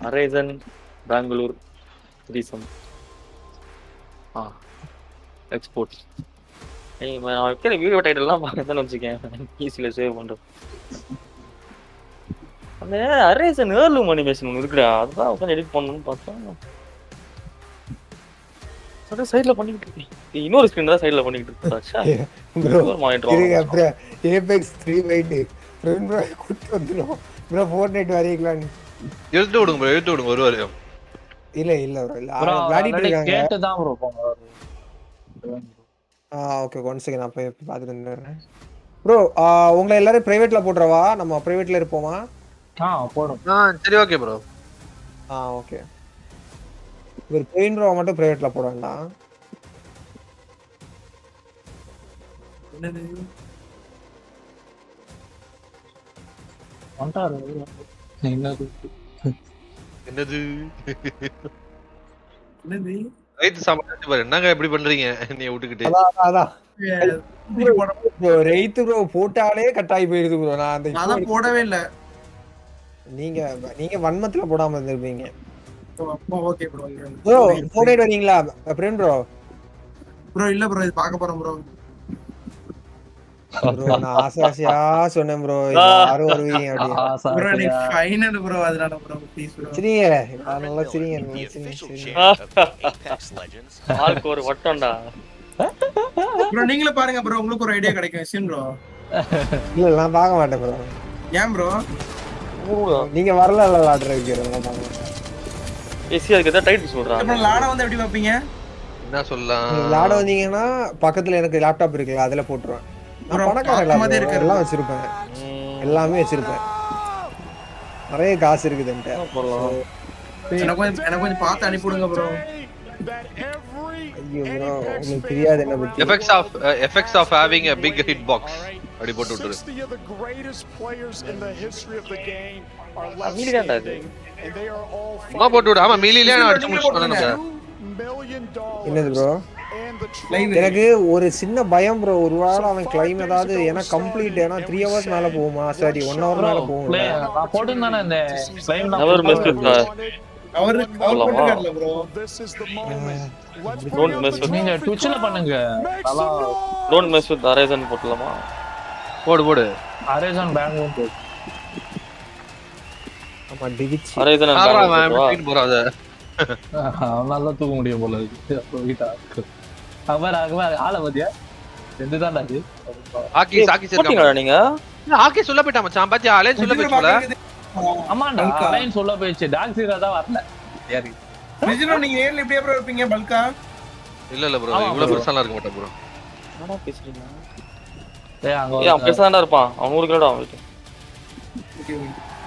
அரேசன் Bangalore reason export. நான் வைக்கிற video டைட்டில்லாம் பார்க்கத்தானே வச்சுக்கேன் ஈஸியில் சேவ் பண்ணுறேன். அந்த அரேசன் ஏர்லூம் அனிமேஷன் ஒன்று இருக்குடா, அதுதான் உட்காந்து எடிட் பண்ணணும்னு பார்த்தா சைடில் பண்ணிக்கிட்டு இருக்கேன். இன்னொரு ஸ்க்ரீன் தான் சைடில் பண்ணிக்கிட்டு இருக்கேன். மானிட்டர் ஏபெக்ஸ் 3 ஃப்ரெண்ட் ப்ரோ கூட்டி வந்துரும் ப்ரோ ஃபோர்ட்நைட் வரையலாம் எடுத்து விடுங்க ப்ரோ, எடுத்து விடுங்க ஒரு வரையும். இல்ல ப்ரோ இல்ல விளையாடிட்டு இருக்காங்க. கேட் தான் ப்ரோ போங்க. ஓகே 1 செகண்ட் நான் போய் பாத்துட்டு வந்துறேன் ப்ரோ. உங்களை எல்லாரும் பிரைவேட்ல போட்றவா? நம்ம பிரைவேட்ல இருப்போமா? போடும். சரி ஓகே ப்ரோ. ஓகே. ஒரு பெயின் ப்ரோ மட்டும் பிரைவேட்ல போட வேண்டாம். என்னது வண்டாரு என்னது என்னது என்னது ரைட் சமாளிச்சு பாரு. என்னங்க இப்படி பண்றீங்க நீ விட்டுக்கிட்டு? அதான் ப்ரோ ரைட் ப்ரோ போட்டாலே கட் ஆகி போயிருது ப்ரோ. நான் போடவே இல்ல. நீங்க வன்மத்துல போடாம இருந்திருப்பீங்க. Okay bro. ப்ரோ ஃபோர்ட்நைட் வரீங்களா ஃப்ரெண்ட் ப்ரோ? ப்ரோ இல்ல ப்ரோ, இது பார்க்க போறோம் ப்ரோ. ப்ரோ நான் ஆசாசியா சொன்னேன் ப்ரோ யாரும் வருவீங்க அப்படியே. ப்ரோ நீ ஃபைனல் ப்ரோ, அதனால ப்ரோ ப்ளீஸ் ப்ரோ சரிங்க. நல்லா சரிங்க. ஆளுக்கு ஒரு வட்டம்டா. ப்ரோ நீங்களே பாருங்க ப்ரோ, உங்களுக்கு ஒரு ஐடியா கிடைக்கும் சின் ப்ரோ. இல்ல நான் பார்க்க மாட்டேன் ப்ரோ. ஏன் ப்ரோ? நீங்க வரல இல்ல லாட்டர் வைக்கிறேன். ஏசி அதுக்கு ஏதாவது டைட்டில் சொல்றா. அப்புறம் லாட வந்து எப்படி வைப்பீங்க? என்ன சொல்லலாம்? லாட வந்தீங்கன்னா பக்கத்துல எனக்கு லேப்டாப் இருக்குல்ல அதுல போட்டுருவேன். நான் பணக்காரன் மாதிரி இருக்கு, எல்லாம் வச்சிருப்பேன், எல்லாமே வச்சிருப்பேன், நிறைய காசு இருக்குது என்கிட்ட. எனக்கு கொஞ்சம் பார்த்து அனுப்பிடுங்க ப்ரோ. ஐயோ ப்ரோ உங்களுக்கு தெரியாது என்ன பத்தி. effects of having a big hit box அப்படி போட்டு விட்டுரு. மீலிதான்டா இது. சும்மா போட்டு விடு. ஆமா மீலிலே நான் அடிச்சு முடிச்சேன் நம்ம. என்னது ப்ரோ? எனக்கு ஒரு சின்ன பயம் ப்ரோ, ஒருவேளை அவன் கிளைம் ஏதாவது ஏன்னா கம்ப்ளீட் ஏன்னா 3 hours மேல போகுமா? சாரி 1 hour மேல போகும்ல. நான் போட்டுதானே இந்த கிளைம் அவர் மிஸ் விட்டா. அவர் போட்டுக்காரல ப்ரோ. Don't miss with. நீங்க ட்விட்ச்ல பண்ணுங்க. நல்லா டோன்ட் மிஸ் வித் அரேசன் போடலாமா? போடு அரேசன் பெங்களூர் போடு. ஆமா டிகிச்சி அரேசன் பெங்களூர் போறாத. நல்லா தூக்க முடியும் போல இருக்கு. வீட்டா அவர் ஆள வதியா ரெண்டு தான் அது. ஆக்கி போட்டீங்களா நீங்க? ஆக்கி சொல்ல போய்டா மச்சான். பாத்தியா அலைன் சொல்ல போய்ச்சு போல. ஆமாடா அலைன் சொல்ல போய்ச்சு. டாக் சீரா தான் வரல. யாரு நிஜமா நீங்க நேர்ல இப்படியே ப்ரோ இருப்பீங்க பல்கா? இல்ல ப்ரோ இவ்வளவு பெருசாலாம் இருக்க மாட்டா ப்ரோ. என்னடா பேசுறீங்க? அவன் பெருசாடா இருப்பான். அவன் 100 கிலோடா அவன்.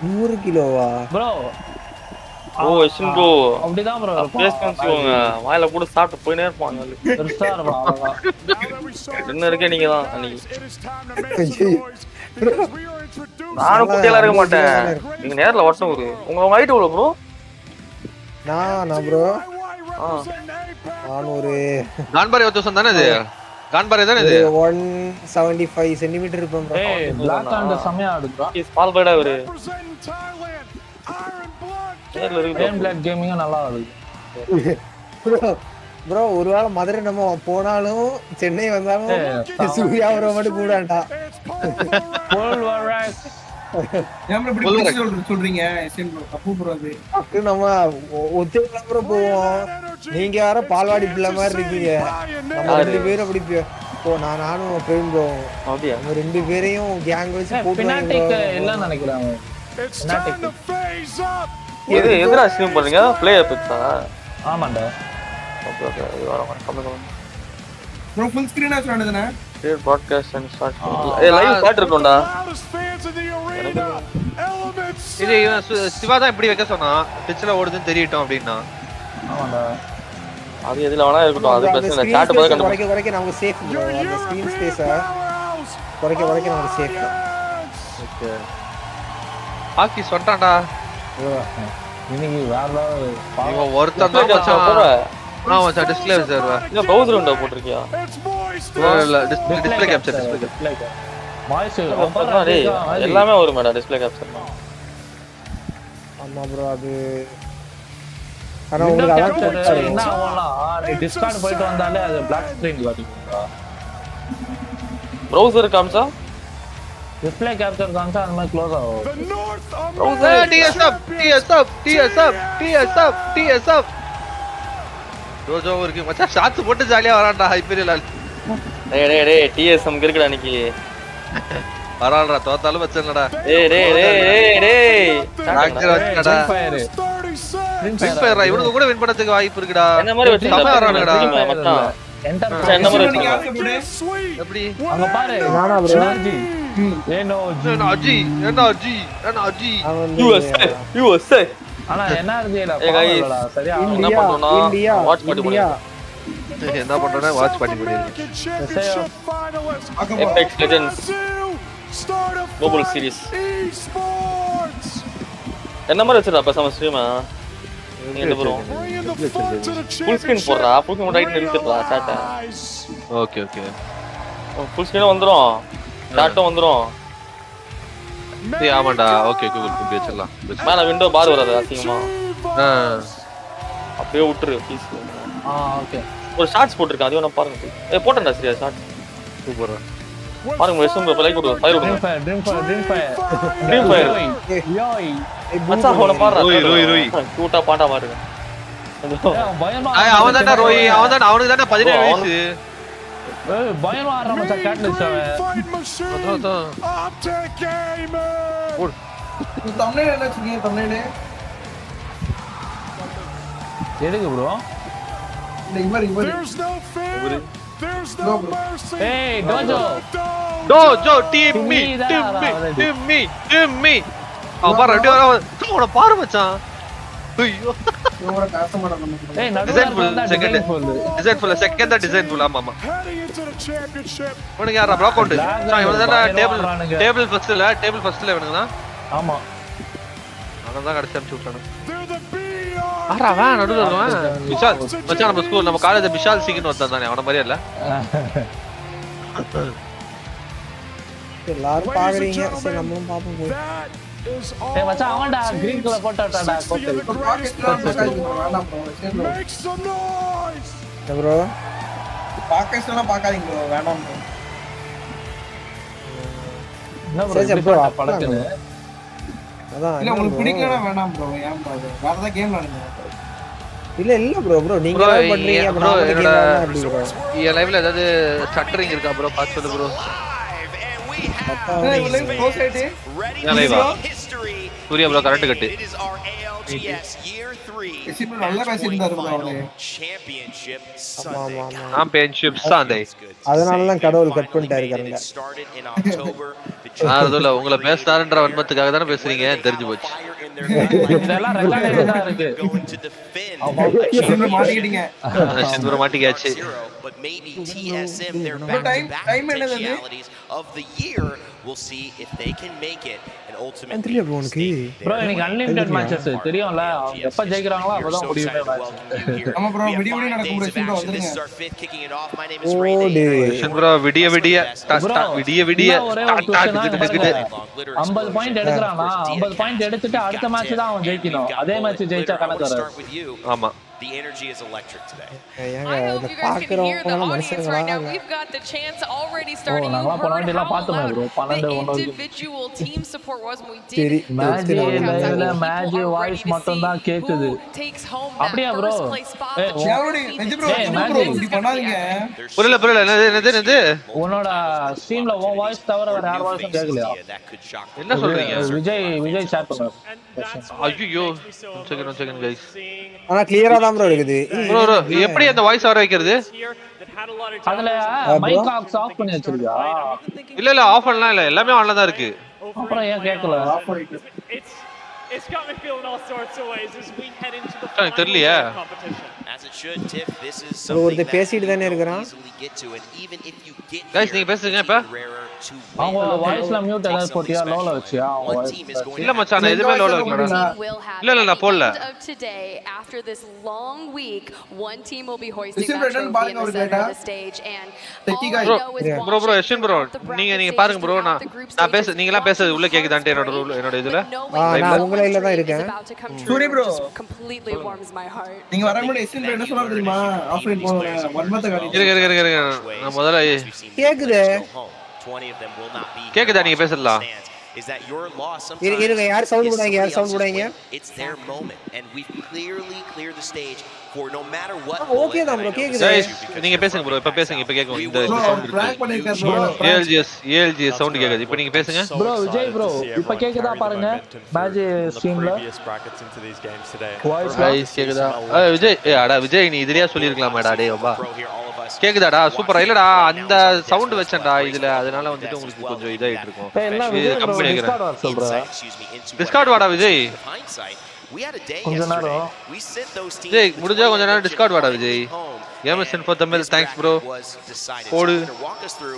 100 கிலோவா ப்ரோ? ஓ எஸ்ன் ப்ரோ அப்படிதான் ப்ரோ பேசுங்க. வாயில போட்டு சாப்பிட்டு போயினே இருப்பான். பெருசா இருப்பான். அவ்வளவுதான். என்ன இருக்கே நீங்க தான் அன்னைக்கு. நானும் குட்டியெல்லாம் இருக்க மாட்டேன். நீங்க நேர்ல ஒட்டணும் ஒரு. உங்க ஹைட் எவ்வளவு ப்ரோ? நான் ப்ரோ நான் ஒரு கான்பாரி ஒத்தசம் தானே இது? கான்பாரி தானே இது? 175 சென்டிமீட்டர் இருப்பேன் ப்ரோ. ஏய் பிளாக் அண்ட் சமயா ஆடுறா. இஸ் பால் பைடா ஒரு. நேர்ல இருக்கு. கேம் பிளாக் கேமிங் நல்லா ஆடுது ப்ரோ. ஒருவேளை மதுரை நம்ம போனாலும் சென்னை வந்தாலும் சூர்யா வர மட்டும் கூடாண்டா. சொல்றீங்க தப்பு ப்ரோ. அது நம்ம ஒத்தையில ப்ரோ போவோம். நீங்க யார பால்வாடி பிள்ளை மாதிரி இருக்கீங்க. நம்ம 2 பேரும் அப்படி போ. நானும் ஃப்ரெண்ட் ப்ரோ. அப்படியே நம்ம 2 பேரையும் கேங் வச்சு பெனால்டி எல்லாம் நினைக்கிறாங்க. இது எதுல அசியூம் பண்றீங்க? பிளேயர் பிக்ஸா? ஆமாடா. ஓகே ஓகே இது வர கம்மி ப்ரோ ஃபுல் ஸ்கிரீன் ஆச்சு வேண்டதுனா? Share podcast and start. ஏய் லைவ் ஸ்டார்ட் இருக்கும்டா. இது சிவா தான் இப்படி வைக்க சொன்னா பிட்ச்ல ஓடுதுன்னு தெரியட்டும் அப்படினா. ஆமாடா. அது எதுல வேணா இருக்கட்டும். அது பிரச்சனை இல்ல. சாட் போட கண்டுபிடிக்க குறைக்க நமக்கு சேஃப் ப்ரோ. அந்த ஸ்கிரீன் ஸ்பேஸ குறைக்க நமக்கு சேஃப். ஓகே. ஆக்கி சொல்றான்டா. இன்னைக்கு வேற இவன் ஒருத்தன் தான் மச்சான். மச்சான் டிஸ்ப்ளே சர்வ. இந்த ப்ரௌசர் விண்டோ போட்டுருக்கியா? இல்ல டிஸ்ப்ளே கேப்சர் டிஸ்ப்ளே. வாய்ஸ் எல்லாமே வரும் மேடா டிஸ்ப்ளே கேப்சர். ஆமா ப்ரோ அது ஆனா உங்களுக்கு அதான் என்ன ஆகும்னா நீ டிஸ்கார்ட் போயிட்டு வந்தாலே அது பிளாக் ஸ்கிரீன் காட்டுதுடா. ப்ரௌசர் காமிச்சா டிஸ்ப்ளே கேப்சர் காமிச்சா அந்த மாதிரி க்ளோஸ் ஆகும். TSF ரோஜோ இருக்கு மச்சான் ஷாட்ஸ் போட்டு ஜாலியா வரான்டா ஹைப்பீரியல். டேய் TSM இருக்குடா இன்னைக்கு. வரான்டா தோத்தாலும் வச்சனடா. டேய் டாக்டர் வச்சடா. ஃப்ரீ ஃபயர் இவனுக்கு கூட வின் பண்ணதுக்கு வாய்ப்பு இருக்குடா. என்ன மாதிரி வச்சிருக்கா வரானடா மச்சான். என்ன மாதிரி வச்சிருக்கா? எப்படி அங்க பாரு நானா ப்ரோ எனர்ஜி USA ஆனா எனர்ஜில பாவலடா சரியா என்ன பண்றோம்னா வாட்ச் பண்ணி என்ன பண்றேன்னா வாட்ச் பண்ணி பண்ணிருக்கேன். Apex Legends Mobile Series என்ன மாதிரி வச்சிருக்கா பசங்க ஸ்ட்ரீமா? நீ என்ன ப்ரோ ஃபுல் ஸ்கிரீன் போடுறா, ஃபுல் ஸ்கிரீன் ரைட் நிறுத்திடுறா சாட்ட. ஓகே ஃபுல் ஸ்கிரீன் வந்துரும், சாட்டும் வந்துரும். டேய் ஆமாடா. ஓகே கூகுள் பே வச்சிரலாம். மேல விண்டோ பார் வராது அசிங்கமா. அப்படியே விட்டுரு ப்ளீஸ். ஓகே ஒரு ஷார்ட்ஸ் போட்டுருக்கேன், அது வேணா பாருங்க. போட்டேன்டா சரியா ஷார்ட்ஸ் சூப்பர் பாருங்க. வெஸ்டம் லைக் கொடுங்க. ஃபயர் கொடுங்க. ட்ரீம் ஃபயர் யோய் மச்சான் அவன பாருடா. ரோய் கூட்டா பாட்டா பாருங்க. பயமா அவன் தான்டா ரோய். அவனுக்கு தான்டா 17 வயசு. பயமா ஆடுற மச்சான் கேட்லிஸ்ட் அவன். தமிழ்ல என்ன சொல்றீங்க? தமிழ்ல எதுக்கு ப்ரோ? ஏய் டோஜோ டீம் மீ அவன் பாரு அப்படியே வர. அவன பாரு மச்சான். ஐயோ ஏய் டிசைன் ஃபுல் நடுவுல செகண்ட் டிசைன் ஃபுல் செகண்ட் தான் டிசைன் ஃபுல். ஆமா உனக்கு யாரா ப்ளாக் அவுட்? இவன் தான் டேபிள் ஃபர்ஸ்ட்ல இவனுங்க தான். ஆமா அவன் தான் கடைசி அடிச்சு விட்டானே. ஆறா வா நடுவுல இருக்கான் விஷால் மச்சான். நம்ம ஸ்கூல் நம்ம காலேஜ் விஷால் சிங்னு ஒருத்தன் தானே, அவன மாதிரியே இல்ல? எல்லாரும் பாக்குறீங்க, சரி நம்மளும் பாப்போம் போய். ஏய் மச்சான் அவன்டா கிரீன் கலர் போட்டாடா கோட்டை. ப்ரோ பாக்கெட்ஸ்லாம் பார்க்காதீங்க ப்ரோ, வேணாம் ப்ரோ. என்ன ப்ரோ சரி ப்ரோ படக்குன்னு அதான் இல்ல உங்களுக்கு பிடிக்கலனா வேணாம் ப்ரோ. ஏன் ப்ரோ வேற ஏதாவது கேம் விளையாடுங்க. இல்ல ப்ரோ நீங்க என்ன பண்றீங்க ப்ரோ? என்னோட ப்ரோ என் லைவ்ல ஏதாவது ஸ்டட்டரிங் இருக்கா ப்ரோ? பாத்து சொல்லு ப்ரோ. சூர்யா ப்ரோ கரெக்ட் கட்டு. நல்லா பேசியிருந்தாரு ப்ரோ அவரு. சாம்பியன்ஷிப் சாண்டே. அதனால தான் கடவுள் கட் பண்ணிட்டாரு கரெக்ட்டா. அதுல உங்களை பேசுறாருன்ற வன்மத்துக்காக தானே பேசுறீங்க, தெரிஞ்சு போச்சு. இதெல்லாம் ரெக்கார்ட் தான் இருக்கு. சின்ன மாட்டிக்கிட்டீங்க. சிந்துர மாட்டிக்காச்சு. டைம் என்னது? We'll see if they can make it and ultimately தெரியல ப்ரோ உனக்கு. ப்ரோ எனக்கு அன்லிமிட்டட் மேட்சஸ் தெரியும்ல, அவங்க எப்ப ஜெயிக்கறாங்களோ அப்பதான் முடியுமே மேட்ச். ஆமா ப்ரோ விடிய விடிய நடக்கும் ப்ரோ. ப்ரோ வந்துருங்க. ப்ரோ விடிய விடிய விடிய விடிய 50 பாயிண்ட் எடுக்கறானா, 50 பாயிண்ட் எடுத்துட்டு அடுத்த மேட்ச் தான் அவன் ஜெயிக்கணும். அதே மேட்ச் ஜெயிச்சா கணக்கு வராது. ஆமா The energy is electric today. ஏங்க இத பாக்குறவங்க மனுஷங்களா? We've got the chance already starting. நாங்க போனவங்க பார்த்தோமே bro 12 1 individual team support was when we சரி did. மேஜ் வாய்ஸ் மட்டும் தான் கேக்குது. அப்படியே ப்ரோ யாரோடி நெஞ்சு ப்ரோ ப்ரோ இப்படி பண்ணாதீங்க. புரியல என்னது உன்னோட ஸ்ட்ரீம்ல உன் வாய்ஸ் தவிர வேற யார் வாய்ஸும் கேட்கலையா? என்ன சொல்றீங்க? விஜய் ஷேர் பண்ணாரு. ஐயோ செகண்ட் गाइस. ஆனா கிளியரா தான் ப்ரோ இருக்குது. ப்ரோ எப்படி அந்த வாய்ஸ் வர வைக்கிறது? அதுல மைக் ஆஃப் பண்ணி வச்சிருக்கியா? இல்ல ஆஃப் பண்ணலாம் இல்ல, எல்லாமே ஆன்ல தான் இருக்கு. அப்புறம் ஏன் கேட்கல? It's got me feeling all sorts of ways as we head into the தெரியலையே. As As it should, Tiff, this is ஒரு something that பேசிட்டு தானே you don't இருக்கறான். easily get to, and even if you get Guys, here, நீங்க பேசுங்க it's இப்ப. even rarer to win. அவங்க வாய்ஸ்ல mute Take ஏதாவது something போட்டியா லோல special, வச்சியா and one team is going இல்ல to மச்சான் நான் எதுமே லோல வைக்கலடா. will have இல்ல, இல்ல, at நான் the போடல. end of today, after this long week, one team will be hoisting Listen, that Brendan, trophy in பாருங்க the ஒரு center of கேட்டா. the stage, and Techie all I guy. know is bro watching Yashin bro throughout the bracket நீங்க stages, பாருங்க bro throughout the group நான் பேச stages, நீங்கலாம் பேசுறது உள்ள watching கேக்குதான்ட்டு hearts என்னோட break, என்னோட இதுல but knowing that நான் someone's உங்க லைன்ல தான் dream is இருக்கேன். about to come Sorry, true bro. just completely warms my heart. நீங்க வரமுடிய எஸ்என் என்ன சொன்னாரு தெரியுமா? ஆஃப்லைன் போறேன் வன்மத்தை காட்டி. இருங்க நான் முதல்ல கேக்குதே. 20 of them will not be. கேக்குதா நீங்க பேசலாம்? Is that your loss இருங்க யார் சவுண்ட் போடுறாங்க யார் சவுண்ட் போடுறாங்க? It's their moment, and we clearly clear the stage for no matter what. Okay தான் bro கேக்குது. guys நீங்க பேசுங்க bro இப்ப பேசுங்க இப்ப கேக்கும் இந்த சவுண்ட் பிராங்க் பண்ணிருக்காரு bro. ஏஎல்ஜிஎஸ் சவுண்ட் கேக்குது இப்போ நீங்க பேசுங்க ப்ரோ விஜய் ப்ரோ இப்ப கேக்குதா பாருங்க மேட்ச் ஸ்ட்ரீம்ல வாய்ஸ் guys கேக்குதா விஜய் அடா விஜய் நீ இதுலயே சொல்லிருக்கலாமேடா டேய் அப்பா கேக்குதாடா சூப்பரா இல்லடா அந்த சவுண்ட் வெச்சேன்டா இதுல அதனால வந்துட்டு உங்களுக்கு கொஞ்சம் இதாயிட்டு இருக்கும் எல்லாம் விஜய் ப்ரோ டிஸ்கார்ட் வர சொல்றா டிஸ்கார்ட் வாடா Vijay We had a day கொஞ்ச yesterday. நேரம் We sent those teams. Vijay முடிஞ்சா கொஞ்ச நேரம் டிஸ்கார்ட் வாடா Vijay Emerson for Tamil thanks bro போடு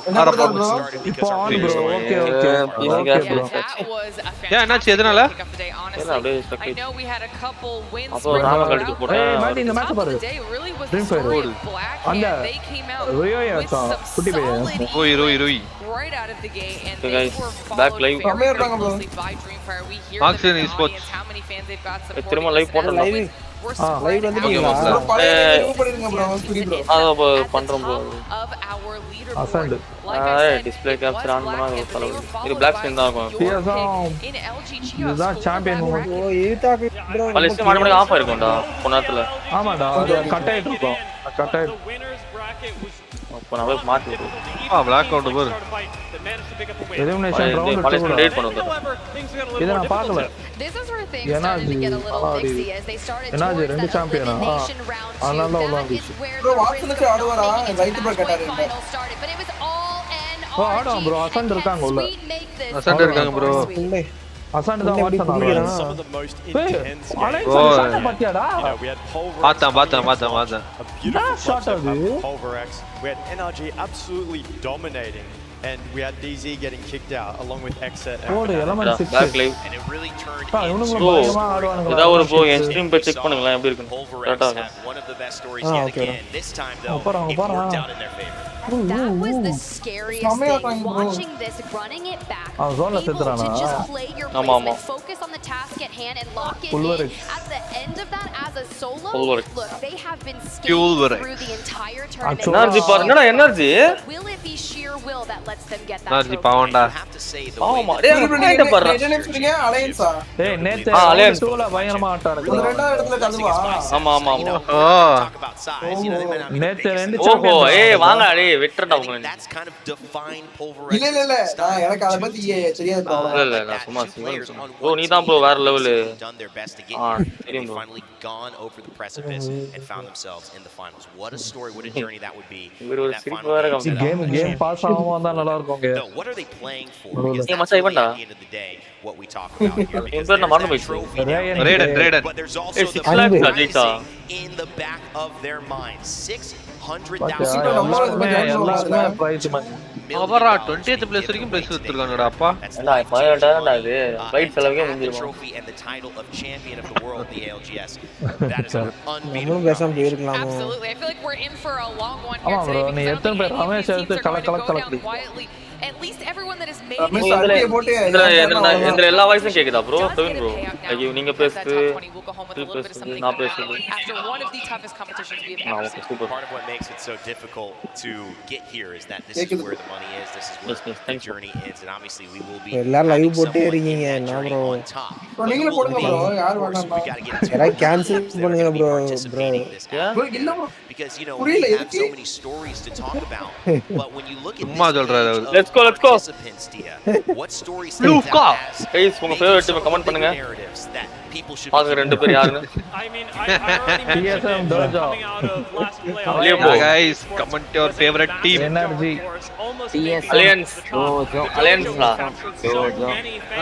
என்ன bro? இப்போ on bro okay okay okay bro That was a ஏன் என்னாச்சு எதனால pick up the day, honestly. எல்லாம் அப்படியே stuck I know we had a couple wins அப்போ spread நாம throughout, கடிச்சு but போட்டா ஏய் மாட்டி இந்த மேட்ச் top of பாரு the day really was Dream the story Fighter. of Black, அந்த and they came out ரோயோ with யாச்சா some குட்டி பையன் solid ரோய் ரோய் ரோய் right out of the gate, and Okay, they guys, were back followed live. very, very Come here, closely by Dreamfire. We hear Marks them in in the esports. audience, how many fans they've got supporting திரும்ப live this, போடலாம். and Live. we're live spread வந்துட்டீங்களா? out bro பழைய remove பண்ணிருங்க bro சுடி bro. அத at பண்றோம் the bro top of our leaderboard. Ascend. Like I said, display it capture was on பண்ணா Black, ஒரு and they தலைவலி. were இது followed black by screen தான் இருக்கும். your Yes, pick in LGG இதுதான் for champion that moment. O bracket. ஈட்டாக்கு bro பலிஸ்ட் மாட்டே of ஆயிருக்கும்டா கொஞ்ச நேரத்துல ஆமாடா அது கட் ஆயிட்டு இருக்கும் கட் ஆயிட்டு அப்ப நான் போய் மாத்தி விடுறேன் பிளாக் அவுட் பாரு எலிமினேஷன் ரவுண்ட் பலிஸ்ட் 2 டேட் பண்ணுங்க இத நான் பார்க்கல This is where things Energy, started to get a little Energy. mixy as they started Energy, towards ரெண்டு that champion ah? elimination round two. அதனால தான் உள்ள That வந்துச்சு. is where Bro, the Watson risk வச்சு of ஆடுவாரா? not making Right it to back match ஆட்டாரு point final started, but it was all ஓ, ஆடுவான் bro. NRG. Ascend And இருக்காங்க can உள்ள. Sweet make this Ascend இருக்காங்க bro. இல்லை அசாண்ட் தான் எப்படி watts புரியுறான்? பண்ணாரு alliance Oh. Shot பாத்தியாடா பார்த்தேன் என்ன ஷாட் அது We had NRG absolutely dominating, and we had DZ getting kicked out along with Exit. ஓடு element 6 back live And it really turned இவனுங்க bro பயங்கரமா ஆடுவானுங்க ஏதாவது ஒரு ப்ரோ என் ஸ்ட்ரீம் போய் செக் பண்ணுங்களேன் எப்படி இருக்கு Pulverex கரெக்ட்டா had one of the best stories Ah, yet okay. again. This time though, Apara, it apara. worked out in their favor. That was the scariest Samaya thing. time, bro. Watching this, running it back, Ah, zone la able to செத்துறானா? just play your ஆமா, ஆமா. placement, focus on the task at hand, and lock it Pulverex. in. At the end of that, as a solo, Pulverex. look, they have been skating Pulverex. through the entire tournament. Actually, energy பாரு என்னடா energy Will it be sheer will that lets them get that energy trophy? பாவம்டா You have to say the way ஆமா that டேய் point பாரு என்ன சொல்றீங்க அலையன்ஸா? ஏய் நேத்து Alliance. 2ல பயங்கரமா ஆட்டானுங்க இந்த ரெண்டாவது இடத்துல கதுவா? ஆமா ஆமா you know, O talk about size, you know, they might not be the நேத்து biggest ரெண்டு ஓஹோ சாம்பியன் ஏய் வாங்க டேய் வெட்டறடா I think உங்களை that's kind of defined Pulverex. இல்ல நான் எனக்கு அத பத்தி தெரியாது bro. இல்ல நான் சும்மா சிவன் ப்ரோ நீ தான் ப்ரோ வேற level done their best to get Ah, here. தெரியும் They've bro. finally gone over the precipice and found themselves in the finals. What a story, what a journey that would be. இவர் ஒரு That சிரிப்பு final வேற game காமிச்சாரு. set off game pass ஆகாம வந்தா நல்லா இருக்கும்ங்க No, what are they playing for? Bro, Because ஏய் that's மச்சான் really இவன்டா. at the end of the day what we talk about here. Because பேர் நான் there's மறந்து that போயிடுச்சு. trophy now. Radaan But there's also ஏய் the 6 லாக்ஸ் அன்பு. ஜெயிச்சா rising in the back of their minds. 600,000 எல்லாருமே பிரைஸ் அவரா 20th பிளேஸ் வரைக்கும் பிளேஸ் எடுத்துருக்காங்கடா அப்பா ஏண்டா 5000 இது ஃளைட் செலவுக்கே the முடிஞ்சிரும் trophy and the title of champion of the world, the ALGS. That is an நம்மளும் unbeatable பேசாம போயிருக்கலாமோ Absolutely. I feel like we're in for a long one here ஆமா today bro, நீ because I எத்தனை don't பேர் think any of Ramesh these எடுத்து teams are going to go down கலக்கி quietly. At least everyone that has made Ramesh it அடியே போட்டு இந்த எல்லா வாய்ஸும் கேக்குதா bro does தவின் get a bro payout now. ஐயோ நீங்க Because that பேசுது top 20 will go home with a little bit of something நான் from பேசுது that after one of the toughest competitions we've நான் ever okay seen. Super part of what makes it so difficult to get here is that this is where the money is. This is where Yes, yes, the thanks, bro. journey ends, and obviously we will be எல்லாரும் live having போட்டே someone இருக்கீங்க, in that என்ன journey bro? on top. Bro, நீங்களும் போடுங்க bro, யார் Of course, வேணாம்னா? we gotta get into யாராவது it. cancel Teams that are பண்ணுங்க gonna be bro, participating in this bro இல்ல bro. because you know புரியல, we have எதுக்கு? so many stories to talk about, but when you look at சும்மா this சொல்றாரு page அவரு. of Let's go, let's go. participants, idea. What stories Luka. Guys, உங்க favourite team comment பண்ணுங்க. narratives that people should பாக்க ரெண்டு பேர் யாருன்னு. TSM Dojo. Guys, comment your favorite team. Energy. Alliance அலையன்ஸ்லா.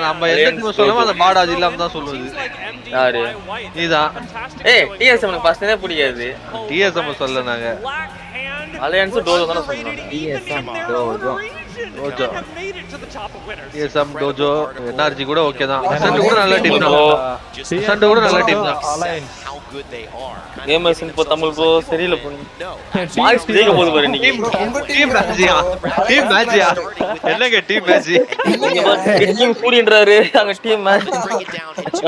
நம்ம எந்த டீம் சொல்லுவோம் அந்த பாடாஜ் இல்லாம தான் சொல்லுது. யாரு? நீதான். ஏய் TSM எனக்கு ஃபர்ஸ்ட் டே பிடிக்காது. TSM சொல்ல நாங்க. அலையன்ஸ் டோஜோ தான சொல்றாங்க. TSM Dojo எனர்ஜி கூட ஓகே தான். சென்ட் கூட நல்ல டீம் தான். சென்ட் கூட நல்ல டீம் தான். how good they are. Gamers இப்போ தமிழ் ப்ரோ சரியில்லை போங்க. வாய்ஸ் ஜெயிக்க போகுது பாரு இன்னைக்கு. டீம் மேட்சியா என்னங்க டீம் மேட்ச் டீம் சூரியன்றாரு அங்க team match Bring it down into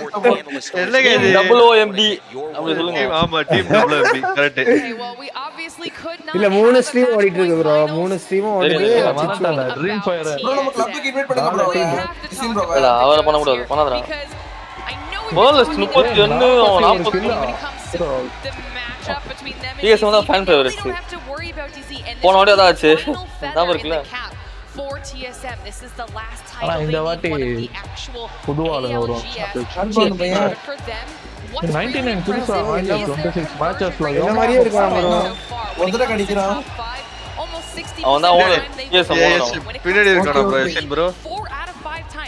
important analyst. என்னங்க இது WOMD அப்படி சொல்லுங்க. ஆமா டீம் WMB கரெக்ட். இல்ல 3 ஸ்ட்ரீம் ஓடிட்டு இருக்கு ப்ரோ 3 ஸ்ட்ரீமும் ஓடுது. ட்ரீம் ஃபயர் ப்ரோ நம்ம கிளப்புக்கு இன்வைட் பண்ணுங்க ப்ரோ சின் ப்ரோ இல்ல அவரை பண்ண கூடாது பண்ணாதடா. போலஸ் 31 அவன் 40 TSM தான் ஃபேன் ஃபேவரட்ஸ். போன வாட்டி அதான் ஆச்சு. ஞாபகம் இருக்குல்ல? ஆனா இந்த வாட்டி புது ஆளுங்க வருவாங்க. 99 புதுசா 26 மேட்சஸ்ல என்ன மாதிரியே இருக்கான் ப்ரோ. ஒருத்தர கடிக்கிறான். அவன் தான் ஓனர் TSM ஓனர். பின்னாடி இருக்கானே ப்ரோ எஷன் ப்ரோ.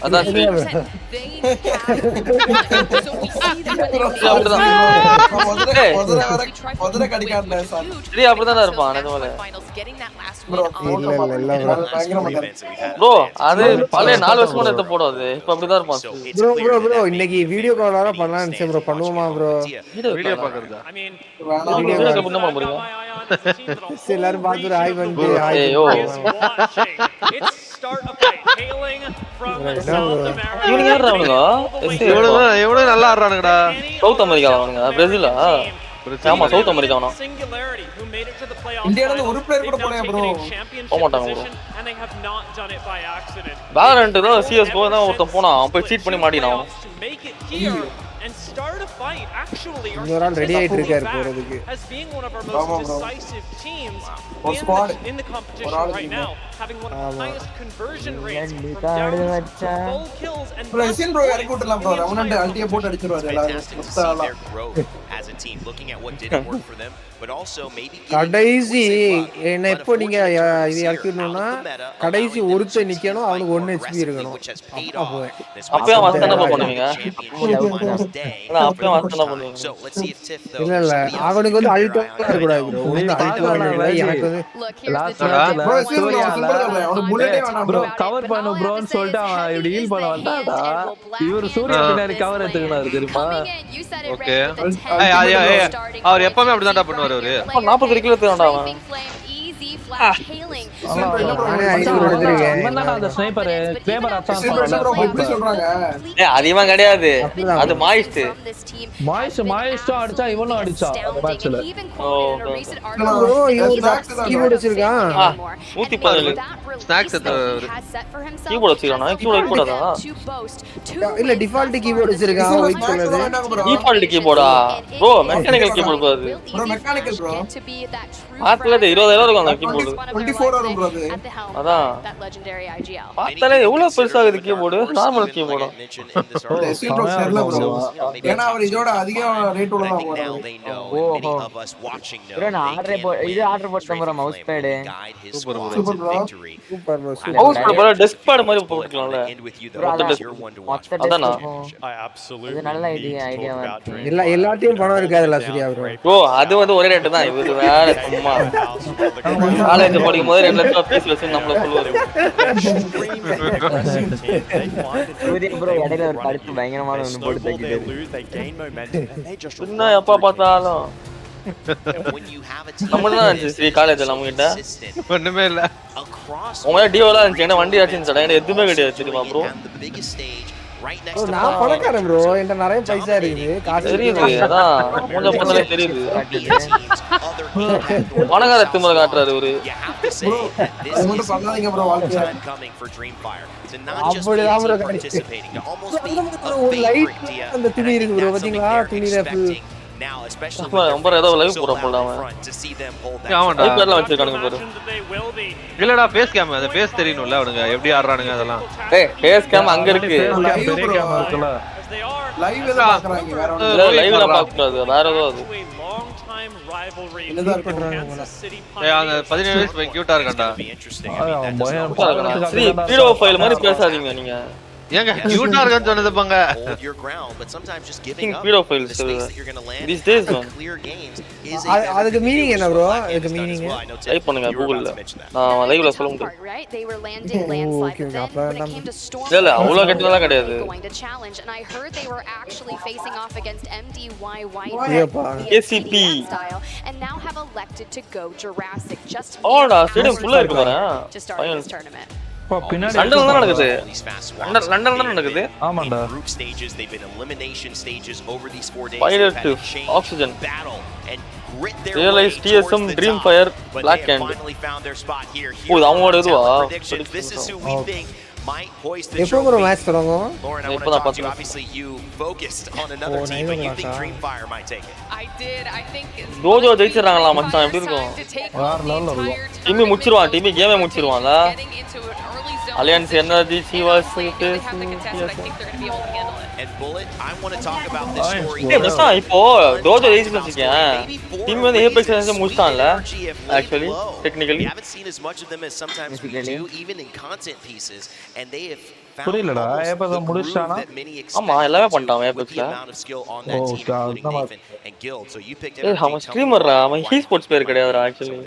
அதான் சரி. ஒருத்தர கடிக்கான்ல சார். சரி அப்படிதான் இருப்பான் நிஜமாலே. இல்ல ப்ரோ அது பழைய 4 வருஷமா எடுத்து போடாது. இப்ப அப்படிதான் இருப்பான். ப்ரோ இன்னைக்கு வீடியோ கால் வர பண்ணலாம்னு நினைச்சேன் ப்ரோ. பண்ணுவோமா ப்ரோ? வீடியோ பாக்குறதா? வீடியோ கால் பண்ண போறீங்க. எல்லாரும் பாத்து ஹாய் வந்து ஹாய். ஐயோ இவனுங்க யாரா அவனுங்க? எவ்வளவு நல்லா ஆடுறானுங்கடா. சவுத் அமெரிக்கா அவனுங்க பிரேசிலா? ஆமா சவுத் அமெரிக்கா அவனா. இந்தியால இருந்து ஒரு பிளேயர் கூட போலையா ப்ரோ? போக மாட்டாங்க ப்ரோ. வேலரண்ட் தான் CS:GO தான் ஒருத்தன் போனான். அவன் போய் சீட் பண்ணி மாட்டினான். இன்னொரு ஆள் ரெடி ஆயிட்டு இருக்காரு போறதுக்கு. ஆமா ப்ரோ. ஒரு ஸ்குவாட் ஒரு ஆள் ப்ரோ சின் ப்ரோ இறக்கி விட்டுலாம் ப்ரோ. ரவுண்ட் அல்டியே போட்டு அடிச்சிருவாரு எல்லாரும். as a team looking at what didn't work for them but also maybe கடைசி என்ன எப்போ நீங்க இது இறக்கிடணும்னா கடைசி ஒருத்தன் நிக்கணும் அவனுக்கு 1 HP இருக்கணும். அப்பவே வஸ்தான பண்ணுவீங்க. அப்பவே வஸ்தான பண்ணுவீங்க. so let's see if Tiff though இல்ல இல்ல அவனுக்கு வந்து அல்டா இருக்க கூடாது ப்ரோ. ஒண்ணு அல்டா இல்ல எனக்கு வந்து லாஸ்ட் ப்ரோ சின் ப்ரோ அவனுக்கு புல்லட்டே வேணாம் ப்ரோ. கவர் பண்ணு ப்ரோன்னு சொல்லிட்டு அவன் இப்படி ஹீல் பண்ண வந்தாடா. இவர் சூர்யா பின்னாடி கவர் எடுத்துக்கினாரு தெரியுமா? ஓகே. அவர் எப்பவுமே அப்படிதான்டா பண்ணுவாரு அவரு. 40 கிலோ தேவண்டா அவன். அந்த ஸ்னைப்பர் கிளேமர் அச்சான் ப்ரோ இப்படி சொல்றாங்க. அதிகமா கிடையாது. அது மாயிஸ்ட். மாயிஸ்ட் அடிச்சா இவனும் அடிச்சா அந்த மேட்ச்ல. ப்ரோ கீபோர்ட் வச்சிருக்கான். 117 ஸ்நாக்ஸ் கீபோர்ட் வச்சிருக்கானா? கீபோர்ட் கூடாதா? இல்ல டிஃபால்ட் கீபோர்ட் வச்சிருக்கான். ஒயிட் கலர் டிஃபால்ட் கீபோர்டா? ப்ரோ மெக்கானிக்கல் கீபோர்ட் பாரு. Bro mechanical bro. ஆத்துல 20000 இருக்கும் அந்த கீபோர்ட். 24 வரும் ப்ரோ அது. அதான் பார்த்தாலே எவ்வளவு பெருசாகுது கீபோர்டு. Normal keyboard. சின் ப்ரோ சரில ப்ரோ. ஏன்னா அவர் இதோட அதிக ரேட் உள்ளதா போறாரு. many of us watching know bro நான் ஆர்டர் போட்டேன் bro mouse bad. Super bro. Super bro. Mouse bad போல டெஸ்க் பேட் மாதிரி போட்டுக்கலாம்ல. அதானா? இது நல்ல ஐடியாவா இருக்கு. எல்லாத்தையும் பணம் இருக்காதுல சூர்யா ப்ரோ. ப்ரோ அது வந்து ஒரே ரேட் தான். இவரு வேற சும்மா காலேஜ் படிக்கும் போது 2 லட்சம் ஃபீஸ் வச்சு நம்மள சொல்லுவாரு. சூர்யா ப்ரோ இடையில ஒரு கருத்து பயங்கரமான ஒன்னு போட்டு தக்கிட்டாரு. என்ன எப்ப பார்த்தாலும் நம்மளதான் இருந்துச்சு காலேஜ்ல நம்ம கிட்ட ஒண்ணுமே இல்ல. உங்க டியோலாம் இருந்துச்சு. என்ன வண்டி ஆச்சுன்னு சொல்ல எதுவுமே கிடையாது தெரியுமா ப்ரோ? நான் பணக்காரன் ப்ரோ. என்கிட்ட நிறைய பைசா இருக்குது. காசு தெரியுது. அதான் மூஞ்ச பார்த்தாலே தெரியுது. பணக்கார திமிர காட்டுறாரு இவரு. அது பண்ணாதீங்க ப்ரோ வாழ்க்கைய. அப்படிதான் ப்ரோ ஒரு லைட் அந்த துணி இருக்கு ப்ரோ பாத்தீங்களா? துணில now, especially நம்ம ஏதோ லைவ் போற போலாம் to see them hold that. ஆமாடா லைவ்ல வச்சிருக்கானுங்க பாரு. இல்லடா ஃபேஸ் கேம் அது ஃபேஸ் தெரியணும்ல அவனுங்க எப்படி ஆடுறானுங்க அதெல்லாம். டேய் ஃபேஸ் கேம் அங்க இருக்கு. பெரிய கேமரா இருக்குல. லைவ் எல்லாம் பாக்குறாங்க வேற ஒண்ணு இல்ல லைவ்ல பார்க்க கூடாது. வேற ஏதோ அது. என்னதான் பண்றாங்க ஏய் அந்த 17 வயசு பையன் கியூட்டா இருக்கான்டா. சரி ஹீரோ ஃபைல் மாதிரி பேசாதீங்க நீங்க. ஏங்க கியூட்டா இருக்கான்னு சொன்னது பாங்க. Hold your ground, but sometimes just giving up pedophiles the space that you're going to land these days in clear games is அதுக்கு மீனிங் என்ன bro? அதுக்கு மீனிங் டைப் பண்ணுங்க கூகுள்ல. நான் லைவ்ல சொல்ல முடியும். Right? They were landing landslide, but then when it came to storm, இல்ல அவ்வளவு கெட்டதெல்லாம் கிடையாது. going to challenge, and I heard they were actually facing off against MDYY KCP style, and now have elected to go Jurassic just ஓடா stadium ஃபுல்லா இருக்கு பாரு. to start this tournament. பின்னாடி லண்டன்ல தான் நடக்குது. லண்டன்ல தான் நடக்குது. ஆமாடா. group stages, they've been elimination stages over these 4 days. Fire to oxygen. Battle and grit their Realize way TSM towards the Dream top, Fire but Black they have Hand. finally found their spot here. Oh, that one is Predictions. This is who we think might hoist the எப்போ bro trophy. Match தொடங்கும்? Lauren, I want to talk to you. Obviously, you focused on another team, but you think Dream Fire might take it. I did. I think ரோஜோ ஜெயிச்சிராங்களா மச்சான் எப்படி இருக்கும்? வேற லெவல்ல இருக்கும். Team முடிச்சிருவான். Team கேமே முடிச்சிருவான்ல. அலியன்ஸ் எனர்ஜி சிவாஸ் And Bullet, I want to talk about this story. ஏய் மச்சான் இப்போ ரோஜோ ஜெயிச்சிட்டு இருக்கேன். டீம் வந்து ஏபெக்ஸ் வந்து முடிச்சான்ல. Actually technically we haven't seen as much of them as sometimes we do, even in content pieces, and they have புரியலடா Apex முடிச்சானா? ஆமா எல்லாமே பண்ணிட்டான் ஏபெக்ஸ்ல. ஏய் அவன் ஸ்ட்ரீமர்ரா அவன் ஹீ ஸ்போர்ட்ஸ் பிளேயர் கிடையாதுடா actually.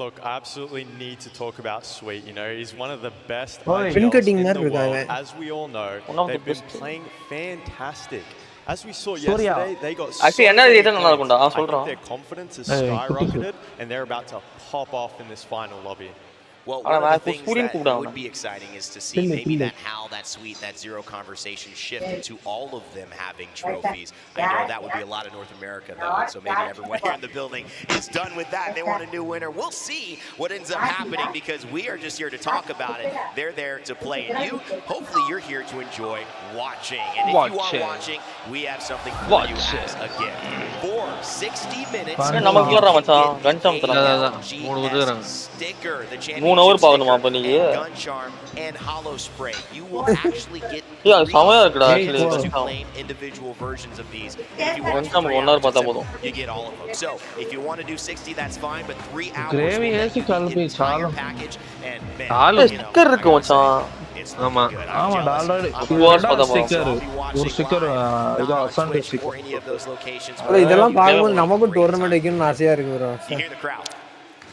Look, I absolutely need to talk about Sweet. You know, he's one of the best pin IGLs cutting in மாதிரி the world. இருக்காங்க. As we all know, they've been playing fantastic. As we saw Surya. yesterday, they got Actually என்ன rate நல்லா இருக்கும்டா I think சொல்றேன். their confidence has skyrocketed and they're about to pop off in this final lobby. Well, one of the things that would be exciting is to see maybe that how that Sweet, that zero conversation shift to all of them having trophies. I know that would be a lot of North America though, and so maybe everyone here in the building is done with that. They want a new winner. We'll see what ends up happening because we are just here to talk about it. They're there to play, and you, hopefully you're here to enjoy watching. And if you are watching, we have something for you as a gift. For 60 minutes, நமக்கு வரற மச்சான் கன்சம் தரலாம். மூணு குதுறாங்க. sticker, the championship 3 hour பாக்கணுமா அப்ப நீ? gun charm and hollow spray. You will actually get yeah சமயா இருக்குடா actually plain individual versions of these. If you want நமக்கு 1 hour பார்த்தா போதும். you get all of them. So, if you want to do 60 that's fine, but 3 hours கிரேவி ஏசி கல்பி சாலும் package and sticker இருக்கு மச்சான். ஆமா ஆமாடா ஆல்ரெடி ஸ்டிக்கர் ஒரு ஸ்டிக்கர் இது அசன்ட் ஸ்டிக்கர் bro இதெல்லாம் பாக்கும்போது நமக்கு டோர்னமென்ட் வைக்கணும்னு ஆசையா இருக்கு bro. You hear the crowd.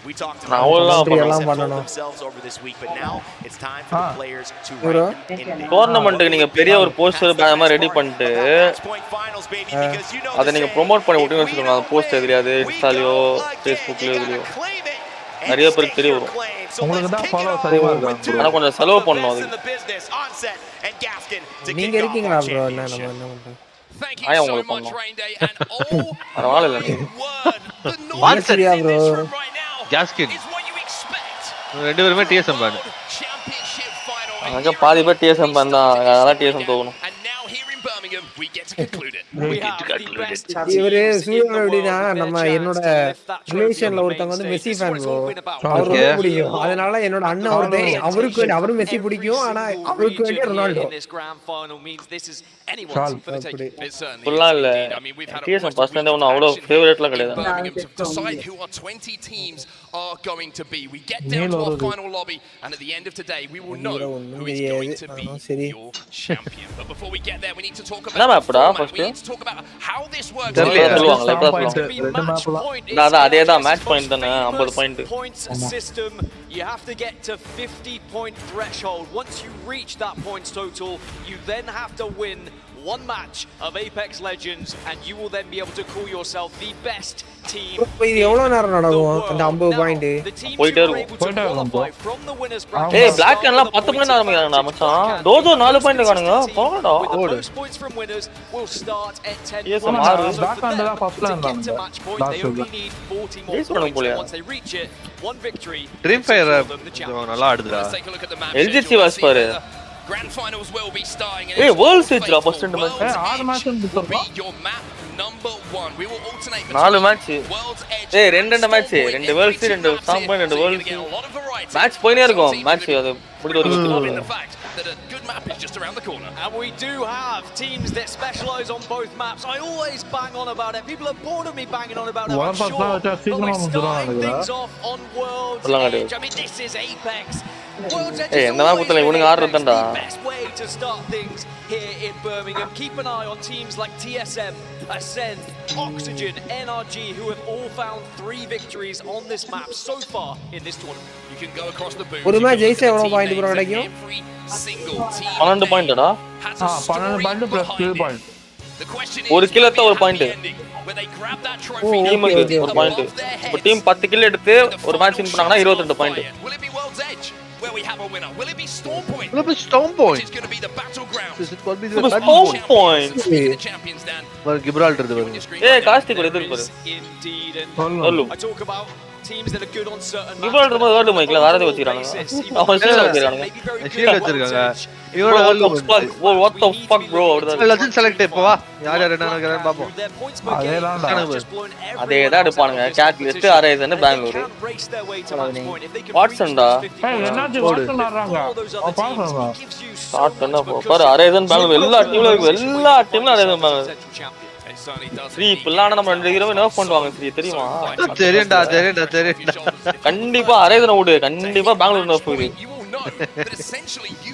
We talked about themselves over this week, but now it's time for the players to டோர்னமென்ட்க்கு நீங்க பெரிய ஒரு போஸ்டர் பேனர் ரெடி பண்ணிட்டு அத நீங்க ப்ரோமோட் பண்ணி விட்டுன்னு வச்சுக்கோங்க. அந்த போஸ்ட் எதுலயாவது இன்ஸ்டாலயோ ஃபேஸ்புக்லயோ எதுலயோ நிறைய பேருக்கு தெரிய வரும். உங்களுக்கு தான் ஃபாலோவர்ஸ் அதிகமா இருக்காங்க. ஆனா கொஞ்சம் செலவு பண்ணணும் அதுக்கு. நீங்க இருக்கீங்களா bro? என்ன நம்ம என்ன பண்றோம்? ஆயா உங்களுக்கு பண்ணோம். பரவாயில்ல நீ. வாட்ஸ்அப்யா bro. ஜாஸ்கின் ரெண்டு பேருமே டிஎஸ்எம் பாரு. அங்க பாதி பேர் டிஎஸ்எம் பண்ணா அதனால டிஎஸ்எம் தோக்கணும். இவரு சூரியன் எப்படின்னா நம்ம என்னோட ரிலேஷன்ல ஒருத்தவங்க வந்து மெஸ்ஸி ஃபேன் bro. அவருக்கு ரொம்ப பிடிக்கும். அதனால என்னோட அண்ணன் அவரும் மெஸ்ஸி பிடிக்கும். ஆனா அவருக்கு வேண்டிய ரொனால்டோ. ஃபுல்லா இல்ல. டிஎஸ்எம் ஃபர்ஸ்ட்ல இருந்தே ஒன்னும் அவ்வளவு ஃபேவரட்லாம் கிடையாது. decide who our 20 teams are going to be. We get down to our final lobby, and at the end of today, we will know who is going to be your champion. But before we get there, we need to talk about we need to talk about how this works. அதேதான் match point தானே 50 point. Points system. You have to get to 50-point threshold. Once you reach that points total, you then have to win one match of Apex Legends, and you will then be able to call yourself the best team. இது எவ்வளவு நேரம் நடக்கும் அந்த 50 point? போயிட்டே இருக்கும். ஏய் Black எல்லாம் 10 point ஆரம்பிக்கறாங்கடா மச்சான். டோஜோ 4 பாயிண்ட் காணுங்க. போடா ஓடு. Points from winners will start at 10. Yes, மாறு. Black and தான் ஃபர்ஸ்ட்ல இருந்தாங்க. They only need 40 more points. Once they reach it, one victory. Dream fire நல்லா ஆடுதுடா. LGC வாஸ் பாரு. Grand finals will be starting. Hey, World Stage la first match. Hey, 6 match your map number 1. We will alternate நாலு match World's Edge. ஏய் ரெண்டு match ரெண்டு world's ரெண்டு சாம் point ரெண்டு world's match போயினே இருக்கும் மேட்ச் அது முடிஞ்ச that a good map is just around the corner. And we do have teams that specialize on both maps. I always bang on about it. People are bored of me banging on about it, I'm sure. But we're starting things off on World's Edge. I mean, this is Apex. World's Edge is always the best way to start things here in Birmingham. Keep an eye on teams like TSM, Ascend, Oxygen, NRG, who have all found 3 victories on this map so far in this tournament. You can go across the boom. ஒரு match ஜெயிச்சா எவ்வளவு point bro கிடைக்கும்? 12 பாயிண்ட்டா 12 point + skill point. ஒரு kill எடுத்தா ஒரு point டீமுக்கு ஒரு point இப்போ டீம் 10 கில் எடுத்து ஒரு மேட்ச் வின் பண்ணாங்கன்னா 22 point Where we have a winner. Will it be Storm Point? Will it be Storm Point? It's going to be the battleground. Is it going to be the Storm Point? The champions Dan. Well, Gibraltar the ஏய் caustic கூட எதிர்பாரு Indeed. சொல்லு I talk about teams that are good on certain Gibraltar மாதிரி world மைக்ல வேறதே வச்சிராங்க அவன் shield வச்சிராங்க shield வச்சிருக்காங்க இவரோட what the fuck bro legend select இப்போ வா யார் யார் என்ன நினைக்கிறாங்க பாப்போம் அதேதான் எடுப்பானுங்க கேட் லிஸ்ட் அரேசன் பெங்களூர் வாட்சன்டா என்னாச்சு வாட்சன் ஆடுறாங்க பாருங்க ஸ்டார்ட் பண்ண பாரு அரேசன் பெங்களூர் எல்லா டீம்ல அரேசன் பெங்களூர் ஸ்ரீ பிள்ளான நம்ம 2 ஹீரோவை நர்ஃப் பண்ணுவாங்க ஸ்ரீ தெரியுமா தெரியும்டா கண்டிப்பா அரேசன் ஓடு கண்டிப்பா பெங்களூர் நர்ஃப் இது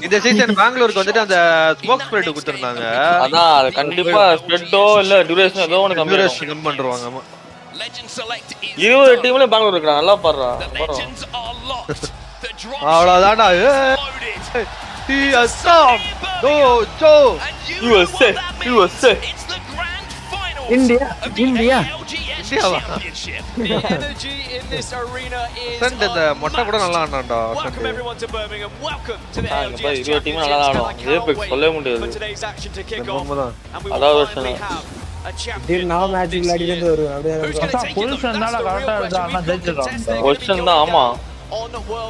இந்த சீசன் பெங்களூருக்கு வந்துட்டு அந்த ஸ்மோக் ஸ்ப்ரெட் கொடுத்திருந்தாங்க அதான் கண்டிப்பா ஸ்ப்ரெட்டோ இல்ல டியூரேஷன் ஏதோ ஒன்னு கம்மி பண்றாங்க 20 டீம்ல பெங்களூர் இருக்காங்க நல்லா பாருடா அவ்வளவுதான்டா USA India energy in this arena is இந்த மொட்டை கூட நல்லா ஆடுறான்டா welcome everyone to Birmingham welcome to the LGS 20 team நல்லா ஆடும் ஏபெக்ஸ் சொல்லவே முடியாது அதாவது திடீர் நான் மேட்ச் விளையாடிட்டு இருந்து வருவேன் அப்படியே பொசிஷன்னால கரெக்ட்டா இருந்தா அண்ணா ஜெயிச்சிடலாம் பொசிஷன் தான் ஆமா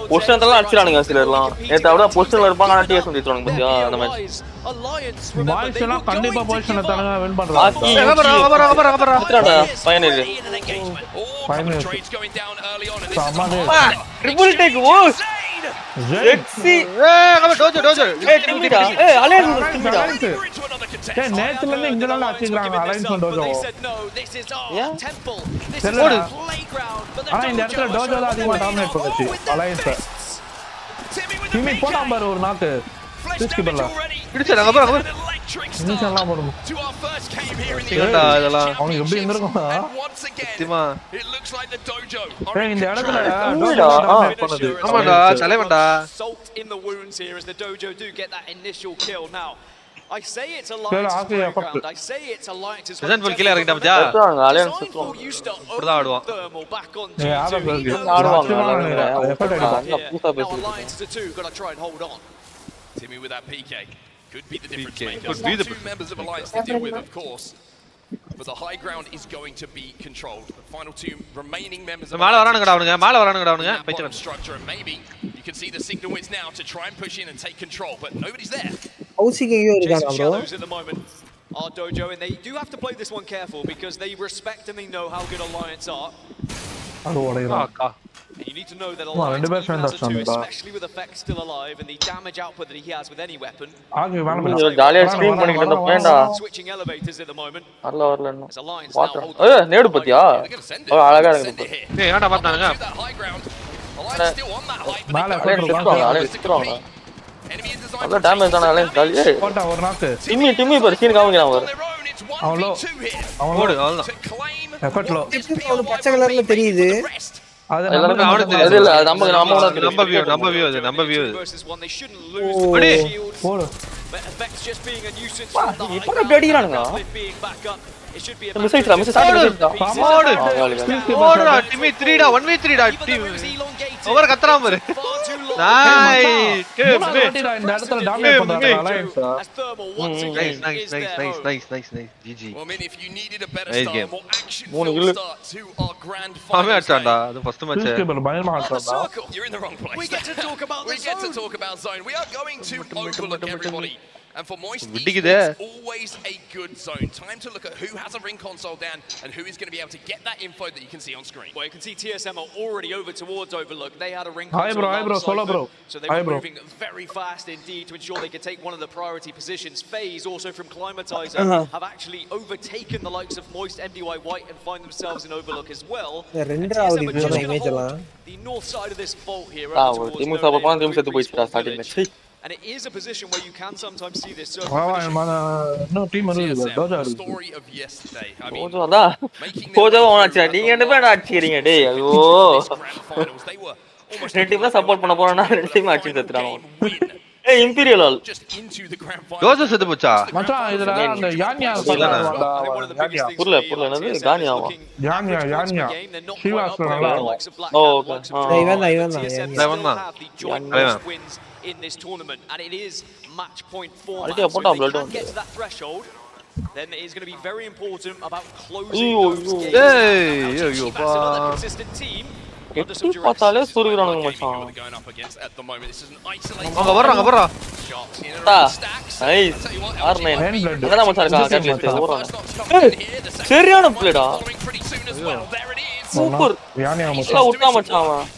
பொசிஷன் எல்லாம் அடிச்சானுங்க சிலர்லாம் நேத்து அவட பொசிஷன்ல இருப்பாங்க ஆனா டிஎஸ் வந்துட்டானுங்க பாத்தியா அந்த மேட்ச் பாய்ஸ் எல்லாம் கண்டிப்பா பொசிஷனை தானங்க வின் பண்றாங்க அப்புறம் ஃபைனல் ட்ரிபிள் டேக் ஓ செக்ஸி நம்ம டோஜோ டிமிடா அலையன்ஸ் டிமிடா நேத்துல இருந்து இங்க எல்லாம் அடிக்குறாங்க அலையன்ஸ் டோஜோ ஆனா இந்த இடத்துல டோஜோ தான் அதிகமா டாமினேட் பண்ணுச்சு அலையன்ஸ் டிமி போடாம பாரு ஒரு நாக்கு சிஸ்கி பல்ல பிடிச்சறாங்க பாரு இன்னும் எல்லாம் போடுங்க ஏண்டா இதெல்லாம் அவங்க எப்படி இருந்திருக்கும் சத்தியமா இந்த இடத்துல டோஜோ டாமினேட் பண்ணுது ஆமாடா தலைவன்டா salt in the wounds here as the dojo do get that initial kill now I say it's alliance playground. I say it's alliance's ரெசன் ஃபுல் கில் இறங்கிட்டா மச்சா அலையன்ஸ் இப்படிதான் ஆடுவான் back on ஆடுவாங்க effort alliance to 2 got to try and hold on Timmy with that PK could be the difference maker. Could be the 2 members of alliance to deal with of course. But the high ground is going to be controlled. The final 2 remaining members of மேல வரானுங்கடா அவனுங்க பைச்சன் structure and maybe you can see the signal is now to try and push in and take control but nobody's there. Housing எங்க இருக்காங்க bro at the moment our dojo and they do have to play this one careful because they respect and they know how good alliance are. அது ஓடைறான் You need to know that alliance has a 2 especially with effect still alive and the damage output that he has with any weapon. ஆகு வேணாம் ஜாலியா stream பண்ணிட்டு இருந்த பையன்டா Switching elevators at the moment. வரல என்ன நேடு பத்தியா அழகா இருக்கு ஏய் ஏன்டா பார்த்தானுங்க மேல சுத்துறாங்க அத டேமேஜ் ஆன அலைன்ஸ் ஜாலியா போடா ஒரு நாக்கு டிம்மி பர் சீன் காமிக்கிறான் அவர் அவளோ ஓடு அவ்வளவுதான் எஃபர்ட் லோ அது பச்சை கலர்ல தெரியுது அது எல்லாரும் அவனுக்கு தெரியாது இல்ல நம்ம வியூ அது அடி போடு effects just being a nuisance இப்போ அப்படியே அடிக்குறானுங்க மிஸ் ஓடுடா டிமி 3 டா 1v3 டா டீம் ஓவர் கத்ராம பாரு இந்த இடத்துல டாமினேட் பண்றாங்க alliance nice GG Well, I mean, if you needed a better start, more actionful start to our grand ஆமே final. அடிச்சான்டா அது ஃபர்ஸ்ட் மேட்ச் பயமா ஆடுறான்டா You're in the wrong place. We get to talk about zone. We are going to overlook everybody And for Moist, விட்டிக்குது. it's always a good zone. Time to look at who has a ring console down and who is going to be able to get that info that you can see on screen. Well, you can see TSM are already over towards Overlook. They had a ring Hi bro, solo bro. So they were moving very fast indeed to ensure they could take one of the priority positions. FaZe, also from Climatizer, have actually overtaken the likes of Moist, MDY White, and find themselves in Overlook as well. And TSM are just going to hold the north side of this vault here over towards Village. And it is a position where you can sometimes see this. So no team the story of yesterday. I mean, நீங்க என்ன பேர் அடிச்சீங்க டேய் ஐயோ ரெண்டு team support பண்ண போறேன்னா ரெண்டு team அடிச்சு செத்துறாங்க ஏய் இம்பீரியல் ஆல் ஜோசப் செத்து போச்சா மச்சான் இதுல அந்த யான்யா புரியல என்னது கானியாவா யான்யா சிவாஸ் ஓ ஓகே இவன் தான் in this tournament, and it is match point 4. So if they can get to that threshold, then it is going to be very important about closing those games. That's another consistent team. பார்த்தாலே சுருகுறானுங்க மச்சான் அவங்க வர்றாங்க nice R9 என்னடா மச்சான் இருக்கா கேட்ல ஓடுறான் சரியான பிளேடா சூப்பர் யான்யா மச்சான் விட்டா மச்சான்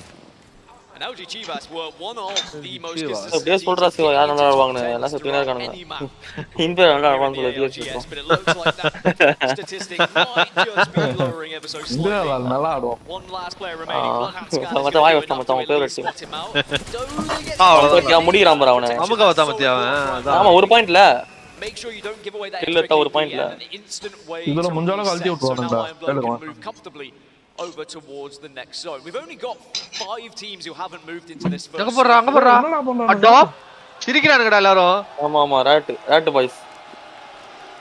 And LG Chivas were one of the most அப்படியே சொல்றா சிவா யார் நல்லா ஆடுவாங்கன்னு எல்லாம் செத்துனே இருக்கானுங்க இன்பே நல்லா ஆடுவான்னு சொல்லி but it looks like that statistic might just be lowering ever so slightly. நல்லா ஆடுவான் One last player remaining. மத்த வாய் வச்சா மச்சான் ஃபேவரட் டீம் முடியறான் பாரு அவனே நமக்கு வதா மத்தியா அவன் ஆமா ஒரு பாயிண்ட்ல make sure you don't give away that இல்ல ஒரு பாயிண்ட்ல இதுல முஞ்சால கழட்டி விட்டுவானுடா comfortably over towards the next zone. We've only got 5 teams who haven't moved into this first. அங்க போறா அடா சிரிக்கிறானுங்கடா எல்லாரும் ஆமா ராட் பாய்ஸ்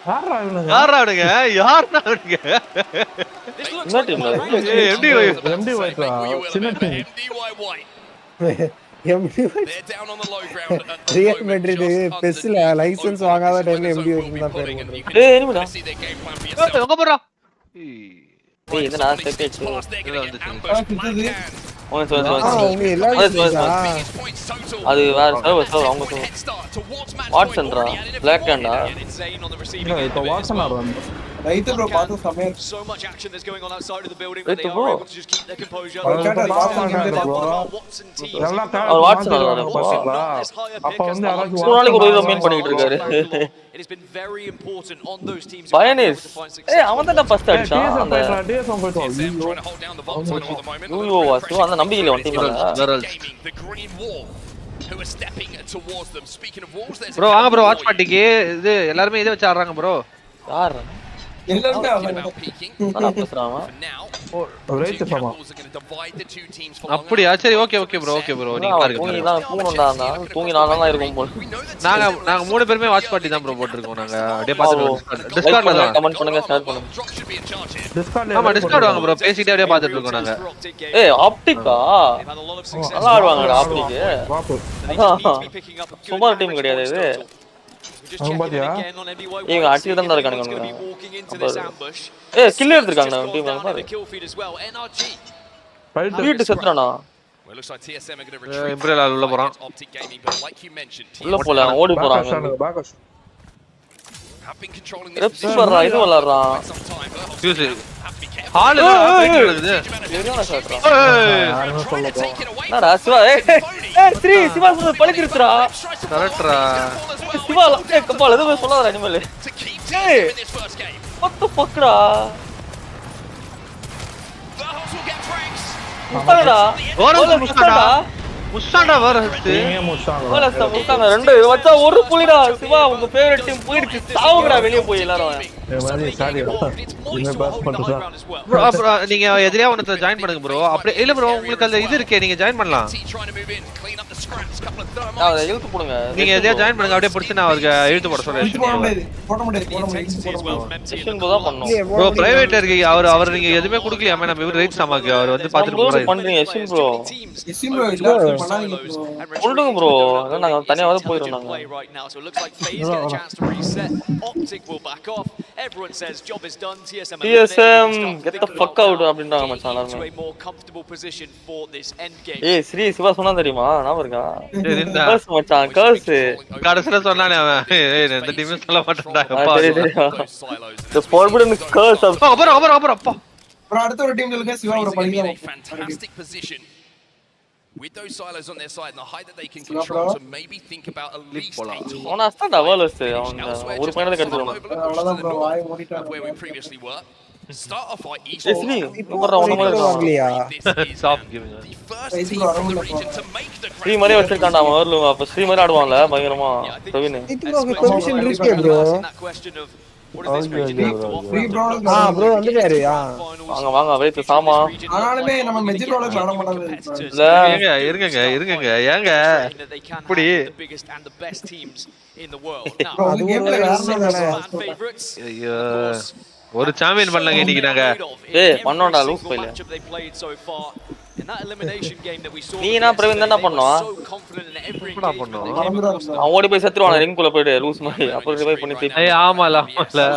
யாரா இவனுங்க யாரா அவனுங்க என்ன டீம் MD White சின்ன team They're down on the low ground. Real Madrid பெஸ்ல லைசென்ஸ் வாங்காத டைம்ல MD White தான் பேரு ஏய் எனிமிடா எங்க போறா ஏய் இது நான் செட் அது வேற சர்வர் அவங்க வாட்சன்டா பிளாக் ஹேண்டா இப்போ வாட்சன் ஆடுறான் ரைட் ப்ரோ பாத்து சமய so much action that's going on outside of the building but they are able to just keep their composure. Watson ஆடுறாரு அப்ப வந்து யாராவது ஒரு நாளைக்கு ஒரு இத மெயின் பண்ணிட்டு இருக்காரு It has been very important on those teams. பயனிஸ் ஏய் அவன் தான் ஃபர்ஸ்ட் அடிச்சான் அந்த டிஎஸ்எம் போய்ட்டு யூ வாஸ் அந்த நம்பிக்கையில வந்து டீம்ல The green wall who are stepping towards them. Speaking of walls, there's bro வாங்க bro வாட்ச் பார்ட்டிக்கு இது எல்லாரும் இத வச்சு ஆடுறாங்க bro யார் எல்லாரும் about peeking. நான் பேசுறான் For now, ரைட் two சமா couples are going to divide the two teams for அப்படியா சரி ஓகே ப்ரோ நீங்க பாருங்க தூங்கி நானா இருக்கும் போல நாங்க மூணு பேருமே வாட்ச் பார்ட்டி தான் ப்ரோ போட்டுருக்கோம் நாங்க அப்படியே பாத்துட்டு டிஸ்கார்ட்ல தான் கமெண்ட் பண்ணுங்க ஷேர் பண்ணுங்க drop should be in charge here. டிஸ்கார்ட்ல ஆமா டிஸ்கார்ட் வாங்க ப்ரோ பேசிட்டே அப்படியே பாத்துட்டு இருக்கோம் நாங்க ஏய் ஆப்டிகா நல்லா ஆடுவாங்கடா ஆப்டிக் வாப்பு சும்மா டீம் கிடையாது இது இவங்க அடிச்சு தான் இருக்கானுங்க ஏய் கில் எடுத்துட்டாங்க டீம் பாரு வீட்டு செத்துறானா Well, it looks like TSM are going to retreat. இம்ப்ரேல் உள்ள போறான் Optic Gaming, but like you mentioned, உள்ள போல ஓடி போறாங்க bags have been controlling reps வர்றா இது வளர்றான் some time. But use hall நடக்குது சரியான ஷாட்ரா trying to take it away. என்னடா சிவா ஏய் 3 சிவா சொல்ல பளிச்சிருச்சுடா கரெக்ட்ரா சிவா ஏய் கபால் எதுவும் சொல்லாதடா இனிமேல் To keep TSM in this first game. what the fuck டா The Hawks will get pranks. முஸ்தாடா முஸ்தாடா வரது முஸ்தாடா ரெண்டு வச்சா ஒரு புலிடா சிவா உங்க ஃபேவரட் டீம் போயிடுச்சு சாவுங்கடா வெளிய போய் எல்லாரும் ப்ரோ நீங்க எதிரியா ஒருத்தர ஜாயின் பண்ணுங்க ப்ரோ அப்படியே இல்ல ப்ரோ உங்களுக்கு அந்த இது இருக்கே நீங்க ஜாயின் பண்ணலாம் நான் இழுத்து போடுங்க நீங்க எதிரியா ஜாயின் பண்ணுங்க அப்படியே பிடிச்சு நான் அவருக்கு இழுத்து போட சொல்றேன் போட முடியாது செஷன் போதா பண்ணனும் ப்ரோ பிரைவேட்ல இருக்கு அவர் நீங்க எதுமே கொடுக்கலையாமே நம்ம இவர் ரைட் சமாக்கு அவர் வந்து பாத்துட்டு போறாரு பண்றீங்க எஷின் ப்ரோ எஸ்எம் ப்ரோ இல்ல பண்ணாதீங்க ப்ரோ சொல்லுங்க ப்ரோ நாங்க தனியா வந்து போயிரோம் நாங்க TSM get the fuck out அப்படின்றாங்க மச்சான் எல்லாரும் ஏய் ஸ்ரீ சிவா சொன்னா தெரியுமா நான் இருக்கா கர்ஸ் மச்சான் கர்ஸ் கடைசில சொன்னானே அவன் இந்த டீமே சொல்ல மாட்டேன்டா அப்பா the forbidden curse of அப்புறம் அப்பா bro அடுத்த ஒரு டீம் சொல்லுங்க சிவா ஒரு படிங்க fantastic position with those silos on their side and the height that they can control to maybe think about at least a top அவனா ஸ்டாண்ட் அவலஸ் ஒரு பாயிண்ட் கடிச்சிரும் அவ்வளவுதான் bro வாய் மூடிட்டான் where we previously were start a fight each எஸ்வி இப்பற ஒண்ணு மாதிரி வரலையா stop giving the first team from the region to make the ஸ்ரீ மாதிரி வச்சிருக்கான்டா அவன் வரல அப்ப ஸ்ரீ மாதிரி ஆடுவான்ல பயங்கரமா பிரவீன் இதுக்கு பொசிஷன் இருக்கே bro bro வந்துட்டாரு வாங்க வெயிட் சாமா ஆனாலுமே நம்ம மெஜிரோல விளையாட மாட்டாங்க இருங்க ஏங்க இப்படி அது கேம்ல ஐயோ ஒரு சாம்பியன் பண்ணலங்க இன்னைக்கு நாங்க ஏய் பண்ணோம்டா லூஸ் பைல நீ என்ன பிரவீன் என்ன பண்ணோம் அவன் ஓடி போய் செத்துருவான் ரிங் குள்ள போயிடு லூஸ் மாதிரி அப்புறம் ரிவைவ் பண்ணி ஏய் ஆமால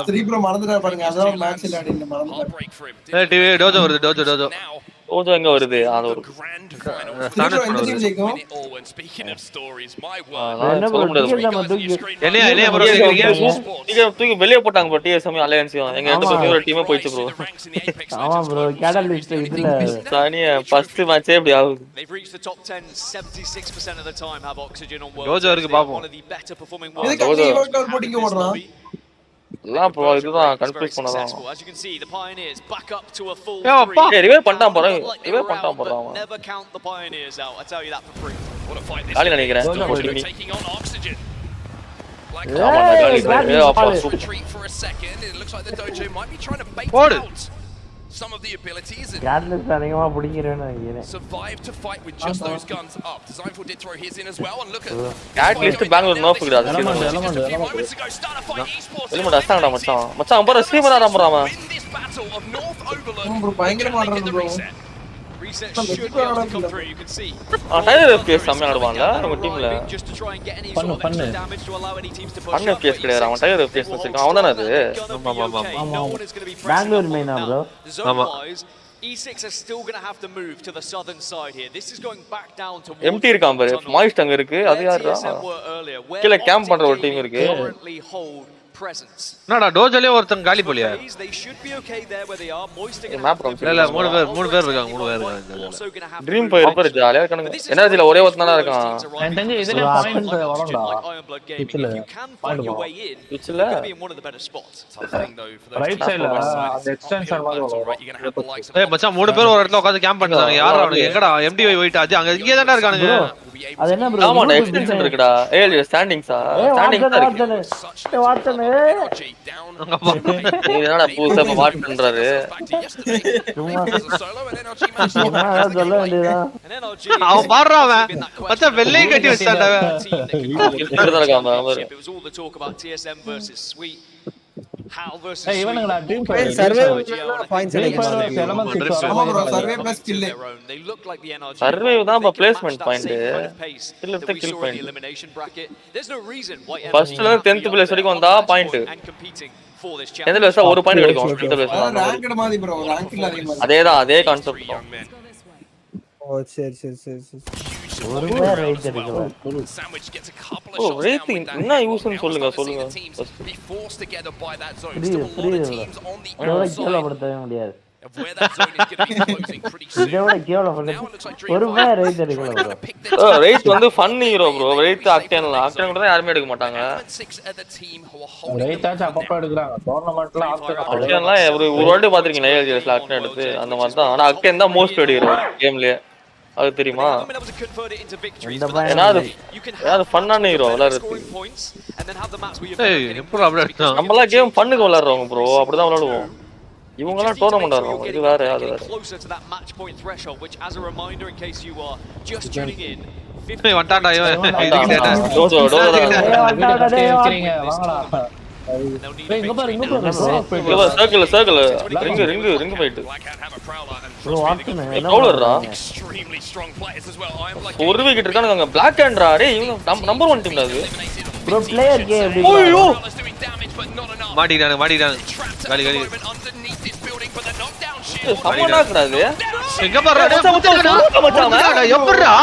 ஸ்ரீ ப்ரோ மறந்துட்டா பாருங்க அதான் மேட்ச் விளையாடிங்க மறந்துட்டா ஏய் டிவி டோஜோ வருது டோஜோ ஓஜோ எங்க வருது அது ஒரு என்ன ப்ரோ நீங்க தூக்கி வெளிய போட்டாங்க ப்ரோ டிஎஸ்எம் அலையன்ஸையும் எங்க ரெண்டு பேரும் டீமே போயிச்சு ப்ரோ ஆமா ப்ரோ கேட்டலிஸ்ட் இதுல சானியா ஃபர்ஸ்ட் மேட்சே இப்படி ஆகுது டோஜோ இருக்கு பாப்போம் இதுக்கு நீ ஒர்க் அவுட் போடிங்க ஓடுறான் எல்லாம் ப்ரோ இதுதான் கன்ஃபியூஸ் பண்ணலாம் ஏய் ரிவைவ் பண்ணிட்டான் போறேன் காலி நினைக்கிறேன் போடு some of the abilities and கேட்லஸ் அதிகமா புடிங்கறேன்னு நினைக்கிறேன் survive to fight with just those guns up. Designed for did throw his in as well and look at catalyst bangalore nerf கிடாது எலிமெண்ட் அஸ்தாங்கடா மச்சான் பாரு ஸ்ட்ரீமர் ஆட போறான் ப்ரோ பயங்கரமா ஆடுறான் ப்ரோ டைலர் FPS செம்ம ஆடுவான்ல நம்ம டீம்ல பண்ணு FPS கிடையாது அவன் டைலர் FPS வச்சிருக்கான் அவன் தானே அது ஆமா பெங்களூர் மெயினா ப்ரோ ஆமா E6 are still going to have to move to the southern side here. This is going back down to empty இருக்கான் பாரு மாய்ஸ்ட் அங்க இருக்கு அது யாரா கீழ கேம்ப் பண்ற ஒரு டீம் இருக்கு என்னடா டோஜோலயே ஒருத்தன் காலி போலியா இல்ல மூணு பேர் இருக்காங்க ட்ரீம் போய் இருப்பாரு ஜாலியா இருக்கானுங்க எனர்ஜில ஒரே ஒருத்தனா இருக்கான் நான் தெரிஞ்சு இதுல பாயிண்ட் வரணும்டா பிட்ச்ல ரைட் சைடுல அந்த எக்ஸ்டென்ஷன் மாதிரி வரும் ஏய் மச்சான் மூணு பேர் ஒரு இடத்துல உட்கார்ந்து கேம்ப் பண்றாங்க யாரா அவனுங்க எங்கடா MDY வெயிட் அது அங்க இங்கே தான்டா இருக்கானுங்க அது என்ன ப்ரோ ஆமாடா எக்ஸ்டென்ஷன் இருக்குடா ஏய் ஸ்டாண்டிங்ஸா ஸ்டாண்டிங்ஸா இருக்கு வாட்டனே நீ என்னடா பூசா வாட் பண்றாரு சொல்ல வேண்டியதா அவன் பாடுறான் அவன் மச்சான் வெள்ளையை கட்டி வச்சான்டா ஏய் இவனுங்களா டீம் சர்வே பாயிண்ட்ஸ் ஆமா bro survey plus kill survey தான் பிளேஸ்மென்ட் பாயிண்ட் கில் எடுத்து கில் பாயிண்ட் ஃபர்ஸ்ட்ல 10th பிளேஸ் வரைக்கும் வந்தா பாயிண்ட் எந்த பிளேஸா ஒரு பாயிண்ட் கிடைக்கும் 10th பிளேஸ் ரேங்க்ட் மாதிரி ப்ரோ ரேங்க் இல்ல அதேதான் அதே கான்செப்ட் தான் ஓ சரி ஒரு பேர் ரைட் எடுக்கல ஓ ரேட்டிங் என்ன யூஸ்னு சொல்லுங்க கேவலப்படுத்தவே முடியாது இதோட கேவலப்படுத்த ஒரு பேர் ரைட் எடுக்கல ப்ரோ ரைட் வந்து ஃபன் ஹீரோ ப்ரோ ரைட் அக்டேன் கூட தான் யாருமே எடுக்க மாட்டாங்க ரைட் ஆச்சு அப்பப்ப எடுக்கறாங்க டோர்னமென்ட்ல அக்டேன்லாம் ஒரு வாட்டி பாத்திருக்கீங்க ஏஜிஎஸ்ல அக்டேன் எடுத்து அந்த மாதிரி தான் ஆனா அக்டேன் தான் மோஸ்ட் பிளேட் ஹீரோ கேம்லயே அது தெரியுமா ஏதாவது ஃபன்னான ஹீரோ விளையாடுறது நம்மளாம் கேம் ஃபன்னுக்கு விளையாடுறோம் ப்ரோ அப்படிதான் விளையாடுவோம் இவங்கலாம் டோர்னமெண்ட் ஆடுறோம் இது வேற அது வேற வண்டாடா இங்க பாருங்க சர்க்கிள் ரிங் போயிட்டு ப்ரோ வாட்னே எவ்வளவுடா ஒரு விக்கெட் இருக்கானுங்க பிளாக் ஹேண்ட்ரா டேய் இவங்க நம்பர் 1 டீம்ல அது ப்ரோ பிளேயர் கே எப்படி ஐயோ மாட்டிட்டானே காலி சமனாக்குறாது எங்க பாறடா எப்பறடா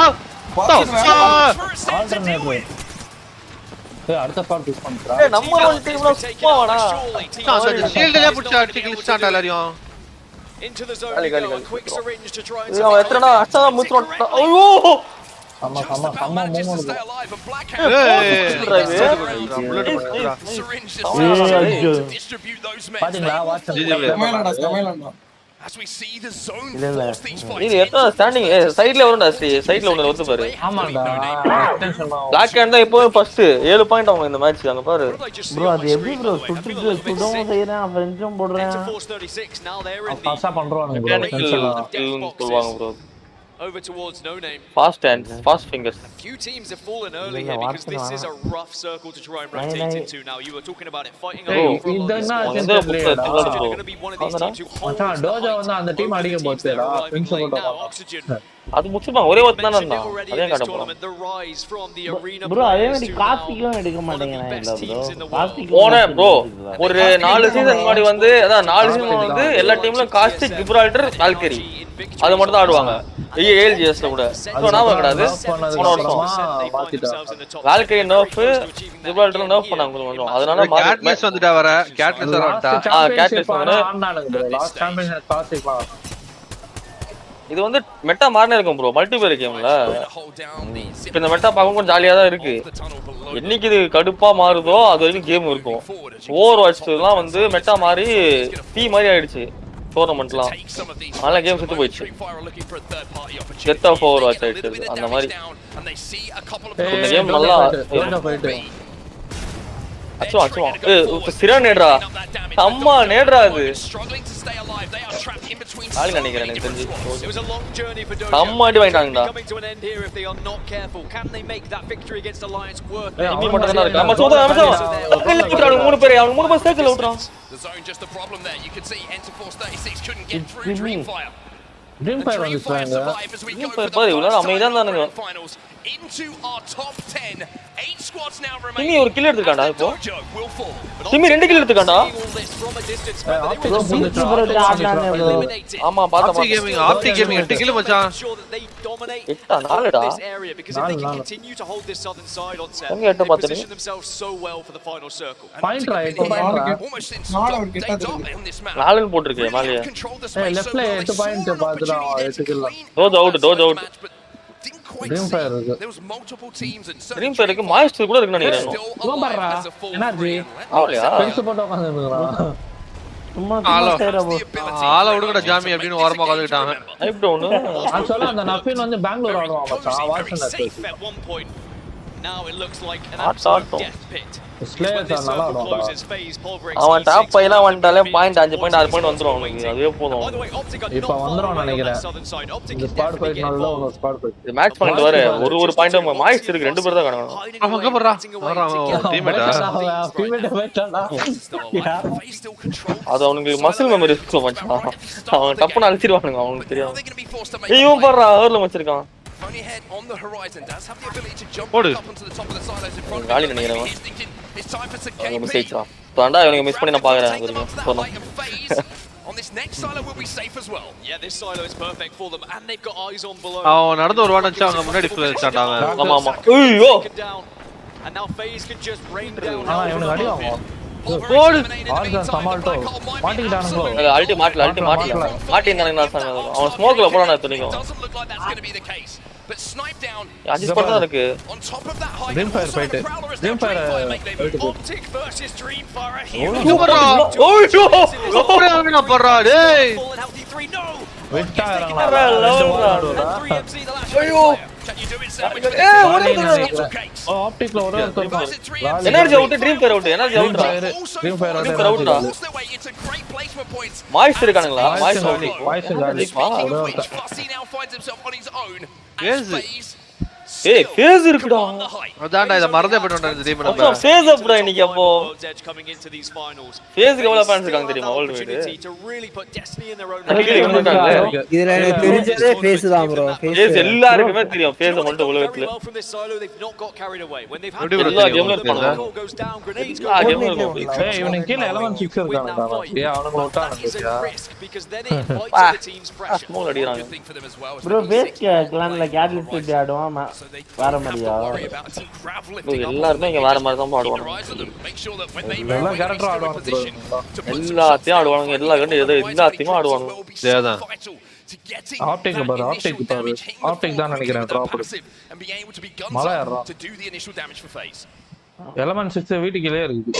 அடுத்த பால் புஷ் பண்றா நம்பர் 1 டீம்ல சும்மாவாடா ஷீல்ட்ல புடிச்சு அடிச்சு கிழிச்சான்டா எல்லாரையும் into the zone. A quick syringe to try and எத்தனை அச்சா முத்துறோம் ஐயோ அம்மா மூமெண்ட் பாத்தீங்களா WhatsApp As we see the zone force these fights. இது எத்தனை ஸ்டாண்டிங் சைடுல வரும்டா சைடுல ஒன்னு வந்து பாரு ஆமாடா பிளாக் ஹேண்ட் தான் எப்பவும் ஃபர்ஸ்ட் 7 பாயிண்ட் அவங்க இந்த மேட்ச் அங்க பாரு ப்ரோ அது எப்படி ப்ரோ சுட்டுட்டு சுடவும் செய்றேன் ஃப்ரெண்ட்ஸும் போடுறேன் பாஸா பண்றானுங்க ப்ரோ சொல்வாங்க bro over towards No Name. Fast hands, fast fingers. A few teams have fallen early here because this is a rough circle to try and rotate into. Now you were talking about it fighting over for a lot of this. Going to be one of these teams who holds the Tojo வந்து அந்த team அடிக்க போச்சுடா pings போட்டா Oxygen. அது முக்கியமா ஒரே ஒருத்தன் தான் இருந்தான் அதே காட்ட போறோம் ப்ரோ அதே மாதிரி கார்த்திக்கும் எடுக்க மாட்டேங்கிறாங்க இல்ல ப்ரோ கார்த்திக் போனே ப்ரோ ஒரு 4 சீசன் முன்னாடி வந்து அதான் 4 சீசன் வந்து எல்லா டீம்லயும் காஸ்டிக் கிப்ரால்டர் வால்கரி அது மட்டும் தான் ஆடுவாங்க ஏஎல்ஜிஎஸ்ல கூட சோ நான் வரக்கூடாது வால்கரி நர்ஃப் கிப்ரால்டர் நர்ஃப் பண்ணாங்க கொஞ்சம் அதனால கேட்லெஸ் வந்துட்டா வர கேட்லெஸ் வரட்டா கேட்லெஸ் வந்து லாஸ்ட் சாம்பியன்ஷிப் காஸ்டிக் இது வந்து மெட்டா மாறனே இருக்கும் ப்ரோ மல்டிபிளேயர் கேம்ல இப்போ இந்த மெட்டா பார்க்க கொஞ்சம் ஜாலியா தான் இருக்கு என்னைக்கு இது கடுப்பா மாறுதோ அது வரைக்கும் கேம் இருக்கும் ஓவர் வாட்ச்லாம் வந்து மெட்டா மாறி டீ மாதிரி ஆயிடுச்சு டோர்னமெண்ட்லாம் நல்ல கேம் செத்து போயிடுச்சு டெத் ஆஃப் ஓவர் வாட்ச் ஆயிடுச்சு அந்த மாதிரி இந்த கேம் நல்லா அச்சுவா சிரா நேடுறா அம்மா நேடுறா அது ஆளு நினைக்கிறேன் எனக்கு தெரிஞ்சு அம்மா அடி வாங்கிட்டாங்கடா இனி மட்டும் தான் இருக்கு நம்ம சோதா நம்ம 3 பேர் அவங்க 3 பேர் சர்க்கிள் ஓட்றான் ட்ரீம் ஃபயர் வந்து பாரு இவ்வளவு அமைதியா இருந்தானுங்க திமி ஒரு கில் எடுத்துக்காண்டா இப்போ திமி 2 கில் எடுத்துக்காண்டா ஆமா பாத்தா ஆப்டி கேமிங் 8 கில் மச்சான் 4டா எங்க 8 பாத்தீங்க பாயிண்ட் ரைட் பாயிண்ட் 4 போட்டுருக்கு மாலியா லெஃப்ட்ல 8 பாயிண்ட் பாத்துடா 8 kill Dojo out Dreamfire இருக்கு ட்ரீம் ஃபயருக்கு மாஸ்டர் கூட இருக்குன்னு நினைக்கிறேன் சூப்பர்ரா எனர்ஜி ஆவலையா பெருசு போட்டு உட்கார்ந்திருக்கான் சும்மா ஆள விடுங்கடா ஜாமி அப்படினு ஓரமா உட்கார்ந்துட்டாங்க ஹைப் டவுன் நான் சொல்ல அந்த நஃபின் வந்து பெங்களூர் ஆடுவான் மச்சான் Watson Now it looks like an absolute death pit. அவன் டாப் 5 ல வந்துட்டாலே பாயிண்ட் 5 பாயிண்ட் 6 பாயிண்ட் வந்துரும் அவனுக்கு அதுவே போதும் இப்போ வந்துரும் நினைக்கிறேன் இந்த ஸ்குவாட் ஃபைட் நல்ல ஒரு ஸ்குவாட் ஃபைட் இது மேட்ச் பாயிண்ட் வர ஒரு பாயிண்ட் மாய்ஸ் இருக்கு 2 பேர் தான் காணோம் அவங்க போறா டீம்மேட்டா டீம்மேட்டா அது அவனுக்கு மசில் மெமரி இருக்கு மச்சான் அவன் டப்புன்னு அழிச்சிடுவானுங்க அவனுக்கு தெரியும் ஐயோ பாறா ஹர்ல வச்சிருக்கான் Funny head on the horizon does have the ability to jump up onto the top of the silos in front of him. It's time for some game mistake. தாண்டா இவனுக்கு மிஸ் பண்ணி நான் பாக்குறேன் on this next silo will be safe as well. Yeah, this silo is perfect for them and they've got eyes on below. அவன் நடந்து ஒரு வாடச்சா அவங்க முன்னாடி வச்சாட்டாங்க ஆமா ஐயோ and now FaZe can just rain down. இவனுக்கு அடி வாங்குவான் கோல் ஆல்ஸ் சமால்டோ மாட்டிட்டானுங்க அல்டி மாட்டல மாட்டினானுங்க நான் சொன்னது அவன் ஸ்மோக்ல போறானே துணிக்கும் but snipe down அட்ஜஸ்ட் பண்ணா இருக்கு on top of that high dream fire fight dream fire Optic versus Dreamfire. சூப்பரா ஓய்யோ அப்படியே அவன பறா டேய் வெட்டா ஐயோ ஆப்டிக்ல ஒரு energy out Dreamfire out energy out Dreamfire out Moist இருக்கானுங்களா மாய்ஸ் அவுட் வாய்ஸ் காலி ஏய் ஃபேஸ் இருக்குடா. அதான்டா இத மறந்தே போய்ட்டோம்டா இந்த டீம் நம்ம. ஃபேஸ் அப்டா இன்னைக்கு அப்போ. ஃபேஸ்க்கு எவ்வளவு ஃபேன்ஸ் இருக்காங்க தெரியுமா வேர்ல்ட் வைட்? இதுல எனக்கு தெரிஞ்சதே ஃபேஸ் தான் ப்ரோ. ஃபேஸ் எல்லாருக்குமே தெரியும். ஃபேஸ் மட்டும் உலகத்துல. எல்லா கேம்ல இருப்பாங்க. ஏய் இவனுக்கு கீழ 11 6 இருக்கானடா. ஏய் அவனுங்க விட்டானுங்க. ஸ்மோல் அடிறாங்க. ப்ரோ பேஸ் கிளான்ல கேட்லிஸ்ட் இப்படி ஆடுவான் வேற மாதிரியா? எல்லாரும் இங்க வேற மாதிரி தான் ஆடுவாங்க. எல்லா கேரக்டரும் ஆடுவாங்க ப்ரோ. எல்லாத்தையும் ஆடுவாங்க. எல்லாத்தையும் ஆடுவாங்க. அதேதான். ஆப்டிக் பாரு ஆப்டிக் தான் நினைக்கிறேன் டிராப். மலை ஏறா. எலமெண்ட் 6 வீட்டுக்குள்ளே இருக்குது.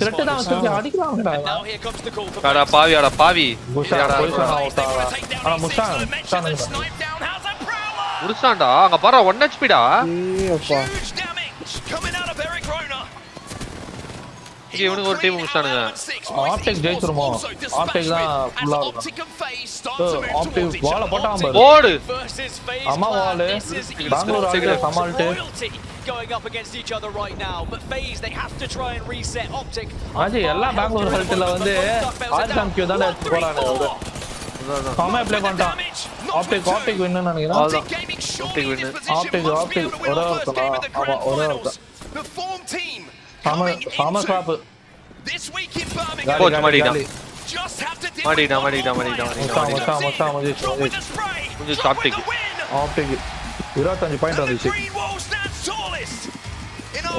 த்ரெட் தான் வச்சு அடிக்குறாங்கடா. அட பாவி. முடிச்சான்டா. அங்க பாரு 1 HP டா. அப்பா. இங்க இவனுக்கு ஒரு டீம் முடிச்சானுங்க. ஆப்டிக் ஜெயிச்சிருமோ? ஆப்டிக் தான் ஃபுல்லா இருக்கும். ஆப்டிக் வால போட்டான் பாரு. போடு. அம்மா வால பெங்களூர் ஆளுங்க சமாளிட்டு going up against each other right now, but FaZe they have to try and reset Optic. ஆஜி எல்லா பெங்களூர் ஹெல்த்ல வந்து ஆர்காம் கியூ தான் எடுத்து போறானே அவரு. காமே ப்ளே பண்ணிட்டான். ஆப்டிக் வின்னு நினைக்கிறேன். ஆப்டிக் ஒரே ஒருத்தனா. ஆமா ஒரே ஒருத்தன். சாம ஸ்வாப். கோச் மாடிடா. கொஞ்சம் ஆப்டிக் 25 பாயிண்ட் வந்துச்சு.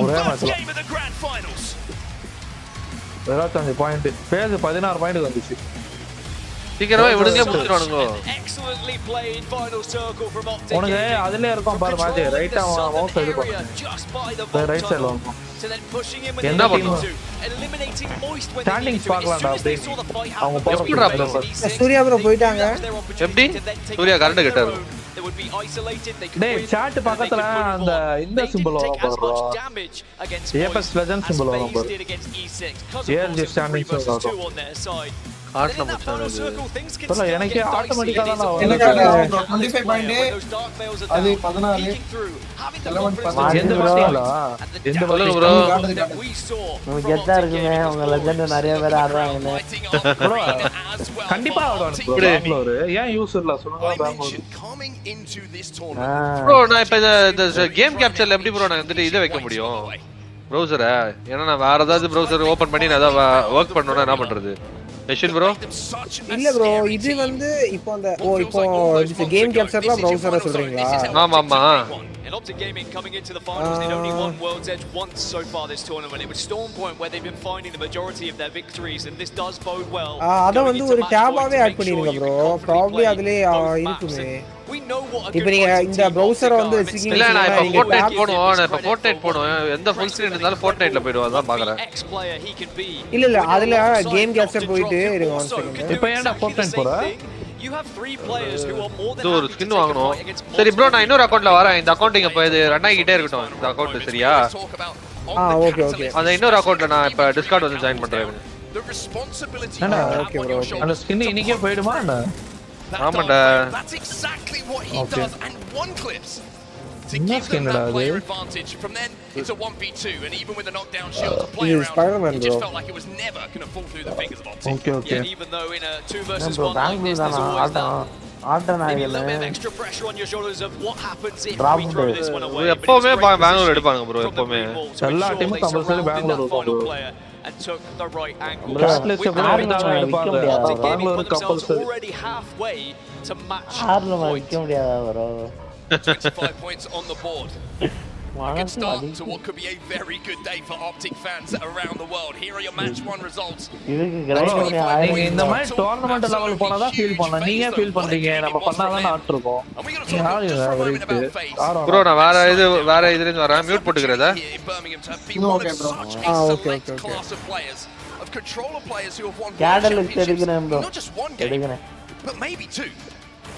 ஒரே மேட்ச்ல 25 பாயிண்ட். பேஸ் 16 பாயிண்ட் வந்துச்சு. சீக்கிரமா இவனுங்களே முடிச்சிடுவானுங்க. உனக்கு அதுல இருக்கும் பாரு மேட்ச். ரைட்டா மவுஸ் எடு பண்ணு. ரைட் சைடுல வந்து என்ன பண்ணும்? ஸ்டாண்டிங்ஸ் பார்க்கலாம்டா அப்படியே. அவங்க போறாங்க. சூர்யா ப்ரோ போயிட்டாங்க. எப்படி? சூர்யா கரண்ட் கிட்டாரு. டேய் சாட் பக்கத்துல அந்த இந்த சிம்பல் வரும் பாருடா. ஏபெக்ஸ் லெஜெண்ட் சிம்பல் வரும் பாரு. ஏஆர்ஜி ஸ்டாண்டிங்ஸ் வரும். ஆட்ல மச்சான் சொல்ல எனக்கு ஆட்டோமேட்டிக்கா தான் வரும். எனக்கு 25 பாயிண்ட் அது 14 எந்த பிரச்சனைல எந்த சொல்லுங்க ப்ரோ. உங்களுக்கு கெத்தா இருக்குங்க. உங்க லெஜெண்ட் நிறைய பேர் ஆடுறாங்க. ப்ரோ கண்டிப்பா ஆடுவாங்க ப்ரோ. பெங்களூர் ஏன் யூஸ் இல்ல சொல்லுங்க. பெங்களூர் ப்ரோ நான் இப்ப இந்த கேம் கேப்சர்ல எப்படி ப்ரோ நான் வந்துட்டு இத வைக்க முடியும் ப்ரௌசரை? ஏன்னா நான் வேற ஏதாவது ப்ரௌசர் ஓபன் பண்ணி நான் ஏதாவது வர்க் பண்ணனும்னா என்ன பண்றது? மெஷின் ப்ரோ இல்ல ப்ரோ இது வந்து இப்போ அந்த இப்போ கேம் கேப்சர்ல ப்ரௌசரை சொல்றீங்களா? ஆமா. And Optic Gaming coming into the finals, they'd only won World's Edge once so far this tournament. It was Storm Point where they've been finding the majority of their victories, and this does bode well. அத வந்து ஒரு டேபாவே add பண்ணிருங்க bro. probably அதுல இருக்குமே. இப்போ நீங்க இந்த ப்ரௌசரை வந்து வச்சிருக்கீங்க. இல்ல நான் இப்ப Fortnite போடுவோம். நான் இப்ப Fortnite போடுவேன். எந்த ஃபுல் ஸ்கிரீன் இருந்தாலும் Fortniteல போய்டுவா அதான் பார்க்கறேன். இல்ல அதுல கேம் கேப்சர் போயிட்டு இருங்க 1 செகண்ட். இப்போ ஏன்டா Fortnite போற? You have 3 players who are more than ஒரு ஸ்கின் வாங்கணும். சரி ப்ரோ நான் இன்னொரு அக்கவுண்ட்ல வரேன். இந்த அக்கவுண்ட் இங்க போய் ரன் ஆகிட்டே இருக்கட்டும். இந்த அக்கவுண்ட் சரியா? ஓகே. அந்த இன்னொரு அக்கவுண்ட்ல நான் இப்ப டிஸ்கார்ட் வந்து ஜாயின் பண்றேன். Okay bro. அந்த ஸ்கின் இன்னைக்கே போய்டுமா என்ன? ஆமாடா. That's exactly what he does and one clips to என்ன give them ஸ்கின்டா that அது? player advantage. From then it's a 1v2 and even with a knockdown shield to play This is around, Spider-Man, it just bro. felt like it was never going to fall through the fingers of Optic. Okay. Yeah, even though in a 2 versus bro 1 like this, there's always that maybe a little bit of extra pressure on your shoulders of what happens if we throw this one away. எப்பவுமே பெங்களூர் எடுப்பாங்க bro. எப்பவுமே எல்லா டீமும் compulsory Bangalore இருக்கும். And took the right angle. Cashless Bengaluru compulsory. Already halfway to match. ஆர்ல வைக்க முடியாதா bro? 25 points on the board. A good start to what could be a very good day for Optic fans around the world. Here are your match 1 results. இதுக்கு grind நீங்க இந்த மாதிரி tournament level போனா தான் feel பண்ணலாம். நீங்க feel பண்றீங்க. நம்ம பண்ணாதான் ஆட் இருக்கும். ப்ரோ நான் வேற இதுல இருந்து வரேன். மியூட் போட்டுக்கறதா? ஓகே. கேடலுக்கு எடுக்கிறேன் ப்ரோ. எடுக்கிறேன். But maybe 2.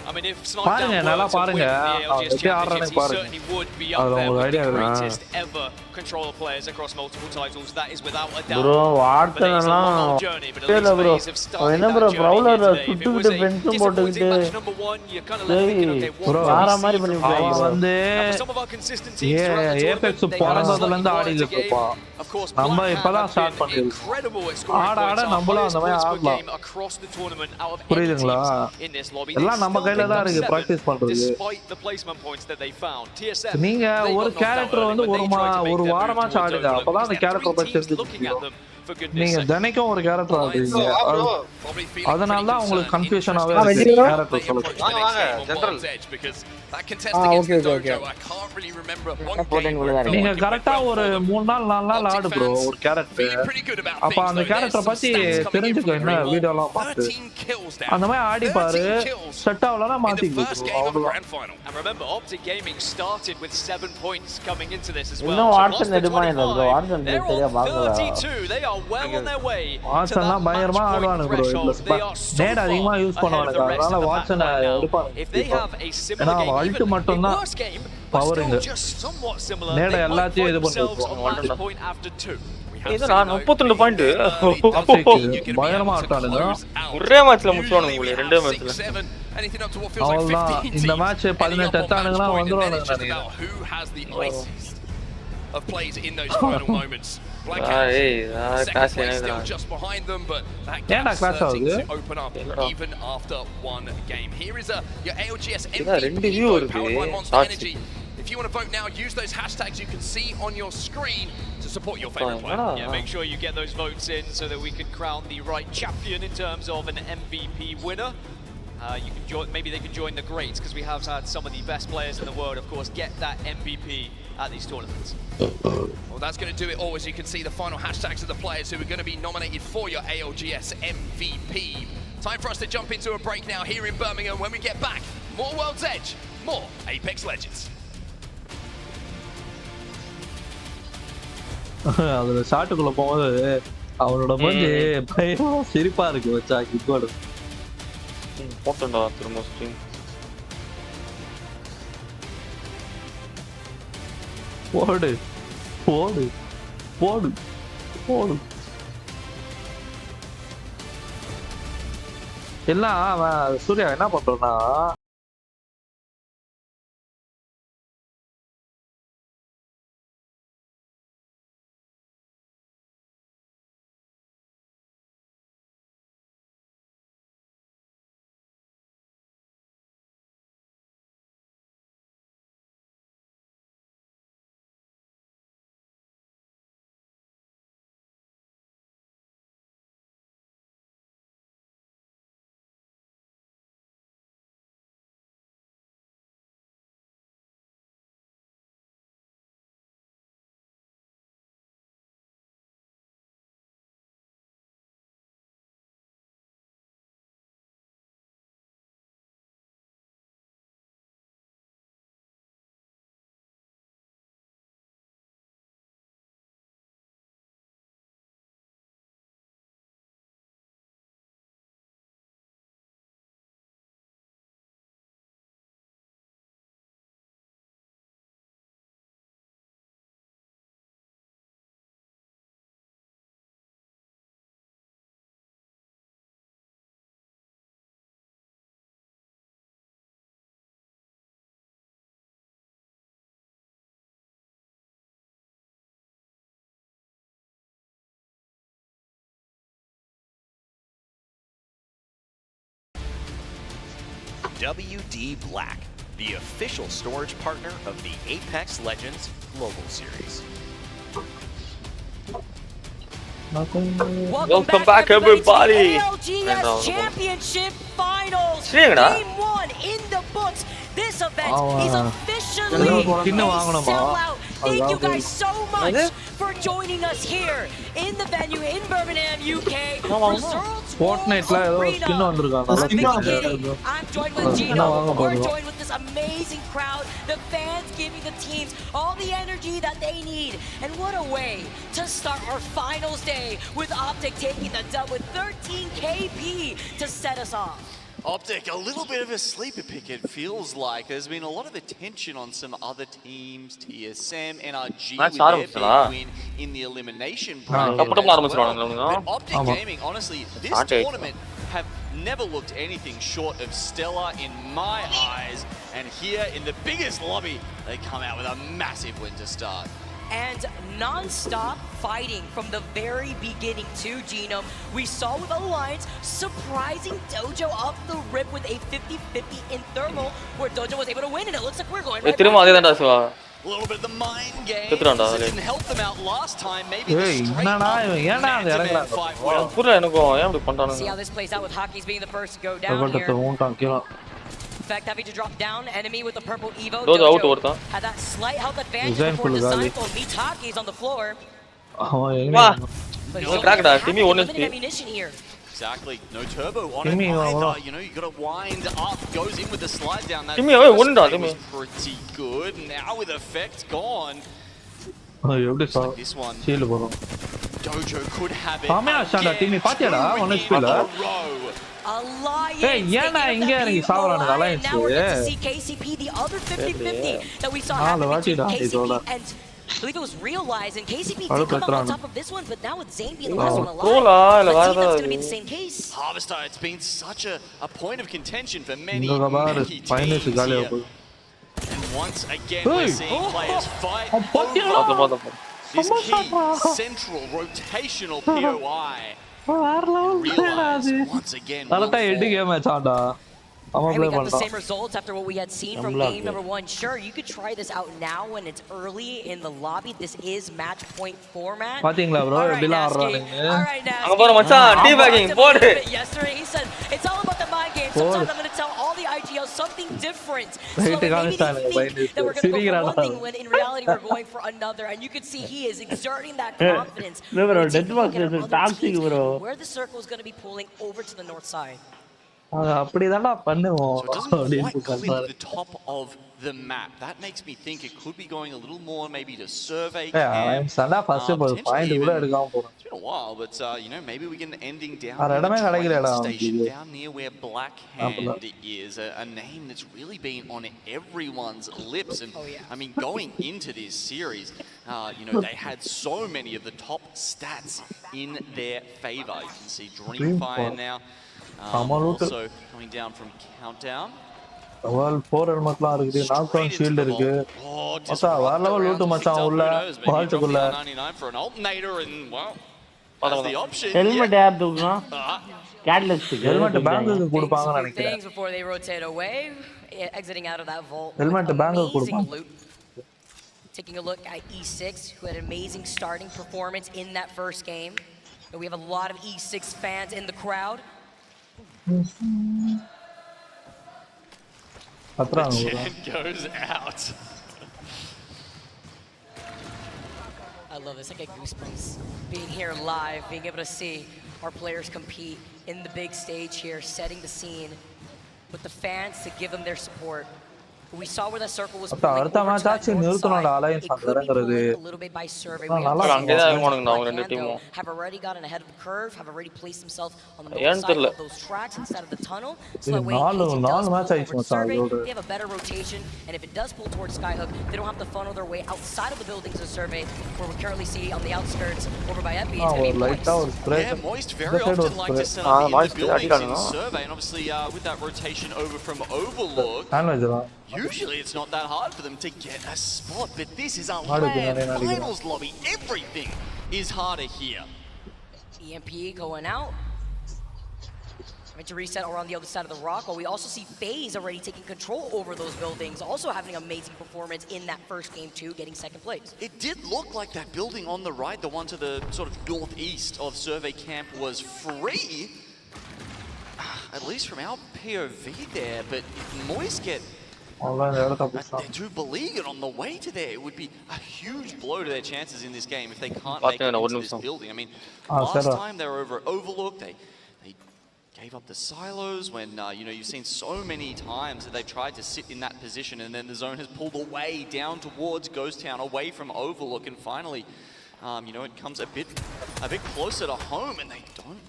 I mean, if பாருங்க SmackDown நல்லா were to win பாருங்க the ALGS எப்படி ஆடுறானே Championships, he பாருங்க certainly would be அது up there உங்களுக்கு with the ஐடியா இருக்கா greatest ever controller players across multiple titles. That is without a doubt. Bro But Watson it's a எல்லாம் long journey, but at இல்ல least bro Maze have அவன் started என்ன that bro journey brawler here today. If it was சுட்டுக்கிட்டு a பென்ஸும் disappointing போட்டுக்கிட்டு match number 1, you're kind of left thinking, okay, what bro can we வேற see மாதிரி from பண்ணி Maze? அவன் வந்து Now, for some of our consistent teams throughout the Apex tournament, they have a பிறந்ததுல slightly இருந்து quieter ஆடிட்டு game. இருப்பான் Of course, நம்ம Black இப்பதான் have ஸ்டார்ட் been பண்ணிருக்கோம் incredible at scoring ஆட ஆட points. Our நம்மளும் highest அந்த மாதிரி points per ஆடலாம் game across the tournament out of any புரியுதுங்களா teams in this lobby. They எல்லாம் நம்ம still கையில picked தான் up இருக்கு 7 பிராக்டிஸ் பண்றது despite the placement points that they found. TSM, நீங்க they ஒரு got knocked out character early, வந்து but they tried to make ஒரு their move வாரமா towards ஆடுங்க Overlook அப்பதான் அந்த because there are கேரக்டர் 3 பத்தி teams looking at them. For goodness நீங்க sake. தினைக்கும் ஒரு கேரக்டர் ஆடுறீங்க அதனால தான் உங்களுக்கு கன்ஃபியூஷனாவே வெஜி இருக்கு ப்ரோ கேரக்டர் சொல்லுங்க வாங்க ஜெனரல் ஓகே ஓகே ஓகே நீங்க கரெக்டா ஒரு 3 நாள் 4 நாள் ஆடு ப்ரோ ஒரு கேரக்டர் அப்ப அந்த கேரக்டரை பத்தி தெரிஞ்சுக்க என்ன வீடியோலாம் பார்த்து அந்த மாதிரி ஆடி பாரு செட் ஆகலனா மாத்திக்கோ அவ்வளவுதான் And remember, Optic Gaming started with 7 points coming into this as well. இன்னும் So வாட்சன் lost the எடுப்பானே ப்ரோ 25. வாட்சன் They're சரியா on பாக்கல 32. They are well on their way to that வாட்சன்லாம் பயங்கரமா match point ஆடுவானுங்க bro threshold. They are so நேட் அதிகமா far use ahead of பண்ணுவானுங்க the rest அதனால of the map வாட்சனை right now. எடுப்பானுங்க If they have a ஏன்னா similar அவன் game, அல்ட் even a மட்டும் தான் worse game, but பவருங்க still just somewhat similar, நேட they might எல்லாத்தையும் find இது themselves a match பண்ணிருப்போம் point after 2. இது நான் 32 பாயிண்ட் பயங்கரமா ஆட்டானுங்க ஒரே மேட்ச்ல முடிச்சுவானுங்க உங்களை ரெண்டே மேட்ச்ல அவ்வளவுதான் இந்த மேட்ச் 18 எத்தானுங்களா வந்துருவானுங்க நினைக்கிறேன் of plays in those final moments. Black Cats still just behind them, but that gap starting to open up even after one game. Here is your ALGS MVP vote powered by Monster Energy. If you want to vote now, use those hashtags you can see on your screen to support your favorite player. Yeah, make sure you get those votes in so that we can crown the right champion in terms of an MVP winner. You can join, maybe they can join the greats because we have had some of the best players in the world, of course, get that MVP at these tournaments. Well, that's going to do it all. As you can see, the final hashtags of the players who are going to be nominated for your ALGS MVP. Time for us to jump into a break now here in Birmingham. When we get back, more World's Edge, more Apex Legends. அதுல ஷாட்டுக்குள்ள போகும்போது அவனோட மூஞ்சி பயமா சிரிப்பா இருக்கு வச்சா கிக்கோட போட்டோம்டா திரும்ப stream போடு போடு போடு போடு எல்லாம் அவன் சூர்யா என்ன பண்றான்னா WD Black, the official storage partner of the Apex Legends Global Series. Welcome back everybody. ALGS Championship Finals. Game 1 in the books. This event is officially a sellout. Thank you guys so much for joining us here in the venue in Birmingham, UK. Fortniteல ஏதோ skin வந்திருக்காங்க. I'm joined with Gino. We're joined with this amazing crowd, the fans giving the teams all the energy that they need. And what a way to start our finals day with Optic taking the dub with 13 KP to set us off. Optic, a little bit of a sleeper pick, it feels like. There's been a lot of attention on some other teams, TSM, NRG with their big win in the elimination bracket. But Optic Gaming, honestly, this tournament have never looked anything short of stellar in my eyes. And here in the biggest lobby, they come out with a massive win to start. And non-stop fighting from the very beginning too, Genome. We saw with Alliance surprising Dojo off the rip with a 50-50 in thermal, where Dojo was able to win, and it looks like we're going right back. A little bit of the mind game. It didn't help them out last time. Maybe the straight up man-to-man fight will. See how this plays out with Hockey's being the first to go down here. In fact, having to drop down, enemy with the purple Evo. Dojo had that slight health advantage before Disciple meets Hockey's on the floor. But he's limited ammunition here. Exactly, no turbo on it either. You know, you gotta wind up, goes in with the slide down. That was pretty good. Now with effect gone. Looks like this one. Dojo could have it Alliance, hey, and now we get to see KCP, the other 50-50 that we saw happen between KCP and I believe it was realized, and KCP did come out on top of this one, but now with Zane being the last one alive, let's see if that's going to be the same case. Harvester, it's been such a point of contention for many teams here. And once again, we're seeing players fight over this key central rotational POI. Realize once again, Hey, we got the same results after what we had seen from game number 1. Sure, you could try this out now when it's early in the lobby. This is match point format. All right, Nasty. Yesterday, he said, it's all about the mind game. Sometimes I'm going to tell all the IGLs something different. So maybe they think that we're going to go for one thing when in reality we're going for another. And you can see he is exerting that confidence. Where the circle is going to be pulling over to the north side. So it doesn't quite come in the top of the map. That makes me think it could be going a little more maybe to survey camp. It's been a while, but you know, maybe we can ending down in the train station down near where Blackhand is, a name that's really been on everyone's lips. And I mean, going into this series, you know, they had so many of the top stats in their favor. You can see Dreamfire now. Also coming down from Countdown. Well, 4 helmetலாம் இருக்குது, knockdown shield இருக்கு. மச்சா வேற level loot மச்சான் உள்ள பால்ட்டுக்குள்ள. 99 for an alternator and well, the option. Helmet யார் தூக்குறான்? Catalyst. Helmet பேங்க்குக்கு கொடுப்பாங்கன்னு நினைக்கிறேன். Things before they rotate away, exiting out of that vault. Helmet பேங்க்குக்கு கொடுப்பாங்க. Taking a look at E6, who had an amazing starting performance in that first game. But we have a lot of E6 fans in the crowd. The chant goes out. I love this. I get goosebumps being here live, being able to see our players compete in the big stage here, setting the scene with the fans to give them their support. We saw where the circle was pulling over to the north side. It could be pulling a little bit by survey. We have already gotten ahead of the curve, have already placed themselves on the north side of those tracks instead of the tunnel. So that way, if it does pull towards survey, they have a better rotation. And if it does pull towards Skyhook, they don't have to funnel their way outside of the buildings of survey, where we currently see on the outskirts over by Epi. It's going to be Moist. Yeah, Moist very often like to set up in the buildings in survey. And obviously, with that rotation over from Overlook, usually it's not that hard for them to get a spot, but this is a land finals lobby. Everything is harder here. EMP going out. Having to reset around the other side of the rock, while we also see FaZe already taking control over those buildings, also having an amazing performance in that first game too, getting second place. It did look like that building on the right, the one to the sort of northeast of Survey Camp, was free. At least from our POV there, but if Moist get they're too beleaguered on the way to there, it would be a huge blow to their chances in this game if they can't make it into this building. I mean, last time they were over at Overlook, they gave up the silos when, you know, you've seen so many times that they tried to sit in that position and then the zone has pulled away down towards Ghost Town, away from Overlook, and finally, you know, it comes a bit closer to home and they don't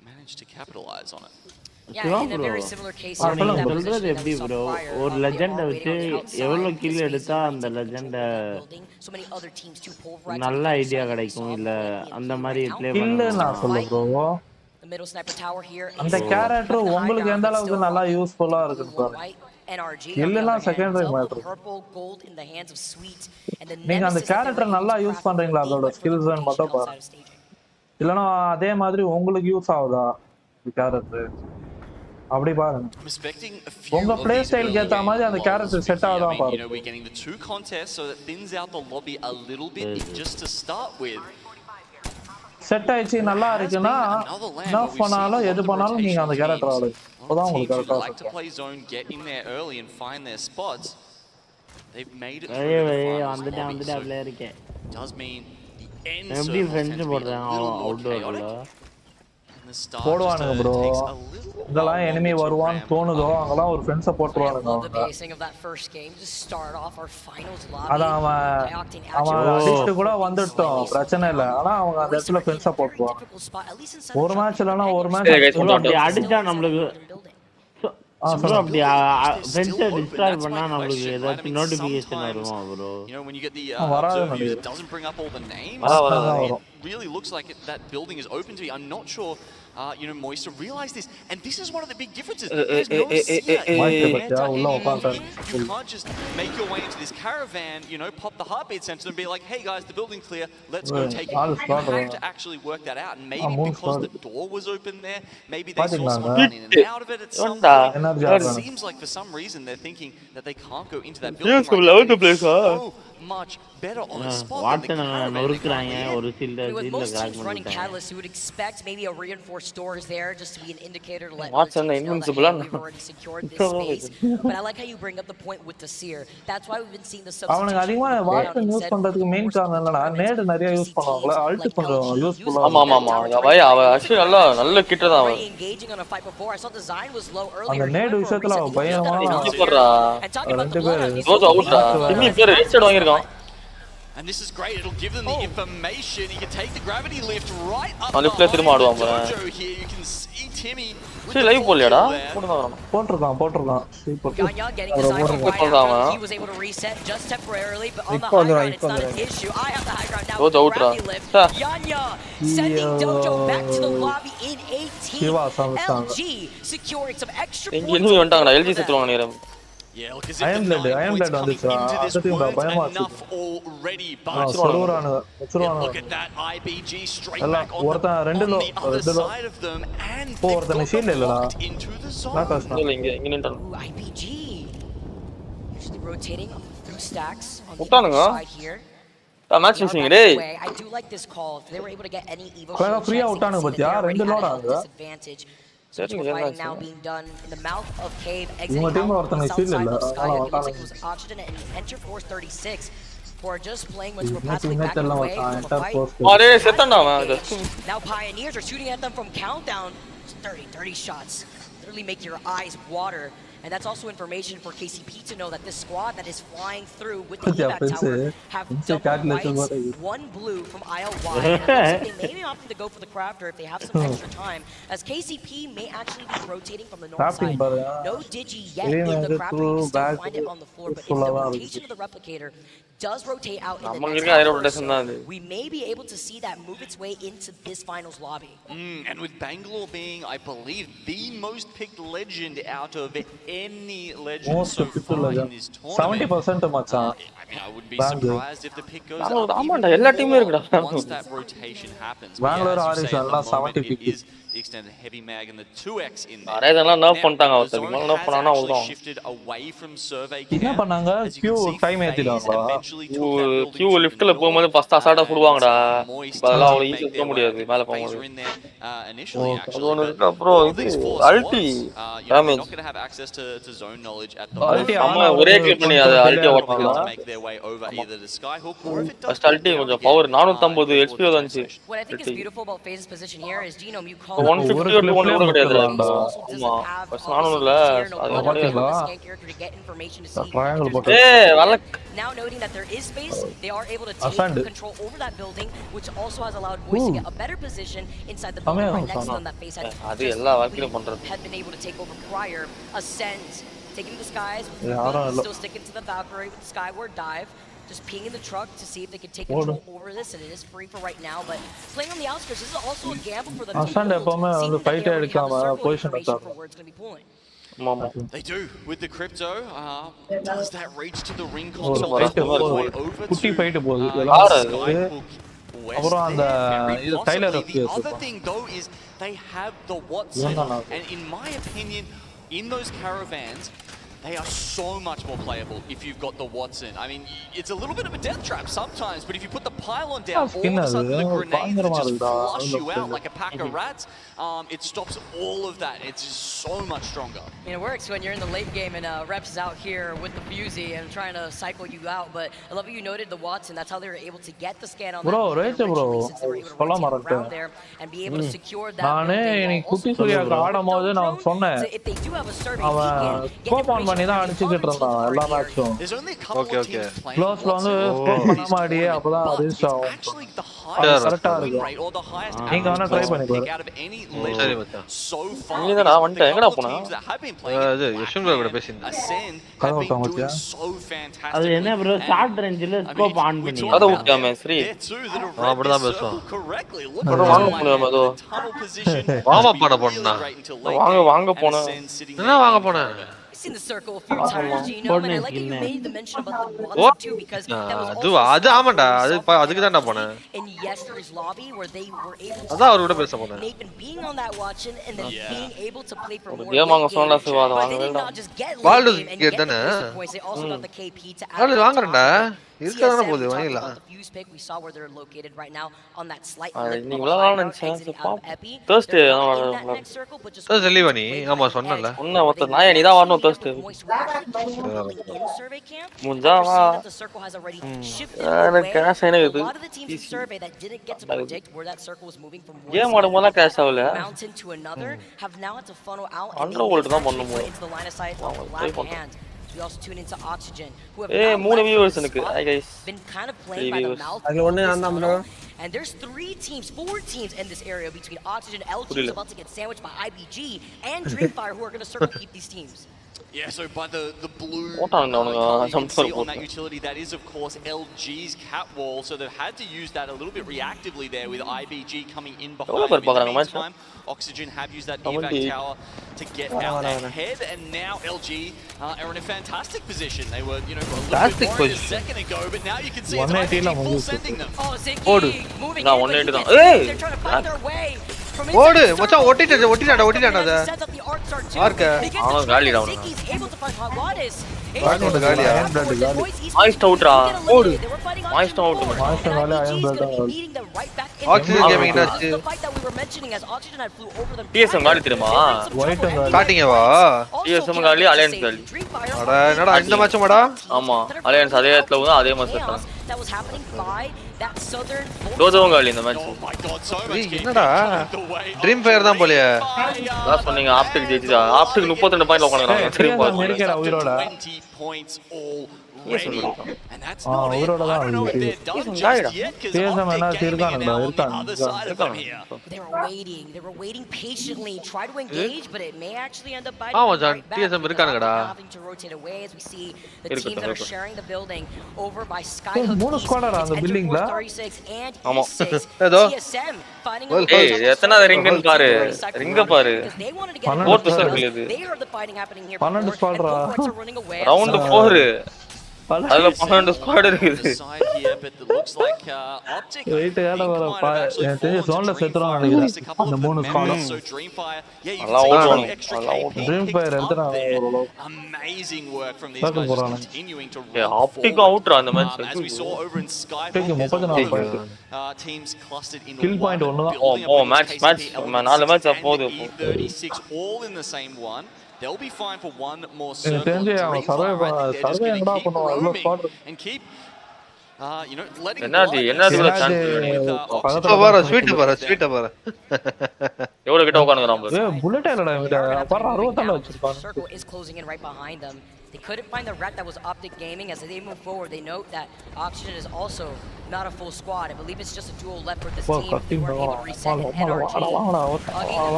manage to capitalize on it. Yeah, in a very similar case, சொல்றது எப்படி bro ஒரு லெஜெண்ட வச்சு எவ்வளவு kill எடுத்தா அந்த லெஜெண்ட நல்ல idea கிடைக்கும் இல்ல அந்த மாதிரி ப்ளே பண்ண நான் சொல்ல ப்ரோ அந்த கேரக்டர் உங்களுக்கு எந்த அளவுக்கு நல்லா யூஸ்ஃபுல்லா இருக்கு பாருங்க இல்லனா செகண்டரி மேட்டர் நீங்க அந்த கேரக்டர் நல்லா யூஸ் பண்றீங்களா அதோட ஸ்கில்ஸ் மட்டும் பாருங்க இல்லனா அதே மாதிரி உங்களுக்கு யூஸ் ஆகுதா இந்த கேரக்டர் அப்படி பாருங்க உங்க ப்ளே ஸ்டைலுக்கு ஏத்த மாதிரி அந்த கேரக்டர் செட் ஆகுதா பாருங்க we're getting the two contests so that thins out the lobby a little bit just to start with. Set ஆயிச்சு நல்லா இருக்குனா நஃப் பண்ணாலும் எது பண்ணாலும் நீங்க அந்த கேரக்டர் ஆடுங்க அப்பதான் உங்களுக்கு கரெக்ட்டா like to play zone, get in there early and find their spots. They've made it வந்துட்டே ப்ளே இருக்கே does mean the end எப்படி ஃப்ரெண்ட்ஸ் போடுறாங்க அவுட்டோர்ல போடுவானுங்க ப்ரோ இதெல்லாம் எனிமி வருவான்னு தோணுதோ அங்கலாம் ஒரு ஃப்ரெண்ட்ஸ போட்டுருவானுங்க அதான் அவன் அடிச்சுட்டு கூட வந்துட்டோம் பிரச்சனை இல்லை ஆனா அவங்க அந்த இடத்துல ஃப்ரெண்ட்ஸ போட்டுருவாங்க ஒரு மேட்ச் இல்லைன்னா ஒரு மேட்ச் அடிச்சா நம்மளுக்கு அப்படி ஃப்ரெண்ட்ஸை டிஸ்ட்ராய் பண்ணா நம்மளுக்கு ஏதாச்சும் நோட்டிஃபிகேஷன் வருமா ப்ரோ வராது it doesn't bring up all the names. It really looks like that building is open to me. I'm not sure Moist realize this, and this is one of the big differences. There's no seer you can't just make your way into this caravan, pop the heartbeat sensor and be like, hey guys, the building's clear, let's go take it. You have to actually work that out, and maybe because the door was open there, maybe they saw someone run in and out of it at some point. It seems like for some reason they're thinking that they can't go into that building right now. So much better on the spot than the caravan. With most teams running Catalyst, you would expect maybe a reinforced stores there just to be an indicator to let teams know that hey, we've already secured this space. But I like how you bring up the point with the seer. That's why we've been seeing the அவனுங்க அதிகமா Watson use பண்றதுக்கு main காரணம் என்னன்னா NAT நிறைய use பண்ணுவாங்களா Alt கொஞ்சம் யூஸ்ஃபுல்லா ஆமா அவ actually நல்ல கிட்ட தான் அவ அந்த நேட் விஷயத்துல அவ பயங்கரமா போறா ரெண்டு பேர் ரோஸ் அவுட்டா இன்னி பேர் ஹெட்செட் வாங்கி இருக்கான். And this is great. It'll give them the information. He can take the gravity lift right up. lift la thiruma aaduvan Jojo here. You can see Timmy. சரி லைவ் போடலடா போட்டுருக்கான் super Yanya getting the side right. He was able to reset just temporarily, but on the high ground it's not an issue. I have the high ground now. ரோஸ் அவுட்ரா Yanya sending Dojo back to the lobby in 18. LG securing some extra points. இங்க இன்னும் வந்துட்டாங்கடா LG செத்துவாங்க நேரம். Yeah, look, as I am bled வந்துச்சா அதுக்கு பயமா enough already, but look at that IBG straight back on the other side of them, and they got into the zone. இங்க நின்றான் IBG usually rotating through stacks on the side here. match fixing டேய் I do like this call. If they were able to get any evo free out ஆனது பத்தியா ரெண்டு load ஆகுது So fighting now being done in the mouth of cave, exiting out the south side of Sky. It looks like it was oxygen and enter force 36 for just playing when we're passing back away from a fight. Now Pioneers are shooting at them from countdown. 30 shots. Literally make your eyes water. And that's also information for KCP to know that this squad that is flying through with the evac tower have double whites, one blue from ILY. And they may be opting to go for the crafter if they have some extra time, as KCP may actually be rotating from the north side. No digi yet in the crafter, you can still find it on the floor, but if the rotation of the replicator does rotate out in the next hour, we may be able to see that move its way into this finals lobby. And with Bangalore being, I believe, the most picked legend out of any legend so far in this tournament, 70% மச்சான் I mean, I wouldn't be surprised if the pick goes up. ஆமாடா எல்லா டீமும் இருக்குடா Once that rotation happens, Bangalore Orange எல்லாம் 70 pick is the extended heavy mag and the 2x in there. Array இதெல்லாம் நர்ஃப் பண்ணிட்டாங்க அவங்களுக்கு நர்ஃப் பண்ணானா அவ்வளவுதான் Shifted away from survey என்ன பண்ணாங்க கியூ டைம் ஏத்திட்டாங்களா கியூ லிஃப்ட்ல போகும்போது ஃபர்ஸ்ட் அசால்ட்டா சுடுவாங்கடா அதெல்லாம் அவ்வளவு ஈஸியா சுட முடியாது மேல போகும்போது அது ஒன்னு இருக்கு அப்புறம் இது அல்டி you're not going to have access to zone knowledge at the Ulti ஆமா ஒரே கிளிக் பண்ணி அத அல்டி ஓட்டலாம். make their way over either the Skyhook or if it does first ulti கொஞ்சம் பவர் 450 HP வந்துச்சு. What I think is beautiful about FaZe's position here is Genome you call 150 or 200 கூட கிடையாது. ஆமா ஃபர்ஸ்ட் 400 இல்ல அது பாத்தீங்களா ட்ரையாங்கிள் போட்டு now noting that there is space they are able to take control over that building which also has allowed Moist to get a better position inside the building right next to them that FaZe had அது எல்லா வாக்கிலும் பண்றது had been able to take over prior. Ascend taking the skies still sticking to the Valkyrie with the skyward dive. Just peeing in the truck to see if they can take control over this, and it is free for right now. But playing on the outskirts, this is also a gamble for them. Ascend எப்பவுமே வந்து fight எடுக்காம position எடுத்தாங்க. They do with the crypto. Does that reach to the ring console? குட்டி fight போகுது. அப்புறம் அந்த இது tailor the other thing though is they have the Watson, and in my opinion, in those caravans, they are so much more playable if you've got the Watson. I mean, it's a little bit of a death trap sometimes, but if you put the pylon down, all of a sudden the grenades just flush you out like a pack of rats. It stops all of that. It's just so much stronger. I mean, it works when you're in the late game and Reps is out here with the Fusey and trying to cycle you out. But I love how you noted the Watson. That's how they were able to get the scan on bro, that. Right, bro. Around there and be able to secure that. நானே நீ குட்டி சூர்யாக்கு ஆடும்போது நான் சொன்னேன் அவன் scope on பண்ணி தான் அடிச்சிட்டு இருந்தான் எல்லா மேட்சும். ஓகே ஓகே க்ளோஸ்ல வந்து ஸ்கோப் பண்ணாம ஆடியே அப்பதான் ரிஜிஸ்டர் ஆகும். கரெக்ட்டா இருக்கு. நீங்க வேணா ட்ரை பண்ணி பாருங்க. சரி மச்சான். நீங்க நான் வந்துட்டேன் எங்கடா போனா அது யஷ்வந்த் கூட பேசினேன் கரெக்ட்டா மச்சான். அது என்ன ப்ரோ ஷார்ட் ரேஞ்சில ஸ்கோப் ஆன் பண்ணி அத விட்டாமே ஸ்ரீ அப்படிதான் பேசுவான். அப்புறம் வாங்க போனோம் அதோ வாமா பண்ண போனா வாங்க போனா என்ன வாங்க போனா in the circle a few times, Gino, and I like that you made the mention about the Watson too because that was also அது ஆமாடா அதுக்கு தான் நான் போனேன் in yesterday's lobby where they were able to அதான் அவரோட பேச போனேன் Nathan being on that Watson and then being able to play for more game வாங்க சொன்னா சிவாத வாங்க வேண்டாம் வால்டு கேட்டனே they also got the KP to vault வாங்குறடா இருக்கறத போகுது வாங்கலாம் fuse pick we saw where they're located right now on that slight நீங்களா நினைச்சேன் Thursday Thursday லீவ் நீ ஆமா சொன்னல ஒண்ணா ஒத்த நாயே நீ தான் வரணும் Thursday முஞ்சாவா எனக்கு கிராஷ் ஆயிடுது கேம் ஆடும்போது கிராஷ் ஆகல அண்டர்வோல்ட் தான் பண்ணுவோம் We also tune into Oxygen, who have மூணு viewers எனக்கு hi guys been kind of playing by the mouth. அதுல ஒண்ணே நான் தான் bro. And there's 4 teams in this area between Oxygen, LG is about to get sandwiched by IBG and Dreamfire, who are going to circle keep these teams. Yeah, so by the blue you can see on that utility, that is of course LG's cat wall, so they've had to use that a little bit reactively there with IBG coming in behind. In the meantime, Oxygen have used that evac tower to get out ahead, and now LG are in a fantastic position. They were, you know, a little bit worried a second ago, but now you can see it's IBG full sending them. Oh, Zinky moving in, but they're trying to find their way. ஓடு மச்சான் ஒட்டிட்டாடா அத ஆர்க்க அவன காலிடா அவன able to find Hogwarts. வாங்க காலியா moist அவுட்ரா ஓடு moist out moist காலியா ஐயம் blood oxygen gaming என்னாச்சு TSM காலி தெரியுமா ஒயிட் ஸ்டார்டிங் வா TSM காலி அலையன்ஸ் காலி அட என்னடா இந்த மேட்ச்மாடா ஆமா அலையன்ஸ் அதே இடத்துல வந்து அதே மேட்ச் தான் that was happening by that southern தோஜோவும் காலி இந்த மேட்ச் என்னடா ட்ரீம் ஃபயர் தான் போலையே நான் சொன்னீங்க ஆப்டிக் ஜெயிச்சா ஆப்டிக் 32 பாயிண்ட் உட்கார்றாங்க தெரியுமா அமெரிக்கா உயிரோட 20 points all and that's not it. I don't know if they're done just yet because they were waiting patiently, try to engage, but it may actually end up biting right back. Having to rotate away as we see the teams that are sharing the building over by Skyhook. மூணு squad அந்த பில்டிங்ல 36 and E6 TSM finding ஏய் எத்தனை ரிங்னு பாரு ரிங்க பாரு fourth circle இது they heard the fighting happening here 12 ஸ்குவாட்ரா round 4 அதுல 12 squad இருக்குது. வெயிட் ஏடா வர எனக்கு ஜோன்ல செத்துறோம் நினைக்கிறேன் அந்த மூணு ஸ்குவாடும் எல்லாம் ஓடுவாங்க. ட்ரீம் ஃபயர் எடுத்துறா Amazing work from these Circle guys, just போறாங்க. continuing to A run optic forward. அவுட்ரா அந்த match. As we saw over in Skyfall, Take there's 34 already, point. teams clustered in Kill point one, ஒண்ணுதான். building oh up with match the match KCP நாலு match and போகுது. the E36 all in the same one. They'll be fine for one more எனக்கு circle. தெரிஞ்சு அவன் Dreamfire, I think they're just survey going என்னடா to keep பண்ணுவான் இவ்வளவு roaming squad and keep letting என்னது கூட சான்ஸ் இப்ப பாரு ஸ்வீட் பாரு எவ்வளவு கிட்ட உட்கார்ந்துறான் பாரு. ஏய் புல்லட் இல்லடா இவன்ட பாரு 60 வச்சிருக்கான். Circle is closing in right behind them. They couldn't find the rat that was Optic Gaming. As they move forward, they note that Oxygen is also not a full squad. I believe it's just a dual left for this team. They weren't able to reset NRG.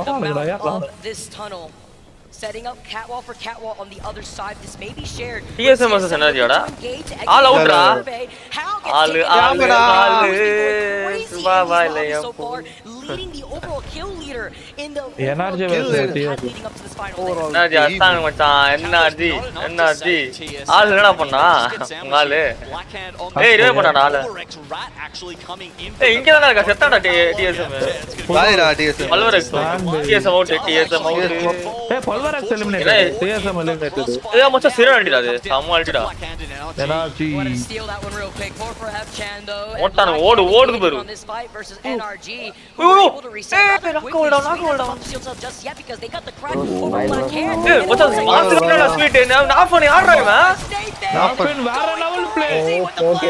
The mouth of this tunnel, setting up catwall for catwall on the other side. This may be shared. TSM versus energy oda. All out ra. All Bye so far, leading the overall kill leader in the energy versus leading up to this final. energy அஸ்தாங்க மச்சான். energy ஆள் என்னடா பண்ணா உங்கால. ஏய் இரே பண்ணடா ஆளு. ஏய் இங்க தான இருக்க செத்தாடா TSM. பாய்டா TSM. பல்வரக்ஸ் TSM out TSM out. ஏய் பல்வரக்ஸ் எலிமினேட் TSM எலிமினேட். ஏய் மச்சான் சிர அடிடா அது. சம அடிடா. Energy steal that one real quick. 4 for F Chando. ஓட்டான ஓடுது பாரு. On this fight versus NRG. Able to reset knock shields up just yet because they got the crack over Black Hand. ஏய் மச்சான் மாஸ்டர்டா ஸ்வீட் நான் of பண்ணி ஆடுறா இவன். நாப்பன் வேற level play. Okay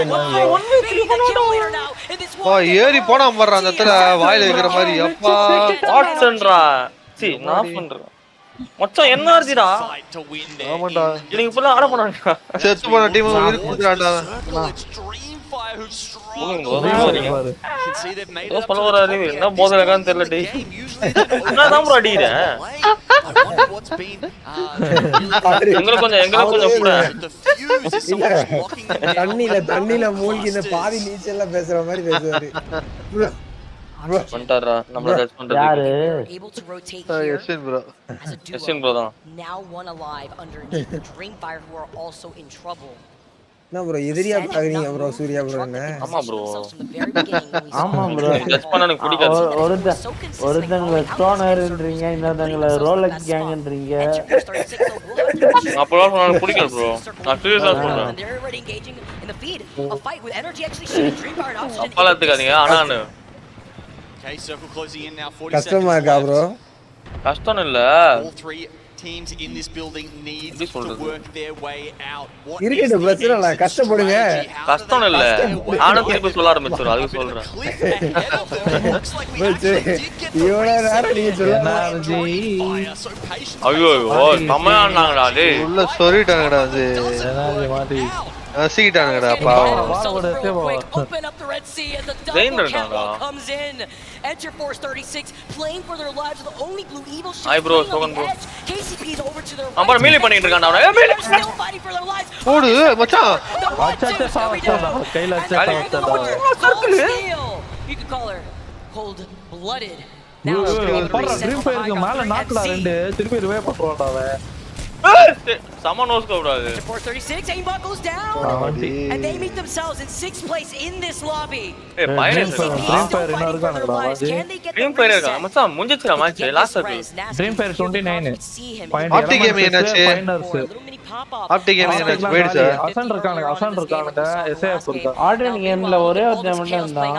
ஏறி போனா வர்றான் அந்த இடத்துல வாயில வைக்கிற மாதிரி அப்பா வாட்சன்டா சி நான் பண்றேன் மச்சான் எனர்ஜிடா ஆமாடா நீங்க இப்பலாம் ஆட போறாங்க செத்து போன டீம் உயிர் குடுறான்டா என்ன போதலகான்னு தெரியல டேய் என்னதான் ப்ரோ அடிக்கிறேன் எங்களுக்கு கொஞ்சம் கூட தண்ணில மூழ்கி இந்த பாதி நீச்சல்ல பேசுற மாதிரி பேசுவாரு பண்டாரா நம்மள டச் பண்றது யாரு எஸ்என் ப்ரோ எஸ்என் ப்ரோ தான் now one alive underneath the Dreamfire who are also in trouble. என்ன ப்ரோ எதிரியா பாக்குறீங்க ப்ரோ சூர்யா ப்ரோ என்ன ஆமா ப்ரோ ஆமா ப்ரோ டச் பண்ண எனக்கு பிடிக்காது ஒருத்தங்க ஸ்டோனர்ன்றீங்க இன்னொருத்தங்க ரோலக்ஸ் கேங்ன்றீங்க அப்பலாம் சொன்னா பிடிக்காது ப்ரோ நான் சீரியஸா சொல்றேன் They're already engaging in the feed. A fight with energy actually shooting Dreamfire and Oxygen. அப்பலாம் எடுத்துக்காதீங்க ஆனானு Okay, circle closing in now. 40 கஷ்டமா இருக்கா ப்ரோ கஷ்டம் இல்ல all three teams in this building need to work their way out. இருக்கட்டும் பிரச்சனை இல்ல கஷ்டப்படுங்க கஷ்டம் இல்ல நானும் திருப்பி சொல்ல ஆரம்பிச்சறேன் அதுக்கு சொல்றேன் இவனே நேரா நீங்க சொல்லுங்க ஐயோ நம்மானாங்கடா டேய் உள்ள சொரிட்டாங்கடா அது எனர்ஜி மாட்டி சீட்டாங்கடா பாவம் Open up the Red Sea as the double catwalk comes in. Enter Force 36 playing for their lives. The only blue evil ship. Hi bro, Shogun bro. KCP is over to their right. அம்மா Mealy பண்ணிட்டு இருக்கான்டா அவன் Mealy still fighting for their lives. ஓடு மச்சான் அச்சச்ச சாவச்சடா கையில அச்சச்சடா You can call her cold blooded. Now ட்ரீம் ஃபயருக்கு மேல நாக்குல ரெண்டு திருப்பி ரிவே பண்றான்டா அவன் Someone knows கூடாது 436 aimbot goes down and they meet themselves in 6th place in this lobby. ஏய் பைரன் ட்ரீம் ஃபயர் என்ன இருக்கானடா வாஜி ட்ரீம் ஃபயர் இருக்கா மச்சான் முடிஞ்சிச்சுடா match last circle Dreamfire 29 point Optic Gaming என்னாச்சு ஆப்டிக் கேமிங் என்னாச்சு போயிடு சார் அசன் இருக்கானுங்க எஸ்ஏஎஃப் இருக்கா ஆர்டர் கேம்ல ஒரே ஒருத்தன் மட்டும் இருந்தான்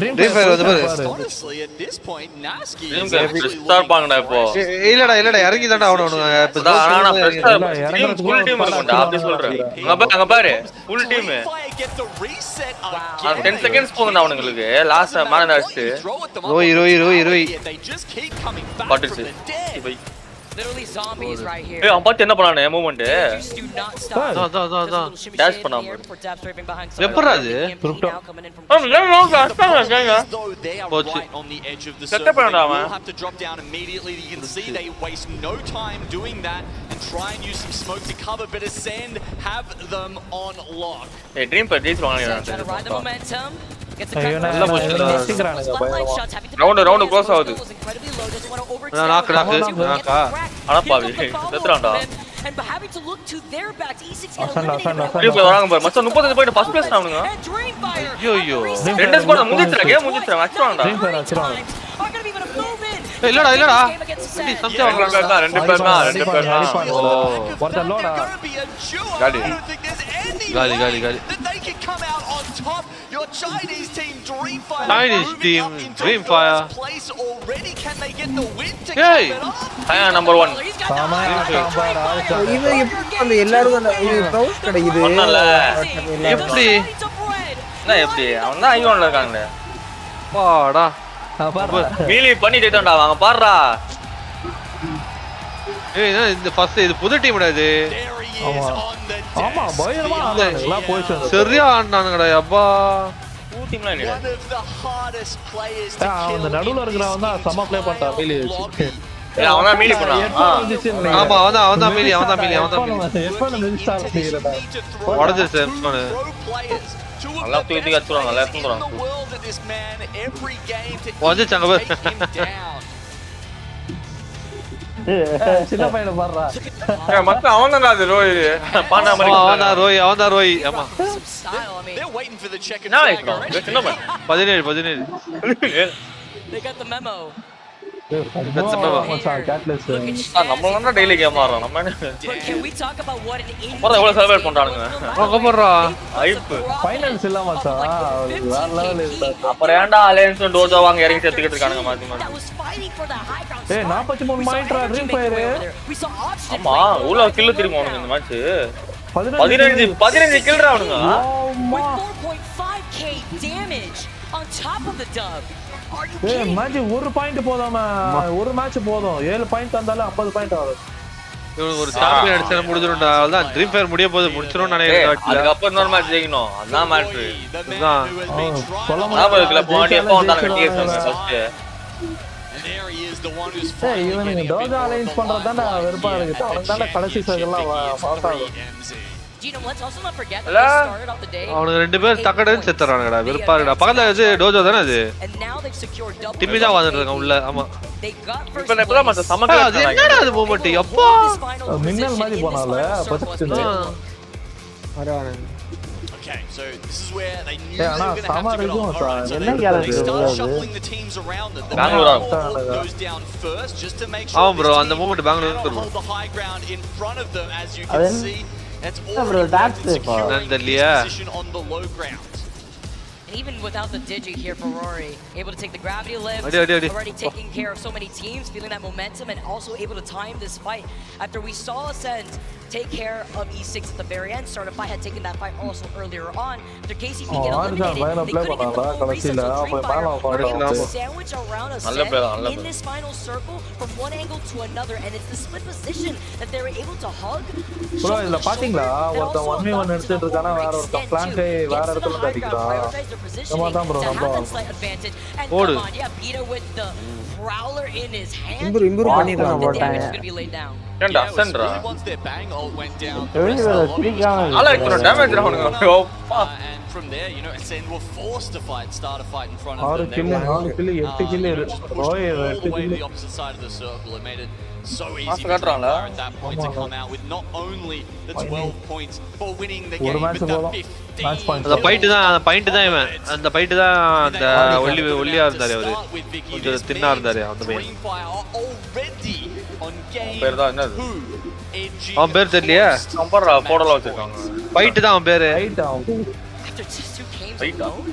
ட்ரீம் ஃபயர் வந்து பாரு Honestly, at this point, Naski Dreamfire start பாங்கடா இப்போ இல்லடா இறங்கி தான்டா அவனோட ஃபுல் டீம் இருக்கும்டா அப்படி சொல்றேன் அங்க பாரு ஃபுல் டீம் 10 செகண்ட்ஸ் போகும்டா அவங்களுக்கு லாஸ்ட் மேல அடிச்சு ரோய் they just keep coming back பட்டுச்சு from the dead. Literally zombies right here. ஏய் அம்மா என்ன பண்ணானே movement Just do not stop. Dash பண்ணாம எப்பறா அது Though they are right on the edge of the circle, they will have to drop down immediately. You can see they waste no time doing that and try and use some smoke to cover, but Ascend have them on lock. ஏய் Dreamfire ஜெயிச்சுவாங்க Trying to ride the momentum. Round close ஆகுது நாக்கு அடப்பாவி செத்துறான்டா and having to look to their backs. E6 வராங்க பாரு மச்சான் 35 point first place ஆவணுங்க ஐயோ ரெண்டு ஸ்கோர் முடிஞ்சிருச்சு கேம் முடிஞ்சிருச்சு அடிச்சுவாங்கடா இல்லடா சம்சா வாங்கறாங்க ரெண்டு பேர் தான் ஒருத்த லோடா காலி Your Chinese team Dreamfire place already. Can they get the win to hey China number 1 இது எப்படி அந்த எல்லாரும் அந்த ப்ரௌஸ் கிடைக்குது ஒண்ணல எப்படி அவன் தான் ஐயோன்ல இருக்காங்களே பாடா மீலி பண்ணி ஜெயிட்டான்டா வாங்க பாருடா ஏய் இந்த ஃபர்ஸ்ட் இது புது டீம்டா இது ஆமா பயங்கரமா ஆடுறாங்க பொசிஷன் சரியா ஆடுனாங்கடா அப்பா புது டீம்லாம் இல்ல அந்த நடுவுல இருக்கறவன் தான் சம ப்ளே பண்றான் மீலி அவன் தான் மீலி பண்ணான் ஆமா அவன் தான் மீலி எப்ப இன்ஸ்டால் பண்ணிறடா உடைஞ்சு செப்ஸ்மன் நல்லா தூக்கி கத்துறாங்க நல்லா தூக்குறாங்க வந்துச்சாங்க பாரு சின்ன பையனை பாருடா மத்த அவன் தான் அது ரோய் பாண்டா மாதிரி அவன் தான் ரோய் ஆமா They're waiting for the check and நான் flag. சின்ன பையன் 17 They got the memo. நம்மள டெய்லி கேம் ஆடுறோம் நம்ம Can we talk about what an போற எவ்வளவு செலிப்ரேட் பண்றானுங்க போறா ஐப் ஃபைனல்ஸ் இல்ல மச்சான் வேற லெவல் இருக்கு அப்புறம் ஏன்டா அலையன்ஸ் டோஜோ வாங்க இறங்கி செத்துக்கிட்டு இருக்கானுங்க மாத்தி ஏய் 43 பாயிண்ட்ரா ட்ரீம் ஃபயர் ஆமா உள்ள கில் திரும்ப அவனுங்க இந்த மேட்ச் 15 கில்ரா அவனுங்க 4.5k damage on top of the dub. ஏய் மேட்ச் ஒரு பாயிண்ட் போதாம ஒரு மேட்ச் போதும் 7 பாயிண்ட் வந்தால 50 பாயிண்ட் ஆகும் இவனுக்கு ஒரு சாம்பியன் அடிச்சா முடிஞ்சிரும்டா அதான் ட்ரீம் ஃபயர் முடிய போகுது முடிச்சிரோம் நினைக்கிறேன் அதுக்கு அப்புறம் இன்னொரு மேட்ச் ஜெயிக்கணும் அதான் மேட்ச் அதான் நாம இருக்கல போடி எப்ப வந்தாங்க டிஎஸ் ஃபர்ஸ்ட் ஏய் இவனுங்க டோஜா அலைன்ஸ் பண்றதாண்டா வெறுப்பா இருக்கு அவன் தான்டா கடைசி சர்க்கிள்லாம் பாஸ் ஆகும் Let's also not forget that they started off the day. அவனுங்க ரெண்டு பேர் டக்கடன்னு செத்துறானுங்கடா வெறுப்பா இருக்குடா பக்கத்துல இது டோஜோ தானே அது And now they've secured double. Timmy தான் வந்துட்டு இருக்கான் உள்ள ஆமா They got first. இப்ப எப்பலாம் மத்த சமக்க என்னடா அது மூமெண்ட் அப்பா மின்னல் மாதிரி போனால பச்சை வரானே Okay, so this is where they knew Yeah, they were going to have to get on the road. So they start shuffling the teams around them. The ball goes down first just to make sure bro, this அந்த moment team Bengaluru cannot hold the high ground in front of them. As you can see, that's already securing position on the low ground. And even without the digi here for Rory, able to take the gravity lift, already taking care of so many teams, feeling that momentum, and also able to time this fight. After we saw Ascend take care of E6 at the very end, Startify had taken that fight also earlier on. After KCP get eliminated, they couldn't get the full reset, so Dreamfire were able to sandwich around Ascend in this final circle from one angle to another, and it's the split position that they were able to hug. bro இதுல பாத்தீங்களா ஒருத்தன் 1v1 எடுத்துட்டு இருக்கானா வேற ஒருத்தன் blank வேற இடத்துல அடிக்குறான் Come on, bro, to have that slight advantage. And come on, yeah, Peter with the prowler in his hand. இம்புரு பண்ணிட்டாங்க The damage is going to be laid down. ஏன்டா சென்ட்ரா Once their bang ult went down, ஆளா இத்தனை damage அவனுங்க and from there, you know, Ascend were forced to start a fight in front of 6 them. Kill 4 kill 8 kill ரோய் All 8 the way to kill the opposite side of the circle. It made it so easy for Dreamfire at that point to come out with not only the 12 points for winning the game, but the 15 அந்த point தான் இவன் அந்த point தான் அந்த ஒல்லியா இருந்தாரு அவரு கொஞ்சம் தின்னா இருந்தாரு அந்த பையன் பேர் தான் என்னது அவன் பேர் தெரியலையா நம்பர்ரா போடலாம் வச்சிருக்காங்க பாயிண்ட் தான் அவன் பேரு After just 2 games alone?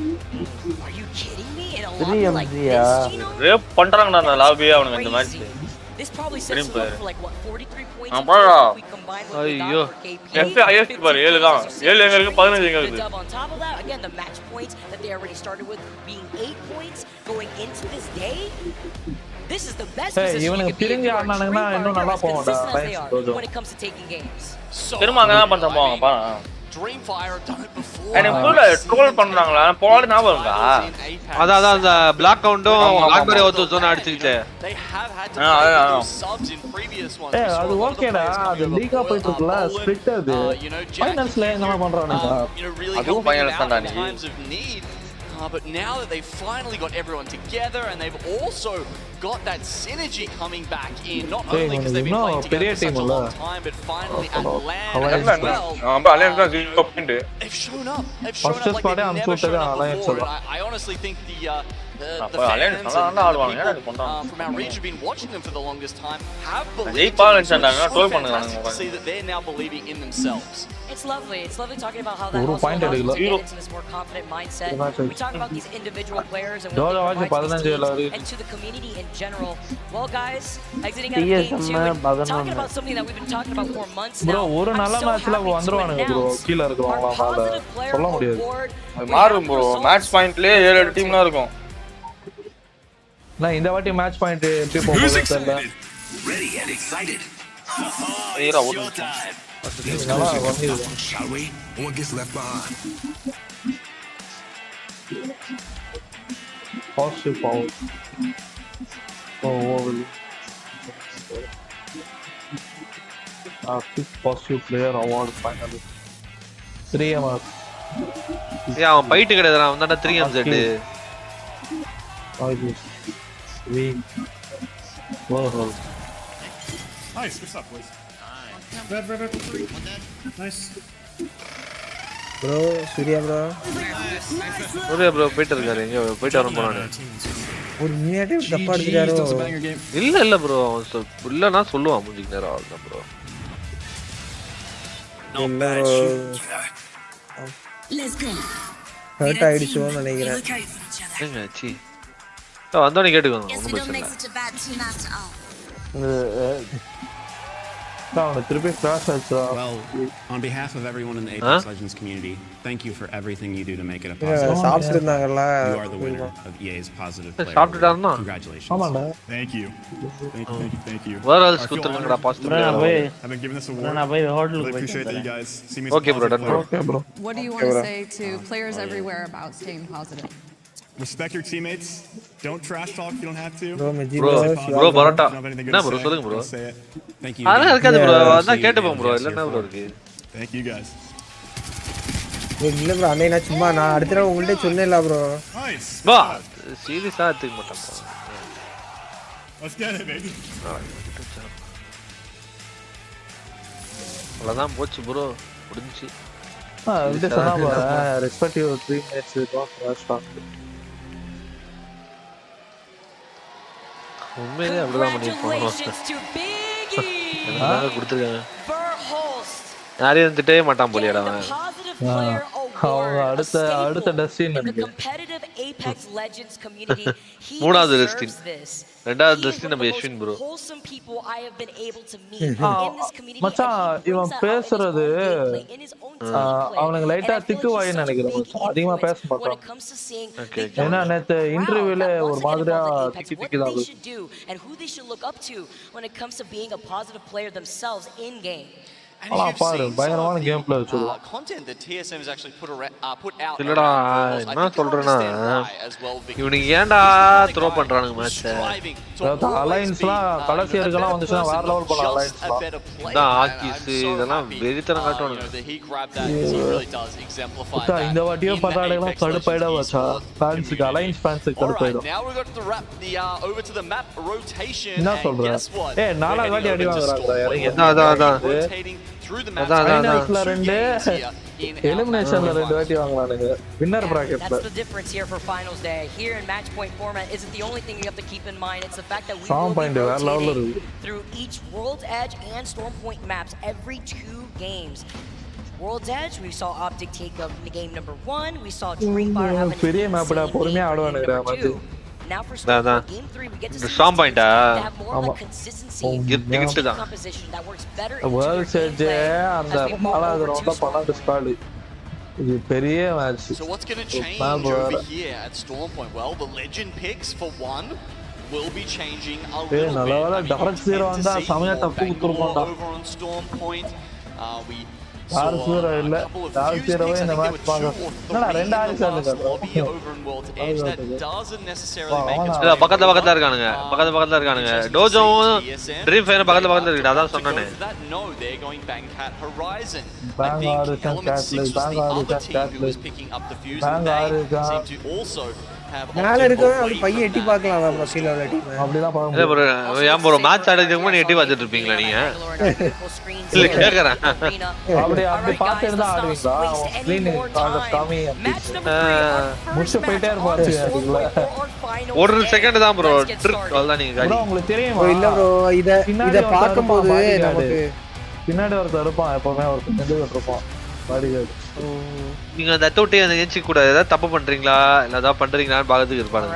Are you kidding me? In a 3 lobby like MG, this, Gino? Rape பண்றாங்கடா அந்த லாபியே அவனுங்க இந்த match This probably sets them up for like what 43 points. ஆமாடா If we combine what we ஐயோ got for KP. F highest பாரு 7 தான் 7 எங்க இருக்கு 15 எங்க The இருக்கு dub on top of that, again, the match points that they already started with being 8 points going into this day. This is the best position you இவனுக்கு can be in பிரிஞ்சு for a ஆடுனானுங்கன்னா Dreamfire இன்னும் நல்லா as போகும்டா consistent as they are time when it comes to taking games. திரும்ப அங்க தான் பண்றாங்க போவாங்க பா Dreamfire have done it before. எனக்கு புரியல ட்ரோல் பண்றாங்களா போல ஞாபகம் இருக்கா அதான் அந்த பிளாக் கவுண்டும் லாக்பரி ஓத்து சொன்ன அடிச்சிட்டே They have had to play subs in previous ones. ஏய் அது ஓகேடா அது லீகா போயிட்டு இருக்குல ஸ்பிளிட் அது ஃபைனல்ஸ்ல என்ன பண்றானுங்க You know, really அதுவும் helping finals out தான்டா in நீ. times of need. But now that they've finally got everyone together and they've also got that synergy coming back in, not only because they've been playing together for such a long time, but finally at LAN as well. They've shown up. They've shown up like they've never shown up before. And I honestly think the fans and the people from our region have been watching them for the longest time have believed in them. So it's fantastic to see that they're now believing in themselves. It's lovely. It's lovely talking about how that also allows them to get into this more confident mindset. We talk about these individual players and what they provide to these teams and to the community in general. Well, guys, exiting out of game 2 and talking about something that we've been talking about for months now. I'm so happy to announce our positive player award. மாறும் bro. Match பாயிண்ட்லயே 7 டீம்லாம் இருக்கும். நான் இந்த வாட்டி match point எப்படி போகுது தெரியல. Ready and excited. Era ஓடு. Shall we? No one gets left behind. Positive power. Oh, positive player award finally. 3M. ஏய் அவன் பைட் கிடையாதுடா அவன் தான்டா 3M set. We whoa. Nice, good stuff, boys. Red. Nice. Bro, Surya bro. Surya bro போயிட்டு இருக்காரு எங்க போயிட்டு வர போறானே. ஒரு மினிட் தப்பா அடிச்சாரோ. இல்ல bro இல்லனா சொல்லுவான் மூஞ்சிக்கு நேரா அவ்வளவுதான் bro. Let's go. ஹர்ட் ஆயிடுச்சோன்னு நினைக்கிறேன். என்ன சி வந்தோனே கேட்டுக்கோங்க ஒண்ணும் பிரச்சனை Well, on behalf of everyone in the Apex Legends community, thank you for everything you do to make it a positive. You are the winner of EA's Positive Player Award. Congratulations. Thank you. Thank you. Where else kuthiranga positive player award? I've been given this award. Really appreciate that you guys see me. Okay bro, done bro. Okay bro. What do you want to say to players everywhere about staying positive? Respect your teammates. Don't trash talk if you don't have to. Bro barata na bro solunga bro. Thank you. Adha irukadhu bro adha ketupom bro illana bro irukku. Thank you guys. இல்ல bro அண்ணே நான் சும்மா நான் அடுத்த தடவை உங்கள்ட்ட சொன்னேன்ல bro. Nice. bro சீரியஸா எடுத்துக்க மாட்டேன் bro. Let's get it baby. அவ்வளவுதான் போச்சு bro முடிஞ்சி. இது சொன்னா respect your teammates don't trash talk. உண்மையிலே அப்படிதான் பண்ணிருக்கோம். என்னடா கொடுத்துருக்காங்க. யாரையும் திட்டவே மாட்டான் போலியடா அவன். அவங்க அடுத்த டெஸ்டின் நினைக்கிறேன். மூணாவது டெஸ்டின். ரெண்டாவது டெஸ்டின் நம்ம யஷ்வின் ப்ரோ. மச்சான் இவன் பேசுறது அவனுக்கு லைட்டா திக்கு வாயின்னு நினைக்கிறேன். அதிகமா பேச மாட்டான். ஏன்னா நேத்து இன்டர்வியூல ஒரு மாதிரியா திக்கு தான். பயங்கரமான கேம் பிளே வச்சிருக்கான். Content that TSM has actually put out. இல்லடா என்ன சொல்றேனா இவனுக்கு ஏன்டா த்ரோ பண்றானுங்க மேட்ச். அலைன்ஸ்லாம் கடைசி வரைக்கும் வந்துச்சுனா வேற லெவல் போலாம் அலைன்ஸ். தான் ஆக்கிஸ் இதெல்லாம் வெறித்தனம் காட்டுவானுங்க. இந்த வாட்டியோ பட்டாடைலாம் கடுப்பாயிடா வச்சா ஃபேன்ஸ்க்கு அலைன்ஸ் ஃபேன்ஸ்க்கு கடுப்பாயிடும். என்ன சொல்ற? ஏய் நாலாவது வாட்டி அடி வாங்குறாங்கடா. அதான் ஃபைனல்ஸ்ல ரெண்டு எலிமினேஷன்ல ரெண்டு வாட்டி வாங்குறானுங்க winner பிராக்கெட்ல. That's the difference here for finals day. Here in match point format isn't the only thing you have to keep in mind. It's the fact that we will be rotating through each World's Edge and Storm Point maps every 2 games. World's Edge, we saw Optic take up game number 1. We saw Dreamfire have an பெரிய மேப்டா பொறுமையா ஆடுவானுங்கடா match. Now for game 3 we get to see Storm Point have more like consistency composition that works better World's Edge அந்த நாலாவது ரவுண்ட்ல 12 squad. இது பெரிய match. So what's going to change over here at Storm Point? Well, the legend picks for one will be changing a little bit. நல்லவேளை dark 0 வந்தா சமயா தப்பு குடுறோம்டா. Over on Storm Point. We Algs இல்ல Algs இந்த match பாக்க என்னடா ரெண்டு Algs இல்ல பக்கத்துல இருக்கானுங்க டோஜோவும் ட்ரீம் ஃபயர் பக்கத்துல இருக்கு அதான் சொன்னேனே மேல இருக்கவன் அது பையன் எட்டி பார்க்கலாம் பசில உள்ள டீம் அப்படிதான் பாக்க இல்ல ப்ரோ ஏன் ப்ரோ மேட்ச் ஆடுறதுக்கு முன்னாடி எட்டி பார்த்துட்டு இருப்பீங்களா நீங்க இல்ல கேக்குறேன் அப்படி பார்த்துட்டு தான் ஆடுவீங்களா ஸ்கிரீன் காமி முடிச்சு போயிட்டே இருப்பாரு ஒரு செகண்ட் தான் ப்ரோ ட்ரிக் அதான் நீங்க ப்ரோ உங்களுக்கு தெரியுமா இல்ல ப்ரோ இத பாக்கும்போது நமக்கு பின்னாடி ஒருத்தர் இருப்பான் எப்பவுமே ஒருத்தர் நெஞ்சு இருப்பான் பாடிகார்டு நீங்க அந்த தொட்டி அந்த ஏஞ்சி கூட ஏதாவது தப்பு பண்றீங்களா இல்ல ஏதாவது பண்றீங்களான்னு பாக்கிறதுக்கு இருப்பாங்க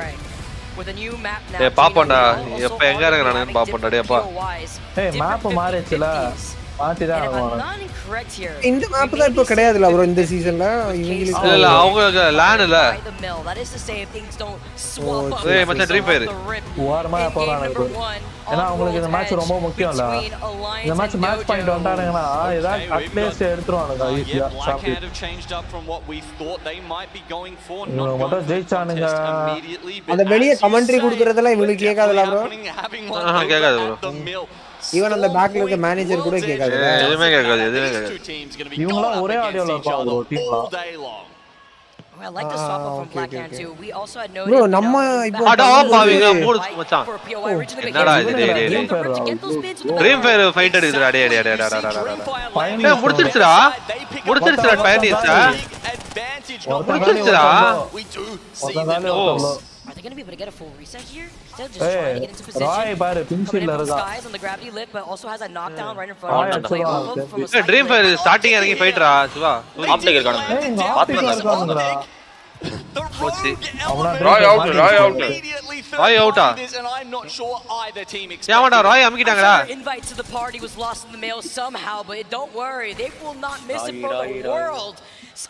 பாப்போண்டா எப்ப எங்க இருக்கறானு பாப்போண்டா டேப்பா ஏய் மேப் மாறிச்சுல மாத்திதான் இந்த மேப் தான் இப்ப கிடையாதுல ப்ரோ இந்த சீசன்ல இவங்களுக்கு இல்ல அவங்க லேன் இல்ல ஏய் மச்சான் ட்ரீம் ஃபயர் ஓரமா போறானே ஏன்னா உங்களுக்கு இந்த மேட்ச் ரொம்ப முக்கியம்ல இந்த மேட்ச் பாயிண்ட் வந்தானுங்கன்னா ஏதாவது அட்லீஸ்ட் எடுத்துருவானுங்க ஈஸியா மட்டும் ஜெயிச்சானுங்க அந்த வெளிய கமெண்ட்ரி கொடுக்கறதெல்லாம் இவனுக்கு கேட்காதல ப்ரோ கேட்காது ப்ரோ ஈவன் அந்த பேக்ல இருக்க மேனேஜர் கூட கேட்காது எதுவுமே கேட்காது இவங்க ஒரே ஆடியோல இருப்பாங்க டீம்ல I like the swap up from Black Hand too. We also had noted bro நம்ம இப்போ அட பாவிங்க மூணு மச்சான் என்னடா இது டேய் ட்ரீம் ஃபயர் ஃபைட் எடுக்குதுடா டேய் முடிச்சிருச்சுடா பயணிச்சா முடிச்சிருச்சுடா Are they going to be able to get a full reset here? They're just trying to get into position. Roy பாரு பின்சில்ல இருக்கா. Skies on the gravity lift but also has a knockdown right in front of him. Dreamfire starting இறங்கி ஃபைட்ரா சிவா Optic இருக்கானுங்க பாத்துறா ராய் அவுட்டா யாவடா ராய் அமிக்கிட்டாங்கடா Invite to the party was lost in the mail somehow but don't worry they will not miss it for the world.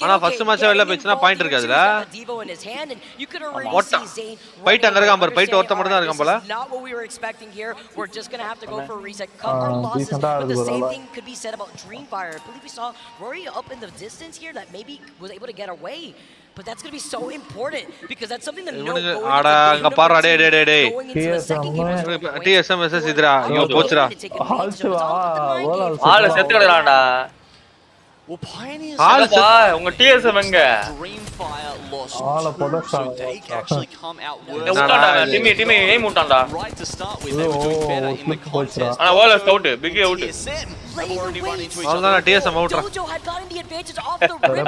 ஆனா ஃபர்ஸ்ட் மேட்ச் வெளில போச்சுனா point இருக்காதுல Devo in his hand and you could already see Zane fight அங்க இருக்கான் பாரு fight ஒருத்த மட்டும் தான் இருக்கான் போல not what we were expecting here. We're just going to have to go for a reset. Cut our losses but the same thing could be said about Dreamfire. I believe we saw Rory up in the distance here that maybe was able to get away. But that's going to be so important because that's something that no அங்க பாறா டேய் TSM SS இதுடா ஐயோ போச்சுடா ஆள செத்து கடறான்டா Well, Pioneers உங்க TSM எங்க Dreamfire lost ஆள so they actually come out worse. Team ஏம் உட்டான்டா Right to start with, they were doing better in the contest. ஆனா வால் அவுட் பிக் அவுட் அவ்வளவுதான் TSM அவுட்ரா Dojo had gotten the advantage off the rim.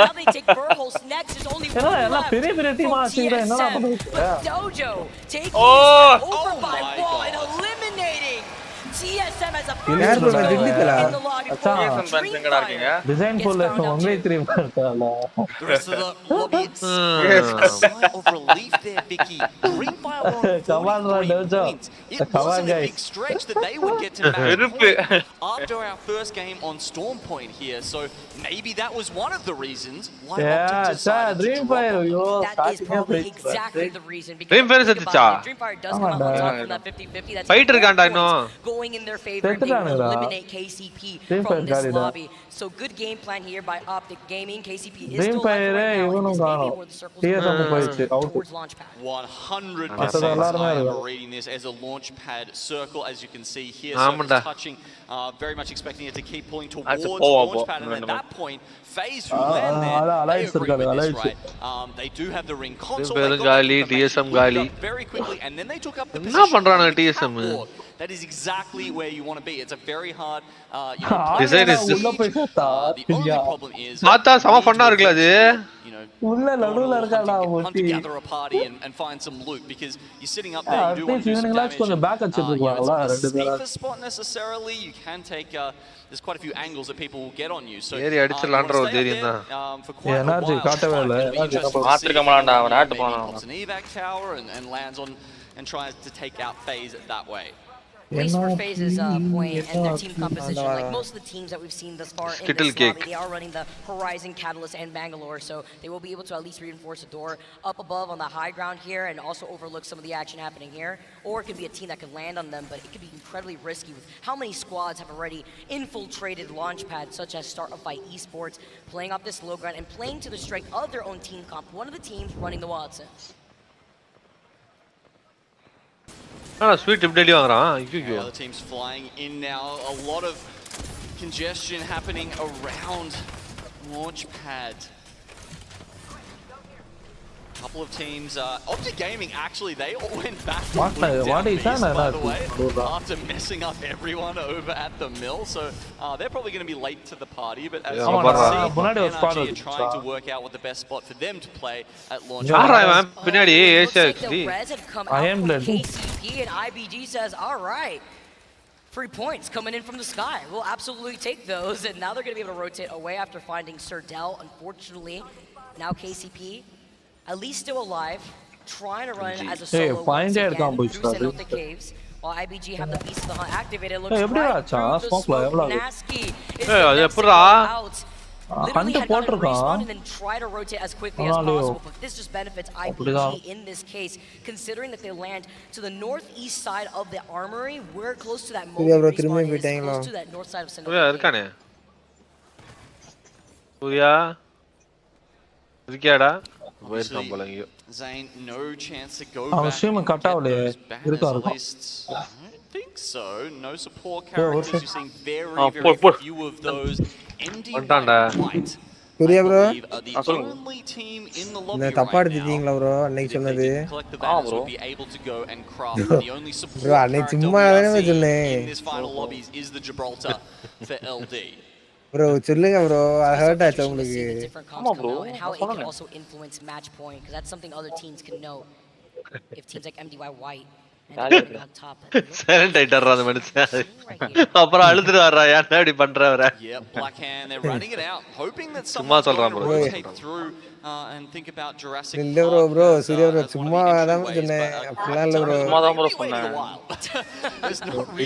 Now they take Burholz next. There's only one left. பெரிய டீமா ஆச்சுடா என்னடா பண்ணுது Dojo taking over by wall and eliminating TSM as a யார் bro திண்டிக்கலா TSM fans எங்கடா இருக்கீங்க design போல one way 3 மாட்டால The rest of the lobby sigh of relief there, Vicky. Dreamfire were on 43 points. It wasn't a big stretch that they would get to match after our first game on Storm Point here. So maybe that was one of the reasons why Optic decided to drop off. That is probably exactly the reason. Dreamfire செத்துச்சா Dreamfire does come up on top from that 50-50. That's fight இருக்கான்டா இன்னும் going in their favor. They will eliminate KCP from this lobby. So good game plan here by Optic Gaming. KCP is still alive right now in this maybe where the circles are towards Launchpad. 100% I am reading this as a Launchpad circle, as you can see here. So touching, very much expecting it to keep pulling towards Launchpad, and at that point, FaZe who land there, they agree with this, right? They do have the ring console. They got very quickly, and then they took up the position. That is exactly where you want to be. It's a very hard, design is the only problem is மாத்தா சம ஃபன்னா இருக்குல அது உள்ள நடுவுல இருக்காடா to gather a party and find some loot because you're sitting up there, you do want to do some damage. கொஞ்சம் back அடிச்சிருக்காங்களா ரெண்டு பேரா Safest spot necessarily, you can take there's quite a few angles that people will get on you. So ஏறி அடிச்சலாம்ன்ற ஒரு தைரியம் தான் for quite a energy காட்டவே இல்ல மாத்திருக்க மாட்டான்டா அவன் ஆட் போறான் an evac tower and lands on and tries to take out FaZe that way. At least for FaZe's point and their team composition, like most of the teams that we've seen thus far in this lobby, they are running the Horizon, Catalyst, and Bangalore, so they will be able to at least reinforce the door up above on the high ground here and also overlook some of the action happening here. Or it could be a team that could land on them, but it could be incredibly risky with how many squads have already infiltrated Launchpad, such as Start of Fight Esports, playing off this low ground and playing to the strength of their own team comp. One of the teams running the Watsons. Sweet tip daily vaangran. The other team's flying in now. A lot of congestion happening around Launchpad. A couple of teams, Optic Gaming actually, they all went back to down beast, by the way, after messing up everyone over at the mill. So they're probably going to be late to the party, but as you can see, NRG are trying to work out what the best spot for them to play at launch. Looks like the Reds have come out from KCP, and IBG says, all right, 3 points coming in from the sky. We'll absolutely take those, and now they're going to be able to rotate away after finding Serdell. Unfortunately, now KCP, at least still alive, trying to run as a solo once again through Cenote Caves, while IBG have the Beast of the Hunt activated. Looks right through the smoke. Nasty is the next one out. Literally had gotten respawn and then try to rotate as quickly as possible, but this just benefits IBG in this case, considering that they land to the northeast side of the armory. We're close to that moment respawn is close to that north side of Cenote Caves. Zane, no chance to go back. At least, I don't think so. No support characters. You're seeing very few of those. MD White, Surya bro, the only team in the lobby right now. Bro, if they can collect the banners, will be able to go and craft the only support character we are seeing in this final lobbies is the Gibraltar for LD. Bro, chillinga bro, I heard that ungalku. Come on bro, and how it can also influence match point, because that's something other teams can know. If teams like MDY White on top. Silent ஆயிட்டாரா அந்த மனுஷன். அப்புறம் அழுதுட்டு வர்றா ஏன்டா இப்படி பண்ற வர. Yeah, Black Hand, they're running it out, hoping that someone will rotate through and think about Jurassic Park. Bro, Surya bro, சும்மா தான் சொன்னேன். அப்படிலாம் இல்ல bro. சும்மா தான் bro சொன்னேன்.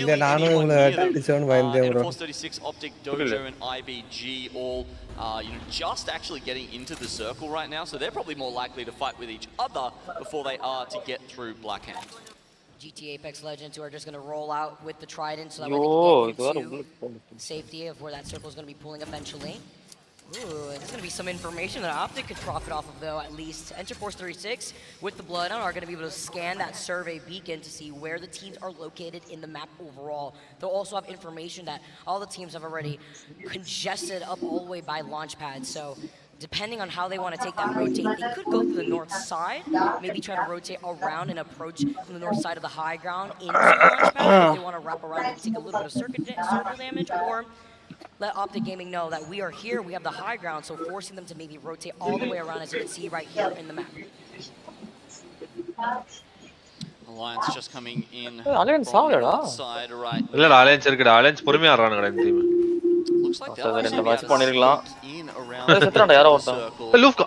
இல்ல நானும் உங்களை அடிச்சவன் பயந்தேன் bro. 436 Optic Dojo and IBG all just actually getting into the circle right now, so they're probably more likely to fight with each other before they are to get through Black Hand. GT Apex Legends who are just going to roll out with the Trident so that way they can get into safety of where that circle is going to be pulling eventually. Ooh, there's going to be some information that Optic could profit off of though, at least. Enter Force 36 with the Bloodhound are going to be able to scan that survey beacon to see where the teams are located in the map overall. They'll also have information that all the teams have already congested up all the way by Launchpad, so depending on how they want to take that rotate, they could go to the north side, maybe try to rotate around and approach from the north side of the high ground into Launchpad. If they want to wrap around and take a little bit of circle damage, or let Optic Gaming know that we are here, we have the high ground, so forcing them to maybe rotate all the way around, as you can see right here in the map. Alliance just coming in Alliance from the north side right now. இல்லடா Alliance இருக்குடா Alliance பொறுமையா ஆடுறானுங்கடா இந்த team. Looks like they're ரெண்டு match பண்ணிரலாம். in around செத்ரான்டா யாரோ ஒருத்தன். லூஃப்கா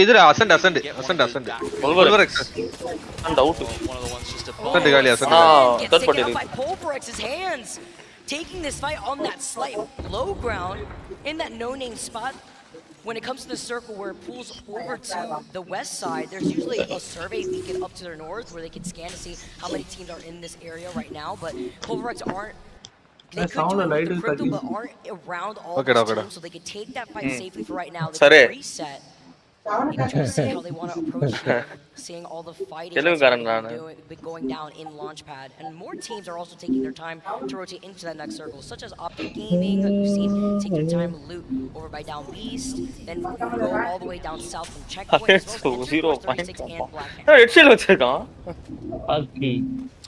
இதுடா Ascend Wolverex and out. One of the ones just above. Ascend காலி Ascend third party by Wolverex's hands, taking this fight on that slight low ground in that no-name spot. When it comes to the circle where it pulls over to the west side, there's usually a survey beacon up to their north where they can scan to see how many teams are in this area right now, but Wolverex aren't. They could do it with the crypto, but aren't around all these teams, so they could take that fight safely for right now. They can reset. Maybe try to see how they want to approach it, seeing all the fighting that's going down in Launchpad. And more teams are also taking their time to rotate into that next circle, such as Optic Gaming, that you've seen taking time to loot over by Down Beast, then go all the way down south from Checkpoint, as well as 36 and Black Hand. Headshot வச்சிருக்கான்.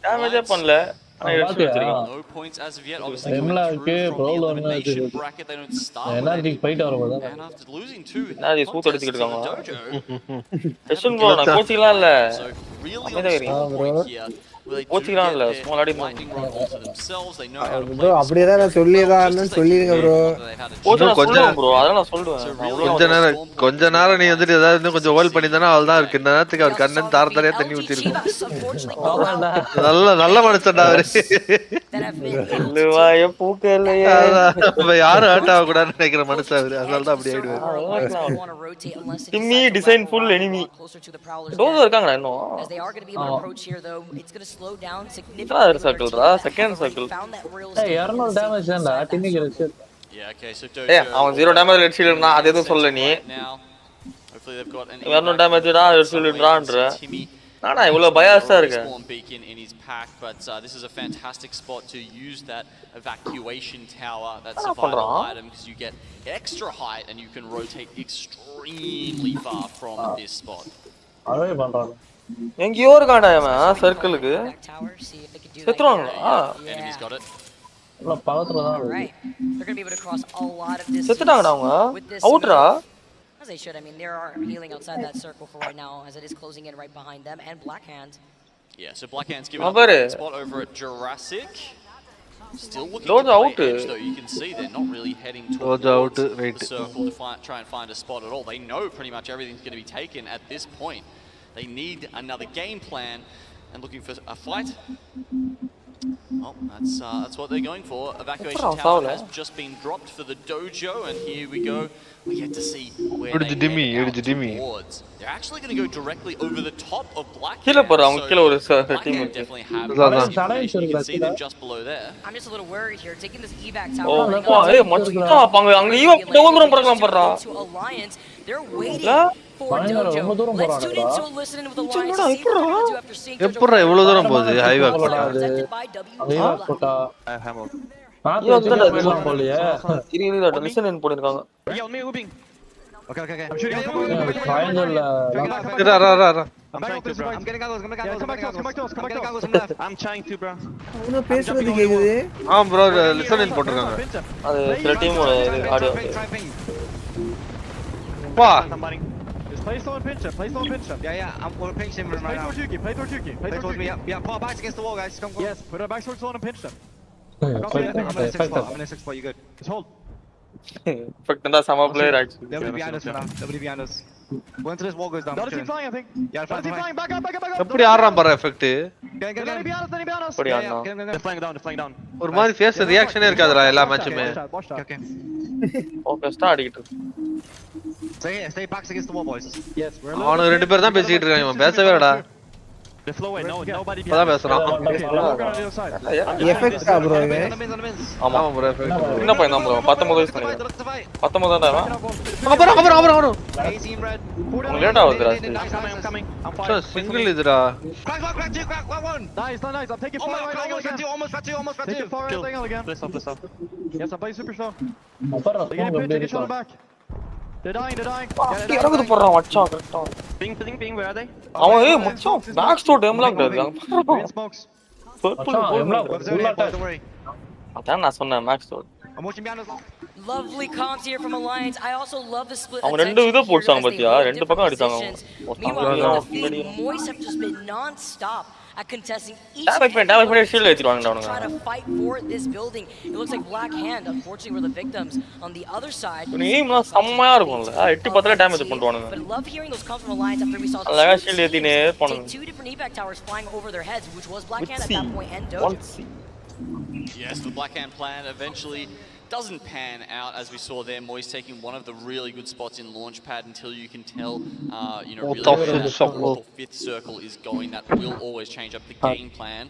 Damage பண்ணல. No points as of yet. Obviously coming through from the elimination bracket, they don't start with it. And after losing two, Dojo. So really on point here. where they do get their lightning rod onto themselves. They know how to play bro அப்படியே தான் நான் சொல்லியதான்னு சொல்லிருங்க bro கொஞ்ச நேரம் நீ வந்துட்டு ஏதாவது இன்னும் கொஞ்சம் ஹோல்ட் பண்ணிதானா அவள்தான் இருக்கு இந்த நேரத்துக்கு அவர் கண்ணன் தாரதாரியா தண்ணி ஊத்தி இருக்கும் நல்ல மனுஷன்டா அவரு இல்லவாய பூக்கலையே யாரும் ஹர்ட் ஆக கூடாதுன்னு நினைக்கிற மனுஷன் அவரு அதனால தான் அப்படி ஆயிடுவாரு டிம்மி டிசைன் ஃபுல் எனிமி டோஸ் இருக்காங்கடா இன்னும் சர்க்கிள்ரா செகண்ட் சர்க்கிள் 200 டேமேஜ் தான்டா டிம்மிக்கு ரெட் அவன் 0 டேமேஜ் ரெட் ஷீல்ட்னா அது எதுவும் சொல்ல நீ 200 டேமேஜ்டா ரெட் ஷீல்ட்ன்றான்ற நானா இவ்வளவு பயாஸா இருக்கேன் but this is a fantastic spot to use that evacuation tower, that survival item, because you get extra height and you can rotate extremely far from this spot. Array பண்றாங்க எங்கயோ இருக்கான்டா அவன் சர்க்கிளுக்கு செத்துறாங்களா Enemy's got it. இல்ல பக்கத்துல தான் Right. They're going to be able to cross a lot of distance. செத்துட்டாங்கடா அவங்க அவுட்ரா As they should. I mean, there are healing outside that circle for right now, as it is closing in right behind them, and Blackhand. Yeah, so Blackhand's giving up that spot over at Jurassic. Still looking to play edge, though. You can see they're not really heading towards the circle to try and find a spot at all. They know pretty much everything's going to be taken at this point. They need another game plan and looking for a fight. Oh, that's what they're going for. Evacuation tower has just been dropped for the dojo, and here we go. We get to see where they head towards. They're actually going to go directly over the top of Blackhand. So Blackhand definitely have information. You can see them just below there. I'm just a little worried here. Taking this evac tower. To Alliance, they're waiting for dojo. Let's tune in to listen with Alliance. See what they're going to do after seeing dojo. எப்பறா இவ்வளவு தூரம் போகுது highway Protected by W. Okay. I'm shooting. I'm trying to, bro. என்ன பேசுறது கேக்குது bro listen in போட்டுருக்காங்க அது சில டீமோட ஆடியோ வா Just play slow and pinch him. Yeah. We're pinching him right now. Play Tortuki. Play towards me. Yeah. Put our backs against the wall, guys. Come. Yes. Put our backs towards the wall and pinch them. I'm in a 6 spot. You good? Just hold. Perfect. Sama player actually. They'll be behind us now. Go until this wall goes down. Another team flying, I think. Yeah, another team flying. Back up. எப்படி ஆறான் பாரு effect Get behind us. They're flying down. ஒரு மாதிரி face ரியாக்ஷனே இருக்காதுடா எல்லா மேட்சுமே Okay. ஃபோக்கஸ்டா அடிக்கிட்டு Stay backs against the wall, boys. Yes, we're அவனுக்கு ரெண்டு பேர் தான் பேசிட்டு இருக்காங்க இவன் பேசவே இல்லடா the flow away. Nobody அதான் பேசுறான் எஃபெக்ட்டா bro இது ஆமா bro எஃபெக்ட் என்ன பையன் bro 19 வயசு நினைக்கிறேன் 19 தான்டா அப்புறம் team red. லேட் ஆகுதுடா சிங்கிள் இதுடா Crack one. Nice. I'm taking fire right angle again. Almost got you. Taking fire right angle again. Bless off. Yes, I'm playing super strong. They get shot back. They're dying. இறங்குது போறான் மச்சான் கரெக்ட்டா Ping, where are they? அவன் ஏய் மச்சான் back store டைம்ல இருக்காங்க Green smokes. don't worry அதான் நான் சொன்னேன் max store I'm watching behind us. Lovely comms here from Alliance. I also love the split. அவங்க ரெண்டு வித போட்டாங்க பாத்தியா ரெண்டு பக்கம் அடிச்சாங்க Meanwhile, Moist have just been non-stop at contesting each damage shield ஏத்திடுவாங்க அவனுங்க trying to fight for this building. It looks like Blackhand unfortunately were the victims on the other side. நீம்னா செம்மையா இருக்கும்ல 8-10 damage பண்ணிடுவானுங்க But love hearing those comms from Alliance after we saw அழகா shield ஏத்தினே போனாங்க two different evac towers flying over their heads, which was Blackhand at that point and Dojo. Yes, the Blackhand plan eventually doesn't pan out, as we saw there. Moist taking one of the really good spots in Launchpad until you can tell, really where that fourth or fifth circle is going. That will always change up the game plan.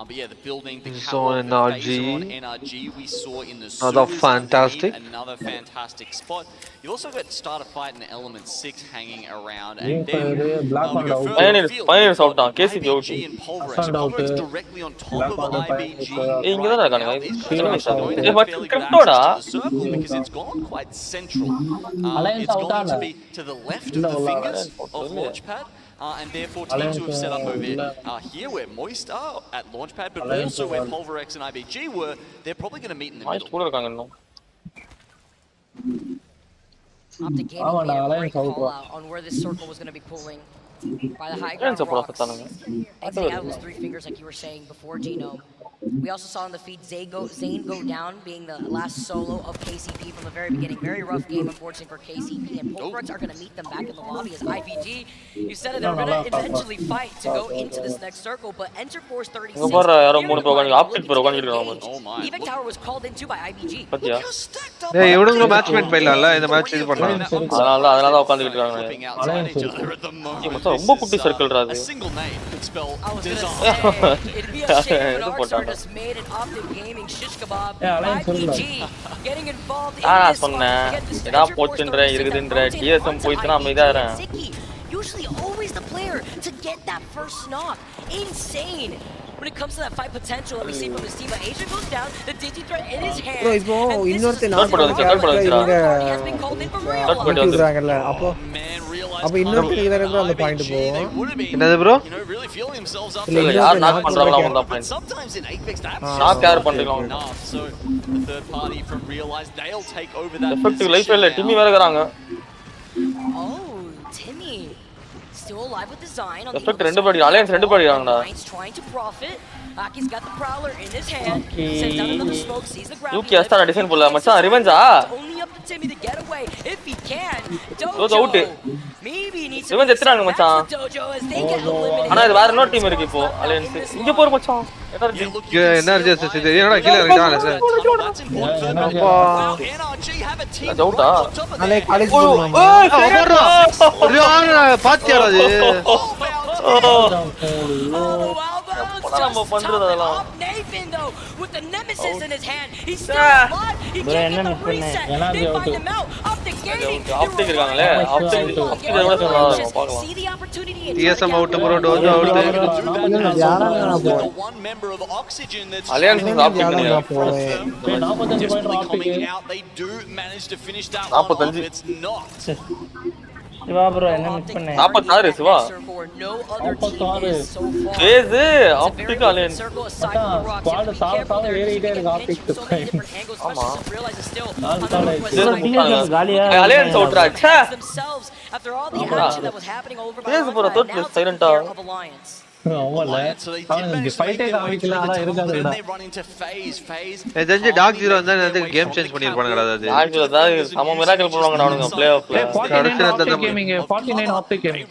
But yeah, the building, the catwalk, the phaser on NRG we saw in the another fantastic spot. You also got start a fight in Element 6 hanging around, and then Pioneers out down. KCP out. IBG and Pulverex. So Pulverex directly on top of IBG. இங்க தான் இருக்காங்க Circle because it's gone quite central. It's going to be to the left of the fingers of Launchpad. And therefore teams who have set up over here where Moist are at Launchpad, but also where Pulverex and IBG were, they're probably going to meet in the middle. Optic Gaming made a great call out on where this circle was going to be pulling. by the high ground rocks. Exiting out of those 3 fingers like you were saying before, Genome. We also saw in the feed Zane go down, being the last solo of KCP from the very beginning. Very rough game, unfortunately, for KCP. And Polkrugs are going to meet them back in the lobby as IVG. You said it, they were going to eventually fight to go into this next circle, but Enter Force 36. Evac Tower was called into by IVG. Hey, இவனுங்க match mat பண்ணலாம்ல இந்த match இது பண்ணலாம். அதனால உட்கார்ந்துட்டு இருக்காங்க. ரொம்ப குட்டி சர்க்கிள்ரா அது. It'd be a shame if Archer just made an Optic Gaming shish kebab. IVG getting involved in this one. ஏதா போச்சுன்ற இருக்குதுன்ற டிஎஸ்எம் போயிடுச்சுனா அமைதியா இருறேன். Usually always the player to get that first knock. Insane. When it comes to that fight potential that we see from his team, but Asia goes down, the Digi threat in his hand. Bro, இப்போ இன்னொருத்த he has been called in for real. சொல்றாங்கல அப்போ இன்னொருத்த இதர bro அந்த point போவோம். என்னது bro? இல்ல யார் நாக் பண்றாங்களோ அவங்க தான் point. Sometimes in Apex that knock யார் பண்றீங்களோ. So the third party from Realize they'll take over that. Effective life இல்ல டிமி வேற கறாங்க. Oh, Timmy. Still alive with design on the ரெண்டு படி அலையன்ஸ் ரெண்டு படி ஆங்கடா. Trying to profit. Aki's got the prowler in his hand. Sends out another smoke, sees the ground. யூகி அஸ்தான design போல மச்சான் ரிவெஞ்சா. Only up to Timmy to get away if he can. Dojo out. Maybe needs to revenge எத்தறாங்க மச்சான். Dojo as they get eliminated. ஆனா இது வேற இன்னொரு டீம் இருக்கு இப்போ அலையன்ஸ். இங்க போற மச்சான். எனர்ஜி இது என்னடா கீழ இறங்கிட்டானே சார். அப்பா டவுட்டா. அலே காலேஜ் போறோம். ஒரே பாத்தியாடா இது. நம்ம பண்றது அதெல்லாம். Nathan though with the nemesis in his hand. He's still alive. He can't get the reset. They find him out. Optic Gaming. Optic இருக்காங்களே. Optic இதோட சொல்லலாம் பார்க்கலாம். See the opportunity. TSM out bro, Dojo out. One member of Oxygen that's Alliance Optic கிடையாது. They do manage to finish that one off. It's not. Shiva bro என்ன miss பண்ணேன் 46 Shiva base optic alliance squad சாவ ஏறிட்டே இருக்கு optic ஆமா காலியா alliance அவுட்ரா ச்சே after all the action that was happening over by base bro thought சைலண்டா டாக் ஜீரோ வந்து கேம் சேஞ்ச் பண்ணிருப்பானுங்கடா அது டாக் ஜீரோ தான் சம மிராக்கிள் பண்ணுவாங்கடா அவனுங்க ப்ளே ஆஃப்ல 49 ஆப்டிக் கேமிங்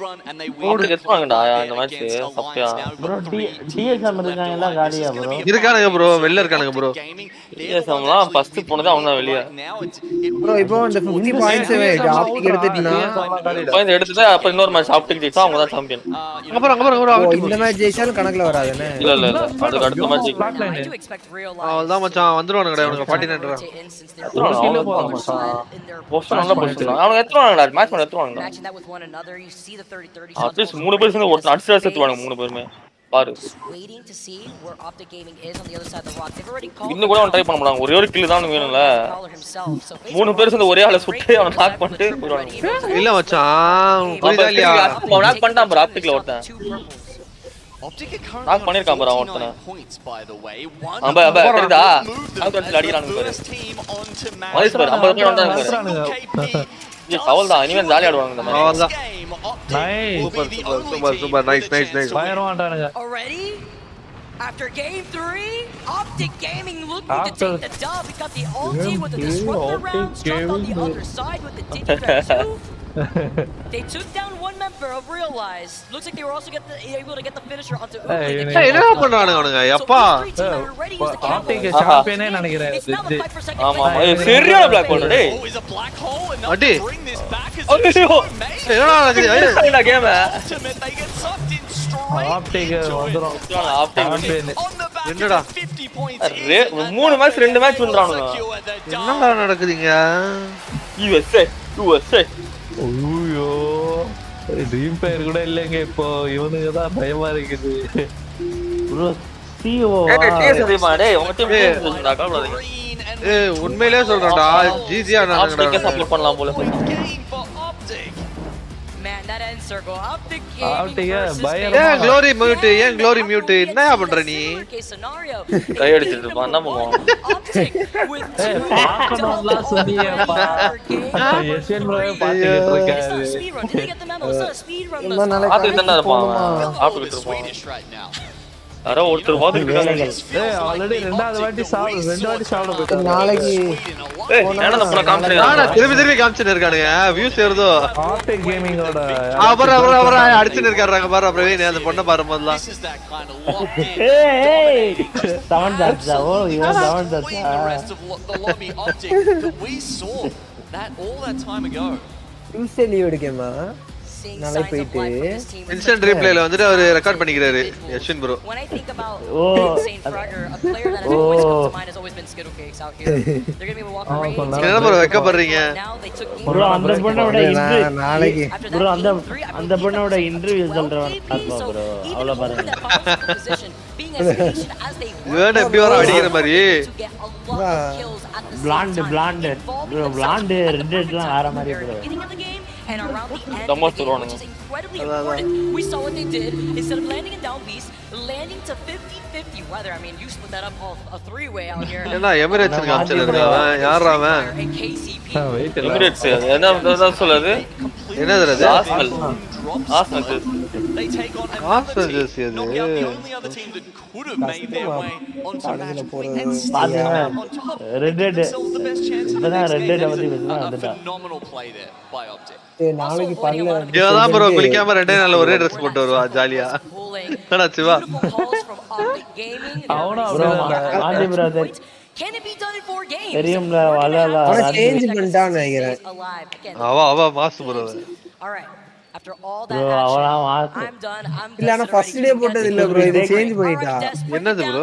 ஓடு கெத்துவாங்கடா இந்த மேட்ச் சப்பியா ப்ரோ டிஎஸ்எம் இருக்காங்கல காலியா ப்ரோ இருக்கானுங்க ப்ரோ வெல்ல இருக்கானுங்க ப்ரோ டிஎஸ்எம்லாம் ஃபர்ஸ்ட் போனது அவன் தான் வெளிய ப்ரோ இப்போ அந்த 50 பாயிண்ட்ஸ் ஆப்டிக் எடுத்துட்டீனா பாயிண்ட் எடுத்துட்டு அப்ப இன்னொரு மேட்ச் ஆப்டிக் ஜெயிச்சா அவங்க தான் சாம்பியன் அப்புறம் இந்த மேட்ச் ஜெயிச்சாலும் கணக்குல வராதுனே இல்ல அதுக்கு அடுத்த மேட்ச் அவ்வளவுதான் மச்சான் வந்துருவானுங்கடா இவனுங்க 49 போஸ்ட் நல்லா போஸ்ட்லாம் அவங்க எத்துவாங்கடா மேட்ச் பண்ண எத்துவாங்கடா அட்லீஸ்ட் 3 பேர் சேர்ந்து ஒரு அடிச்சு செத்துவாங்க 3 பேருமே பாரு இன்னும் கூட அவன் ட்ரை பண்ண மாட்டாங்க ஒரே ஒரு கில் தான் வேணும்ல 3 பேர் சேர்ந்து ஒரே ஆளை சுட்டு அவன் நாக் பண்ணிட்டு போறாங்க இல்ல மச்சான் புரியல இல்லையா அவன் நாக் பண்ணிட்டான் ப்ரோ ஆப்டிக்ல ஒருத்தன் நாக் பண்ணிருக்கான் ப்ரோ ஒருத்தன் அம்ப தெரியுதா நாக் பண்ணி அடிக்குறானுங்க பாரு வாய்ஸ் பாரு 50 பேர் வந்தாங்க பாரு ये फाउल தான் இனிமே ஜாலி ஆடுவாங்க இந்த மாதிரி அவ்வளவுதான் நைஸ் சூப்பர் நைஸ் ஃபயர் வாண்டானுங்க already after game 3 Optic Gaming looking to take the dub. We got the ulti with the disruptor round struck on the other side with the Digidread 2. They took down one member of Realize. Looks like they were also able to get the finisher onto Uzi. Hey, என்ன பண்றானுங்க அவனுங்க யப்பா optic சாம்பியனே நினைக்கிறேன் ஆமா சரியான black hole டேய் அடி என்னடா நடக்குது இந்த கேம் ஆப்டிக் வந்துரும் ஆப்டிக் என்னடா 3 மேட்ச் 2 மேட்ச் பண்றானுங்க என்னடா நடக்குதுங்க USA ஐயோ ட்ரீம் பிளேயர் கூட இல்லங்க இப்போ இவனுங்க தான் பயமா இருக்குது ப்ரோ சிஓ டேஸ் அதிகமா டேய் உங்க டீம் சொல்லுடா கவலைப்படாதீங்க ஏய் உண்மையிலேயே சொல்றேன்டா ஜிஜியா நான் சப்போர்ட் பண்ணலாம் போல Man, that ends circle. Optic Optic, ஏன் glory mute ஏன் glory mute என்னயா பண்ற நீ கை அடிச்சிட்டு இருப்பான் என்ன பண்ணுவான் பாக்கணும்லாம் சொன்னியேப்பா எஸ்என் ப்ரோவே பாத்துக்கிட்டு இருக்காரு பாத்துக்கிட்டு தானே இருப்பான் சாப்பிட்டுக்கிட்டு இருப்பான் யாரோ ஒருத்தர் பாத்துக்கிட்டு ஆல்ரெடி ரெண்டாவது வாட்டி சாப்பிட போயிட்டாங்க நாளைக்கு திருப்பி காமிச்சுட்டு இருக்கானுங்க வியூஸ் ஏறுதோ ஆப்டிக் கேமிங்கோட அவர் அடிச்சுட்டு இருக்காரு பாரு பிரவீன் அந்த பொண்ணை பாரு முதல்ல நாளை போயிட்டு இன்ஸ்டன்ட் ரீப்ளேல வந்துட்டு அவர் ரெக்கார்ட் பண்ணிக்கிறாரு யஷ்வின் ப்ரோ என்ன ப்ரோ வெக்கப்படுறீங்க ப்ரோ அந்த பொண்ணோட நாளைக்கு ப்ரோ அந்த பொண்ணோட இன்டர்வியூ சொல்றேன் ப்ரோ அவ்வளவு பாருங்க இவன் எப்படி வர அடிக்கிற மாதிரி பிளாண்ட் ரெட்லாம் வேற மாதிரி bro and around the end of the game, which is incredibly important. We saw what they did. Instead of landing in down beast, landing to 50-50 weather. I mean, you split that up a three-way out here. என்ன Emirates காமிச்சிருக்கா யாரா அவன் Emirates என்ன சொல்றது என்னது அது ஆஸ்மல் They take on ஆஸ்மல் Jersey அது the only other team that could have made their way onto match point and still on top. Red Dead the best chance of the next game. A phenomenal play there by Optic. நாளைக்கு பல்ல இவதான் bro குளிக்காம ரெண்டே நாள்ல ஒரே Dress போட்டு வருவா ஜாலியா என்னடா சிவா அவனா ஆதி brother Can it be done in 4 games? தெரியும்ல வலல சேஞ்ச் பண்ணிட்டான்னு நினைக்கிறேன் அவ mass bro All right. After all that action, I'm done. இல்ல انا ஃபர்ஸ்ட் டே போட்டது இல்ல ப்ரோ இது சேஞ்ச் பண்ணிட்டா என்னது ப்ரோ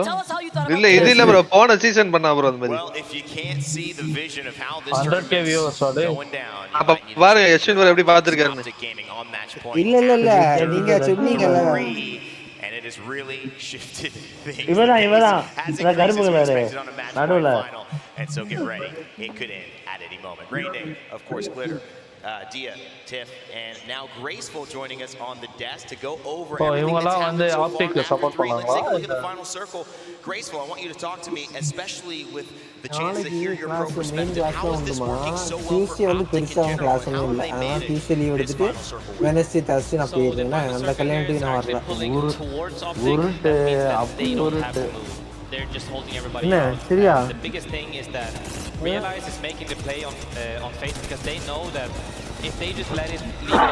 இல்ல இது இல்ல ப்ரோ போன சீசன் பண்ணா ப்ரோ அந்த மாதிரி Well, if you can't see the vision of how this 100k viewers going down, அப்ப பாரு யஷ்வின் ப்ரோ எப்படி பாத்துர்க்காரு gaming on match point. இல்ல நீங்க சொன்னீங்கல And it has really shifted things. இவதான் கருப்பு கலர் நடுவுல And so get ready. It could end at any moment. Rain Day, of course, Glitter. Dia, Tiff, and now Graceful joining us on the desk to go over everything that's happened so far after 3. Let's take a look at the final circle. Graceful, I want you to talk to me, especially with the chance to hear your pro perspective. How is this working so well for Optic in general? How have they managed this final circle? Wednesday Thursday நான் போயிருந்தேன் அந்த கல்யாணத்துக்கு நான் வரல They're just holding everybody என்ன out. சரியா The biggest thing is that Realize is making the play on face because they know that if they just leave it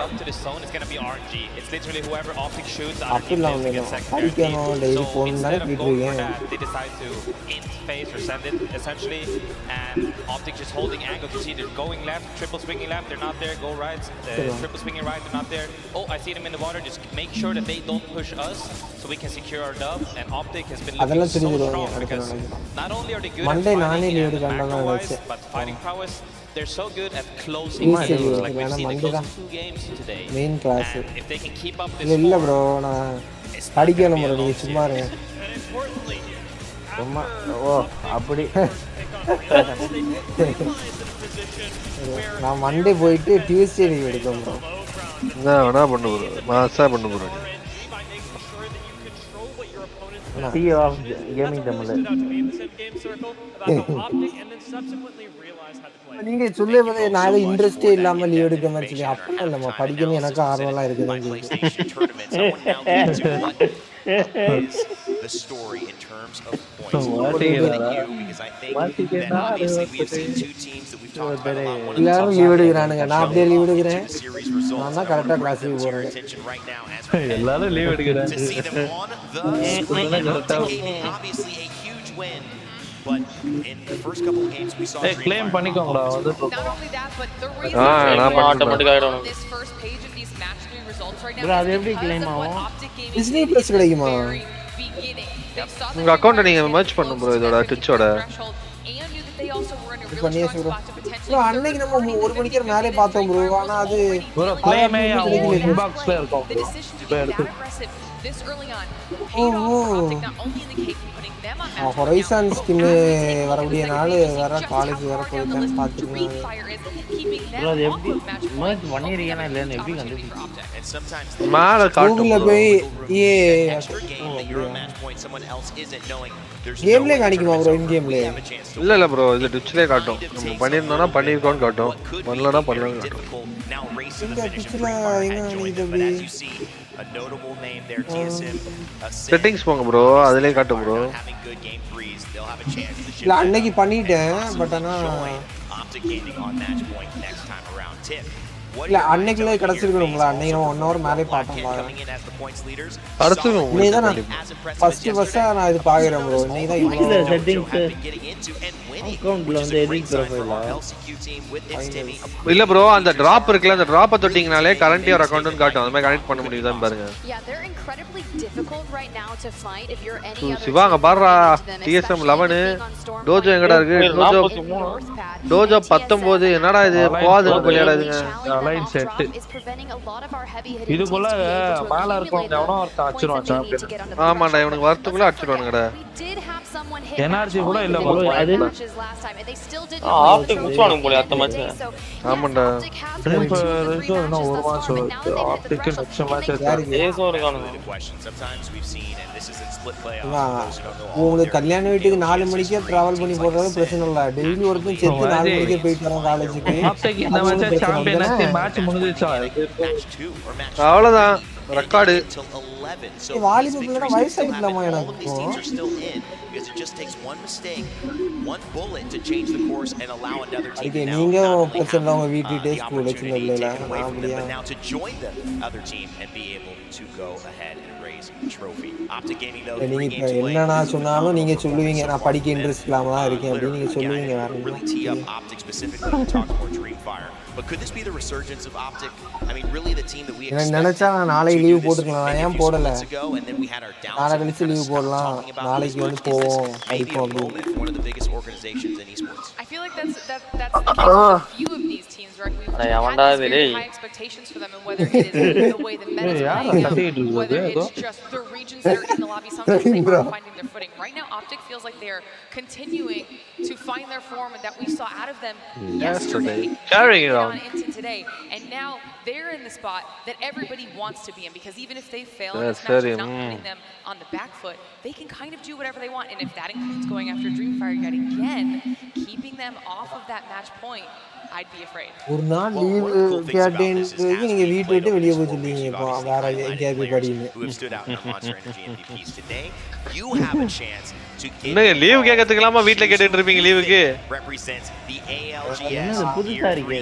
up to the zone, it's going to be RNG. It's literally whoever Optic shoots out of the gets secondary. So instead of going for that, they decide to int face or send it essentially, and Optic just holding angle. You see they're going left, triple swinging left, they're not there. Go right, triple swinging right, they're not there. Oh, I see them in the water. Just make sure that they don't push us so we can secure our dub. And Optic has been looking so strong because not only are they good at fighting and macro-wise, but fighting prowess. They're so good at closing games, like we've seen the close 2 games today. Main class. And if they can keep up this இல்ல bro நான் படிக்கல bro நீ சும்மா இருங்க சும்மா ஓ அப்படி நான் Monday போயிட்டு டியூஸ்டே லீவ் எடுக்கணும் bro நான் வேணா பண்ணு bro மாசா பண்ணு bro CEO of gaming Tamil நீங்க சொல்லும்போது நான் இன்ட்ரெஸ்டே இல்லாம லீவ் எடுக்க மாதிரி சொல்லி அப்ப இல்லம்மா படிக்கணும் எனக்கு ஆர்வம்லாம் இருக்குதுன்னு The story in terms of points. Because I think that obviously we have seen 2 teams that we've talked about a lot. எல்லாரும் லீவ் எடுக்கறானுங்க நான் அப்படியே லீவ் எடுக்கறேன் நான் தான் கரெக்ட்டா கிளாஸ் லீவ் போறேன் எல்லாரும் லீவ் எடுக்கறாங்க To see them on the obviously a huge win. But in the first couple of games we saw claim பண்ணிக்கோங்கடா வந்து Not only that, but the reason நான் ஆட்டோமேட்டிக்கா ஆயிடும் this first page of these match 3 results right now bro அது எப்படி claim ஆகும் Disney Plus கிடைக்குமா உங்க அக்கவுண்ட நீங்க மர்ஜ் பண்ணு bro இதோட ட்விட்சோட பண்ணியே bro bro அன்னைக்கு நம்ம 1 மணிக்கு மேலே பார்த்தோம் bro ஆனா அது bro claim இன்பாக்ஸ்ல இருக்கும் this early on paid off for Optic, not only in the case of putting them horizon skin வரக்கூடிய நாள் வேற காலேஜ் வேற போயிட்டேன் பார்த்துக்கலாம். ப்ரோ அது எப்படி merge பண்ணிருக்கேனா இல்லையான்னு எப்படி கண்டுபிடிச்சீங்க? மேல கூகுள்ல காட்டும் போய் கேம்லயே காணிக்குமா ப்ரோ? இன் கேம்லயே இல்ல ப்ரோ இது டிச்லயே காட்டும். நம்ம பண்ணிருந்தோம்னா பண்ணிருக்கோம்னு காட்டும், பண்ணலனா பண்ணலன்னு காட்டும். இந்த பிக்சர்ல எங்க காணிக்குது அப்படி? செட்டிங்ஸ் போங்க ப்ரோ, அதுலயே காட்டும் ப்ரோ. இல்ல அன்னைக்கு பண்ணிட்டேன், பட் ஆனா இல்ல அன்னைக்குள்ள கிடைச்சிருக்கணும்ல. அன்னைக்கு 1 hour மேலே பார்த்தோம். அடுத்துக்கும் இன்னைக்கு தான் நான் ஃபர்ஸ்ட் நான் இது பாக்குறேன் ப்ரோ. இன்னைக்கு தான் இல்ல செட்டிங்ஸ் அக்கவுண்ட்ல வந்து எடிட் ப்ரொஃபைலா இல்ல ப்ரோ, அந்த டிராப் இருக்குல, அந்த டிராப்பை தொட்டிங்கனாலே கரண்ட் யுவர் அக்கவுண்ட்னு காட்டும். அது மாதிரி கனெக்ட் பண்ண முடியுதான்னு பாருங்க. சிவாங்க பாருடா, TSM 11 டோஜோ எங்கடா இருக்கு? டோஜோ 19 என்னடா இது? போவாது விளையாடாதுங்க. அலைன் செட் இதுக்குள்ள மேல இருக்கவங்க எவனோ ஒருத்தன் அடிச்சிருவான் சாம்பியன். ஆமாடா, இவனுக்கு வரத்துக்குள்ள அடிச்சிடுவானுங்கடா. எனர்ஜி கூட இல்ல ப்ரோ. அது ஆப்டிக் முச்சானுங்க போல அத்த மேட்ச். ஆமாடா, ட்ரீம் ரேஷோ என்ன ஒரு மேட்ச் வருது. ஆப்டிக் நெக்ஸ்ட் மேட்ச் ஏசோ இருக்கானுங்க. உங்களுக்கு கல்யாண வீட்டுக்கு 4 மணிக்கே டிராவல் பண்ணி போறது பிரச்சனை இல்ல. டெய்லி ஒருத்தன் செத்து 4 மணிக்கே போயிட்டு வரோம் காலேஜுக்கு. ஆப்டிக் இந்த மேட்ச் சாம்பியன் ஆச்சு, மேட்ச் முடிஞ்சிச்சா? அவ்வளவுதான் ரெக்கார்டு. வாலிபால்ல வயசாயிடலாமா எனக்கு? அதுக்கு நீங்க பிரச்சனை உங்க வீட்டுக்கிட்டே ஸ்கூல் வச்சுருந்தீங்களா? நீங்க இப்ப என்னன்னா சொன்னாலும் நீங்க சொல்லுவீங்க நான் படிக்க இன்ட்ரெஸ்ட் இல்லாம தான் இருக்கேன் அப்படின்னு நீங்க சொல்லுவீங்க. எனக்கு நினைச்சா நான் நாளைக்கு லீவ் போட்டுக்கலாம். நான் ஏன் போடல? நாளை கழிச்சு லீவ் போடலாம், நாளைக்கு வந்து போவோம் அடிப்போம் அப்படின்னு. I feel like that's the case with a few of these teams, right? We've had these very high expectations for them, and whether it is the way the meta's playing out, whether it's just the regions that are in the lobby, sometimes they aren't finding their footing. Right now, Optic feels like they're continuing to find their form that we saw out of them yesterday, carrying it on into today, and now they're in the spot that everybody wants to be in, because even if they fail in this match, it's not putting them on the back foot. They can kind of do whatever they want, and if that includes going after Dreamfire yet again, keeping them off of that match point, I'd be afraid. ஒரு நாள் leave கேட்டேன்னு நீங்க வீட்டை விட்டு வெளியே போய் சொல்லுவீங்க. இப்போ வேற எங்கேயாவது படின்னு என்னங்க லீவ் கேட்கறதுக்கலாமா வீட்ல கேட்டுட்டு இருப்பீங்க லீவுக்கு? புதுசா இருக்கு.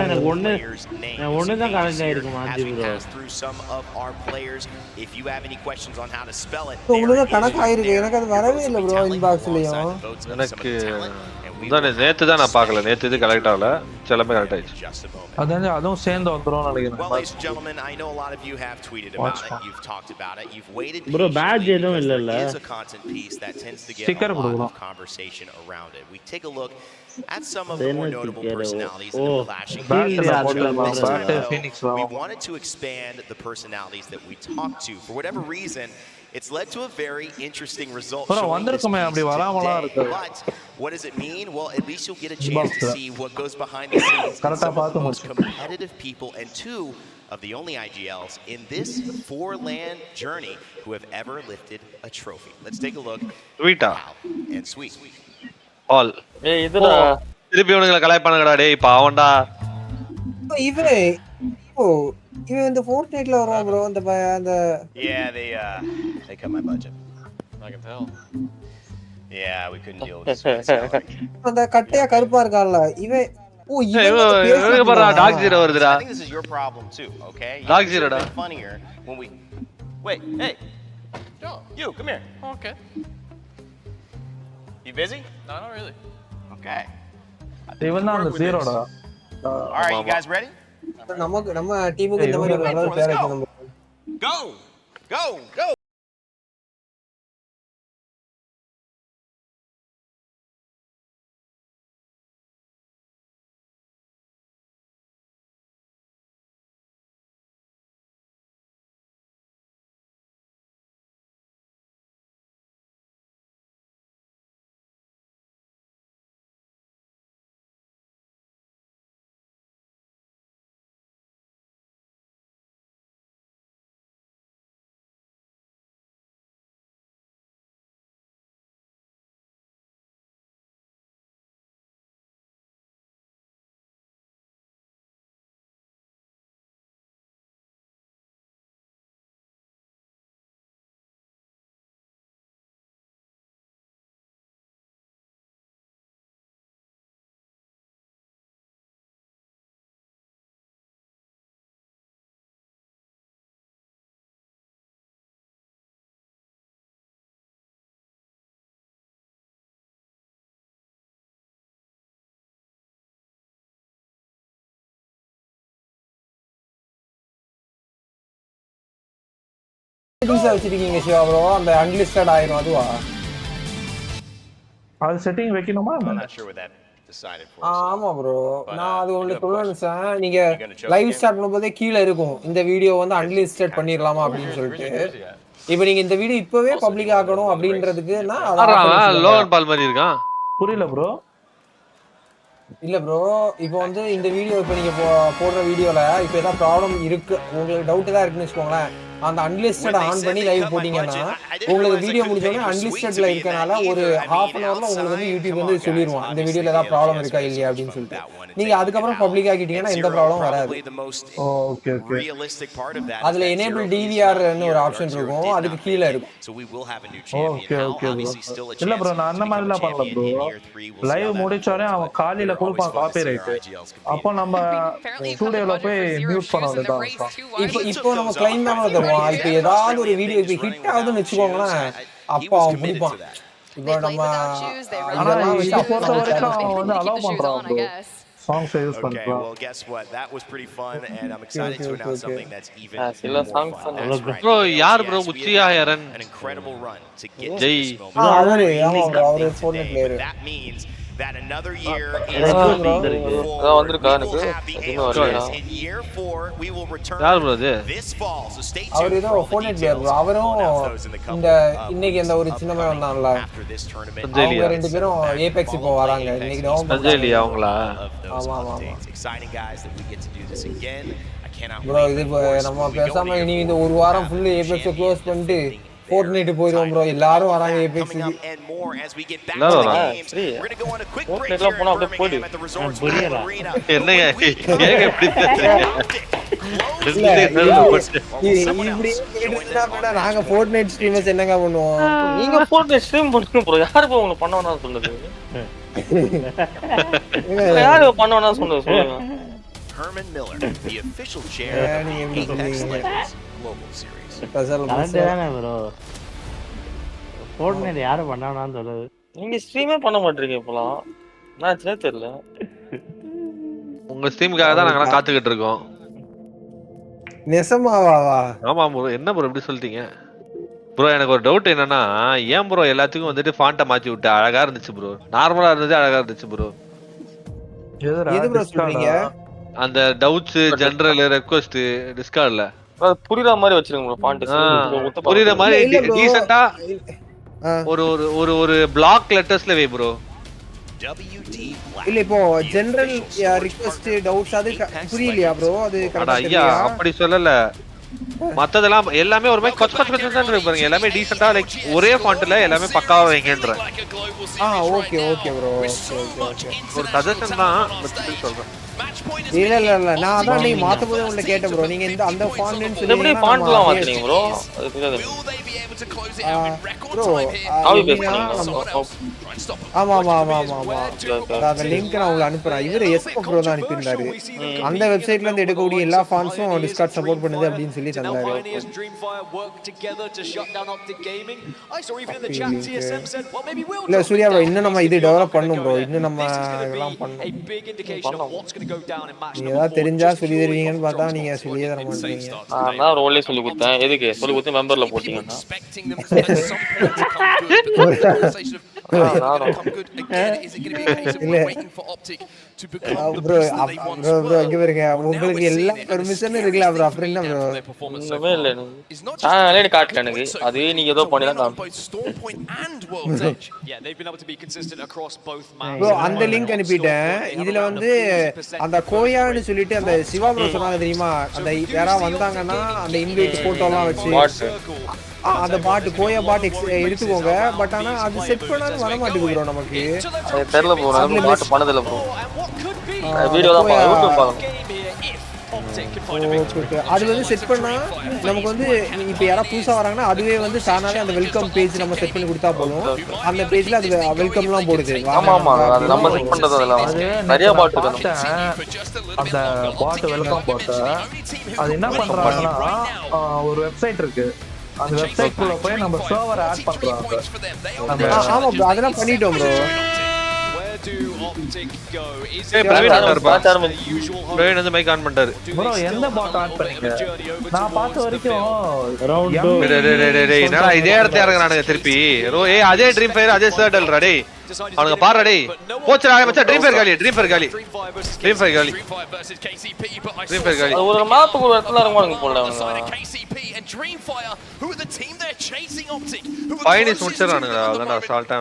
எனக்கு ஒண்ணு தான் கரெக்டா இருக்குமா? உங்களுக்கு கணக்காயிருக்கு. எனக்கு அது வரவே இல்லை ப்ரோ இன்பாக்ஸ்லயும். எனக்கு நேத்து தான் நான் பார்க்கல. நேத்து இது கரெக்ட் ஆகல, எல்லாமே கரெக்ட் ஆயிடுச்சு. அதான் அதுவும் சேர்ந்து வந்துரும் நினைக்கிறேன். ப்ரோ பேட்ஜ் எதுவும் இல்லல்ல. ஸ்டிக்கர் கொடுக்கலாம். At some of the more notable personalities in the clashing we wanted to expand the personalities that we talked to. For whatever reason, it's led to a very interesting result. But what does it mean? Well, at least you'll get a chance to see what goes behind the scenes. Some of the most competitive people and two of the only IGLs in this 4-LAN journey who have ever lifted a trophy. Let's take a look. Sweeta and Sweet. All. ஏய் இதுடா திருப்பி இவனுங்கள கலாய்ப்பானுங்கடா டேய் பாவம்டா. இவன் இவன் இந்த ஃபோர்ட்நைட்ல வரான் bro அந்த Yeah, they cut my budget. I can tell. Yeah, we couldn't deal with this. அந்த கட்டையா கருப்பா இருக்கான்ல இவன். இவன் பாரு டாக் ஜீரோ வருதுடா. I think this is your problem too, okay? டாக் ஜீரோடா. Funnier when we Wait, hey. You, come here. Okay. You busy? No, not really. Okay. Even on the zero da. All right, you guys ready? நம்ம டீமுக்கு இந்த மாதிரி ஒரு நல்ல பேர் வைக்கணும். Go. Go. Go. செட்டிங்ஸ் வச்சிருக்கீங்க சிவா ப்ரோ அந்த அன்லிஸ்டட் ஆயிரும் அதுவா அது செட்டிங் வைக்கணுமா ஆமா ப்ரோ நான் அது உங்களுக்கு சொல்லுவேன் நீங்க லைவ் ஸ்டார்ட் பண்ணும்போதே கீழே இருக்கும் இந்த வீடியோ வந்து அன்லிஸ்டட் பண்ணிடலாமா அப்படின்னு சொல்லிட்டு இப்போ நீங்க இந்த வீடியோ இப்பவே பப்ளிக் ஆக்கணும் அப்படின்றதுக்கு நான் லோகன் பால் மாதிரி இருக்கான் புரியல ப்ரோ இல்ல ப்ரோ இப்போ வந்து இந்த வீடியோ இப்போ நீங்க போடுற வீடியோல இப்போ ஏதாவது ப்ராப்ளம் இருக்கு உங்களுக்கு டவுட் தான் இருக்குன்னு வச்சுக்கோங்களேன் அந்த அன்லிஸ்டட் ஆன் பண்ணி லைவ் போட்டீங்கன்னா உங்களுக்கு வீடியோ முடிஞ்சோடனே அன்லிஸ்டட்ல இருக்கனால ஒரு ஹாஃப் அன் ஹவர்ல உங்களுக்கு வந்து யூடியூப் வந்து சொல்லிடுவான் இந்த வீடியோல ஏதாவது ப்ராப்ளம் இருக்கா இல்லையா அப்படின்னு சொல்லிட்டு நீங்க அதுக்கப்புறம் பப்ளிக் ஆக்கிட்டீங்கன்னா எந்த ப்ராப்ளமும் வராது ஓகே ஓகே அதுல எனேபிள் டிவிஆர்னு ஒரு ஆப்ஷன் இருக்கும் அதுக்கு கீழே இருக்கும் ஓகே ஓகே இல்ல ப்ரோ நான் அந்த மாதிரிலாம் பண்ணல ப்ரோ லைவ் முடிச்சோடனே அவன் காலையில கொடுப்பான் காப்பி ரைட் அப்போ நம்ம ஸ்டுடியோல போய் மியூட் பண்ணலாம் இப்போ நம்ம கிளைம் தான் தருவோம் இப்போ ஏதாவது ஒரு வீடியோ இப்போ ஹிட் ஆகுதுன்னு வச்சுக்கோங்களேன் அப்போ அவன் பிடிப்பான் இப்போ நம்ம பொறுத்த வரைக்கும் அவன் வந்து அலோவ் பண்றான் songs யூஸ் பண்றான். Okay, well guess what? That was pretty fun and I'm excited to announce something that's even more. Bro, yaar bro Muchiya Yaran An incredible run to get Jai. to this moment. That means that another year is in year 4 we will return this fall. So stay tuned. அவர் ஏதோ Fortnite player bro அவரும் இந்த இன்னைக்கு அந்த ஒரு சின்ன பையன் வந்தான்ல அவங்க ரெண்டு பேரும் ஏபெக்ஸ் இப்போ வராங்க இன்னைக்கு சஞ்சய்லியா அவங்களா ஆமா ஆமா exciting guys that we get to do this again. I cannot bro இது நம்ம பேசாம இனி இந்த ஒரு வாரம் ஃபுல் ஏபெக்ஸ் க்ளோஸ் பண்ணிட்டு ஃபோர்ட்நைட் போயிரோம் ப்ரோ எல்லாரும் வராங்க ஏபெக்ஸ் எல்லாரும் வராங்க ஃபோர்ட்நைட்ல போனா அப்படியே போடு புரியல என்னங்க ஏங்க இப்படி நாங்க ஃபோர்ட்நைட் ஸ்ட்ரீமர்ஸ் என்னங்க பண்ணுவோம் நீங்க ஃபோர்ட்நைட் ஸ்ட்ரீம் பண்ணுங்க ப்ரோ யாரு போ உங்களுக்கு பண்ண வேணாம் சொன்னது யாரு பண்ண வேணாம் சொன்னது சொல்லுங்க Herman Miller, the official chair of the Apex Legends Global Series. கரெக்டானே ப்ரோ ஃபோர்ட்நைட் யாரு பண்ணானான்னு சொல்லுது நீங்க ஸ்ட்ரீமே பண்ண மாட்டீங்க இப்பலாம் நான் தெரியல உங்க ஸ்ட்ரீமுக்காக தான் நாங்க காத்துக்கிட்டு இருக்கோம் நெசமாவா ஆமா ப்ரோ என்ன ப்ரோ இப்படி சொல்லிட்டீங்க ப்ரோ எனக்கு ஒரு டவுட் என்னன்னா ஏன் ப்ரோ எல்லாத்துக்கும் வந்துட்டு ஃபாண்ட்டை மாத்தி விட்டு அழகா இருந்துச்சு ப்ரோ நார்மலா இருந்துச்சு அழகா இருந்துச்சு ப்ரோ எது ப்ரோ சொல்றீங்க அந்த டவுட்ஸ் ஜெனரல் ரெக்வெஸ்ட் டிஸ்கார்ட்ல புரியுற மாதிரி வச்சிருங்க ப்ரோ ஃபாண்ட் புரியுற மாதிரி டீசன்ட்டா ஒரு ஒரு ஒரு பிளாக் லெட்டர்ஸ்ல வே ப்ரோ இல்ல இப்போ ஜெனரல் ரிக்வெஸ்ட் டவுட்ஸ் அது புரியலையா ப்ரோ அது கரெக்ட்டா ஐயா அப்படி சொல்லல மத்ததெல்லாம் எல்லாமே ஒரு மாதிரி கொச்ச இருக்கு பாருங்க எல்லாமே டீசன்ட்டா லைக் ஒரே ஃபாண்ட்ல எல்லாமே பக்காவா வைங்கன்றேன் ஓகே ஓகே ப்ரோ ஓகே ஒரு சஜஷன் தான் சொல்றேன் இல்ல நான் அதான் நீ மாத்தும்போது உள்ள கேட்டேன் ப்ரோ நீங்க இந்த அந்த ஃபாண்ட் எப்படி ஃபாண்ட்லாம் மாத்துறீங்க ப்ரோ அது புரியல ப்ரோ ஆமா அந்த லிங்க் நான் உங்களுக்கு அனுப்புறேன் இவரு எஸ்கோ ப்ரோ தான் அனுப்பியிருந்தாரு அந்த வெப்சைட்ல இருந்து எடுக்கக்கூடிய எல்லா ஃபாண்ட்ஸும் டிஸ்கார்ட் சப்போர்ட் பண்ணுது அப்படின்னு சொல்லி தந்தாரு இல்ல சூர்யா ப்ரோ இன்னும் நம்ம இது டெவலப் பண்ணும் ப்ரோ இன்னும் நம்ம இதெல்லாம் பண்ணணும் ஏதாவது தெரிஞ்சா சொல்லி தருவீங்கன்னு பார்த்தா நீங்க சொல்லியே தர மாட்டீங்க நான் ரோலே சொல்லி கொடுத்தேன் எதுக்கு சொல்லி கொடுத்து மெம்பர்ல போட்டீங்கன்னா உங்களுக்கு எல்லா பெர்மிஷனும் இருக்குல்ல ப்ரோ அப்புறம் என்ன ப்ரோ ஒண்ணுமே இல்ல எனக்கு காட்டல எனக்கு அதே நீங்க ஏதோ பண்ணிதான் ப்ரோ அந்த லிங்க் அனுப்பிட்டேன் இதுல வந்து அந்த கோயான்னு சொல்லிட்டு அந்த சிவா ப்ரோ சொன்னாங்க தெரியுமா அந்த யாராவது வந்தாங்கன்னா அந்த இன்வைட் போட்டோலாம் வச்சு அந்த பாட்டு கோயா பாட்டு எடுத்துக்கோங்க பட் ஆனா அது செட் பண்ணாலும் வர மாட்டேங்குது ப்ரோ நமக்கு தெரியல ப்ரோ நான் பாட்டு பண்ணதில்ல ப்ரோ வீடியோ தான் யூடியூப் பாருங்க அது வந்து செட் பண்ணா நமக்கு வந்து இப்போ யாராவது புதுசா வராங்கன்னா அதுவே வந்து தானாவே அந்த வெல்கம் பேஜ் நம்ம செட் பண்ணி கொடுத்தா போதும் அந்த பேஜ்ல அது வெல்கம்லாம் போடுது ஆமா ஆமா அது நம்ம செட் பண்றது அதெல்லாம் நிறைய பாட் இருக்கு அந்த பாட் வெல்கம் பாட் அது என்ன பண்றாங்கன்னா ஒரு வெப்சைட் இருக்கு அந்த வெப்சைட் குள்ள போய் நம்ம சர்வர் ஆட் பண்றோம் ஆமா ப்ரோ அதெல்லாம் பண்ணிட்டோம் bro do Optic go? Is ஏய் it பிரவீன் ஆன் the பண்ணாரு usual home? பிரவீன் வந்து மைக் ஆன் பண்ணிட்டாரு bro எந்த பாட் ஆன் பண்ணீங்க நான் பார்த்த வரைக்கும் டேய் என்னடா இதே இடத்துல இறங்குறானுங்க திருப்பி ஏய் அதே ட்ரீம் ஃபயர் அதே சர்டல் டேய் அவனுங்க பாறா டேய் போச்சுடா மச்சான் ட்ரீம் ஃபயர் காலி ட்ரீம் ஃபயர் காலி ஒரு மேப் ஒரு இடத்துல இறங்குவாங்க போல பைனிஸ் முடிச்சறானுங்கடா அதான்டா சால்ட்டா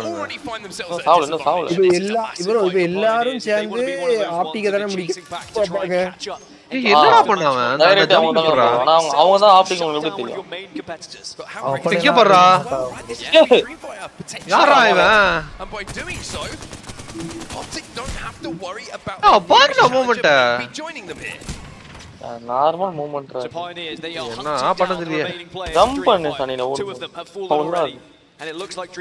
இது எல்லாரும் சேர்ந்து ஆப்டிக தான முடிப்பாங்க என்னடா பண்ணாங்க டைரக்ட் அவங்க தான் ஆப்டிக் உங்களுக்கு எப்படி தெரியும் பிக்க போறா யாரா இவன் Optic don't have to worry about பாருடா மூவ்மென்ட் நார்மல் மூவ்மென்ட் என்ன பண்ணது இல்லையே ஜம்ப் பண்ணு சனில ஓடு and it looks like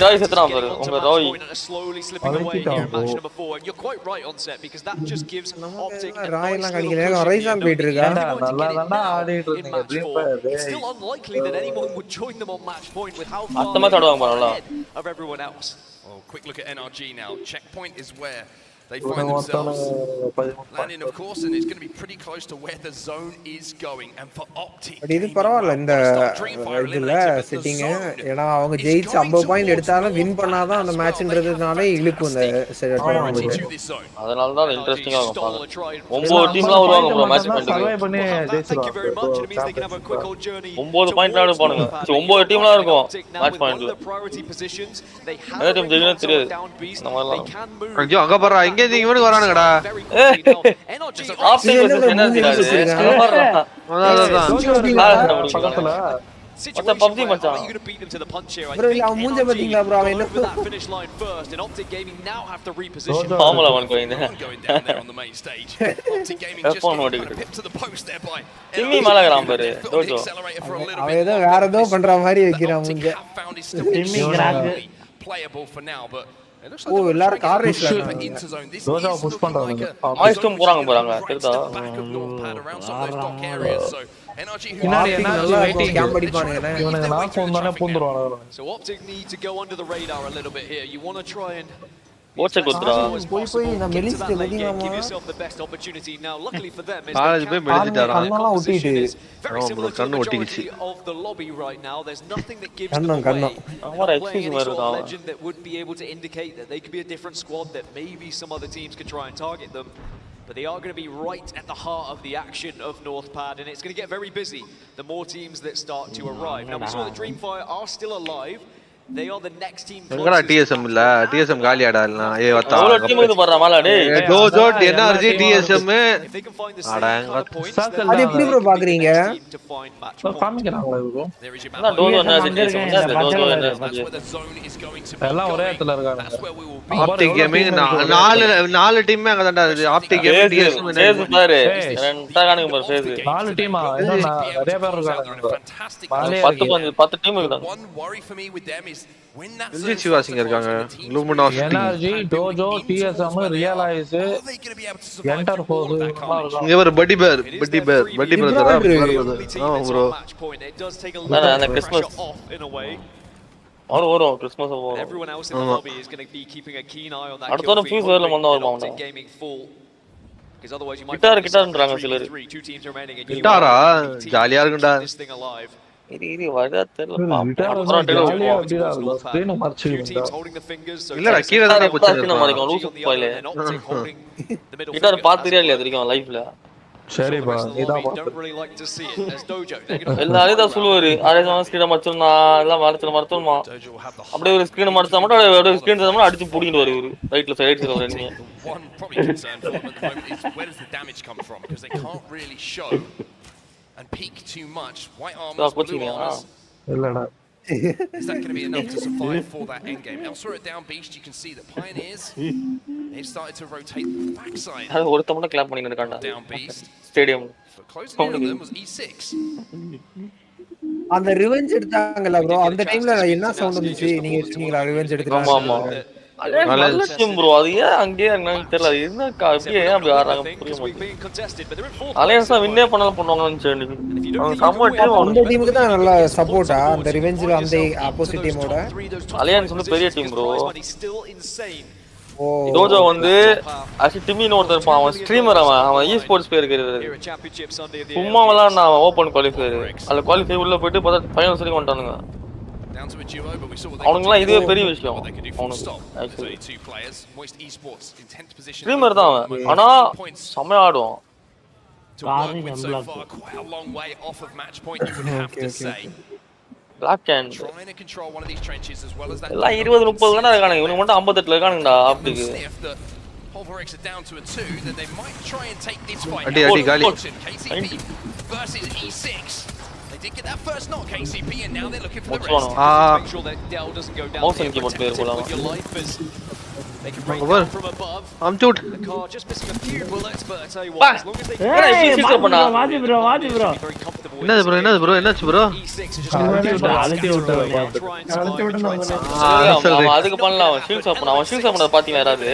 Roy செத்துறான் பாரு உங்க Roy slowly slipping away here in match number 4 and you're quite right on set because that just gives Optic Roy எல்லாம் கடிக்கல Ryzen போயிட்டு இருக்கா நல்லா தான ஆடிட்டு இருந்தீங்க dream fire it's still unlikely that anyone would join them on match point with how far அத்தமா தடுவாங்க பாருடா of everyone else. Oh, quick look at NRG now. Checkpoint is where they find themselves landing, of course, and it's going to be pretty close to where the zone is going. And for Optic, but இது பரவாயில்லை இந்த இதுல setting ஏனா அவங்க ஜெயிச்சு 50 point எடுத்தாலும் win பண்ணாதான் அந்த மேட்ச்ன்றதுனால இழுக்கும் அந்த அதனால தான் இன்ட்ரஸ்டிங்கா இருக்கும் பாருங்க 9 டீம்லாம் வருவாங்க ப்ரோ மேட்ச் சர்வை பண்ணி ஜெயிச்சுவாங்க 9 பாயிண்ட் ஆடு பாருங்க 9 டீம்லாம் இருக்கும் மேட்ச் பாயிண்ட்ல எந்த டீம் ஜெயிக்கணும் தெரியாது நம்ம எல்லாம் ஐயோ அங்க பாறா இங்க இவனுக்கு வரானுங்கடா ஆப்டிக் வெர்சஸ் எனர்ஜி பக்கத்துல மச்சா PUBG மச்சான் bro அவன் மூஞ்ச பாத்தீங்களா bro அவன் என்ன ஃபார்முலா 1 கோயிங் F1 ஓடிட்டு டிம்மி மலகறான் பாரு டோஜோ அவன் ஏதோ வேற ஏதோ பண்ற மாதிரி வைக்கிறான் மூஞ்ச Timmy crack playable for now but ஓ எல்லாரும் கார் ரேஸ்ல ரோஜா புஷ் பண்றாங்க மாய்ஸ்டும் போறாங்க தெரியுதா பின்னாடி என்ன வெயிட்டிங் கேம்ப் அடிப்பானுங்க இவனுங்க knock பண்ணானே பூந்துருவாங்க so Optic need to go under the radar a little bit here you want to try and போச்சே குத்ரா போய் நான் மெலிஸ்ட் give yourself the best opportunity now luckily for them is college போய் மெலிஞ்சிட்டாரா கண்ணெல்லாம் ஒட்டிட்டு கண்ணு ஒட்டிக்கிச்சு of the lobby right now there's nothing that gives கண்ணம் அவர excuse மாதிரி இருக்கா legend that would be able to indicate that they could be a different squad that maybe some other teams could try and target them but they are going to be right at the heart of the action of Northpad and it's going to get very busy the more teams that start to arrive now we saw that Dreamfire are still alive they are the next team எங்கடா TSM இல்ல TSM காலியாடா இல்ல ஏய் வத்தா அவ்வளவு team இது பண்றா மாலா டேய் Tojo NRG TSM அடங்க அது எப்படி ப்ரோ பாக்குறீங்க காமிக்கறாங்களா ப்ரோ என்ன டோஜோ என்ன டோஜோ எல்லாம் ஒரே இடத்துல இருக்காங்க ஆப்டிக் கேமிங் நாலு டீம் அங்க தான்டா இருக்கு ஆப்டிக் கேமிங் TSM ஃபேஸ் பாரு ரெண்டா காணுங்க பாரு ஃபேஸ் நாலு டீமா என்ன நிறைய பேர் இருக்காங்க 10 டீம் இருக்காங்க one worry for me with them is when that சிவாசிங்க இருக்காங்க Luminous energy Tojo TSM realise enter force இங்க ஒரு பட்டி பேர் பிரதரா ஆ ப்ரோ அந்த கிறிஸ்மஸ் ஒரு கிறிஸ்மஸ் வரும் everyone else in the lobby is going to be keeping a keen eye on that அடுத்த வாரம் ஃபியூஸ் வரல வந்தா வருவாங்க gaming full because otherwise you might கிட்டார்ன்றாங்க சிலர் two teams remaining and கிட்டாரா ஜாலியா இருக்குடா this thing alive இது வரதா தெரியல இல்லடா கீழ தான் போச்சு லூசு போயிலே கிட்டார் பாத்துறியா இல்லையா தெரியும் லைவ்ல சரிப்பா நீதான் எல்லாரும் தான் சொல்லுவாரு அரேஜ் ஸ்கிரீன் மச்சோம்னா எல்லாம் மரத்துமா அப்படியே ஒரு ஸ்கிரீன் மரத்தா மட்டும் அப்படியே ஸ்கிரீன் தர மட்டும் அடிச்சு புடிங்கிட்டு வருவாரு ரைட்ல சைடுல வர நீங்க one probably concern for them at the moment is where does the damage come from because they can't really show and peak too much white armors blue armors இல்லடா is that going to be enough to survive for that end game elsewhere at down beast you can see the pioneers they've started to rotate the backside அது ஒருத்தமட clap பண்ணிட்டு இருக்கான்டா down beast stadium closing in on them was E6 அந்த revenge எடுத்தாங்கல bro அந்த டைம்ல என்ன sound வந்துச்சு நீங்க சொன்னீங்களா ரிவெஞ்ச் எடுத்துறாங்க ஆமா நல்ல டீம் bro அது ஏன் அங்கேயே என்னன்னு தெரியல என்ன அப்படியே ஏன் அப்படி ஆறாங்க புரிய மாட்டேங்குது அலையன்ஸா வின்னே பண்ணலாம் பண்ணுவாங்கன்னு சொல்லி அவங்க சம்ம டீம் அந்த டீமுக்கு தான் நல்ல சப்போர்ட்டா அந்த ரிவெஞ்ச்ல அந்த ஆப்போசிட் டீமோட அலையன்ஸ் வந்து பெரிய டீம் bro டோஜோ வந்து ஆக்சுவலி டிமின்னு ஒருத்தர் இருப்பான், அவன் ஸ்ட்ரீமர், அவன் இ ஸ்போர்ட்ஸ் பேர் இருக்கிறது. சும்மா விளாட்னா அவன் ஓப்பன் குவாலிஃபயர், அதில் குவாலிஃபை உள்ள போயிட்டு பார்த்தா ஃபைனல்ஸ் வரைக்கும் வந்துட்டானுங்க. அவனுங்களாம் இதுவே பெரிய விஷயம். அவனுக்கு ஸ்ட்ரீமர் தான் அவன், ஆனா செம்மையா ஆடுவான். பிளாக் ஹேண்ட் எல்லாம் 20-30 தானே இருக்கானுங்க, இவனுக்கு மட்டும் 58 இருக்கானுங்கடா. அப்படிக்கு Pulverix are down to a 2, then they might try and take this fight. Adi gali. KCP versus E6. They did get that first knock, KCP, and now they're looking for the rest. Make sure that Dell doesn't go down here, with your life as they can break down from above. I'm toot. The car just missing a few bullets, but I tell you what, as long as they can வாதி bro very comfortable. என்னது bro என்னாச்சு bro? E6 is just அழுத்தி விட்டாங்க. அதுக்கு பண்ணலாம். அவன் shield swap பண்ண, அவன் ஷீல்ட் ஸ்வாப் பண்ணத பாத்தீங்க யாராவது?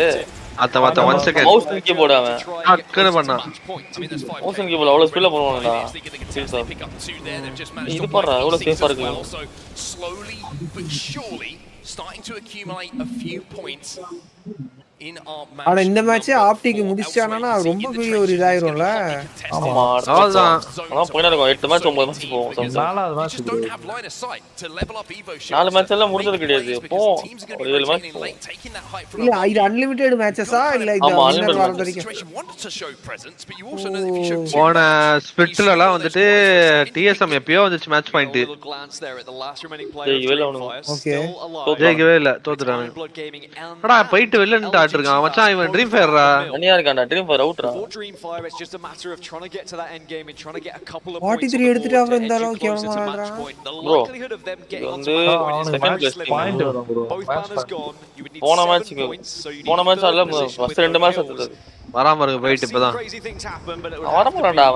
அத்த 1 செகண்ட் மவுஸ் கீபோர்ட் அவன் அக்கற பண்ணா. மவுஸ் கீபோர்ட் அவ்வளவு ஸ்பீடா பண்ணுவாங்கடா. ஷீல்ட் ஸ்வாப் இது பாறா எவ்வளவு சேஃபா இருக்கு. Slowly but surely starting to accumulate a few points in our match. ஆனா இந்த மேட்ச் ஆப்டிக் முடிச்சானா ரொம்ப பெரிய ஒரு இதாயிரும்ல. ஆமா அவ்வளவுதான். ஆனா போயினா இருக்கும் 8 மேட்ச் 9 மேட்ச் போகும். நாலாவது match Don't have line of sight to level up Evo shields. 4 match எல்லாம் முடிஞ்சது கிடையாது. போ ஒரு 7 மேட்ச் இல்ல இது அன்லிமிட்டெட் மேட்சஸா இல்ல இது வின்னர் வர வரைக்கும் போன ஸ்பிட்லலாம் வந்துட்டு டிஎஸ்எம் எப்பயோ வந்துச்சு மேட்ச் பாயிண்ட். ஓகே ஜெயிக்கவே இல்ல, தோத்துட்டாங்க. அடா போயிட்டு வெளில நின்னு ஆட்றான் மச்சான், இவன் ட்ரீம் ஃபயர்ரா. தனியா இருக்கான்டா, ட்ரீம் ஃபயர் அவுட்ரா. 43 எடுத்துட்டு அப்புறம் இந்த அளவுக்கு கேவலமா ஆடுறான் ப்ரோ. வந்து செகண்ட் பிளேஸ் பாயிண்ட் வரும் ப்ரோ. போன மேட்ச் அல்ல ஃபர்ஸ்ட் 2 மேட்ச் வந்தது. வராம இருக்கு போயிட்டு இப்பதான். வரமாட்டான்டா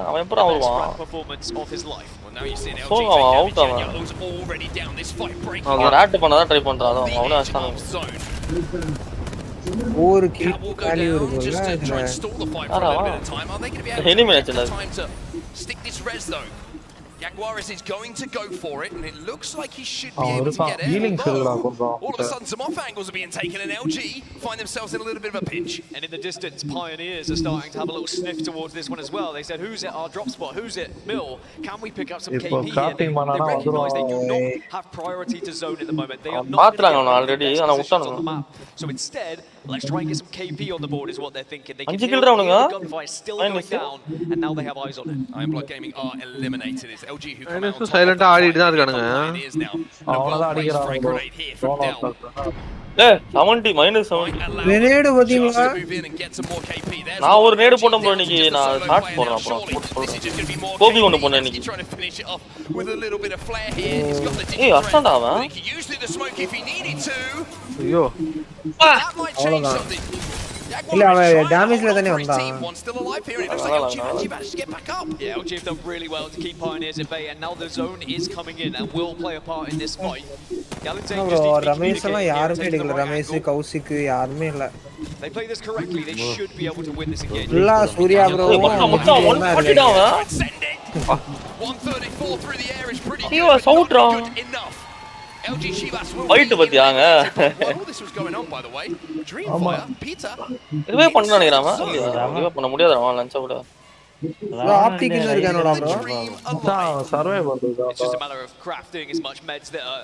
அவன் எப்பறம் வருவான்? சோ அவன் அவுட் அவன். அவன் ராட் பண்ணதான் ட்ரை பண்றான். அவனே அஷ்டான். ஒரு கில் வேல்யூ இருக்குல்ல இதுல. எனிமி மேட்ச்ல stick this res though. Jaguares is going to go for it, and it looks like he should be able to get it. All of a sudden, some off angles are being taken, and LG find themselves in a little bit of a pinch. And in the distance, Pioneers are starting to have a little sniff towards this one as well. They said, who's at our drop spot? Who's it? Mill. Can we pick up some KP here? They recognize they do not have priority to zone at the moment. They are not already on the map. So instead, let's try and get some KP on the board is what they're thinking. They can hear the gunfire still going down, and now they have eyes on it. Iron Blood Gaming are eliminated. It's LG who come out. சைலண்டா ஆடிட்டு தான் இருக்கானுங்க. அவனதான் அடிக்குறாங்க. ஏய் 70 -70 நேடு பாத்தீங்களா? நான் ஒரு நேடு போட்டேன் ப்ரோ இன்னைக்கு. நான் ஷாட் போறேன் அப்புறம். கோபி ஒன்னு போனேன் இன்னைக்கு. ஏய் அஸ்டான்டா அவன். ஐயோ அவ்வளவுதான். இல்ல அவன் டேமேஜ்ல தானே வந்தான். Yeah, LG have done really well to keep Pioneers at bay, and now the zone is coming in and will play a part in this fight. Ramesh எல்லாம் யாருமே எடுக்கல. ரமேஷ் கௌசிக் யாருமே இல்ல. They play this correctly, they should be able to win this again. இல்ல Surya bro 134 through the air is pretty good enough. LG Chivas fight பத்தியாங்க. All this was going on by the way. Dreamfire Peter இதுவே பண்ண நினைக்றாமா? இதுவே பண்ண முடியாதுடா லஞ்ச விட. Optic இன்ன இருக்கானடா bro. Survey பண்றதா. It's just a matter of crafting as much meds that are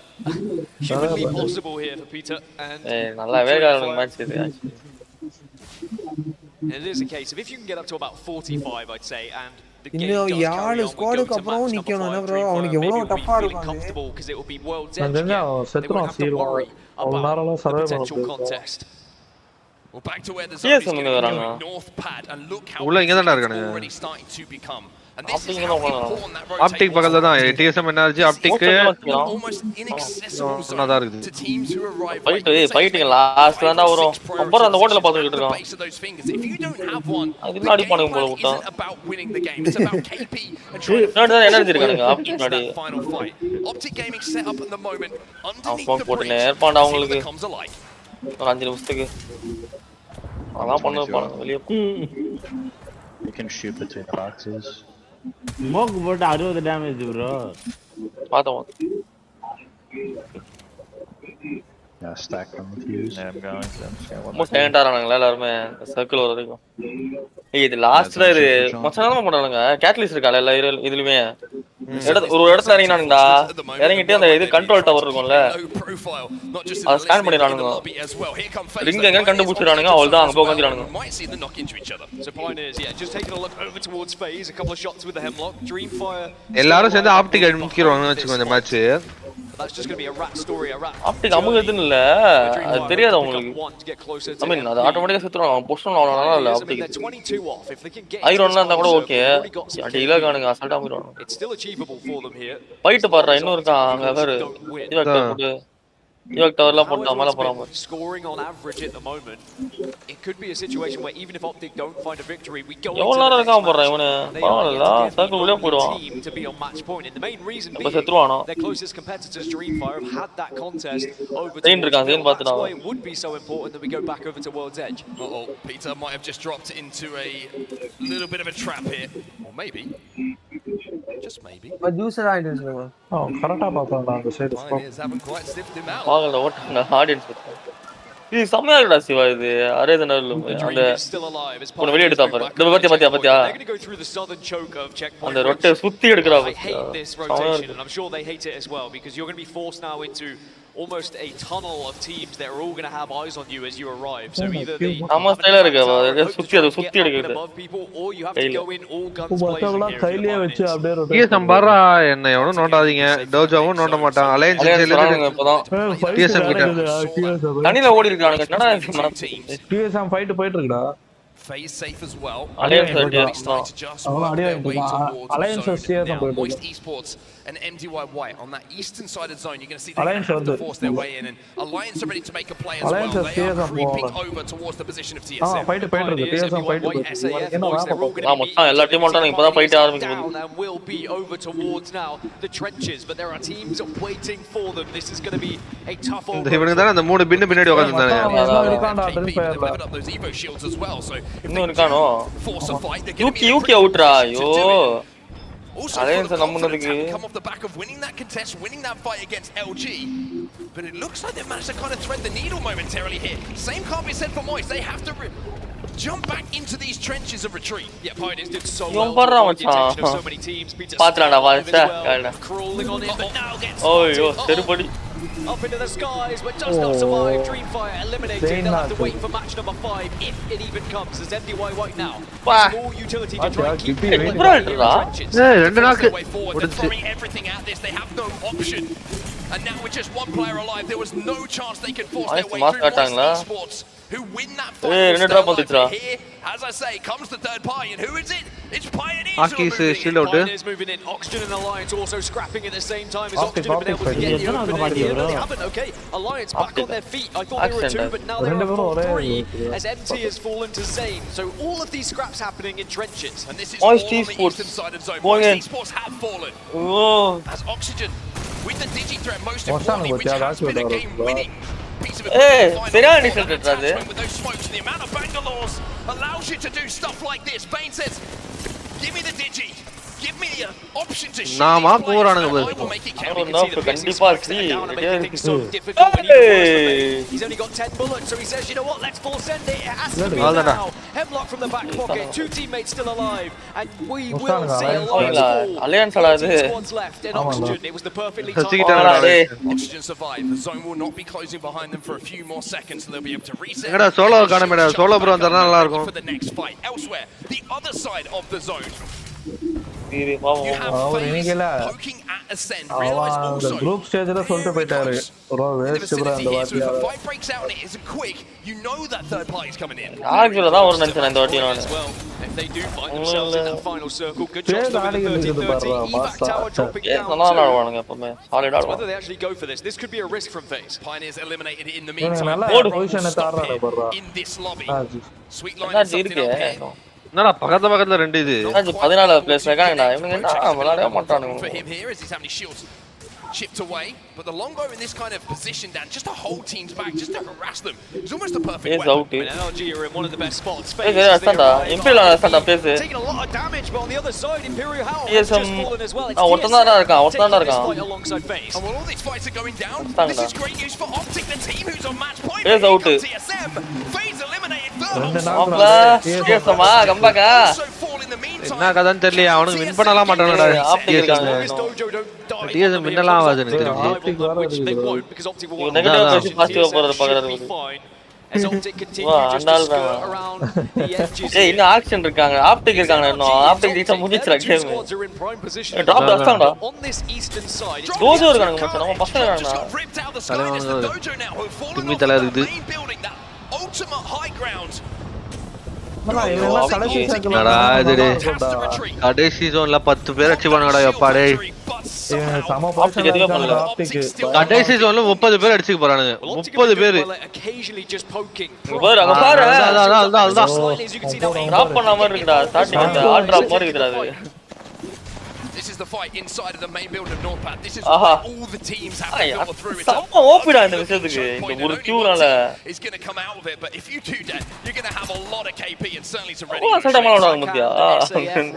humanly possible here for Peter, and நல்லா வேகான மேட்ச் இது. it is a case of if you can get up to about 45 I'd say, and இன்னும் 7 ஸ்குவாடுக்கு அப்புறம் நிக்கணும் என்ன bro? அவனுக்கு எவ்வளவு டஃபா இருக்கும். because it will be world செத்ரோன் சீரோ அவனால சர்வே பண்ண. Well, back to where the zone is going, north pad, and look how already starting to become. And this is how important that rotation optic பக்கத்துல தான் DSM energy optic almost inaccessible zone to teams who arrive. Fighting லாஸ்ட்ல தான் வரும். அப்புறம் அந்த ஹோட்டல்ல பாத்துக்கிட்டு இருக்கான். If you don't have one, அதுக்கு அடி பண்ணுங்க போல விட்டா. It's about winning the game. It's about KP and trying to energy இருக்காங்க ஆப்டிக் முன்னாடி. Final fight. Optic Gaming set up at the moment underneath the போட்டுனே bridge. ஏர்பாண்டா உங்களுக்கு. ஒரு 5 நிமிஷத்துக்கு அதான் பண்ணுவாங்க வெளிய. You can shoot between the boxes. Smoke போட்டு 60 damage bro. பாத்தோம். Yeah, stack them with fuse. Yeah, I'm going to. Most ஆறானுங்களா எல்லாரும் circle வர வரைக்கும். இது லாஸ்ட்ல இது மச்சானமா போறானுங்க. கேட்டலிஸ்ட் இருக்கால எல்லா இதுலயுமே. ஒரு இடத்துல இறங்கினானுங்கடா. இறங்கிட்டு அந்த இது கண்ட்ரோல் டவர் இருக்கும்ல. அத ஸ்கேன் பண்ணிரானுங்க. ரிங் எங்க கண்டுபிடிச்சறானுங்க அவ்வளவுதான் அங்க போய் உட்கார்ந்திரானுங்க. So Pioneers, yeah, just taking a look over towards FaZe, a couple of shots with the Hemlock, Dreamfire. எல்லாரும் சேர்ந்து ஆப்டிக் அடிச்சிடுவாங்கன்னு வெச்சுக்கோ இந்த match. That's just going to be a rat story, a rat. Optic அமுகுதுன்னு இல்ல. அது தெரியாது உங்களுக்கு. I mean அது ஆட்டோமேட்டிக்கா செத்துறான். அவன் பொசிஷன் அவ்வளவுனால இல்ல ஆப்டிக். ஐரோன்ல இருந்தா கூட ஓகே. அடியில காணுங்க அசால்ட்டா போயிடுவாங்க. It's still achievable for them here. Fight பாறா இன்னும் இருக்கான் அங்க பாரு. இவக்டர் போடு. இவக்டர்லாம் போட்டா மேல போறாங்க. Scoring on average at the moment. It could be a situation where even if Optic don't find a victory, we go எவ்வளவு நேரம் இருக்கான் போறா இவனே. பரவாயில்ல சர்க்கிள் உள்ள போடுவான். To be on match point. And the main reason being their closest competitors Dreamfire have had that contest over to that's why it would be so important that we go back over to World's Edge. Uh-oh, Peter might have just dropped into a little bit of a trap here. Or maybe. Just maybe. But user audience no. Oh, கரெக்ட்டா பாத்தான்டா அந்த side scope. Haven't quite sniffed him out. வாங்கல ஓட்டங்க audience. இது செமையா இருக்குடா சிவா இது. அரேதனல்ல அந்த ஒரு வெளிய எடுத்தா பாரு. இந்த பாத்தியா. அந்த ரொட்டை சுத்தி எடுக்கறா பாத்தியா. I'm sure they hate it as well because you're going to be forced now into almost a tunnel of teams that are all going to have eyes on you as you arrive. So either they ஆமா ஸ்டைலா இருக்கு. சுத்தி எடுக்குது. or you have to go in all guns blazing here. கையிலே வெச்சு அப்படியே rotate. DS நம்பரா என்ன எவனும் நோண்டாதீங்க. டோஜாவும் நோண்ட மாட்டான். அலையன்ஸ் சொல்றாங்க இப்போதான். டிஎஸ்எம் கிட்ட தண்ணில ஓடி இருக்கானுங்க. என்னடா டிஎஸ்எம் ஃபைட் போயிட்டு இருக்குடா. FaZe safe as well. Alliance starting to just work their way towards Moist Esports and MDY White on that eastern side of the zone. You're going to see they have to force their way in, and Alliance are ready to make a play as well. They are creeping over towards the position of TSM. Fight போயிட்டு இருக்கு. DSM fight போயிட்டு. ஆமா எல்லா team ஓட்டானுங்க இப்போதான் fight ஆரம்பிக்குது. And will be over towards now the trenches, but there are teams waiting for them. This is going to be a tough over. இவனுங்க தான் அந்த மூணு பின்னு பின்னாடி உட்கார்ந்திருந்தாங்க. இருக்கான்டா Leveled up those Evo shields as well, so இன்னும் இருக்கானோ யூகி அவுட்ரா ஐயோ Alliance நம்மனதுக்கு come off the back of winning that contest, winning that fight against LG, but it looks like they've managed to kind of thread the needle momentarily here. Same can't be said for Moist. They have to jump back into these trenches of retreat. Yeah, Pioneers did so well to avoid the attention of so many teams. பாத்ராடா Wacha crawling on in, but now gets ஓய்யோ செருபடி up into the skies, but does not survive. Dreamfire eliminated. They'll have to wait for match number 5 if it even comes. As MDY White now more utility to try and keep it They're throwing everything at this. They have no option. And now with just one player alive, there was no chance they could force their way through Moist Esports, who win that fight. Here, as I say, comes the third party, and who is it? It's Pioneers who are moving in. Pioneers moving in. Oxygen and Alliance also scrapping at the same time as Oxygen have been able to get the opening here. No, they haven't. Okay, Alliance back on their feet. I thought they were 2, but now they're on 3 as MT has fallen to Zane. So all of these scraps happening in trenches. And this is all on the eastern side of zone. Moist Esports have fallen. As Oxygen with the digi threat, most importantly, which has been a game winning piece of equipment with those smokes, and the amount of Bangalores allows you to do stuff like this. Bane says, give me the digi. Give me the option to shoot நாமா போறானுங்க I பாரு. will make it count. You can see the business down and make things so difficult when he's only got 10 bullets, so he says, you know what, let's full send it. It has to be now. Hemlock from the back pocket, 2 teammates still alive, and we will see Alliance fall. 2 squads left in Oxygen. It was the perfectly timed. Oxygen survive. The zone will not be closing behind them for a few more seconds, so they'll be able to reset. எங்கடா solo காணமேடா solo bro வந்தா நல்லா இருக்கும். For the next fight elsewhere, the other side of the zone. இது பாவம் அவர் இன்னைக்குல அந்த group ஸ்டேஜ்ல சொல்லிட்டு போயிட்டாரு ப்ரோ வேஸ்ட் ப்ரோ அந்த வாட்டியா fight breaks out and it isn't quick, you know that third party is coming in. ஆக்சுவலா தான் ஒரு நிமிஷம் இந்த வாட்டி நான் if they do find themselves in that final circle, good job for the 30-30 evac tower dropping down. நல்லா ஆடுவாங்க எப்பவுமே சாலிட் ஆடுவாங்க. Whether they actually go for this could be a risk from FaZe. Pioneers eliminated in the meantime. நல்ல பொசிஷனை தாரானே பண்றா in this lobby. Sweet line is something up here. என்னடா பக்கத்துல ரெண்டு இது 14 பிளேஸ் இருக்காங்கடா இவங்க என்ன விளையாடவே மாட்டானுங்க. For him here as he's having shields chipped away, but the longbow in this kind of position, Dan, just to hold teams back, just to harass them, it's almost a perfect weapon. And NRG are in one of the best spots. Taking a lot of damage, but on the other side, Imperial Howl has just fallen as well. It's taking this fight alongside FaZe. And while all these fights are going down, this is great news for Optic, the team who's on match point. Here comes TSM. FaZe eliminated என்ன கதைன்னு தெரியல அவனுக்கு win பண்ணலாம் மாட்டானடா DSM வின்னலாம் ஆகாது எனக்கு இன்னும் action இருக்காங்க optic இருக்காங்க இன்னும் ஆப்டிக் ஜெயிச்சா முடிஞ்சிச்சுடா கேம் டிராப் அடிச்சாங்கடா டோஜோ இருக்காங்க மச்சான் நம்ம பசங்க இருக்காங்கடா தும்மி தலை இருக்குது கடைசி ஜோன்ல 10 பேர் அடிச்சு பண்ணடா எப்பா டேய் கடைசி ஜோன்ல 30 பேர் அடிச்சு போறானுங்க 30 பேர் அங்க பாரு அதான் டிராப் பண்ண மாதிரி இருக்குடா ஸ்டார்டிங் ஆல் டிராப் மாதிரி இருக்குடா அது This is the fight inside of the main building of North Path. This is where all the teams have to go through it. Samma opida indha vishayathukku inga oru queue nala is going to come out of it, but if you do that, you're going to have a lot of KP and certainly some ready.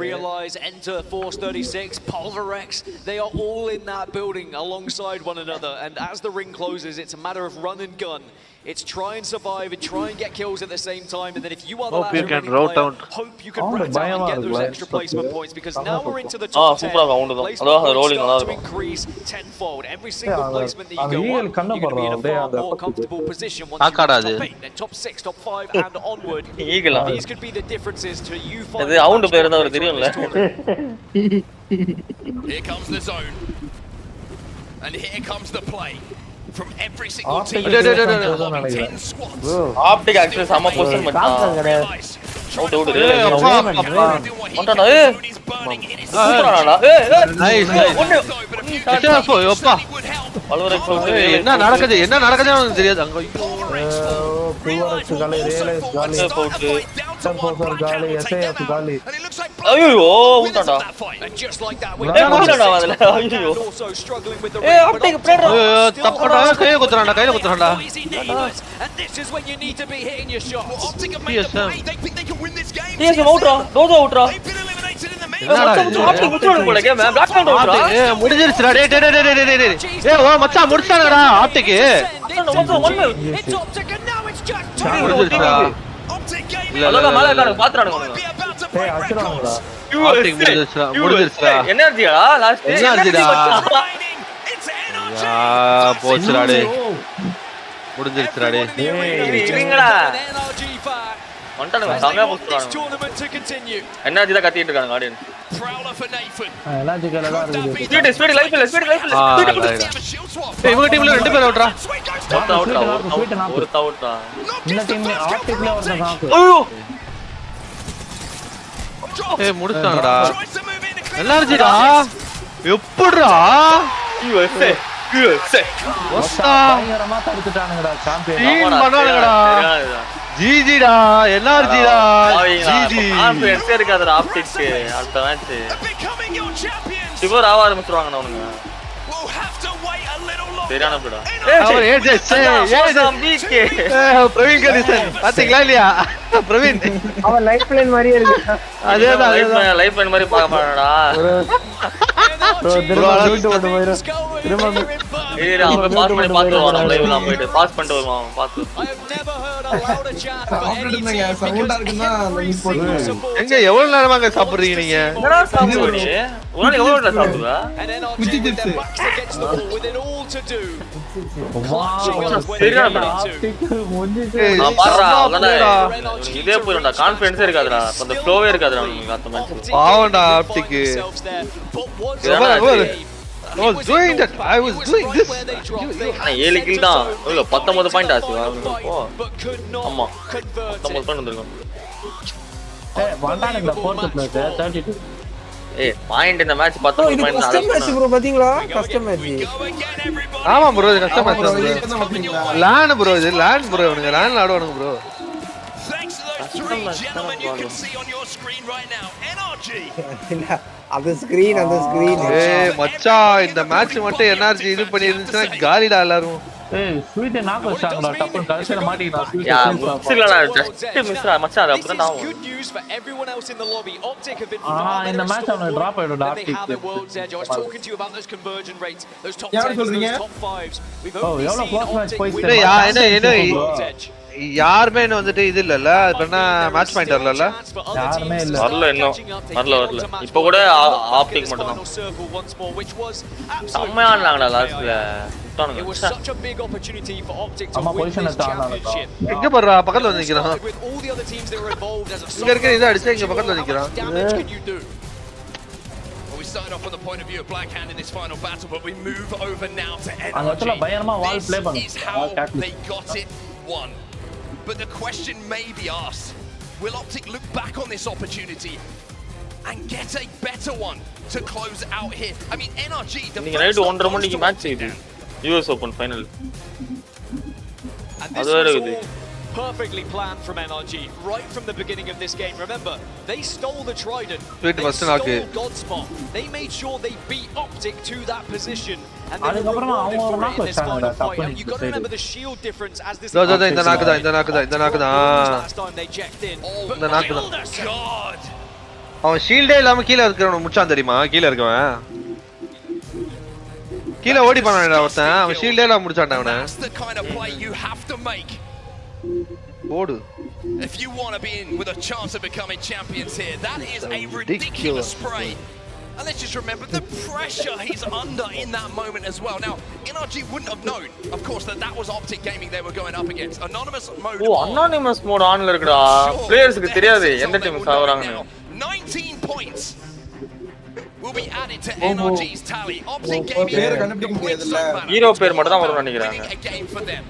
Realize enter Force 36, Pulverex. They are all in that building alongside one another, and as the ring closes, it's a matter of run and gun. It's try and survive and try and get kills at the same time, and then if you are the last remaining player, hope you can rat out and get those extra placement points, because now we're into the top 10. Placement to increase tenfold. Every single placement that you go on, you're going to be in a far more comfortable position once you reach top 8, then top 6, top 5 and onward. These could be the differences to you finding a match point in this tournament. Here comes the zone, and here comes the play. From every single team, 10 squads. Optic actually sama position macha. Out. Nice. என்ன நடக்குது எனக்கு தெரியாது அங்க ஐயோ உண்டாடா தப்படா கையில குத்துறான்டா TSM அவுட்ரா Tojo அவுட்ரா முடிஞ்சிருச்சுடா டேய் ஓ மச்சான் முடிச்சானடா optic முடிஞ்சிருச்சுடா இல்ல மேல கார பாத்துறானுங்க டேய் அடிச்சறானுடா ஆப்டிக் முடிஞ்சிருச்சுடா எனர்ஜியா லாஸ்ட் எனர்ஜிடா போச்சுடா டேய் முடிஞ்சிருச்சுடா டேய் இருங்கடா வண்டனங்க சாமியா போச்சுறாங்க எனர்ஜி தான் கத்திட்டு இருக்காங்க ஆடியன்ஸ் எனர்ஜி கலரா இருக்குது ஸ்பீட் லைஃப் இல்ல இவங்க டீம்ல ரெண்டு பேர் அவுட்ரா ஒரு அவுட்ரா இந்த டீம் ஆப்டிக்ல ஒருத்த காக்கு ஐயோ ஏய் முடிச்சாங்கடா எனர்ஜிடா எப்படிடா USA வஸ்தா பயங்கரமா தடுத்துட்டானுங்கடா சாம்பியன் டீம் பண்ணானுங்கடா ஜிஜிடா எனர்ஜிடா ஜிஜி கான்ஃபிடன்ஸ் இருக்காதுடா ஆப்டிக்ஸ் அடுத்த மேட்ச் சிவர் ஆவ ஆரம்பிச்சுவாங்க அவனுங்க சரியான பிடா அவர் பிரவீன் கரிசன் பாத்தீங்களா இல்லையா பிரவீன் அவன் லைஃப் லைன் மாதிரியே இருக்கு அதேதான் லைஃப் லைன் மாதிரி பார்க்க மாட்டானடா பாஸ் பண்ணிட்டு வருவான் பாத்து எங்க எவ்வளவு நேரமாங்க சாப்பிடுறீங்க நீங்க எவ்வளவு சாப்பிடுவா இதே போயிடும்டா கான்ஃபிடன்ஸே இருக்காதுடா அந்த ஃப்ளோவே இருக்காதுடா உங்களுக்கு அந்த மேட்ச் பாவம்டா Optic I was doing that. I was doing this. ஆனா 7 கில் தான். இல்ல 19 பாயிண்ட் ஆச்சு. ஆமா. 19 பாயிண்ட் வந்திருக்கும். ஏய் வந்தானே இந்த 4th பிளேஸ் 32. ஏய் பாயிண்ட் இந்த match 19 point custom match bro பாத்தீங்களா? Custom match. ஆமா ப்ரோ இது கஸ்டம் மேட்ச். லான் ப்ரோ இது லான் ப்ரோ இவனுங்க லான் ஆடுவானுங்க bro. three gentlemen you can see on your screen right now. NRG. அது ஸ்கிரீன் ஏய் மச்சான் இந்த மேட்ச் மட்டும் NRG இது பண்ணி இருந்துச்சுனா காலிடா எல்லாரும். ஏய் ஸ்வீட் நாக்க வச்சாங்கடா டப்புன்னு கடைசில மாட்டினா ஸ்வீட். யா மிஸ்லடா ஜஸ்ட் மிஸ்ரா மச்சான் அது அப்படிதான் ஆகும். Good news for everyone else in the lobby. Optic have been இந்த மேட்ச் அவன drop ஆயிடுடா Optic. I was talking to you about those conversion rates, those top 10s, those top 5s. We've only seen Optic யாருமே இன்னும் வந்துட்டு இது இல்லல்ல இப்பனா match point வரலல்ல யாருமே இல்ல வரல இன்னும் வரல இப்போ கூட ஆப்டிக் மட்டும் தான் செம்மயா ஆடுனாங்கடா லாஸ்ட்ல It was such a big opportunity for Optic to win this championship. எங்க பண்றா பக்கத்துல வந்து நிக்கறான் With all the other teams that were involved as a இங்க இருக்க இத அடிச்சு இங்க பக்கத்துல நிக்கறான் damage can you do? We started off from the point of view of Black Hand in this final battle, but we move over now to NRG. பயங்கரமா வால் play This is how they got it won. But the question may be asked, will Optic look back on this opportunity and get a better one to close out here? I mean, NRG, the first 1:30 மணிக்கு match இது US Open final. அது வேற perfectly planned from NRG right from the beginning of this game. Remember, they stole the Trident. They stole Godspot. They made sure they beat Optic to that position. And they were rewarded for it in this final fight. And you got to remember the shield difference as this இந்த நாக்குதா last time they checked in. இந்த நாக்குதா அவன் ஷீல்டே இல்லாம கீழ இருக்கறவன முச்சான் தெரியுமா கீழ இருக்கவன் கீழ ஓடி போனானடா ஒருத்தன் அவன் ஷீல்டே இல்லாம முடிச்சான்டா அவன That's the kind of play you have to make. ஓடு If you want to be in with a chance of becoming champions here, that is a ridiculous spray. And let's just remember the pressure he's under in that moment as well. Now, NRG wouldn't have known, of course, that that was Optic Gaming they were going up against. Anonymous mode. Oh, anonymous mode on la irukda. Players ku theriyadhu endha team saavraanga. 19 points will be added to NRG's tally. Optic Gaming hero pair mattum dhaan varum nenikranga. A game for them.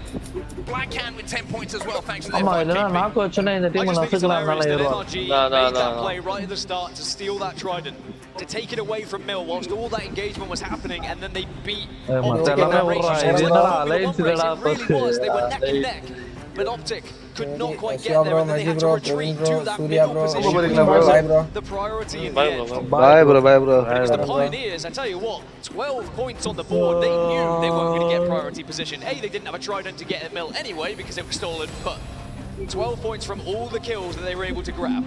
Black Hand with 10 points as well, thanks to their ஆமா இல்லனா நாக்கு வச்சனே இந்த team நசுக்கலாம் நல்லா ஏறுவாங்க. Play right at the start to steal that Trident, to take it away from Mill whilst all that engagement was happening, and then they beat Optic in that race. It was, they were neck and neck, but Optic could not quite get there, and then they had to retreat to that middle position, which was the priority in the end. Bye bro. Because the Pioneers, I tell you what, 12 points on the board, they knew they weren't going to get priority position. A, they didn't have a Trident to get at Mill anyway because it was stolen, but 12 points from all the kills that they were able to grab.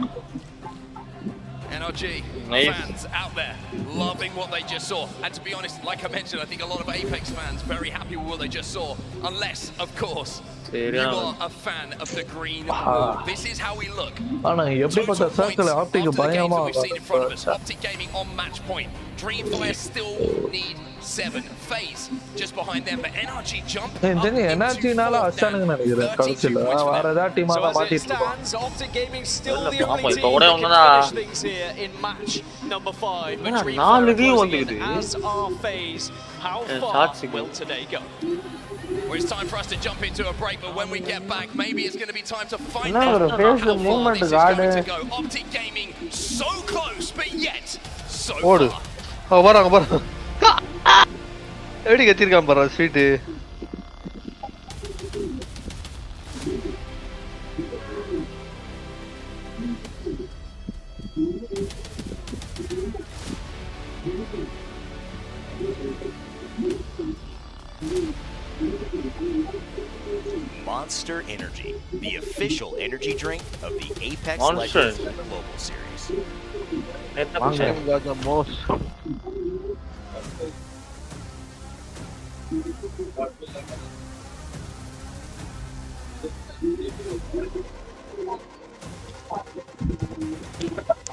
NRG fans out there loving what they just saw, and to be honest, like I mentioned, I think a lot of Apex fans very happy with what they just saw, unless of course you are a fan of the green wall. This is how we look. ஆனா எப்படிப்பட்ட circle optic பயங்கரமா Optic Gaming on match point. Dreamfire still need 7. FaZe just behind them, but NRG jump up NRG நால அச்சானுங்க நினைக்கிறேன் கடைசில வேற ஏதாவது டீமா மாத்திட்டு இருக்காங்க. Optic Gaming still the only team to finish things here in match number 5. But Dreamfire as our FaZe, how far will today go? Well, it's time for us to jump into a break, but when we get back, maybe it's going to be time to find out how far this is going to go. Optic Gaming so close, but yet so far. வராங்க எப்படி கத்திருக்கான் பாரு sweet Monster Energy, the official energy drink of the Apex Legends Global Series.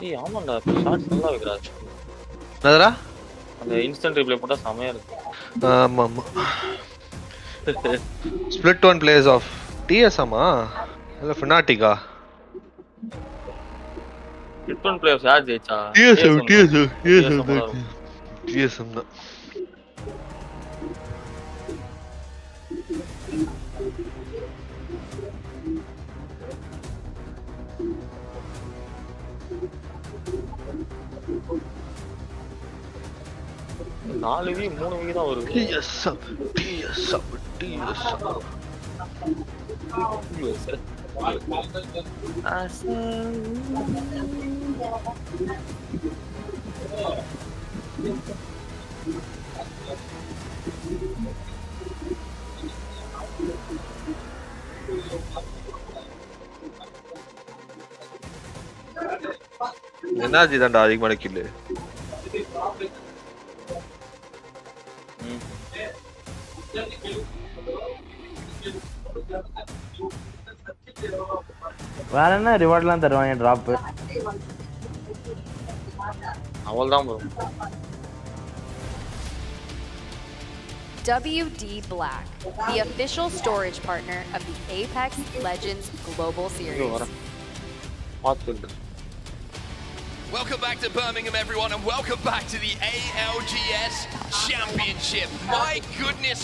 ஏய் ஆமாடா shots நல்லா வைக்கறாரு. என்னடா? அந்த instant reply போட்டா செமையா இருக்கு. ஆமா. Split one place of TS ஆமா? இல்ல ஃபனாட்டிகா? ஸ்ப்ளிட் ஒன் பிளேஸ் யார் ஜெயிச்சா? TS தான். நாலு வி 3 வி தான் வருது. TS எனர்ஜி தான்டா அதிகமான கில்லு. வேற என்ன ரிவார்ட்லாம் தருவாங்க டிராப்? அவ்வளவுதான் bro. WD Black, the official storage partner of the Apex Legends Global Series. Welcome back to Birmingham, everyone, and welcome back to the ALGS Championship. My goodness,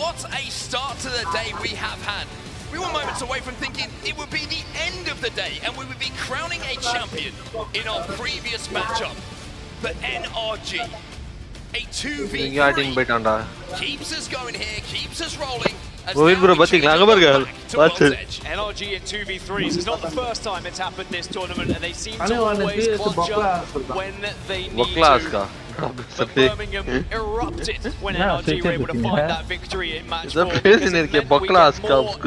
what a start to the day we have had. We were moments away from thinking it would be the end of the day and we would be crowning a champion in our previous matchup. But NRG, a 2v3, keeps us going here, keeps us rolling. Rohit bro, battila agar gaya. Watch it. NRG in 2v3s. It's not the first time it's happened this tournament, and they seem to always clutch up when they need to. But Birmingham erupted when NRG were able to find that victory in match 4. Because it meant we get more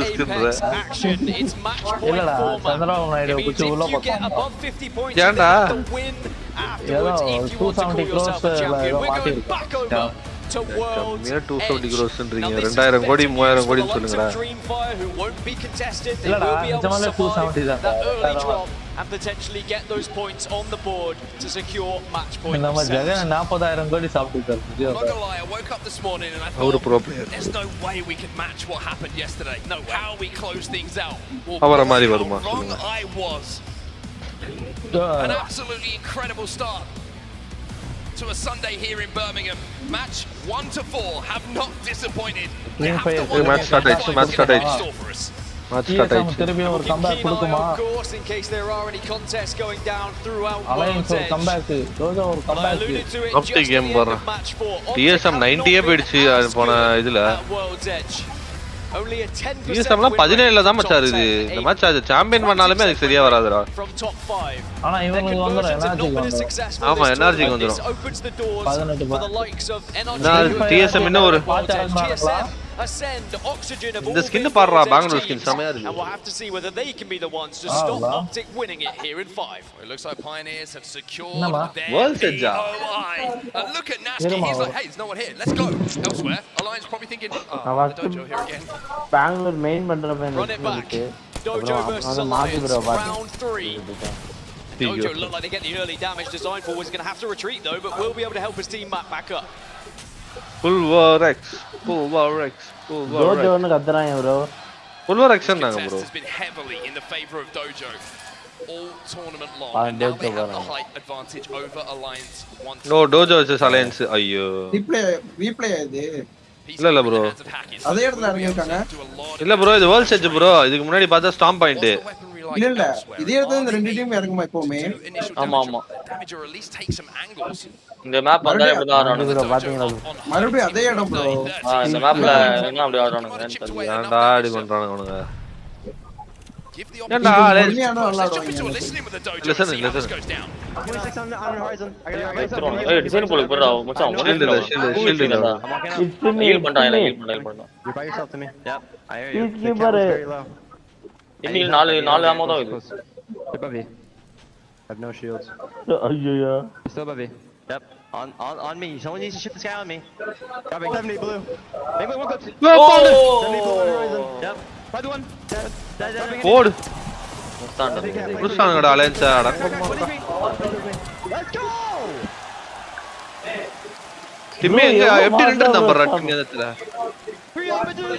Apex action. It's match point format. It means if you get above 50 points, you have to win afterwards if you want to call yourself a champion. We're going back over to World's Edge. 2000 கோடி 3000 கோடி சொல்லுங்கடா. Dreamfire who won't be contested. They will be able to survive that early drop and potentially get those points on the board to secure match point. நம்ம ஜெகன் 40000 கோடி சாப்பிட்டுட்டாரு. I'm not gonna lie, I woke up this morning and I thought there's no way we could match what happened yesterday. No, how we close things out. அவர மாதிரி வருமா wrong I was. An absolutely incredible start to a Sunday here in Birmingham. Match 1 to 4 have not disappointed. Match started. திருப்பி ஒரு comeback கொடுக்குமா? Of course, in case there are any contests going down throughout World's Edge. Comeback Tojo ஒரு comeback அப்படி game வர TSM 90 ஏ போயிடுச்சு போன இதுல. Only a 10% TSM 17 ல தான் மச்சான் இது. இந்த மேட்ச் அது சாம்பியன் பண்ணாலுமே அதுக்கு சரியா வராதுடா. ஆனா இவனுக்கு வந்து எனர்ஜி ஆமா எனர்ஜி வந்துரும். 18 TSM இன்னும் ஒரு ascend oxygen of இந்த ஸ்கின் பாறா பெங்களூர் ஸ்கின் செமையா இருக்கு. And we'll have to see whether they can be the ones to stop Optic winning it here in 5. It looks like Pioneers have secured their World's Edge. Look at Nasty. He's like, hey, there's no one here. Let's go elsewhere. Alliance probably thinking, oh, the Dojo here again. Bangalore main பண்றப்ப எனக்கு Dojo versus Alliance round 3. Dojo look like they get the early damage. Design for was going to have to retreat though, but will be able to help his team map back up. Pulverex. Dojo னு கத்துறாங்க bro. Pulverex நாங்க bro. Has been heavily in the favor of Dojo all tournament long. And now they have the height advantage over Alliance once. No, Dojo versus Alliance. ஐயோ. replay இது. இல்ல bro. அதே இடத்துல இறங்கிருக்காங்க. இல்ல bro, இது World's Edge bro. இதுக்கு முன்னாடி பார்த்தா ஸ்டாம்ப் பாயிண்ட். இல்ல இதே இடத்துல இந்த ரெண்டு டீம் இறங்குமா இப்போமே? ஆமா இந்த மேப் வந்தா இப்படி தான் ஆடுறானுங்க பாத்தீங்களா? மறுபடியும் அதே இடம் bro. இந்த மேப்ல என்ன அப்படி ஆடுறானுங்க தெரியல. ஏன்டா அடி பண்றானுங்க அவனுங்க? ஏன்டா listen. ஏய் டிசைன் போல போறா மச்சான் ஷீல்ட் இல்ல. ஹீல் பண்றான் ஹீல் பண்றான். You by yourself to me. Yep. I hear you. The camera's very low. இன்னி 4 ஆமோ தான் இது. Above you. I have no shields. ஐயோ. Still above you. Yep. On me. Someone needs to shoot this guy on me. Grabbing 70 blue. Make one clip. 70 blue on horizon. Yep. By the one. Hold. புடிச்சானுங்கடா Alliance அடங்கமா. Let's go. Timmy எங்க எப்படி ரெண்டு number ரட்டிங்க இடத்துல?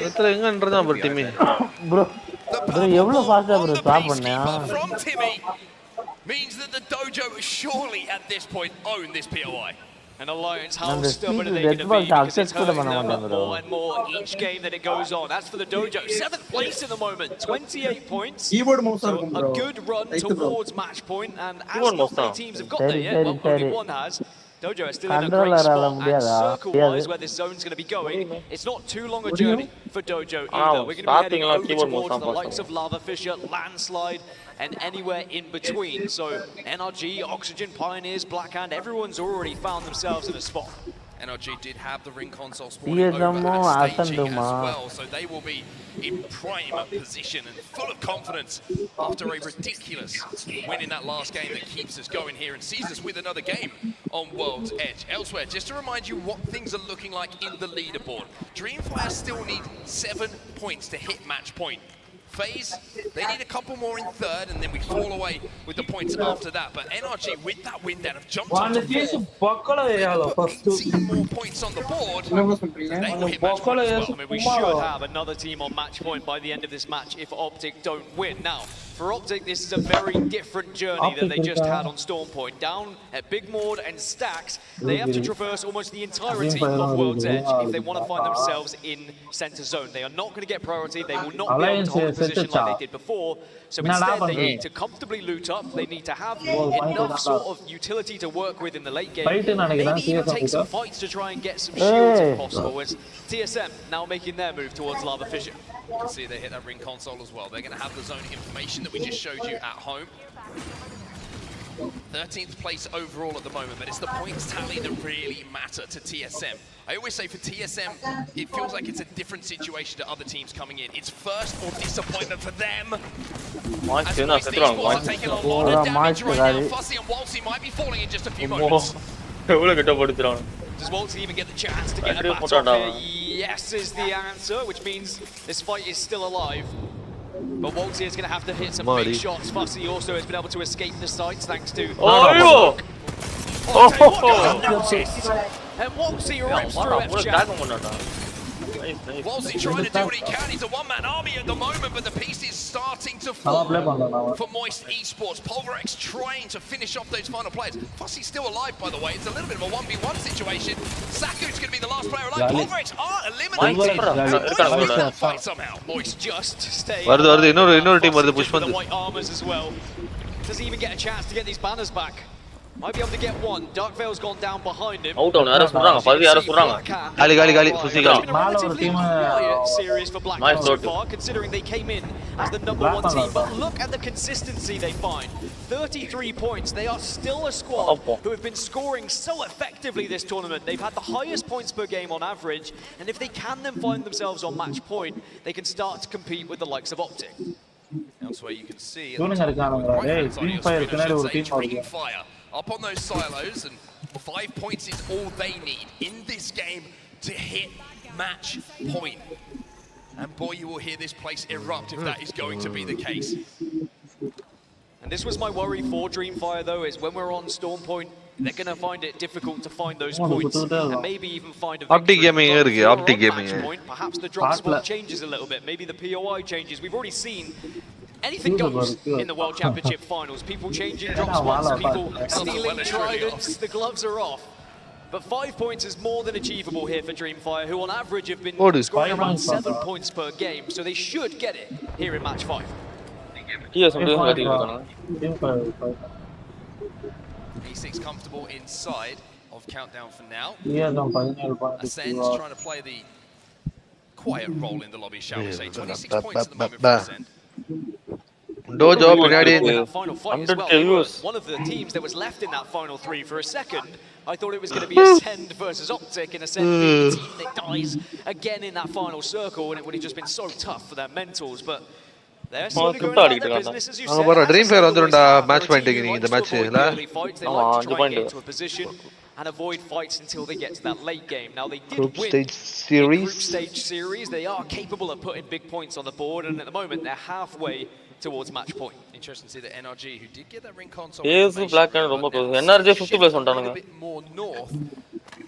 இடத்துல எங்க நின்றதா number Timmy? bro எவ்வளவு ஃபாஸ்டா bro ஸ்டாப் பண்ணா? From Timmy means that the Dojo surely at this point own this POI. And Alliance, how stubborn are they going to be? Because it's hurting them more and more each game that it goes on. As for the Dojo, 7th place in the moment, 28 points. So a good run towards match point. And as not many teams have got there yet, well, only one has. Dojo is still in a great spot, and circle-wise where this zone's going to be going, it's not too long a journey for Dojo either. We're going to be heading over towards the likes of Lava Fissure, Landslide, and anywhere in between. So NRG, Oxygen, Pioneers, Blackhand, everyone's already found themselves in a spot. NRG did have the ring console spawning over at staging as well, so they will be in prime position and full of confidence after a ridiculous win in that last game that keeps us going here and sees us with another game on World's Edge. Elsewhere, just to remind you what things are looking like in the leaderboard. Dreamfire still need 7 points to hit match point. FaZe, they need a couple more in third, and then we fall away with the points after that. But NRG, with that win down, have jumped up to 4. They put 18 more points on the board. They will hit match point as well. I mean, we should have another team on match point by the end of this match if Optic don't win. Now, for Optic, this is a very different journey than they just had on Storm Point. Down at Big Mord and Stacks, they have to traverse almost the entirety of World's Edge if they want to find themselves in center zone. They are not going to get priority. They will not be able to hold a position like they did before. So instead, they need to comfortably loot up. They need to have enough sort of utility to work with in the late game. Maybe even take some fights to try and get some shields if possible. As TSM now making their move towards Lava Fissure. You can see they hit that ring console as well. They're going to have the zone information that we just showed you at home. 13th place overall at the moment, but it's the points tally that really matter to TSM. I always say for TSM, it feels like it's a different situation to other teams coming in. It's first or disappointment for them. As Moist Esports are taking a lot of damage right now. Fussy and Walsey might be falling in just a few moments. Does Walsey even get the chance to get a bat off here? Yes is the answer, which means this fight is still alive. But Walsey is going to have to hit some big shots. Fussy also has been able to escape the sights thanks to... And Walsey rips through F-Chat. Walsey trying to do what he can. He's a one-man army at the moment, but the piece is starting to fall for Moist Esports. Pulverex trying to finish off those final players. Fussy's still alive, by the way. It's a little bit of a 1v1 situation. Saku's going to be the last player alive. Pulverex are eliminated. Fight somehow. Moist just staying. Another team with the push the white armors as well. Does he even get a chance to get these banners back? Might be able to get one. Dark Veil's gone down behind him. Out on யாரோ சொல்றாங்க பதி யாரோ சொல்றாங்க காலி சுசி காலி relatively quiet series for Black so far, considering they came in as the #1 team. But look at the consistency they find. 33 points. They are still a squad who have been scoring so effectively this tournament. They've had the highest points per game on average, and if they can then find themselves on match point, they can start to compete with the likes of Optic. Elsewhere you can see Dreamfire up on those silos, and 5 points is all they need in this game to hit match point. And boy, you will hear this place erupt if that is going to be the case. And this was my worry for Dreamfire though, is when we're on Storm Point, they're going to find it difficult to find those points and maybe even find a victory. Optic gaming. Perhaps the drop spot changes a little bit, maybe the POI changes. We've already seen anything goes in the World Championship finals. People changing drop spots, people stealing tridents, the gloves are off. But 5 points is more than achievable here for Dreamfire, who on average have been scoring around 7 points per game, so they should get it here in match 5. E6 comfortable inside of Countdown for now. Ascend's trying to play the quiet role in the lobby, shall we say. 26 points at the moment for Ascend. Dojo One of the teams that was left in that final 3 for a second, I thought it was going to be Ascend versus Optic, and Ascend being the team that dies again in that final circle, and it would have just been so tough for their mentals, but they're slowly going about their business, as you said. Dreamfire வந்துடா match point இந்த match They like to try and get into a position and avoid fights until they get to that late game. Now they did win stage series. Group stage series. They are capable of putting big points on the board, and at the moment they're halfway towards match point. Interesting to see that NRG, who did get that ring console, Black and ரொம்ப close. NRG 50 place வந்துட்டாங்க. A bit more north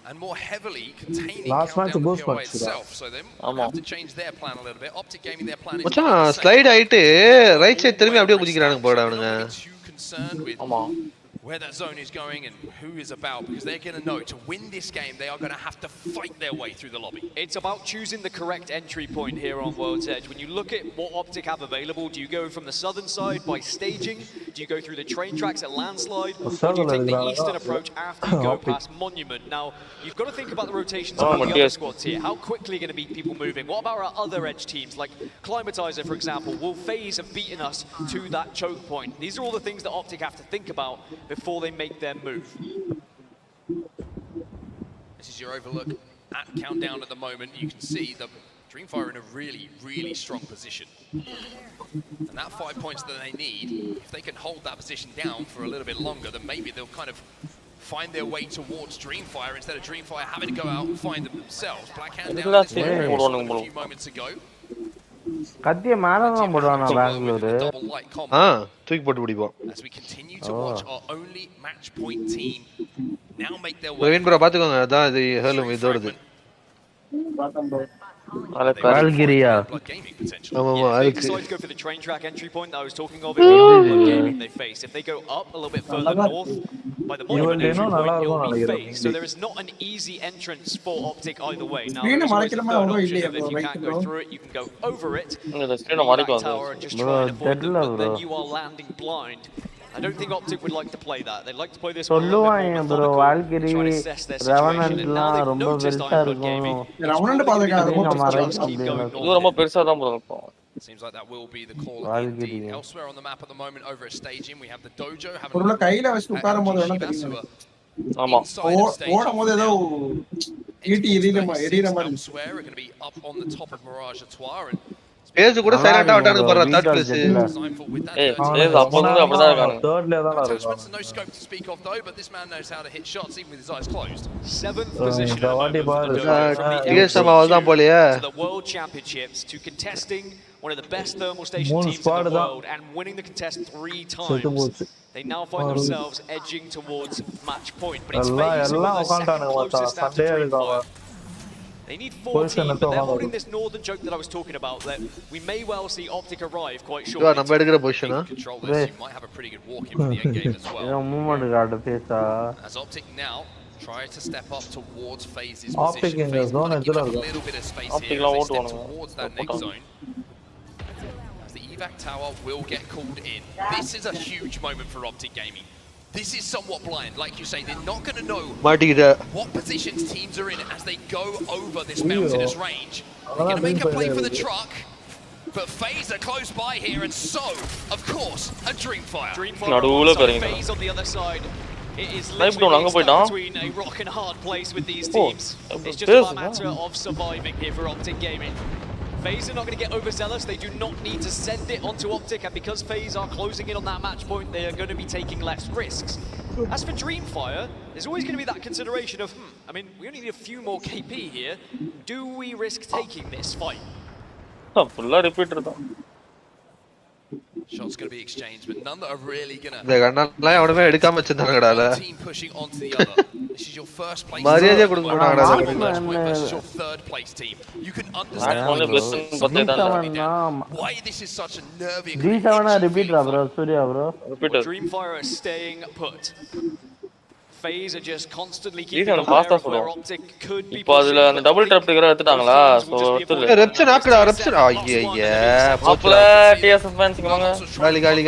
and more heavily containing Countdown the POI itself, so they have to change their plan a little bit. Optic Gaming, their plan is மச்சான் slide ஆயிட்டு right side திரும்பி அப்படியே குதிக்கறானுங்க போடா அவனுங்க. too concerned with where that zone is going and who is about, because they're going to know to win this game, they are going to have to fight their way through the lobby. It's about choosing the correct entry point here on World's Edge. When you look at what Optic have available, do you go from the southern side by staging? Do you go through the train tracks at Landslide, or do you take the eastern approach after you go past Monument? Now, you've got to think about the rotations of the other squads here. How quickly are going to be people moving? What about our other edge teams, like Climatizer, for example? Will FaZe have beaten us to that choke point? These are all the things that Optic have to think about before they make their move. This is your overlook at Countdown at the moment. You can see the Dreamfire in a really, really strong position. And that 5 points that they need, if they can hold that position down for a little bit longer, then maybe they'll kind of find their way towards Dreamfire instead of Dreamfire having to go out and find them themselves. Blackhand down this a few moments ago. கத்திய மேலதான் போடுவானா பெங்களூர் தூக்கி போட்டு பிடிப்போம். As we continue to watch our only match point team now make their way. Praveen bro பாத்துக்கோங்க, அதான் இது ஹேலும் இதோடது. Valkyria. They decide to go for the train track entry point that I was talking of. Gaming they face. If they go up a little bit further north by the Monument entry point, you'll be faced. So there is not an easy entrance for Optic either way. Now, there is always a third option of if you can't go through it, you can go over it. That tower and just try and avoid them, but then you are landing blind. I don't think Optic would like to play that. They'd like to play this one a little bit more methodical, try to assess their situation. And now they've noticed Ironblood Gaming. Seems like that will be the call indeed. Elsewhere on the map at the moment, over at Staging, we have the Dojo having elsewhere are going to be up on the top of Mirage Etoile. And page கூட சைலண்டா விட்டானுங்க பாரு third place. Page அப்போதுல அப்படிதான் இருக்கானுங்க. தேர்ட்ல தான் இருக்கான். No scope to speak of though, but this man knows how to hit shots even with his eyes closed. 7th position வாடி பாரு. DSM அவதான் போலையே. The World Championships to contesting one of the best thermal station teams in the world and winning the contest 3 times. They now find themselves edging towards match point, but it's FaZe who are the second closest after Dreamfire. They need 4 teams, but they're holding this northern choke that I was talking about, that we may well see Optic arrive quite shortly. நம்ம எடுக்கிற position control this, you might have a pretty good walk in for the end game as well. As Optic now try to step up towards FaZe's position. FaZe might give up a little bit of space here as they step towards that next zone. As the evac tower will get called in. This is a huge moment for Optic Gaming. This is somewhat blind, like you say, they're not going to know what positions teams are in as they go over this mountainous range. They're going to make a play for the truck, but FaZe are close by here, and so, of course, a Dreamfire. Dreamfire FaZe on the other side. It is literally stuck between a rock and hard place with these teams. It's just a matter of surviving here for Optic Gaming. FaZe are not going to get overzealous. They do not need to send it onto Optic, and because FaZe are closing in on that match point, they are going to be taking less risks. As for Dreamfire, there's always going to be that consideration of, I mean, we only need a few more KP here. Do we risk taking this fight? Shots going to be exchanged, but none that are really going to... இந்த கண்ணாலாம் எவனுமே எடுக்காம வச்சிருந்தாங்கடா. Team pushing onto the other. This is your first place. மரியாதை கொடுக்கணும்டா. Versus your third place team. You can understand why this is such a nervy... repeat bro, Surya bro. Dreamfire are staying put. FaZe are just constantly keeping an eye on where Optic could be. இப்போ அதுல அந்த double drop டிகர எடுத்துட்டாங்களா? So ரெப்ஷன் ஆக்குடா ரெப்ஷன். ஐயே அப்பல TDS fans வாங்க. காலி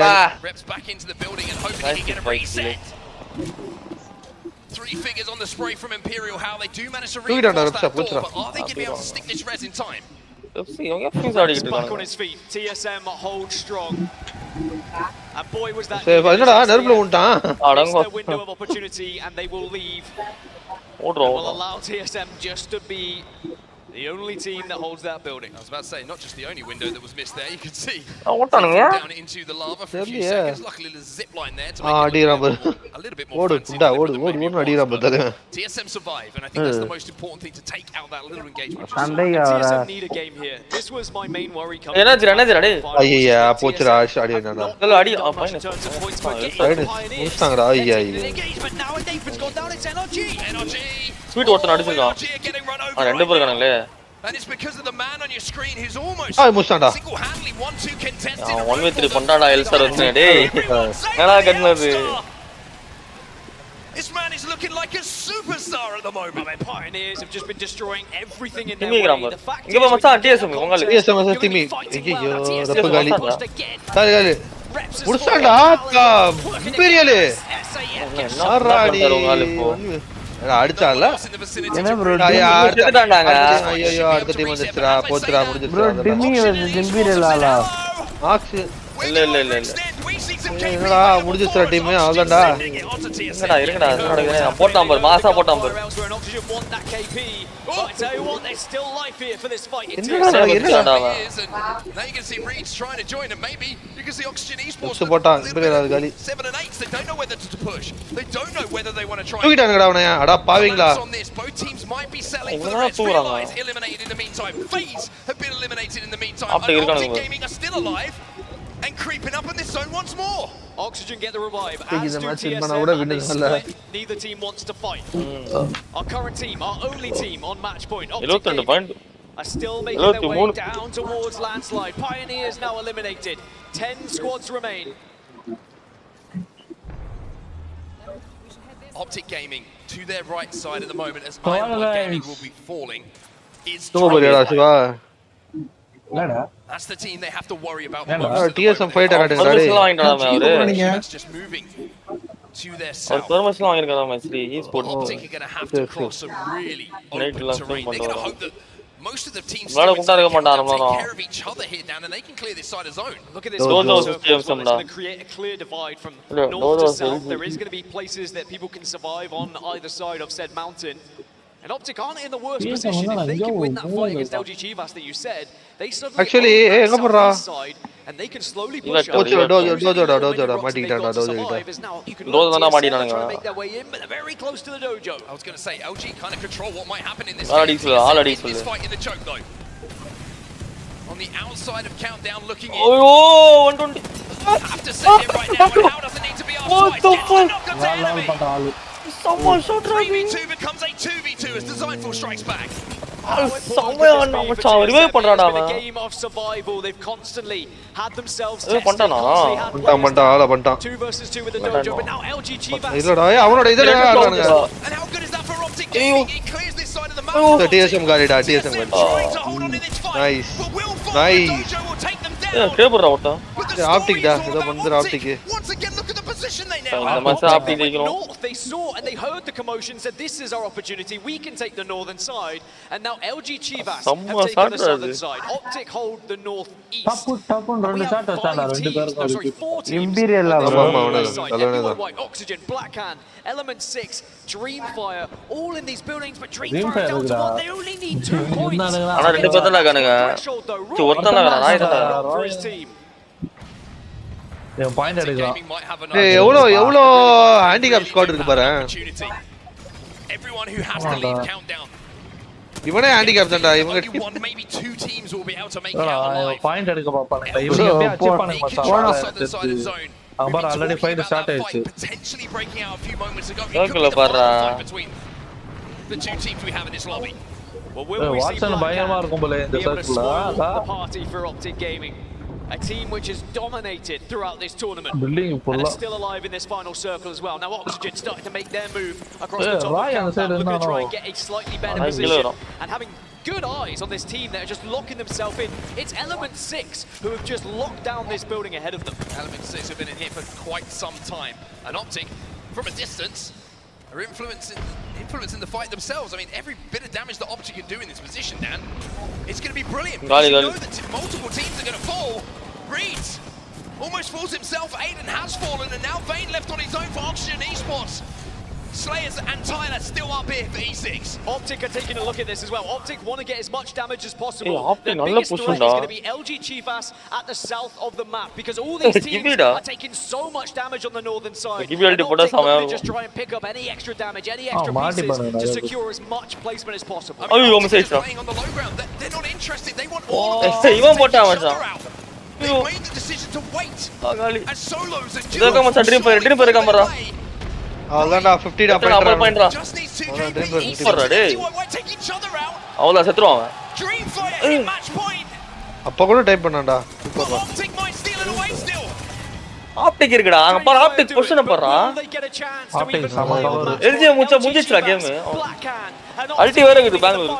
reps back into the building and hoping he can get a reset. 3 figures on the spray from Imperial. How they do manage to reinforce that door, but are they going to be able to stick this res in time? He's back on his feet. TSM holds strong. And boy was that என்னடா நர்ப்ல உண்டான். their window of opportunity, and they will leave. Will allow TSM just to be the only team that holds that building. I was about to say, not just the only window that was missed there. You can see down into the lava for a few seconds. Luckily, there's a zip line there to make it look a little bit more fancy. TSM survive, and I think that's the most important thing to take out that little engagement. TSM need a game here. This was my main worry coming. ஐயா போச்சுடா ஷாடி என்னடா. அடி முடிச்சாங்கடா ஐயா. Engagement now, and Nathan's gone down. It's NRG. Sweet ஒருத்தன் அடிச்சிருக்கான். ரெண்டு பேர் இருக்கானுங்களே. And it's because of the man on your screen who's almost single-handedly 1-2 contested. 1v3 பண்றாடா எல்சர் வந்து டேய். என்னடா கண்ணது? This man is looking like a superstar at the moment. The Pioneers have just been destroying everything in their way. The fact இங்க மச்சான் DSM உங்க DSM டிமி. ஐயோ ரப்ப காலி. காலி புடிச்சான்டா இம்பீரியல் ஆறாடி அடிச்சான்ல என்ன ப்ரோ எடுத்துட்டான்டாங்க ஐயோ அடுத்த டீம் வந்துச்சுடா போச்சுடா முடிஞ்சிச்சு ப்ரோ டிமி இம்பீரியல் ஆக்ஸ் இல்ல என்னடா முடிஞ்சிச்சுடா டீம் அவ்வளவுதான்டா இருங்கடா போட்டான் பாரு மாசா போட்டான் பாரு போட்டான் தூக்கிட்டானுங்கடா அவனை அடா பாவீங்களா and creeping up in this zone once more. Oxygen get the revive. As do TSM, neither team wants to fight. Our current team, our only team on match point, Optic are still making their way down towards landslide. Pioneers now eliminated. 10 squads remain. Optic Gaming to their right side at the moment as Iron Gaming will be falling. Is that's the team they have to worry about most. TSM fight That's just moving to their south. Optic are going to have to cross some really open terrain. They're going to hope that most of the teams take care of each other here down and they can clear this side of zone. Look at this. It's going to create a clear divide from north to south. There is going to be places that people can survive on either side of said mountain. And Optic aren't in the worst position. If they can win that fight against LG Chivas that you said, they suddenly actually this side and they can slowly push up. Try to make their way in, but they're very close to the dojo. I was going to say, LG kind of control what might happen in this fight in the choke though. On the outside of Countdown looking in. Oh, 120. I have to say it right now, and how does it need to be our What the fuck? Someone shot 3v2 becomes a 2v2 as Designful strikes back. A game of survival. They've constantly had themselves tested. 2 versus 2 with the dojo, but now LG Chivas. And how good is that for Optic Gaming? It clears this side of the map. TSM got it. TSM got trying to hold on in this fight. Nice. But will find the dojo will take them down. But the Optic da ido bandra Optic. Once again, look at the position they now have. North, they saw and they heard the commotion, said this is our opportunity. We can take the northern side. And now LG Chivas have taken the southern side. Optic hold the northeast. We have 5 teams, no sorry, 4 teams. Imperial Oxygen, Blackhand, Element 6, Dreamfire, all in these buildings, but Dreamfire down to 1. They only need 2 points. Threshold though, right for his team. Point எடுக்கலாம் எவ்வளோ handicap squad இருக்கு பாரு Everyone who has to leave Countdown. இவனே handicap தான்டா இவங்க maybe 2 teams will be able to make it out alive. Point எடுக்க பாப்பாங்க இவங்க அப்படியே அச்சீவ் பண்ணுங்க மச்சான் அங்க ஆல்ரெடி ஃபைட் ஸ்டார்ட் ஆயிடுச்சு potentially breaking out a few moments ago. Between the 2 teams we have in this lobby. Well, will we see பயங்கரமா இருக்கும் போல இந்த சர்க்கிள்ல the party for Optic Gaming. A team which has dominated throughout this tournament and is still alive in this final circle as well. Now Oxygen starting to make their move across the top of Countdown, looking to try and get a slightly better position and having good eyes on this team that are just locking themselves in. It's Element 6 who have just locked down this building ahead of them. Element 6 have been in here for quite some time. And Optic, from a distance, are influencing the fight themselves. I mean, every bit of damage that Optic can do in this position, Dan, it's going to be brilliant. Because you know that multiple teams are going to fall. Reeds almost falls himself. Aiden has fallen, and now Vane left on his own for Oxygen Esports. Slayers and Tyler still up here for E6. Optic are taking a look at this as well. Optic want to get as much damage as possible. The biggest threat is going to be LG Chivas at the south of the map because all these teams are taking so much damage on the northern side. And Optic looking to just try and pick up any extra damage, any extra pieces to secure as much placement as possible. I mean, they're playing on the low ground. They're not interested. They want all of them to take each other out. They made the decision to wait. As solos and duos அவ்வளவுதான்டா 50 டா point just needs 2 take each other out. அவ்வளவு செத்துறாங்க. Dreamfire in match point. அப்ப கூட type பண்ணான்டா Optic might steal it away still. Optic இருக்குடா அங்க பாரு Optic பொசிஷனை பாருடா ஆப்டிக் சம கவர் எல்ஜி முடிஞ்சிச்சுடா கேம் அல்டி வேற இருக்குது பெங்களூர்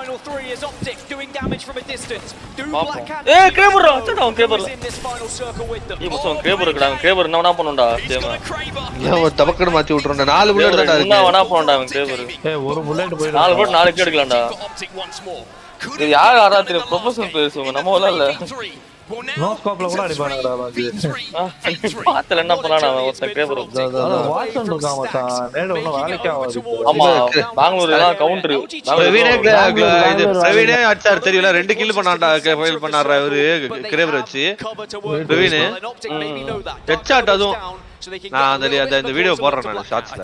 ஏய் கிரேபர் அச்சடா அவன் கிரேபர்ல ஏய் மச்சான் கிரேபர் இருக்குடா அவன் கிரேபர் என்ன பண்ணுடா கேம் ஏன் டபக்கட மாத்தி விட்டுறேன் 4 புல்லட் தான்டா இருக்கு என்ன பண்ணுடா அவன் கிரேபர் ஏய் ஒரு புல்லட் போய் 4 புல்லட் 4 எடுக்கலாம்டா இது யார் ஆராத்திர ப்ரொபோசல் பேசுவாங்க நம்ம இல்ல நோ ஸ்கோப்ல கூட அடிப்பானடா பாஜி பாத்தல என்ன பண்ணானே அவன் ஒருத்த கிரேபர் வாட்சன் இருக்கா மச்சான் நேடு ஒண்ணு வேலைக்கு ஆகாது ஆமா பெங்களூர்ல கவுண்டர் பிரவீனே இது பிரவீனே அடிச்சார் தெரியல 2 கில் பண்ணான்டா ஃபைல் பண்ணாரா இவரு கிரேபர் வச்சு பிரவீனே ஹெட்ஷாட் அதுவும் நான் அந்த வீடியோ போடுறேன் நான் ஷாட்ஸ்ல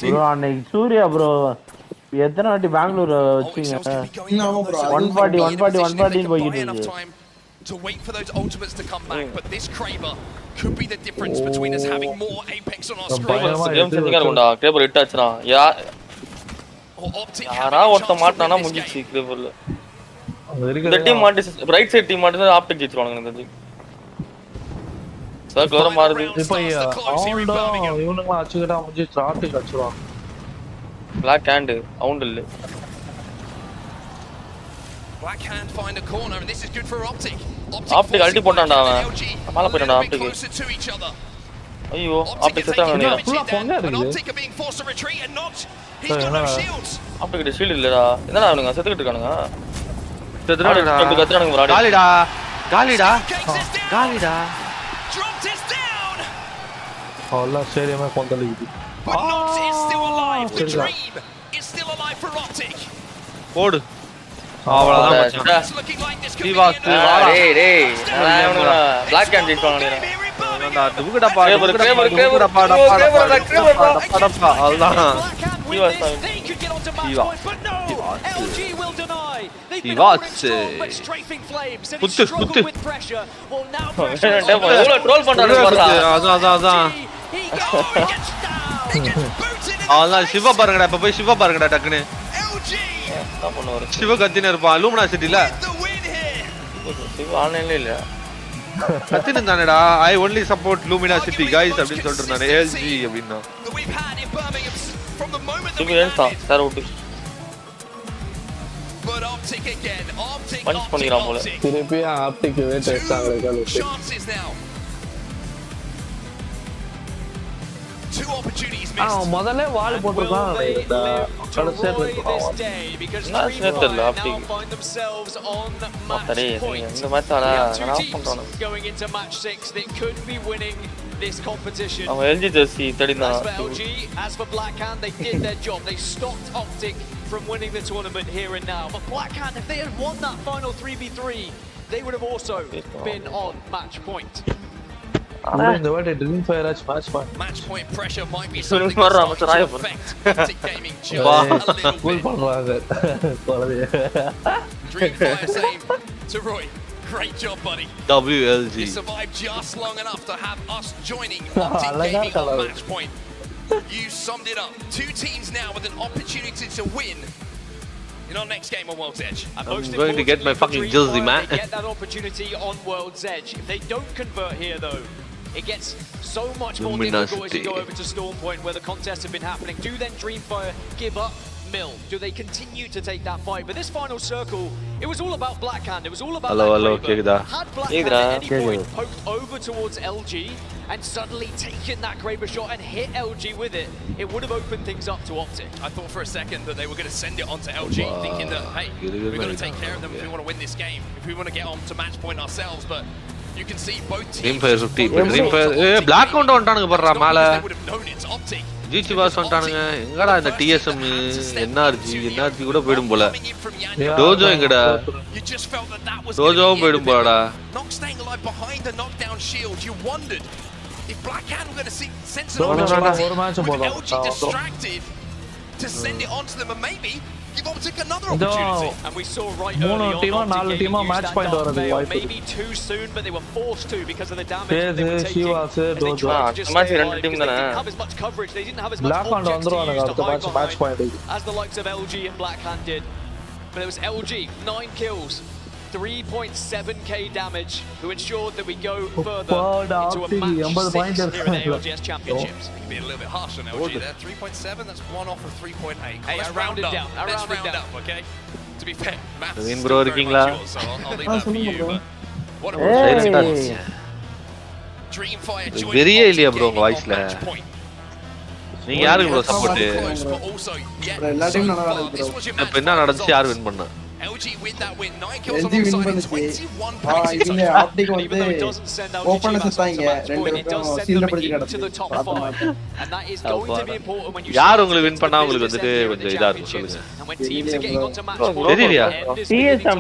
ப்ரோ அன்னைக்கு சூர்யா ப்ரோ எத்தனை வாட்டி பெங்களூர் வச்சீங்க 140 போயிட்டு இருக்கு to wait for those ultimates to come back, but this Kraber could be the difference between us having more Apex on our screen. Game செஞ்சிங்க இருக்குடா கிரேபர் ஹிட் ஆச்சுனா யாரா ஒருத்த மாட்டானா முடிஞ்சிச்சு கிரேபர்ல இந்த டீம் மாட்டி ரைட் சைடு டீம் மாட்டி ஆப்டிக் ஜெயிச்சுவாங்க இந்த சர்க்கிள் வர மாறுது இப்போ இவனுங்க அச்சுடா முடிஞ்சிச்சு ஆப்டிக் அச்சுறான் Black hand sound இல்ல Black hand find a corner and this is good for Optic. Optic அல்டி போட்டான்டா அவன் மேல போய்ட்டான்டா Optic ஐயோ Optic செத்தாங்க நீ ஃபுல்லா பொங்க இருக்கு Optic are being forced to retreat and not he's got no shields. Optic கிட்ட shield இல்லடா என்னடா அவனுங்க செத்துக்கிட்டு இருக்கானுங்க செத்துறானுங்க காலிடா காலிடா காலிடா dropped it down. Allah ஸ்டேடியமே கொந்தளிக்குது But Nox is still alive. The dream is still alive for Optic. போடு அவ்வளவுதான் மச்சான் தீவாஸ் டேய் நான் Black hand ஜெயிச்சாங்க அந்த துகுடா பாடு கிரேபர் பாடா அவ்வளவுதான் தீவாஸ் புத்து புத்து எவ்வளவு ட்ரோல் பண்றாங்க பாருடா அதான் அதான் சிவா பாருங்கடா இப்ப போய் சிவா பாருங்கடா டக்குனு சிவா கத்தின இருப்பான் லூமினா சிட்டில சிவா ஆன்லைன்ல இல்ல கத்தின தானடா I only support Lumina city guys அப்படினு சொல்லிட்டு இருந்தானே எல்ஜி அப்படினா சிவா ஏன்டா சார் ஓட்டு பஞ்ச் பண்ணிராம் போல திருப்பி ஆப்டிக் வெயிட் எக்ஸ்ட்ரா காலு Two opportunities missed. முதல்ல வால் போட்டுறான் கடைசியா தெரியல அப்படி மத்தரே இந்த மேட்ச் ஆனா நான் பண்றானே going into match 6 that could be winning this competition. அவன் LG ஜெர்சி தடினா LG as for Black Hand they did their job. They stopped Optic from winning the tournament here and now. But Black Hand if they had won that final 3v3 they would have also been on match point. இந்த வாட்டி dream fire match point pressure might be something to affect Optic Gaming just a little cool பண்றாங்க போலவே Dream Fire same to Roy. Great job, buddy. WLG. You survived just long enough to have us joining Optic Gaming on match point. You summed it up. Two teams now with an opportunity to win in our next game on World's Edge. I'm going to get my fucking jersey, man. They get that opportunity on World's Edge. If they don't convert here, though, it gets so much more difficult as you go over to Storm Point where the contests have been happening. Do then Dreamfire give up Mill? Do they continue to take that fight? But this final circle, it was all about Black Hand. It was all about hello, Kegda. Had Black Hand at any point poked over towards LG and suddenly taken that Kraber shot and hit LG with it, it would have opened things up to Optic. I thought for a second that they were going to send it on to LG, thinking that, hey, we've got to take care of them if we want to win this game, if we want to get on to match point ourselves. But you can see both teams. Dreamfire 50. Dreamfire. Black Count வந்துட்டானுங்க பர்றா மேல. GC pass வந்துட்டானுங்க. எங்கடா இந்த TSM NRG கூட போய்டும் போல. Tojo எங்கடா? டோஜோவும் போய்டும் போலடா. Not staying alive behind the knockdown shield. You wondered if Black Hand were going to send someone LG distracted to send it on to them and maybe give Optic another opportunity. And we saw right early on நாலு டீமா match point வரது வாய்ப்பு maybe too soon but they were forced to because of the damage that they were taking. Siva's Tojo match ரெண்டு team தானே. They didn't have as much coverage. They didn't have as much Black Hand வந்துருவாங்க அடுத்த match point as the likes of LG and Black Hand did. But it was LG 9 kills 3.7k damage who ensured that we go further into a match 6 here in the ALGS Championships. Be a little bit harsh on LG there. 3.7, that's one off of 3.8. Hey, I rounded down. Let's round up, okay? To be fair, maths is Naveen still bro very இருக்கீங்களா? much yours, so I'll leave that for you. But what a Dreamfire joined வெறியே இல்லையா Algs bro உங்க gaming வாய்ஸ்ல? on match point. நீங்க யாருக்கு bro support? But also, yeah, எல்லா so team நல்லா far, நடக்குது this bro. was your இப்ப என்ன நடந்துச்சு? யார் வின் பண்ணா? LG with that win, 9 kills LG win alongside பண்ணுச்சு. 21 plays in இவங்க total. ஆப்டிக் வந்து ஓபன் செத்தாங்க ரெண்டு பேரும் சீல்ட் பிடிச்சு கிடந்து And that is going to be important when you யார் உங்களுக்கு வின் பண்ணா உங்களுக்கு வந்துட்டு கொஞ்சம் இதா இருக்கும் சொல்லுங்க. and when teams are getting onto match point, தெரியலையா? TSM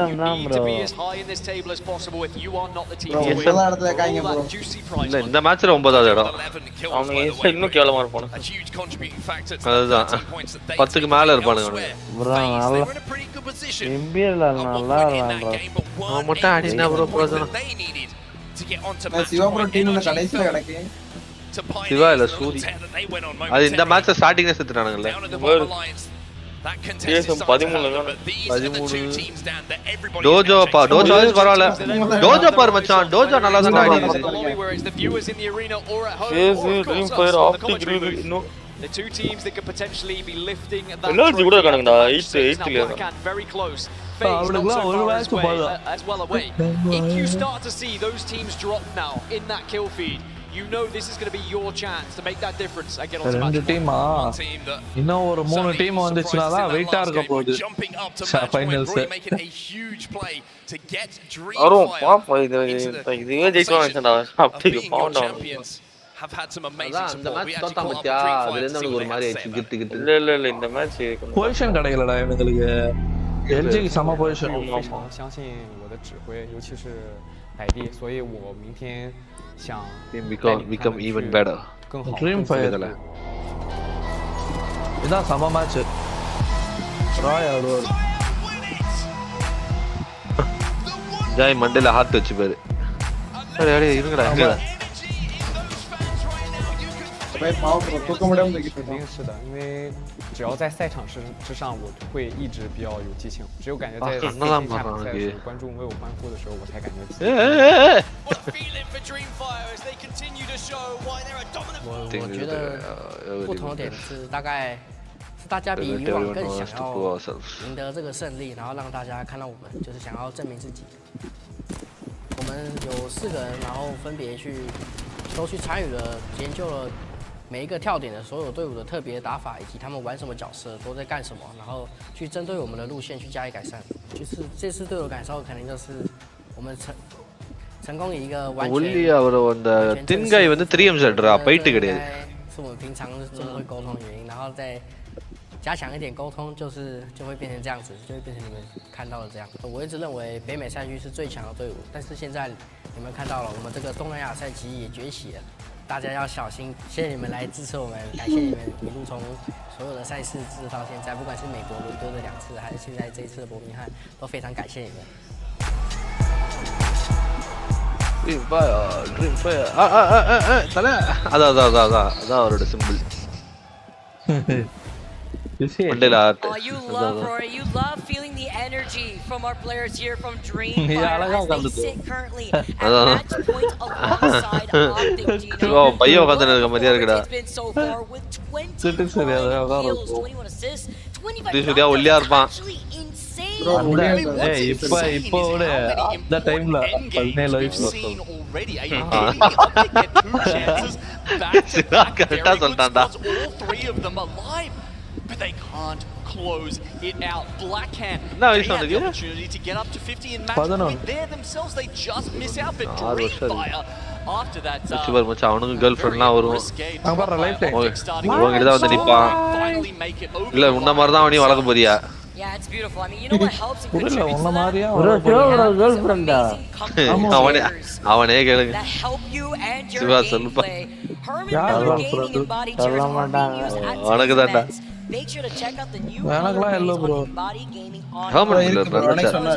தான் need bro. to be as high in this table as possible if you are not the team Bro, to win. ஒன்பதாம் இடத்துல இருக்காங்க All bro. that juicy prize இல்ல money. இந்த மேட்ச்ல 9வது இடம். 11 kills, அவங்க by the எஸ்ஐ way. இன்னும் கேவலமா இருப்பானு. A huge contributing factor to அதுதான். the 13 points that they 10க்கு மேல இருப்பானுங்க elsewhere. bro They நல்லா were in a pretty good position. MBL at one நல்லா point in that bro. game, but weren't அவன் மட்டும் able to அடினா get bro the points பிரயோஜனம். that they needed to get onto நான் match Siva bro point. டீம்ல Energy கடைசில fell கிடக்கு to Pioneers Siva இல்ல and a Suri. little tear that they went on அது இந்த momentarily. மேட்ச்ல ஸ்டார்டிங்ல செத்துட்டானுங்கல்ல. Down at the bottom alliance. That contest is starting to happen, but these are the two teams down that everybody Tojo பா Tojo is பரவாயில்ல. Tojo பாரு மச்சான். Tojo நல்லா தான் ஆடிடுது. Dreamfire ஆப்டிக் இன்னும் The two teams that could potentially be lifting that Energy கூட இருக்கானுங்கடா. trophy. 8 Now Blackhand very close. FaZe not so far as well away. If you start to see those teams drop now in that kill feed, you know this is going to be your chance to make that difference and get on to match ரெண்டு டீமா இன்னும் ஒரு 3 team வந்துச்சுனா தான் வெயிட்டா இருக்க போகுது finals making a huge play to get அரும் Dreamfire பாப்பா இதுவே ஜெயிச்சுவாங்கடா அப்படியே bound champions have had some amazing இந்த support. We மேட்ச் actually தோத்தா caught up மத்தியா with அதுல Dreamfire to இருந்து see ஒரு what மாதிரி they had to say about it. இல்ல இந்த மேட்ச் பொசிஷன் கிடைக்கலடா இவங்களுக்கு எல்ஜிக்கு சம position 非常相信我的指挥，尤其是百地，所以我明天想 become even better. 更好。 Dreamfire இதான் சம மேட்ச் ராய் ஆடுவார் ஜாய் மண்டேல ஹார்ட் வச்சு பாரு. சரி அடே இருங்கடா இருங்கடா. 肯定是的，因为只要在赛场之上，我会一直比较有激情。只有感觉在线下比赛的时候，观众为我欢呼的时候，我才感觉自己。我觉得不同的点是大概是大家比以往更想要赢得这个胜利，然后让大家看到我们就是想要证明自己。我们有4个人，然后分别都去参与了研究了每一个跳点的所有队伍的特别打法，以及他们玩什么角色，都在干什么，然后去针对我们的路线去加以改善。就是这次对我感受肯定就是我们成功以一个完全。ஒல்லி அவர் அந்த தின் guy வந்து 3M செட்ரா பைட் கிடையாது.是我们平常就会沟通的原因，然后再加强一点沟通，就会变成这样子，就会变成你们看到的这样。我一直认为北美赛区是最强的队伍，但是现在你们看到了，我们这个东南亚赛区也崛起了，大家要小心。谢谢你们来支持我们，感谢你们一路从所有的赛事支持到现在，不管是美国伦敦的2次，还是现在这一次的伯明翰，都非常感谢你们。Dreamfire தல அதான் அவரோட simple. Oh, you love Rory. You love feeling the energy from our players here from Dreamfire as they sit currently at match point alongside Optic. பையன் உட்கார்ந்து இருக்க மாதிரியா இருக்குடா. It's been so far with 21 kills, 21 assists, 25 knockdowns. ஒல்லியா இருப்பான். இப்போ விட அந்த டைம்ல 17 வயசு கரெக்டா சொல்லிட்டான்டா. All 3 of them alive, but they can't close it out. Blackhand, they had the opportunity to get up to 50 in match point there themselves. They just miss out, but Dreamfire after that super much அவனுக்கு girl ஃப்ரெண்ட்லாம் வரும். அங்க பாரு life time உன்கிட்ட தான் வந்து நிப்பான். இல்ல உன்ன மாதிரி தான் அவனையும் வளர்க்க போறியா? Yeah, it's beautiful. I mean, you know what helps and contributes உன்ன மாதிரியா bro girlfriend-ஆ அவனே கேளுங்க. that help you and your gameplay. Herman Miller Gaming and Body Chairs are being used at உனக்கு தான்டா. Make sure to check out the new எனக்குலாம் இல்ல bro. Body Gaming on Herman Miller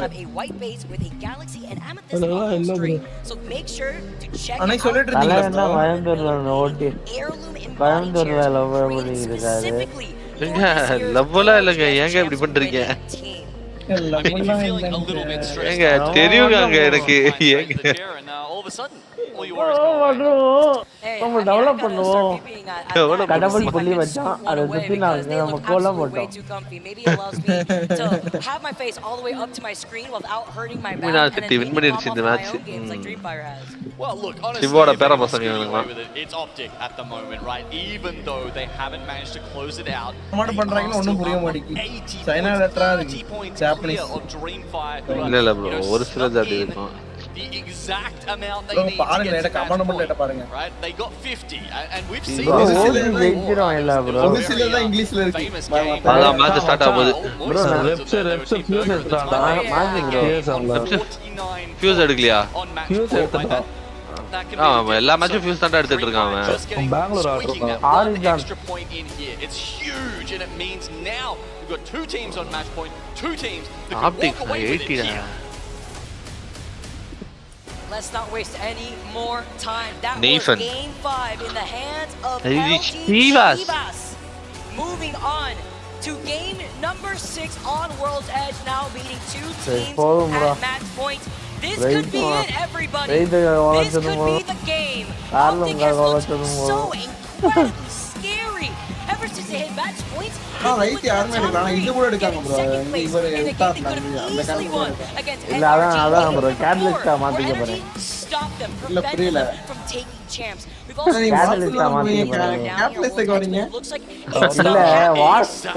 have a white base with a galaxy and amethyst on string. So make sure to check out என்ன பயந்துறானே ஓட்டி பயந்துறால போய் இருக்காரு. லவ்ல இல்லங்க ஏங்க இப்படி பண்றீங்க? I mean, if you're feeling a little bit stressed ஏங்க out, தெரியுங்க அங்க எனக்கு try and straighten ஏங்க the chair, and all of a sudden, all your worries go away. நம்ம டெவலப் பண்ணுவோம் கடவுள் புள்ளி வச்சான் அதை சுத்தி நாங்க நம்ம கோலம் போட்டோம் have my face all the way up to my screen without hurting my Mina back and city then win maybe பண்ணிருச்சு pop இந்த off my match own games like Dreamfire has. Well, look, honestly, சிவோட if பேர they're பசங்க screwing இவனுங்க away with it, it's optic at the moment, right? Even though they haven't managed to close it out, command பண்றாங்கன்னு ஒண்ணும் புரிய மாட்டேங்குது. China லெட்டரா இருக்கு. Japanese. இல்ல bro ஒரு சில ஜாதி இருக்கும். The exact amount they need பாருங்க to எட get கமாண்ட் பண்ண எட பாருங்க. right? They got 50 and we've seen bro this ஜெயிச்சிரோம் இல்ல bro ஒரு சில தான் இங்கிலீஷ்ல இருக்கு. அதான் மேட்ச் ஸ்டார்ட் ஆகுது. bro ரெப்ஸ் ஃபியூஸ் எடுத்துறான்டா மேட்ச் ஃபியூஸ் எடுக்கலையா ஃபியூஸ் எடுத்துடா எல்லா மேட்சும் ஃபியூஸ் தான் எடுத்துட்டு இருக்கான் அவன் பெங்களூர் ஆடுறான் extra point in here. It's huge and it means now we've got two teams on match point, two teams that can walk away with it here. Let's not waste any more time. That Nathan. was game 5 in the hands of Chivas. Moving on to game number 6 on World's Edge, now beating two teams at match point. This could be it, everybody. This could be the game. Optic has looked so incredibly scary ever since they hit match points. Right யாருமே எடுக்கல இது கூட எடுக்காங்க bro இவரே எடுத்தாங்க அந்த காரணம் இல்ல அதான் bro கேட்டலிஸ்டா மாத்திக்க போறேன் இல்ல புரியல கேட்டலிஸ்டா மாத்திக்க போறேன் கேட்டலிஸ்ட் வரீங்க இல்ல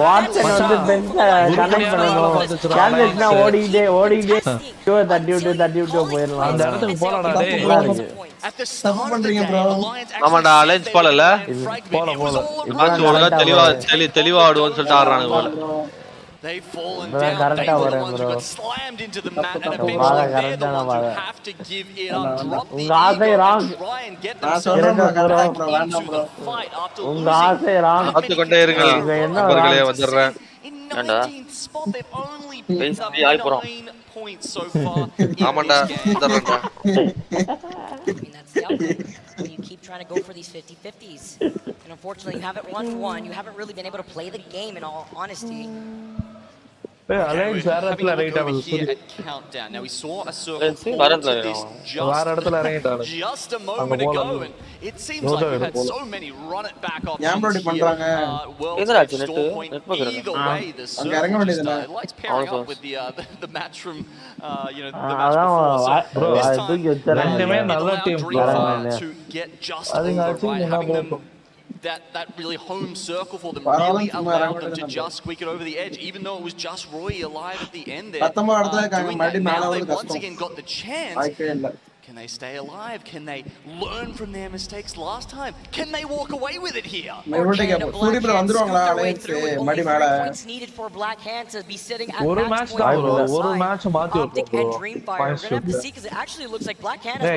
வாட்சன் வந்து பென்ச் கனெக்ட் பண்ணனும் கேட்டலிஸ்ட்னா ஓடிட்டே தட்டி விட்டு போயிரலாம் அந்த இடத்துக்கு போறடா டேய் தப்பு பண்றீங்க bro ஆமாடா அலைன்ஸ் போலல போல மேட்ச் ஒழுங்கா தெளிவா ஆடுவோம்னு சொல்லிட்டு ஆடுறாங்க போல They've fallen down. They were the ones who got slammed into the mat, and eventually they're the ones who have to give it up, drop the ego, and try and get themselves back into the fight after losing கொண்டே இருங்க நண்பர்களே வந்துறேன் in 19th spot. They've only picked up 9 points so far. ஆமாடா வந்துறேன்டா That's the outcome. You keep trying to go for these 50-50s. And unfortunately, you haven't won one. You haven't really been able to play the game in all honesty. Alliance வேற இடத்துல right ஆகுது countdown. Now we saw a circle வேற இடத்துல இறங்கிட்டாங்க just a moment ago, and it seems like we had so many run it back options. ஏம்ப்ரோடி பண்றாங்க எதனாச்சு net either way this அங்க இறங்க வேண்டியதுல likes pairing up with the match from you know the match before. bro அது ரெண்டுமே நல்ல team to get just over by having them that really home circle for them really allowed them to just squeak it over the edge, even though it was just Roy alive at the end there. Doing that, now they once again got the chance. Can they stay alive? Can they learn from their mistakes last time? Can they walk away with it here? சூரி bro வந்துருவாங்களா Alliance மடி மேல ஒரு match மாத்தி விட்டுறோம் points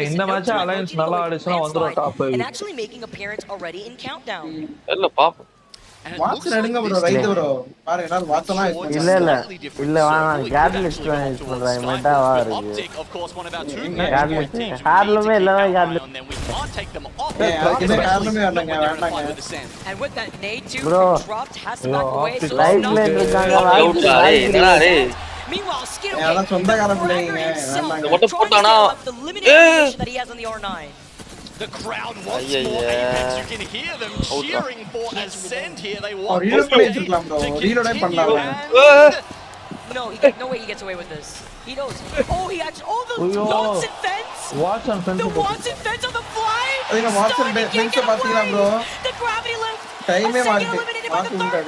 இந்த match alliance நல்லா ஆடிச்சுனா வந்துரும் top 5 and actually making appearance already in countdown. இல்ல பாப்போம் வாட்சன் எடுங்க bro ரைட் bro பாருங்க எல்லாரும் வாட்சனா இல்ல வேணாம் கேட்டலிஸ்ட் யூஸ் பண்றாங்க மெட்டாவா இருக்கு கேட்டலிஸ்ட் ஹார்லமே இல்லனா கேட்டலிஸ்ட் காரணமே வரலங்க வேண்டாங்க and with that nade too dropped has to back away so லைட்ல இருக்காங்க meanwhile Skittle அத சொந்தக்கார பிள்ளைங்க வேண்டாங்க ஒட்ட போட்டானா that he has on the R9. The crowd wants more Apex. You can hear them cheering for Ascend here. They want reload பண்ணிக்கலாம் bro reload பண்ணலாம் no no way he gets away with this. He knows. Oh he actually the Watson fence. The Watson fence on the fly. adinga Watson fence பாத்தீங்களா bro the gravity lift டைமே மாத்தி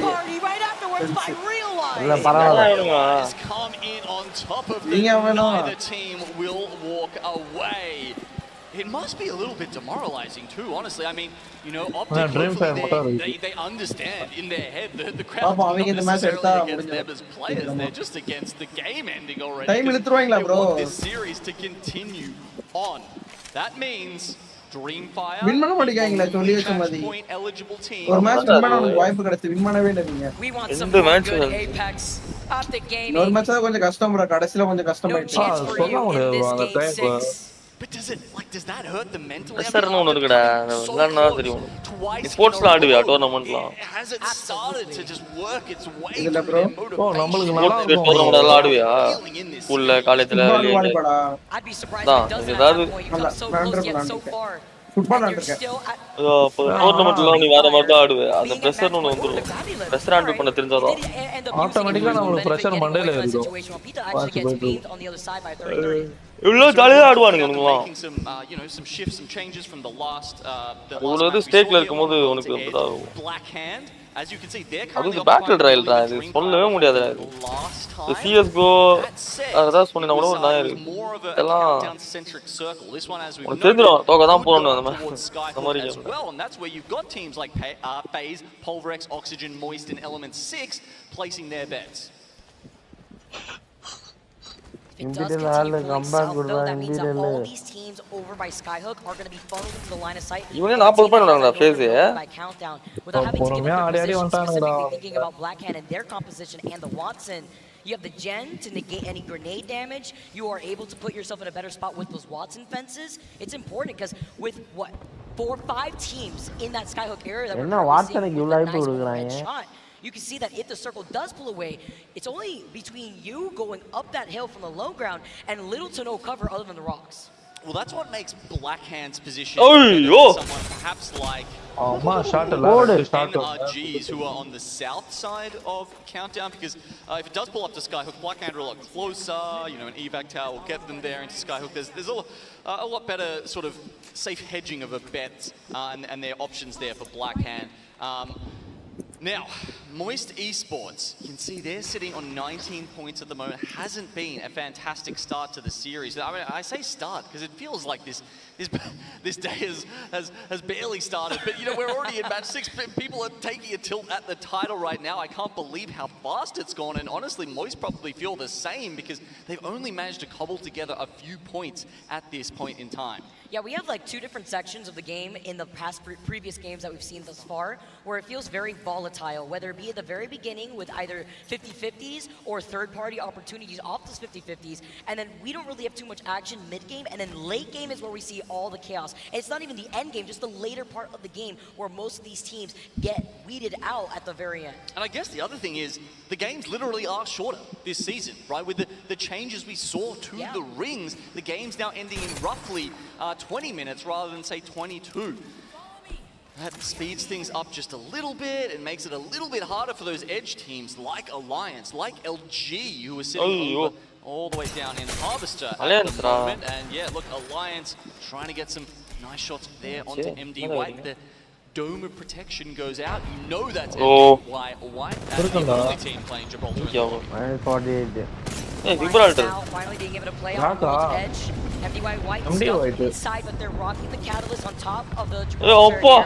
party right afterwards by real life. இல்ல பரவாயில்லை has come in on top of them. Neither team will walk away. It must be a little bit demoralizing too, honestly. I mean, you know, they understand in their head the crowd is not necessarily against them as players. They're just against the game ending already. They want this series to continue on. That means Dreamfire win பண்ண மாட்டீங்களா சொல்லி வச்ச மாதிரி ஒரு match win பண்ண உங்களுக்கு வாய்ப்பு கிடைச்சு வின் பண்ணவே இல்ல நீங்க இந்த மேட்ச் Apex Optic Gaming ஒரு மேட்ச் கொஞ்சம் கஷ்டம் bro கடைசில கொஞ்சம் கஷ்டமாயிடுச்சு சொல்ல முடியாது அந்த time But does that hurt them mentally? Pressure no இருக்குடா. இல்லன்னா தெரியும். ஸ்போர்ட்ஸ்ல ஆடுவியா டோர்னமென்ட்லாம்? Has it started to just work its way இதுல through bro their motivation? நம்மளுக்கு நல்லா இருக்கும். டோர்னமென்ட் எல்லாம் ஆடுவியா? ஸ்கூல்ல காலேஜ்ல வெளிய. I'd be surprised if it doesn't at that point. You come so close yet so far. Football And you're ஆடுறேன். still at டோர்னமென்ட்ல நீ வேற மாதிரி தான் ஆடுவே. அந்த பிரஷர் ஒன்னு வந்துரும். பிரஷர் ஹேண்டில் பண்ண தெரிஞ்சாதான். ஆட்டோமேட்டிக்கா நமக்கு பிரஷர் மண்டையில ஏறிடும். இவ்ளோ ஜாலியா ஆடுவானுங்க இவங்கலாம். Some shifts, some changes from the last இவ்வளவு ஸ்டேக்ல இருக்கும்போது உனக்கு அப்படிதான். Black hand, as you can see, they're அது currently பேட்டில் ராயல் தான். இது சொல்லவே முடியாது. இந்த CS:GO அதான் சொன்னா கூட நான் எல்லாம் தெரிஞ்சிரும். தோக்க தான் போறணும் அந்த மாதிரி. As well, and that's where you've got teams like FaZe, Pulverex, Oxygen, Moist, and Element 6 placing their bets. If it does continue pulling south, though, that means that all these teams over by Skyhook are going to be funneled into the line of sight. இவனே 40 point வந்தாங்கடா FaZe. By countdown, without having to give up their position, specifically thinking about Blackhand and their composition and the Watson. You have the Gen to negate any grenade damage. You are able to put yourself in a better spot with those Watson fences. It's important because with 4-5 teams in that Skyhook area that we're seeing with a nice overhead shot, you can see that if the circle does pull away, it's only between you going up that hill from the low ground and little to no cover other than the rocks. Well, that's what makes Blackhand's position someone perhaps like NRGs who are on the south side of Countdown, because if it does pull up to Skyhook, Blackhand are a lot closer, an evac tower will get them there into Skyhook. There's a lot better sort of safe hedging of a bet and their options there for Blackhand. Now, Moist Esports, you can see they're sitting on 19 points at the moment. Hasn't been a fantastic start to the series. I mean, I say start because it feels like this day has barely started. But, we're already in match 6. People are taking a tilt at the title right now. I can't believe how fast it's gone. And honestly, Moist probably feel the same because they've only managed to cobble together a few points at this point in time. Yeah, we have like two different sections of the game in the past previous games that we've seen thus far, where it feels very volatile, whether it be at the very beginning with either 50-50s or third-party opportunities off those 50-50s, and then we don't really have too much action mid-game, and then late game is where we see all the chaos. And it's not even the end game, just the later part of the game where most of these teams get weeded out at the very end. And I guess the other thing is, the games literally are shorter this season, right? With the changes we saw to the rings, the game's now ending in roughly 20 minutes rather than, say, 22. That speeds things up just a little bit and makes it a little bit harder for those edge teams like Alliance, like LG, who are sitting over all the way down in Harvester at the moment. And yeah, look, Alliance trying to get some nice shots there onto MD White. The dome of protection goes out. You know that's MD White. That's the only team playing Gibraltar. Hey, Gibraltar. Now finally being able to play on the edge. MDY White still inside, but they're rocking the catalyst on top of the Gibraltar.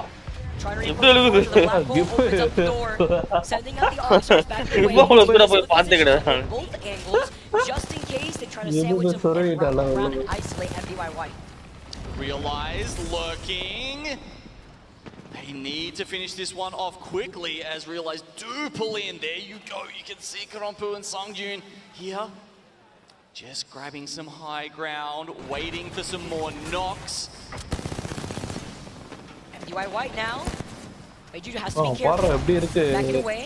Trying to reinforce the black hole, opens up the door, sending out the officers back away. Both angles, just in case they try to sandwich them around and isolate MDY White. Realized, lurking. They need to finish this one off quickly as Realize do pull in. There you go. You can see Karompu and Songjun here. Just grabbing some high ground, waiting for some more knocks. MDY White now. Juju has to be careful. Backing away.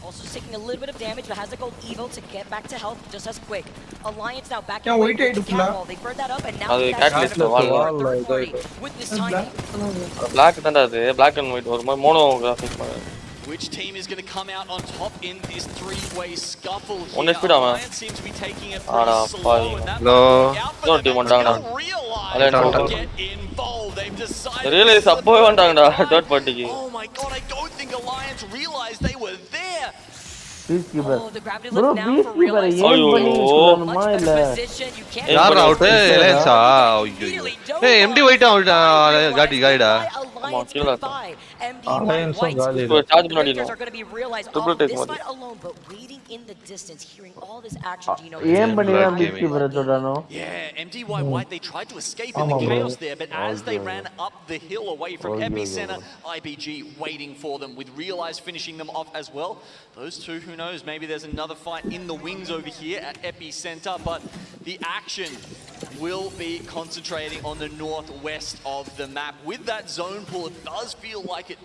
Also taking a little bit of damage, but has to go evil to get back to health just as quick. Alliance now backing away with the catwall. They burned that up and now that's third party with this timing. Which team is going to come out on top in this three-way scuffle here? Alliance seems to be taking it pretty slow, and that might out for them. Realize to get involved. They've decided oh my god, I don't think Alliance realized they were there. Peacekeeper. Oh, the gravity lift now for Realize. Much better position. You can't யார் out லேன்ஸா ஐயோ ஏய் MD white out காடி கைடா Alliance charge பண்ணி are going to be realized off this fight alone, but waiting in the distance, hearing all this action, Gino. ஏம் பண்ணினா Peacekeeper தொடனோ. Yeah, MDY White, they tried to escape in the chaos there, but as they ran up the hill away from Epicenter, IBG waiting for them with Realize finishing them off as well. Those two, who knows, maybe there's another fight in the wings over here at Epicenter, but the action will be concentrating on the northwest of the map. With that zone pull, it does feel like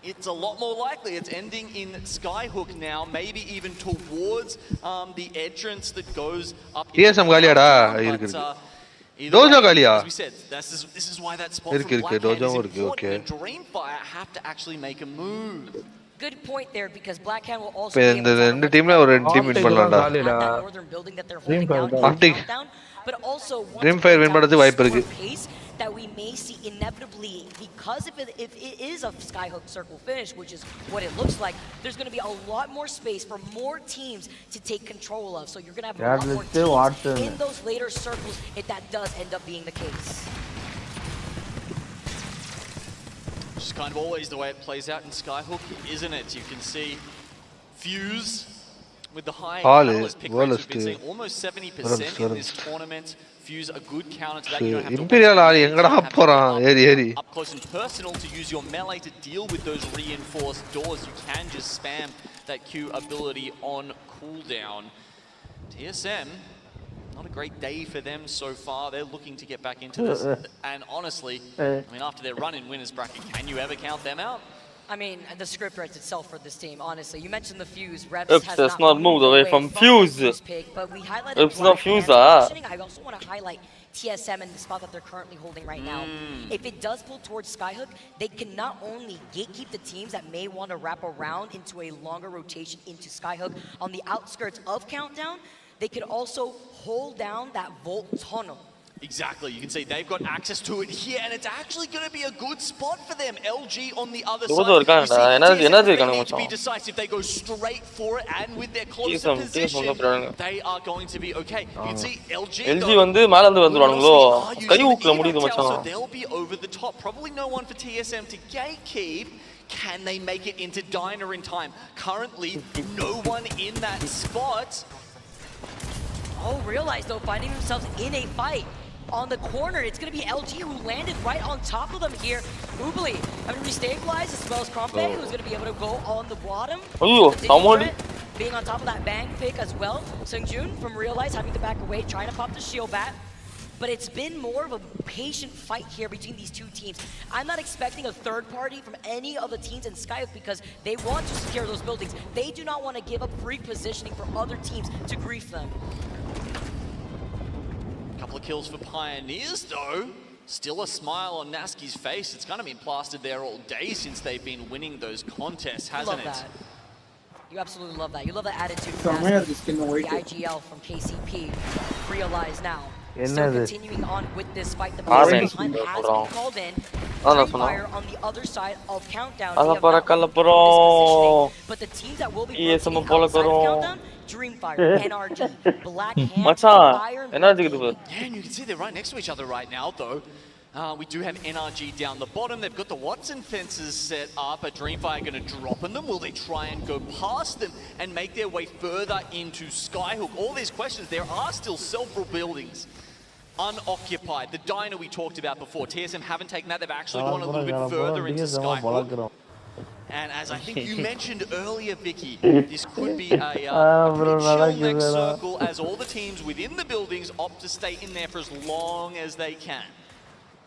it's a lot more likely it's ending in Skyhook now, maybe even towards the entrance that goes up. TSM galiyada dojo galiya. As we said, this is why that spot from Blackhand is important. Okay. And Dreamfire have to actually make a move. Good point there, because Blackhand will also be able to the team la or team win pannalada. northern building that they're holding down, but also Dreamfire win பண்றதுக்கு வாய்ப்பு இருக்கு. That we may see inevitably, because if it is a Skyhook circle finish, which is what it looks like, there's going to be a lot more space for more teams to take control of. So you're going to have a lot more teams in those later circles if that does end up being the case. Just kind of always the way it plays out in Skyhook, isn't it? You can see Fuse with the high analyst pick rates. We've been seeing almost 70% in this tournament. Fuse a good counter to that. You don't have to Imperial Ali engada போறான் ஏறி up close and personal to use your melee to deal with those reinforced doors. You can just spam that Q ability on cooldown. TSM, not a great day for them so far. They're looking to get back into this. And honestly, I mean, after their run in winners bracket, can you ever count them out? I mean, the script writes itself for this team, honestly. You mentioned the Fuse. Revs Oops, has that's not moved away from Fuse. Pick, but we highlighted Oops, not Fuse. I also want to highlight TSM in the spot that they're currently holding right now. If it does pull towards Skyhook, they can not only gatekeep the teams that may want to wrap around into a longer rotation into Skyhook on the outskirts of Countdown, they could also hold down that Volt tunnel. Exactly, you can see they've got access to it here, and it's actually going to be a good spot for them. LG on the other side. They need to be decisive. They go straight for it, and with their closer position, they are going to be okay. You can see LG வந்து மேல இருந்து வந்துறானுங்களோ கை ஊக்கல முடியுது so மச்சான். they'll be over the top. Probably no one for TSM to gatekeep. Can they make it into Diner in time? Currently, no one in that spot. Oh, realize though, finding themselves in a fight. On the corner, it's going to be LG who landed right on top of them here. Ubli having to restabilize, as well as Krompe, who's going to be able to go on the bottom. Being on top of that bang pick as well. Seungjun from Realize having to back away, trying to pop the shield bat. But it's been more of a patient fight here between these two teams. I'm not expecting a third party from any of the teams in Skyhook because they want to secure those buildings. They do not want to give up free positioning for other teams to grief them. Couple of kills for Pioneers though. Still a smile on Naski's face. It's kind of been plastered there all day since they've been winning those contests, hasn't it? That. You absolutely love that. You love that attitude from the IGL from KCP. Realize now. Still continuing on with this fight. The time has been called in. Fire on the other side of Countdown. But the teams that will be outside of Countdown, Dreamfire, NRG, Blackhand, Fire, and you can see they're right next to each other right now, though. We do have NRG down the bottom. They've got the Watson fences set up. Are Dreamfire going to drop on them? Will they try and go past them and make their way further into Skyhook? All these questions. There are still several buildings unoccupied. The diner we talked about before. TSM haven't taken that. They've actually gone a little bit further into Skyhook. And as I think you mentioned earlier, Vicky, this could be a pretty chill next circle as all the teams within the buildings opt to stay in there for as long as they can.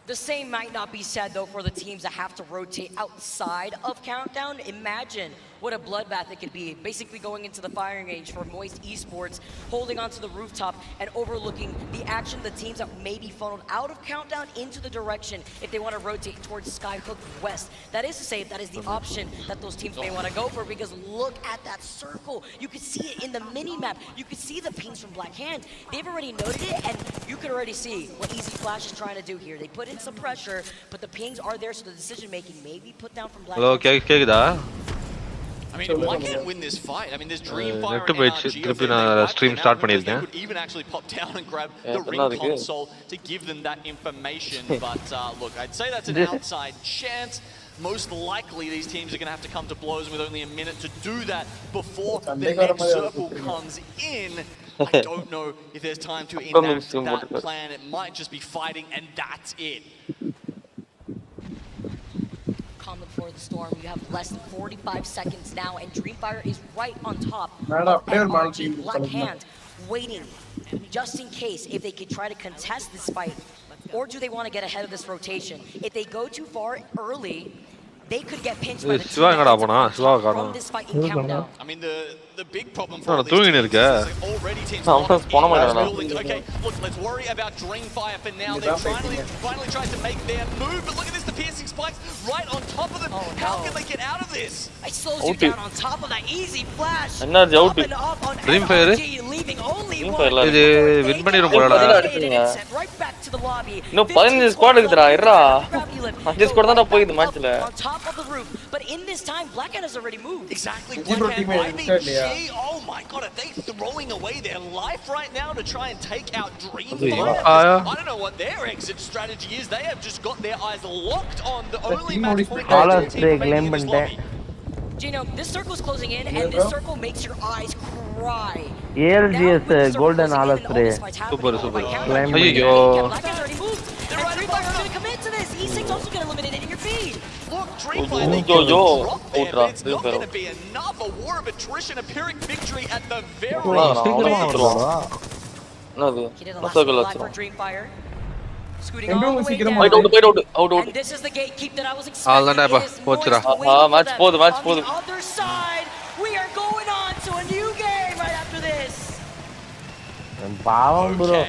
The same might not be said, though, for the teams that have to rotate outside of Countdown. Imagine what a bloodbath it could be. Basically going into the firing range for Moist Esports, holding onto the rooftop and overlooking the action of the teams that may be funneled out of Countdown into the direction if they want to rotate towards Skyhook West. That is to say, that is the option that those teams may want to go for, because look at that circle. You could see it in the mini-map. You could see the pings from Blackhand. They've already noted it, and you could already see what Easy Flash is trying to do here. They put in some pressure, but the pings are there, so the decision-making may be put down from Blackhand. Hello, I mean, why can't win this fight? I mean, there's Dreamfire and NRG. Stream start they could even actually pop down and grab the ring console to give them that information. But look, I'd say that's an outside chance. Most likely, these teams are going to have to come to blows with only a minute to do that before the next circle comes in. I don't know if there's time to enact that plan. It might just be fighting, and that's it. For the storm, you have less than 45 seconds now, and Dreamfire is right on top. Blackhand waiting just in case if they could try to contest this fight, or do they want to get ahead of this rotation? If they go too far early, they could get pinched by the team from this fight in countdown. I mean, the big problem for all these teams is like already teams building. Okay, look, let's worry about Dreamfire for now. They finally tried to make their move, but look at this, the piercing spikes right on top of them. How can they get out of this? I slows you down on top of that easy flash. Energy out. Dreamfire. Leaving only இது win பண்ணிரும் போலடா. right back to the lobby. No 15 squad இருக்குடா இருடா. 5 squad தான் போயிடு மேட்ச்ல. On top of the roof, but in this time Blackhand has already moved. Exactly. Blackhand, oh my god, are they throwing away their life right now to try and take out Dreamfire? I don't know what their exit strategy is. They have just got their eyes locked on the only match point. Gino, this circle is closing in, and this circle makes your eyes cry. ALGS golden Algs spray. Super. Ayyo. Blackhand's already moved. And Dreamfire are going to commit to this. E6 also get eliminated in your feed. Look, Dreamfire, they get dropped there, but it's not going to be enough. A war of attrition, a Pyrrhic victory at the very He did a last flag for Dreamfire. Scooting all the way down. Out. And this is the gatekeep that I was expecting. It is Moist match on match the other side. We are going on to a new game right after this. பாவம் bro.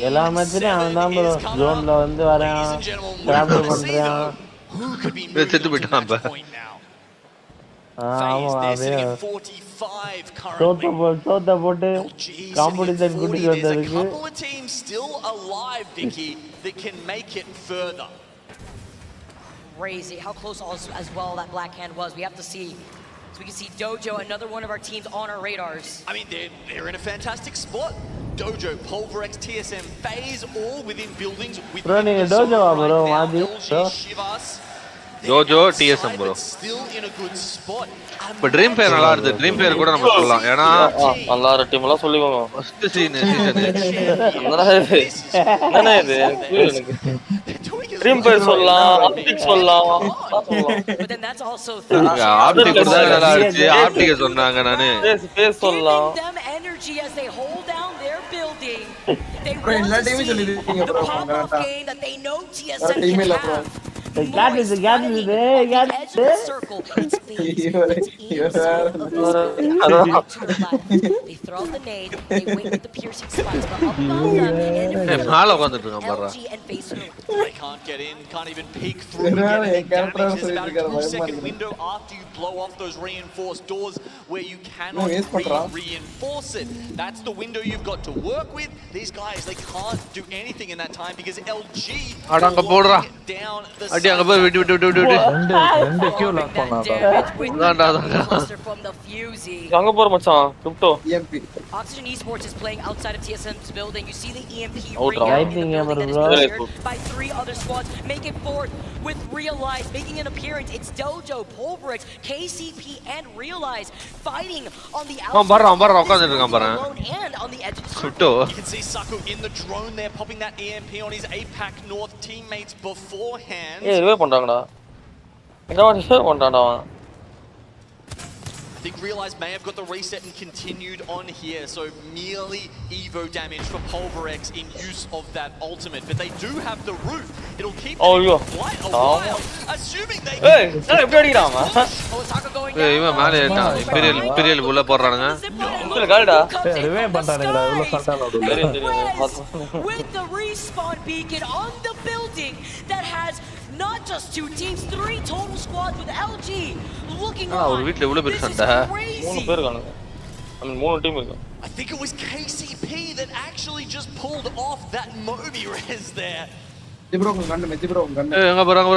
எல்லா மேட்ச்லயும் அவன் தான் bro ஜோன்ல வந்து வரான். Travel பண்றான். செத்து போயிட்டான் பா. ஆமா அதே. சோத்த போட்டு காம்படிஷன் கூட்டி வந்ததுக்கு. Couple of teams still alive, Vicky, that can make it further. Crazy how close as well that Blackhand was. We have to see. So we can see Dojo, another one of our teams on our radars. I mean, they're in a fantastic spot. Dojo, Pulverex, TSM, FaZe, all within buildings. Bro, நீங்க Dojo bro வாதி. Dojo, TSM bro. Still in a good spot. But Dreamfire நல்லா இருக்கு. Dreamfire கூட நம்ம சொல்லலாம். ஏனா நல்லா இருக்கு டீம் எல்லாம் சொல்லிக்கோங்க. First season. என்னடா இது? Dreamfire சொல்லலாம், Optic சொல்லலாம். But then that's also Optic கூட நல்லா இருக்கு. Optic சொன்னாங்க நானு. Face சொல்லலாம். Them energy as they hold down their building. They bro want எல்லா to டீமும் see சொல்லிருக்கீங்க the bro pop-off game that they know TSM can have. Got it. They throw out the nade, they wait with the piercing spikes, but up above them, LG and FaZe. They can't get in, can't even peek through and get any damage. There's about a 2-second window after you blow off those reinforced doors where you cannot reinforce it. That's the window you've got to work with. These guys, they can't do anything in that time because LG down the side. விட்டு ரெண்டு queue lock from the Fusey. அங்க போற மச்சான் crypto EMP. Oxygen Esports is playing outside of TSM's building. You see the EMP by 3 other squads. Make it fourth with Realize making an appearance. It's Dojo, Pulverex, KCP, and Realize fighting on the outside. And on the edge of the circle. You can see Saku in the drone there, popping that EMP on his APAC North teammates beforehand. பண்றாங்கடா எங்க பண்றான்டா I think Realize may have got the reset and continued on here, so merely Evo damage for Pulverex in use of that ultimate, but they do have the roof. It'll keep them quite a while, assuming they can... Hey, எப்படி அடிக்கிறான் இவன் மேலே ஏட்டான் imperial உள்ள போறானுங்க கால்டா revive பண்றானுங்கடா இவ்ளோ சண்டால with the respawn beacon on the building that has not just 2 teams, 3 total squads with LG looking on. ஒரு வீட்ல இவ்ளோ பேர் சண்டை 3 பேர் இருக்காங்க I mean 3 டீம் இருக்கு I think it was KCP that actually just pulled off that Moby res there. bro கண்ணு methi bro கண்ணு எங்க போறாங்க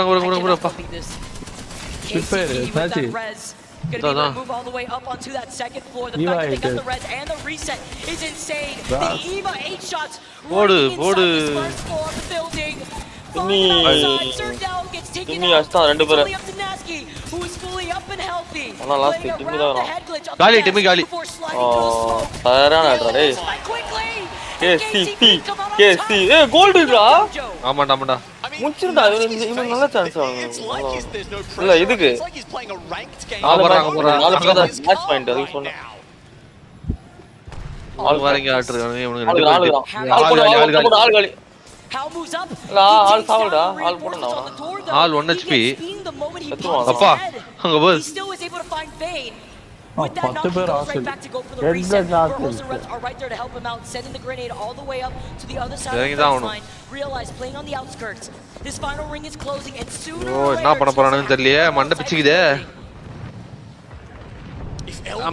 Super match Gonna be able to move all the way up onto that second floor. The fact that they got the res and the reset is insane. The EVA 8 shots running inside this first floor of the building. Falling outside, Serdal gets taken out. Fully up to Naski, who is fully up and healthy. Playing around the head glitch up to Naski before sliding through smoke. Quickly! KC gold இருக்குடா ஆமாடா முச்சிரடா இவன் நல்ல chance இல்ல இதுக்கு நாலு பேர் match point அது சொன்னா ஆள் வரங்க ஆட்றானே இவனுக்கு ரெண்டு ஆள் காலி ஆள் சாவல்டா ஆள் போடுடா ஆள் 1 HP அப்பா அங்க போ With that knock, he goes right back to go for the reset. Warhol's and Reds are right there to help him out, sending the grenade all the way up to the other side of the fence line. Realize playing on the outskirts. His final ring is closing, and sooner or later... என்ன பண்ண போறானு தெரியலையே மண்டை பிச்சிக்குதே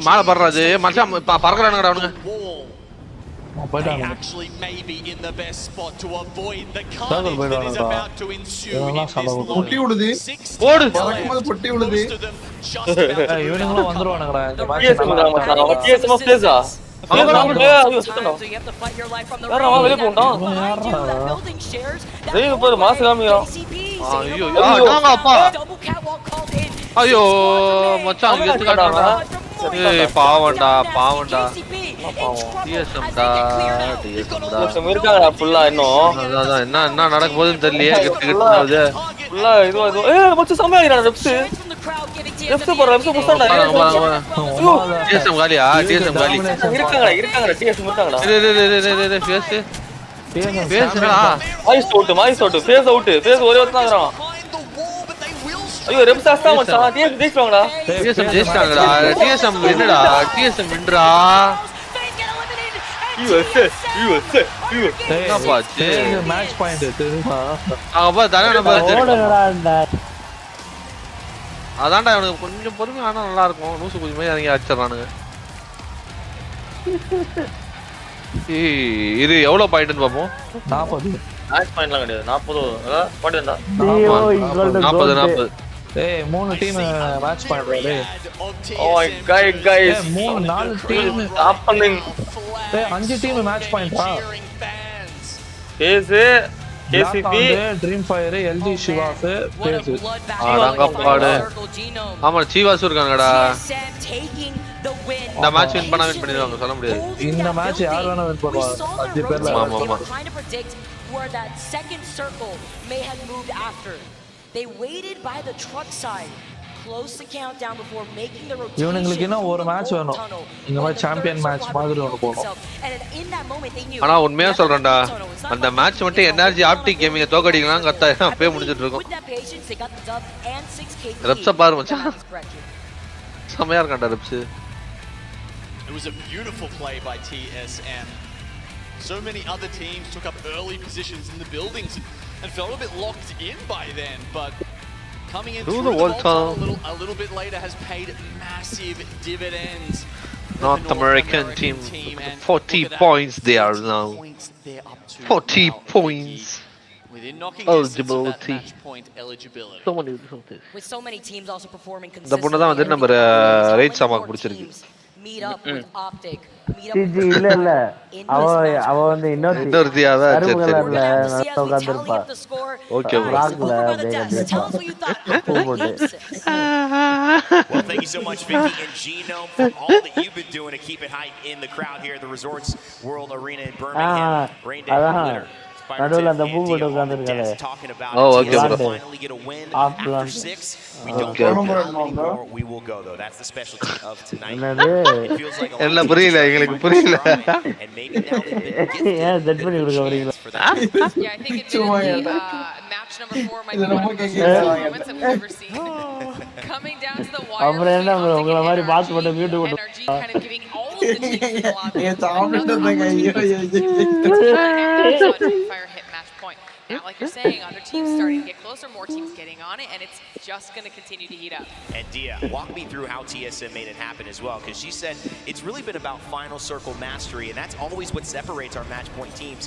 மால பறறாது மச்சான் பறக்கறானுங்கடா அவனுங்க They actually may be in the best spot to avoid the carnage that is about to ensue in this பொட்டி விடுது ஓடு பறக்கும்போது பொட்டி விடுது இவனுங்களும் வந்துருவானுங்கடா இந்த TSM பேசா அவங்களே ஐயோ சுத்தடா யாரா வெளிய போடா டேய் பாரு மாஸ் காமியா ஐயோ நாங்க அப்பா ஐயோ மச்சான் எத்து காட்டாங்க ஏய் பாவண்டா TSM இருக்காங்கடா ஃபுல்லா இன்னும் அதான் என்ன நடக்க போகுதுன்னு தெரியலையே கிட்ட ஃபுல்லா இது ஏய் மச்சான் சமையறா ரெப்ஸ் போற ரெப்ஸ் புடிச்சடா TSM காலியா TSM காலி இருக்காங்கடா TSM இருக்காங்கடா பேசுடா மாய்ஸ் அவுட் ஃபேஸ் ஒரே ஒருத்தங்கறான் ஐயோ ரெப்ஸ் அஸ்தா மச்சான் TSM ஜெயிச்சாங்கடா ஜெயிச்சாங்கடா TSM என்னடா TSM வின்டரா என்னப்பா மேட்ச் பாயிண்ட் தெரியுமா அப்பா தானே ஓடுங்கடா அதான்டா அவனுக்கு கொஞ்சம் பொறுமை ஆனா நல்லா இருக்கும் லூசு கொஞ்சமே இறங்கி அடிச்சிடறானுங்க இது எவ்வளவு பாயிண்ட்னு பாப்போம் 40 மேட்ச் பாயிண்ட்லாம் கிடையாது 40 பாயிண்ட் தான் 40 ஏய் மூணு டீம் மேட்ச் பாயிண்ட் டேய் ஓ गाइस மூணு நாலு டீம் ஹேப்பனிங் ஏய் அஞ்சு டீம் மேட்ச் பாயிண்டா கேஸ் KCP ட்ரீம் ஃபயர் LG சிவாஸ் பேஸ் அடங்கப்பாடு ஆமா சிவாஸ் இருக்காங்கடா இந்த மேட்ச் வின் பண்ணிடுவாங்க சொல்ல முடியாது இந்த மேட்ச் யார் வேணா வின் பண்ணுவாங்க அஞ்சு பேர்ல ஆமா where that second circle may have moved after. They waited by the truck side, close the countdown before making the rotation. இவங்களுக்கு என்ன ஒரு மேட்ச் வேணும் இந்த மாதிரி சாம்பியன் மேட்ச் மாதிரி ஒன்னு போணும் ஆனா உண்மையா சொல்றேன்டா அந்த மேட்ச் மட்டும் எனர்ஜி ஆப்டிக் கேமிங்க தோக்கடிக்கலாம் கத்தா அப்பவே முடிஞ்சிட்டு இருக்கும் ரெப்ஸ பாரு மச்சான் சமையா இருக்கான்டா reps It was a beautiful play by TSM. So many other teams took up early positions in the buildings and felt a bit locked in by then, but coming in through the wall a little bit later has paid massive dividends. North American team 40 points they are now. 40 points. Within knocking eligibility. match point eligibility. So many something. With so many teams also performing consistently. இந்த பொண்ணு தான் வந்து நம்ம right சாமாக்கு பிடிச்சிருக்கு. Meet up with Optic. இல்ல அவ வந்து இன்னொருத்தியாவே உட்கார்ந்திருப்பா okay ராக்ல Well, thank you so much, Vicky and Genome, for all that you've been doing to keep it hype in the crowd here at the Resorts World Arena in Birmingham. Rain Day Glitter. நடுவுல அந்த பூ போட்டு உட்கார்ந்திருக்கானே okay bro finally get a win after 6. We don't know how many more we will go though. That's the specialty of tonight. It feels like a என்ன புரியல எங்களுக்கு புரியல and maybe now they've been gifted ஏன் set பண்ணி கொடுக்க வரீங்களா Yeah, I think admittedly, match number 4 might be one of the most beautiful moments that we've ever seen. Coming down to the wire, அப்புறம் என்ன ப்ரோ உங்கள மாதிரி pass போட்டு mute போட்டு energy kind of giving all of the teams a lot. A சாப்பிட்டுட்டேங்க Fire hit match point. Now, like you're saying, other teams starting to get closer, more teams getting on it, and it's just going to continue to heat up. And Dia, walk me through how TSM made it happen as well, because she said it's really been about final circle mastery, and that's always what separates our match point teams.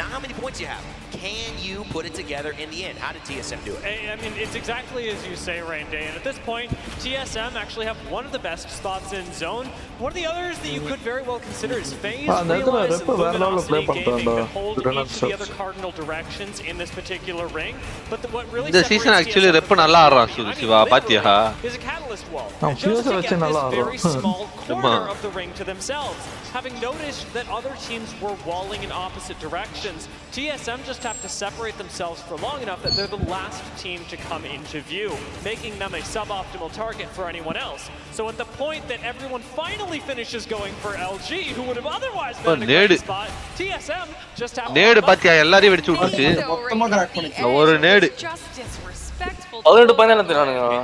Not how many points you have. Can you put it together in the end? How did TSM do it? I mean, it's exactly as you say, Rain Day. And at this point, TSM actually have one of the best spots in zone. One of the others that you could very well consider is FaZe. Realize Luminosity Gaming can hold each of the other Cardinal directions in this particular ring. But what really this season actually rep nalla aadran Shiva paathiya is a catalyst wall. Just to get this very small corner of the ring to themselves. Having noticed that other teams were walling in opposite directions, TSM just have to separate themselves for long enough that they're the last team to come into view, making them a suboptimal target for anyone else. So at the point that everyone finally finishes going for LG, who would have otherwise been in a great spot, TSM just have nade paathiya ellari vedichu viட்டுச்சு மொத்தமா crack பண்ணிச்சு ஒரு nade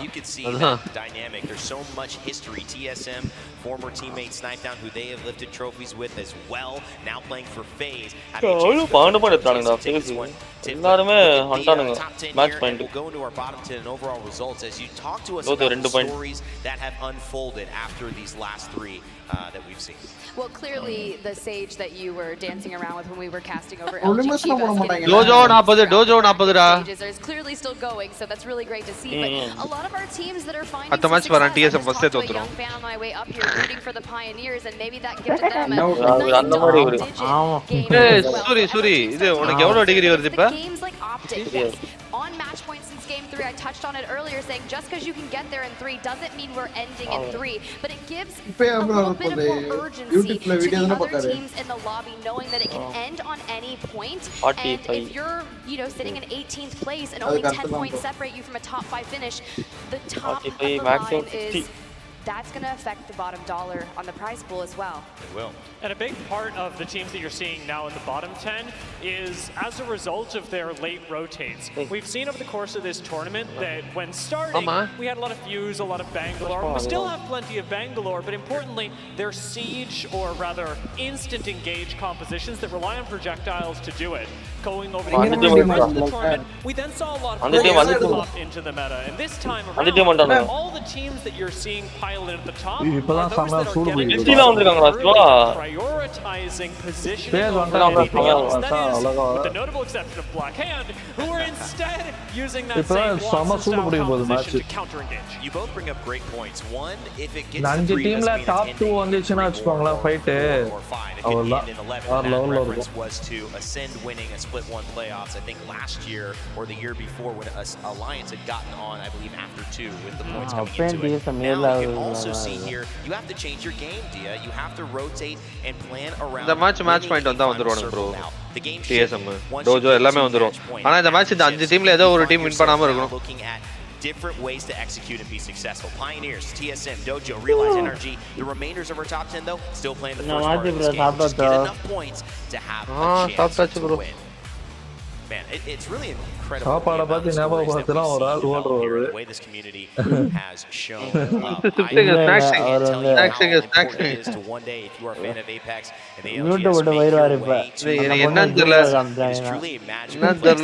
You can see that dynamic. There's so much history. TSM, former teammate Snipedown, who they have lifted trophies with as well, now playing for FaZe. We'll go into our bottom 10 and overall results as you talk to us about the stories that have unfolded after these last three that we've seen. Well, clearly the Sage that you were dancing around with when we were casting over dojo 40 da is clearly still going, so that's really great to see. But a lot of our teams that are finding at the match for TSM first set a young fan on my way up here rooting for the Pioneers, and maybe that gifted them sorry idu unakku evlo degree varudhu ipa games like Optic. On match points since game 3, I touched on it earlier, saying just because you can get there in 3 doesn't mean we're ending in 3, but it gives a little bit of more urgency to the other teams in the lobby, knowing that it can end on any point. And if you're, sitting in 18th place and only 10 points separate you from a top 5 finish, the top of the line is that's going to affect the bottom dollar on the prize pool as well. It will. And a big part of the teams that you're seeing now in the bottom 10 is as a result of their late rotates. We've seen over the course of this tournament that when starting, we had a lot of Fuse, a lot of Bangalore. We still have plenty of Bangalore, but importantly, their siege, or rather instant engage compositions that rely on projectiles to do it. Going over the rest of the tournament, we then saw a lot of players pop into the meta. And this time around, all the teams that you're seeing pile in at the top are those that are getting prioritizing positioning over anything else. That is, with the notable exception of Black Hand, who are instead using that same Watson-style composition to counter-engage. You both bring up great points. One, if it gets to 3, teamல top 2 வந்துச்சுனா வெச்சுக்கோங்களா fight average was to ascend winning a split 1 playoffs. I think last year or the year before when Alliance had gotten on, I believe after 2 with the points coming into it. Now you can also see here, you have to change your game, Dia. You have to rotate and plan around the match point வந்தா வந்துருவாங்க bro. TSM dojo எல்லாமே வந்துரும். ஆனா இந்த match இந்த 5 டீம்ல ஏதோ ஒரு டீம் வின் பண்ணாம இருக்கணும். Looking at different ways to execute and be successful. Pioneers, TSM, Dojo, Realize Energy. The remainders of our top 10 though still playing the first part of this game. Just get enough points to have a chance to win. Man, it's really incredible the way this community has shown up. It is to one day, if you are a fan of Apex and the LGS make your way to it is truly imaginable.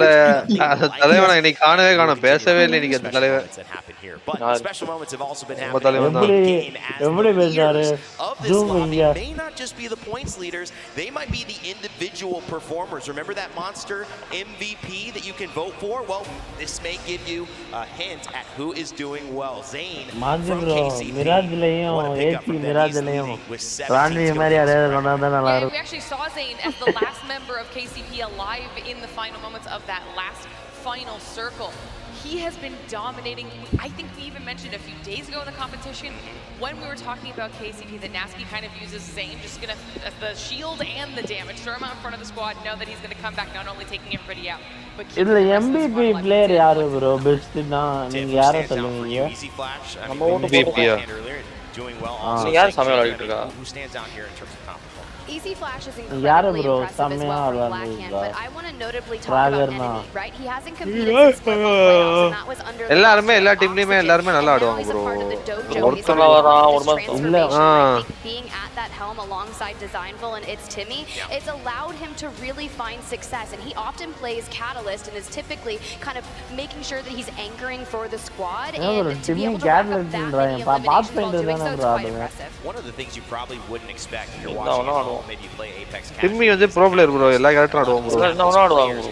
That happen here. But special moments have also been happening in the game as the leaders of this lobby may not just be the points leaders, they might be the individual performers. Remember that monster MVP that you can vote for? Well, this may give you a hint at who is doing well. Zane from KCP. What a pickup from them. He's leading with 17 Yeah, we actually saw Zane as the last member of KCP alive in the final moments of that last final circle. He has been dominating. I think we even mentioned a few days ago in the competition when we were talking about KCP that Nasky kind of uses Zane, just gonna the shield and the damage, throw him out in front of the squad, know that he's gonna come back, not only taking everybody out, but இதுல MVP player யாரு bro best னா நீங்க யாரை சொல்லுவீங்க? நம்ம MVP doing well also. யார் சமயம் விளையாடிட்டு இருக்கா? Who stands out here in terms of competition? Easy Flash is incredibly impressive as well for Blackhand, but I want to notably talk about Enemy, right? He hasn't competed since split 1 playoffs, and that was under the எல்லாரும் எல்லா டீம்லயுமே எல்லாரும் நல்லா ஆடுவாங்க bro. ஒருத்தன வரான் ஒரு மாதிரி இல்ல being at that helm alongside Designful and it's Timmy, it's allowed him to really find success, and he often plays Catalyst and is typically kind of making sure that he's anchoring for the squad, and to be able to rack up that many eliminations while doing so is quite impressive. One of the things you probably wouldn't expect if you're watching maybe play Apex. Timmy is a pro player bro. எல்லா கேரக்டரும் ஆடுவாங்க bro. என்ன ஆடுவாங்க bro.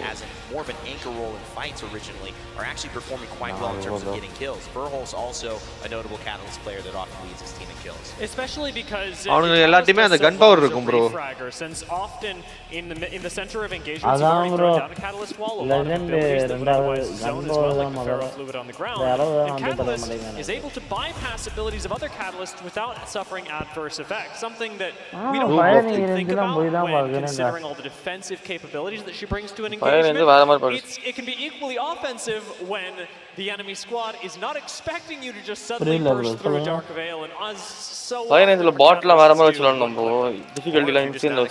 more of an anchor role in fights originally, are actually performing quite well in terms of getting kills. Verhol's also a notable Catalyst player that often leads his team in kills. Especially because gun power irukum bro. Since often in the center of engagement, you've already thrown down a Catalyst wall, a lot of abilities that would otherwise zone as well, like the ferrofluid on the ground. And Catalyst is able to bypass abilities of other Catalysts without suffering adverse effects, something that we don't often think about when considering all the defensive capabilities that she brings to an engagement. It can be equally offensive when the enemy squad is not expecting you to just suddenly burst through a dark veil and so botla வேற மாதிரி வச்சிரணும் நம்ம difficulty line scene ல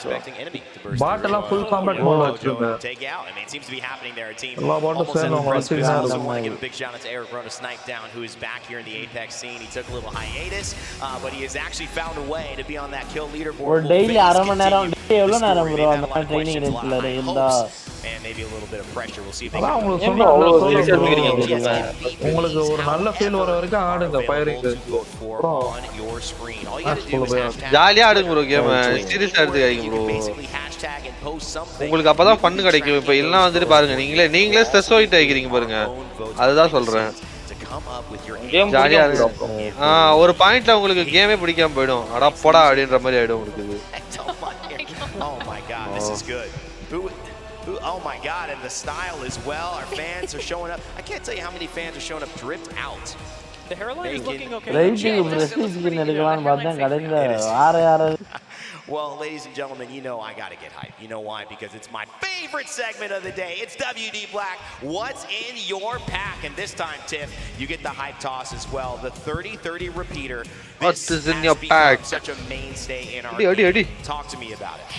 botla full combat mode வச்சிருங்க I mean, it seems to be happening there. A team எல்லா bottom சேர்ந்து I want to give a big shout out to Eric Rona Snipe Down, who is back here in the Apex scene. He took a little hiatus, but he has actually found a way to be on that kill leaderboard. ஒரு daily அரை மணி நேரம் எவ்வளவு நேரம் bro அந்த training ரேஞ்ச்ல இருந்தா and maybe a little bit of pressure. We'll see if they can. உங்களுக்கு ஒரு நல்ல ஃபீல் வர வரைக்கும் ஆடுங்க firing on your screen. All you got to do is ஜாலியா ஆடுங்க bro கேம் சீரியஸா எடுத்துக்காதீங்க bro உங்களுக்கு அப்பதான் ஃபன் கிடைக்கும் இப்ப எல்லாம் வந்துட்டு பாருங்க நீங்களே ஸ்ட்ரெஸ் ஆயிட்டு ஆயிக்கிறீங்க பாருங்க அதுதான் சொல்றேன் ஜாலியா இருங்க ஒரு பாயிண்ட்ல உங்களுக்கு கேமே பிடிக்காம போய்டும் அட போடா அப்படின்ற மாதிரி ஆயிடும் உங்களுக்கு Oh my god, this is good. Oh my god, and the style as well. Our fans are showing up. I can't tell you how many fans are showing up dripped out. The hairline is looking okay. Well, ladies and gentlemen, you know I gotta get hyped. You know why? Because it's my favorite segment of the day. It's WD Black. What's in your pack? And this time, Tiff, you get the hype toss as well. The 30-30 repeater. What is in your pack? Such a mainstay in our game. Talk to me about it.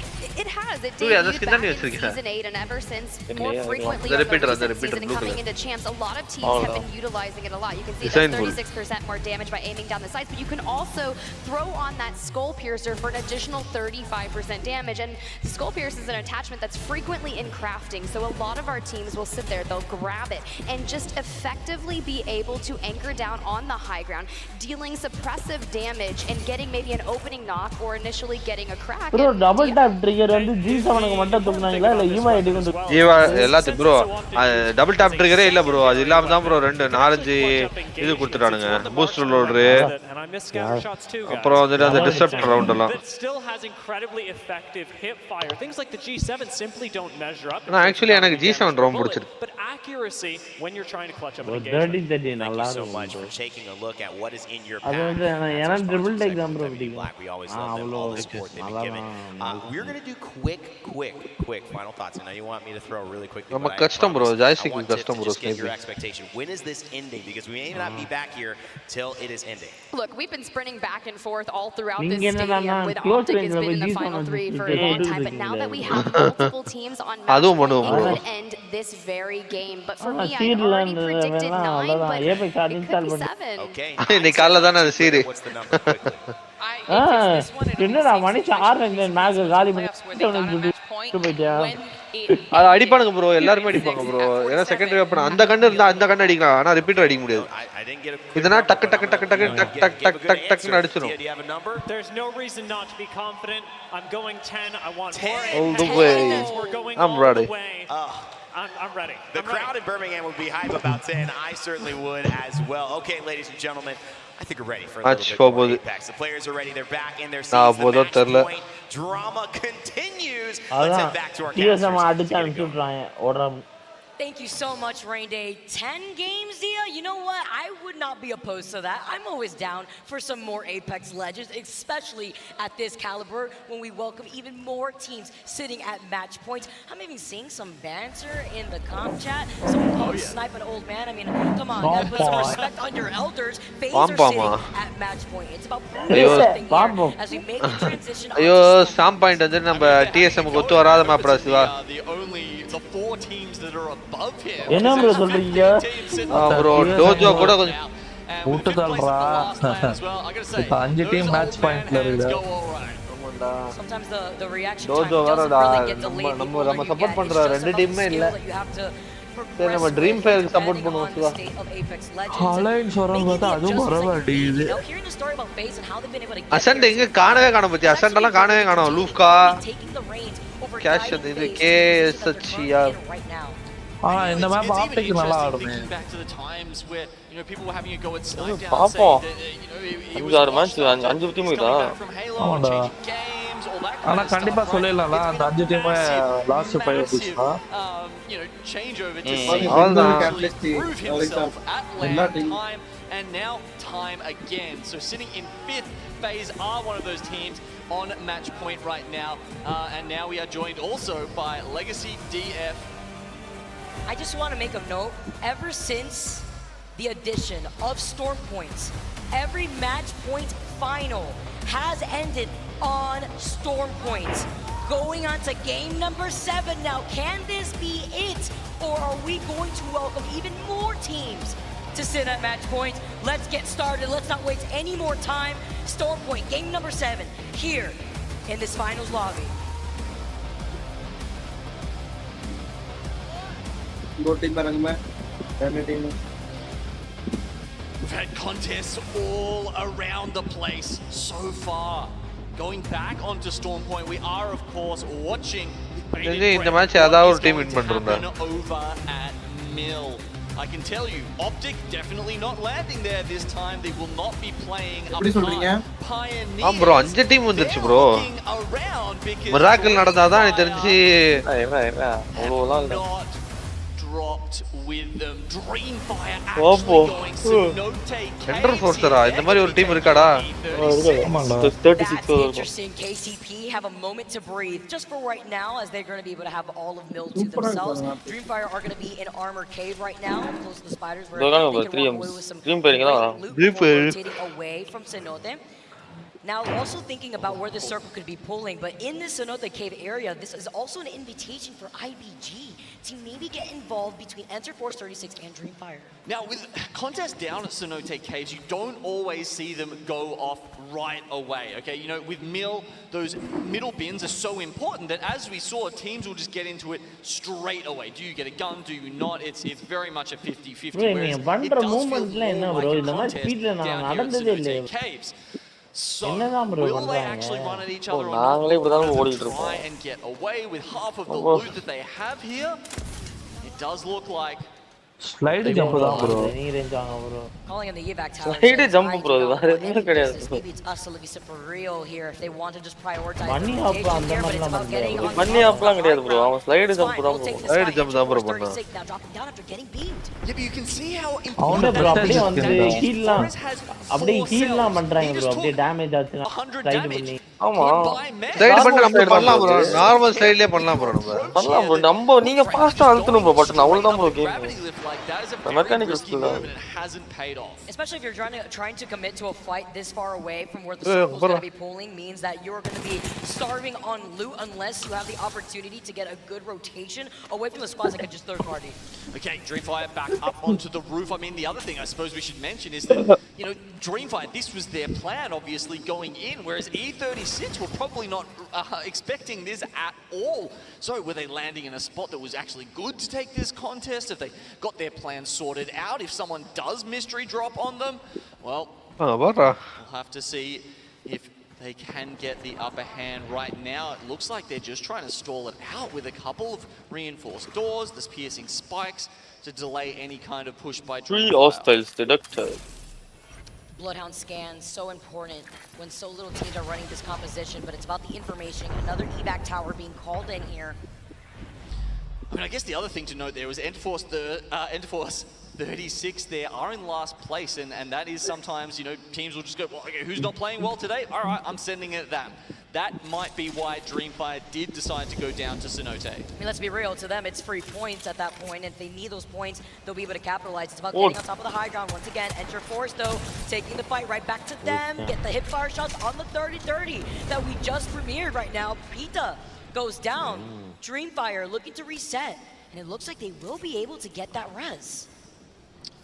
It has. It debuted back in Season 8, and ever since, more frequently over the recent season and coming into champs, a lot of teams have been utilizing it a lot. You can see it does 36% more damage by aiming down the sights, but you can also throw on that Skull Piercer for an additional 35% damage. And the Skull Piercer is an attachment that's frequently in crafting, so a lot of our teams will sit there, they'll grab it, and just effectively be able to anchor down on the high ground, dealing suppressive damage and getting maybe an opening knock or initially getting a crack. Bro, double tap trigger வந்து G7 க்கு மட்டும் தூக்குனாங்களா இல்ல Eva eddy வந்து Eva எல்லாத்துக்கும் bro double top ட்ரிகரே இல்ல bro அது இல்லாம தான் bro 4-5 இது கொடுத்துட்டானுங்க பூஸ்டர் லோடர் அப்புறம் வந்து அந்த டிஸ்ரப்டர் ரவுண்ட் எல்லாம் still has incredibly effective hip fire. Things like the G7 simply don't measure up. நான் actually எனக்கு G7 ரொம்ப பிடிச்சிருக்கு. But accuracy when you're trying to clutch up an engagement. Thank you so much for taking a look at what is in your pack. அது நான் triple take தான் bro பிடிக்கும். We always love them, all the support they've been giving. We're going to do quick final thoughts. And now you want me to throw really quickly. I'm a custom bro. Joystick is custom bro. Just get your expectation. When is this ending? Because we may not be back here till it is ending. Look, we've been sprinting back and forth all throughout this stadium with Optic has been in the final 3 for a long time. But now that we have multiple teams on match point, it could end this very game. But for me, I already predicted 9, but it could be 7. Okay. What's the number quickly? என்னடா மணிக்கு 6 match காலி பண்ணி போய்ட்டியா அது அடிப்பானுங்க bro எல்லாரும் அடிப்பாங்க bro ஏனா secondary weapon அந்த கண்ணு இருந்தா அந்த கண்ணு அடிக்கலாம் ஆனா ரிப்பீட்டர் அடிக்க முடியாது இதனா டக் டக் டக் டக் டக் டக் டக் டக் டக்னு அடிச்சிரும் There's no reason not to be confident. I'm going 10. I want 10 all the way. I'm ready. I'm ready. The crowd in Birmingham would be hype about 10. I certainly would as well. Okay, ladies and gentlemen, I think we're ready for a little bit more Apex. The players are ready. They're back in their seats. The match point drama continues. Let's head back to our capture. Thank you so much, Rain Day. 10 games, Dia? You know what? I would not be opposed to that. I'm always down for some more Apex Legends, especially at this caliber when we welcome even more teams sitting at match points. I'm even seeing some banter in the comm chat. Someone called Snipe an old man. I mean, come on, that puts respect on your elders. Faze are sitting at match point. It's about something here as we make the transition. Stamp point வந்து நம்ம TSM க்கு ஒத்து வராத மாப்ரா Siva. The 4 teams that are above him. என்ன bro சொல்றீங்க? bro Tojo கூட கொஞ்சம் ஊட்டதல்றா. இப்ப 5 டீம் மேட்ச் பாயிண்ட்ல இருக்கு. Sometimes the reaction டோஜோ வரடா நம்ம சப்போர்ட் பண்ற ரெண்டு டீம்மே இல்ல. சரி நம்ம ட்ரீம் ஃபயருக்கு சப்போர்ட் பண்ணுவோம் சிவா. அலைன்ஸ் வரவங்க அதுவும் வரமாட்டேங்குது. அசன்ட் எங்க காணவே காணோம் பத்தி அசன்ட் எல்லாம் காணவே காணோம் லூஃப்கா கேஷ் இது கேஎஸ்ஹெச்ஆர் இந்த மேப் It's even ஆப்டிக் நல்லா interesting ஆடுமே. thinking back to the times where people were having a go at Snipe down, பாப்போம். saying that it was 6 match 5 team இதா. from Halo, ஆமாடா. changing games, all that ஆனா kind of கண்டிப்பா stuff, right? சொல்லிடலாம்ல அந்த 5 team last 5 Massive, வந்துச்சுனா changeover to அவ்வளவுதான். actually prove himself at land time and now time again. So sitting in 5th, FaZe are one of those teams on match point right now, and now we are joined also by Legacy DF. I just want to make a note, ever since the addition of Storm Points, every match point final has ended on Storm Points. Going on to game number 7 now, can this be it? Or are we going to welcome even more teams to sit at match points? Let's get started, let's not waste any more time. Storm Point, game number 7, here in this finals lobby. We've had contests all around the place so far. Going back onto Storm Point, we are of course watching இந்த match ஏதாவது ஒரு team win பண்றதா over at Mill. I can tell you, Optic definitely not landing there this time. They will not be playing up Pioneer. bro 5 team வந்துருச்சு bro. Miracle நடந்தாதான் எனக்கு தெரிஞ்சு அவ்வளவுலாம் இல்ல. Dropped with them. Dreamfire actually going Cenote. Ender Forcerா இந்த மாதிரி ஒரு team இருக்காடா? ஆமாடா. 36 interesting. KCP have a moment to breathe just for right now, as they're going to be able to have all of Mill to themselves. Dreamfire are going to be in Armor Cave right now, close to the spiders, where they can walk away with some rotating away from Cenote. Now, also thinking about where this circle could be pulling, but in this Cenote Cave area, this is also an invitation for IBG to maybe get involved between Enter Force 36 and Dreamfire. Now, with contests down at Cenote Caves, you don't always see them go off right away, okay? With Mill, those middle bins are so important that, as we saw, teams will just get into it straight away. Do you get a gun? Do you not? It's very much a 50-50, whereas it does feel more like a contest down here at Cenote Caves. So, will they actually run at each other or try and get away with half of the loot that they have here? It does look like slide jump தான் bro. Calling in the evac tower. Slide jump bro. வேற எதுவுமே கிடையாது. Maybe it's us to listen for real here if they want to just prioritize. மண்ணி ஆப்லாம் அந்த மாதிரிலாம் பண்ணல. மண்ணி ஆப்லாம் கிடையாது bro. அவன் slide jump தான் bro. ஸ்லைடு ஜம்ப் தான் bro பண்ணான். Yeah, but you can see how அவனே bro அப்படியே வந்து ஹீல்லாம் அப்படியே ஹீல்லாம் பண்றாங்க bro. அப்படியே டேமேஜ் ஆச்சுனா ஸ்லைடு பண்ணி. ஆமா. ஸ்லைடு பண்ணி நம்ம பண்ணலாம் bro. நார்மல் ஸ்லைட்லயே பண்ணலாம் bro நம்ம. பண்ணலாம் bro. நம்ம நீங்க ஃபாஸ்டா அழுத்தணும் bro. பட் அவ்வளவுதான் bro game. The mechanical skill hasn't paid off. Especially if you're trying to commit to a fight this far away from where the circle's going to be pulling, means that you're going to be starving on loot unless you have the opportunity to get a good rotation away from the squads that could just third party. Okay, Dreamfire back up onto the roof. I mean, the other thing I suppose we should mention is that, Dreamfire, this was their plan, obviously, going in, whereas E36 were probably not expecting this at all. So were they landing in a spot that was actually good to take this contest? If they got their plan sorted out, if someone does mystery drop on them, well, we'll have to see if they can get the upper hand. Right now, it looks like they're just trying to stall it out with a couple of reinforced doors, there's piercing spikes to delay any kind of push by Dreamfire. 3 hostiles detected. Bloodhound scans, so important when so little teams are running this composition, but it's about the information. Another evac tower being called in here. I mean, I guess the other thing to note there was Enforce 36 there are in last place, and that is sometimes, teams will just go, well, okay, who's not playing well today? All right, I'm sending it them. That might be why Dreamfire did decide to go down to Cenote. I mean, let's be real, to them it's free points at that point, and if they need those points, they'll be able to capitalize. It's about getting on top of the high ground once again. Enter Force, though, taking the fight right back to them, get the hip fire shots on the 30-30 that we just premiered right now. Pita goes down. Dreamfire looking to reset, and it looks like they will be able to get that res.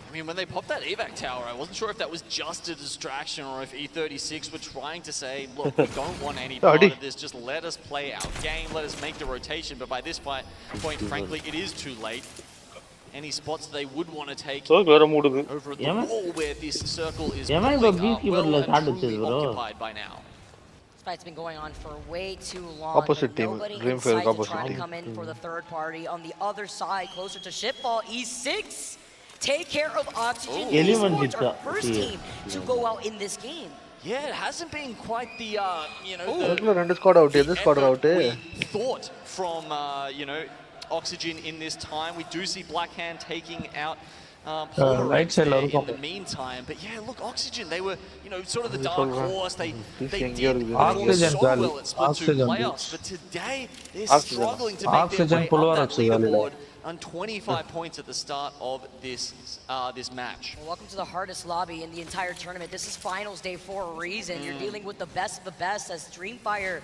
I mean, when they popped that evac tower, I wasn't sure if that was just a distraction or if E36 were trying to say, look, we don't want any part of this, just let us play our game, let us make the rotation. But by this point, frankly, it is too late. Any spots they would want to take over at the wall where this circle is well and truly occupied by now. fight's been going on for way too long. Opposite team, Dreamfire opposite trying to team. come in for the third party. On the other side, closer to Shipfall, E6 take care of Oxygen. Esports are first team to go out in this game. Yeah, it hasn't been quite the രണ്ട് squad out ചെയ്തു squad out thought from Oxygen in this time. We do see Blackhand taking out right side in the meantime, but yeah, look, Oxygen, they were sort of the dark horse. They did Oxygen so well at Split 2 playoffs, but today they're struggling to make their way up that leaderboard on 25 points at the start of this match. Well, welcome to the hardest lobby in the entire tournament. This is finals day for a reason. You're dealing with the best of the best, as Dreamfire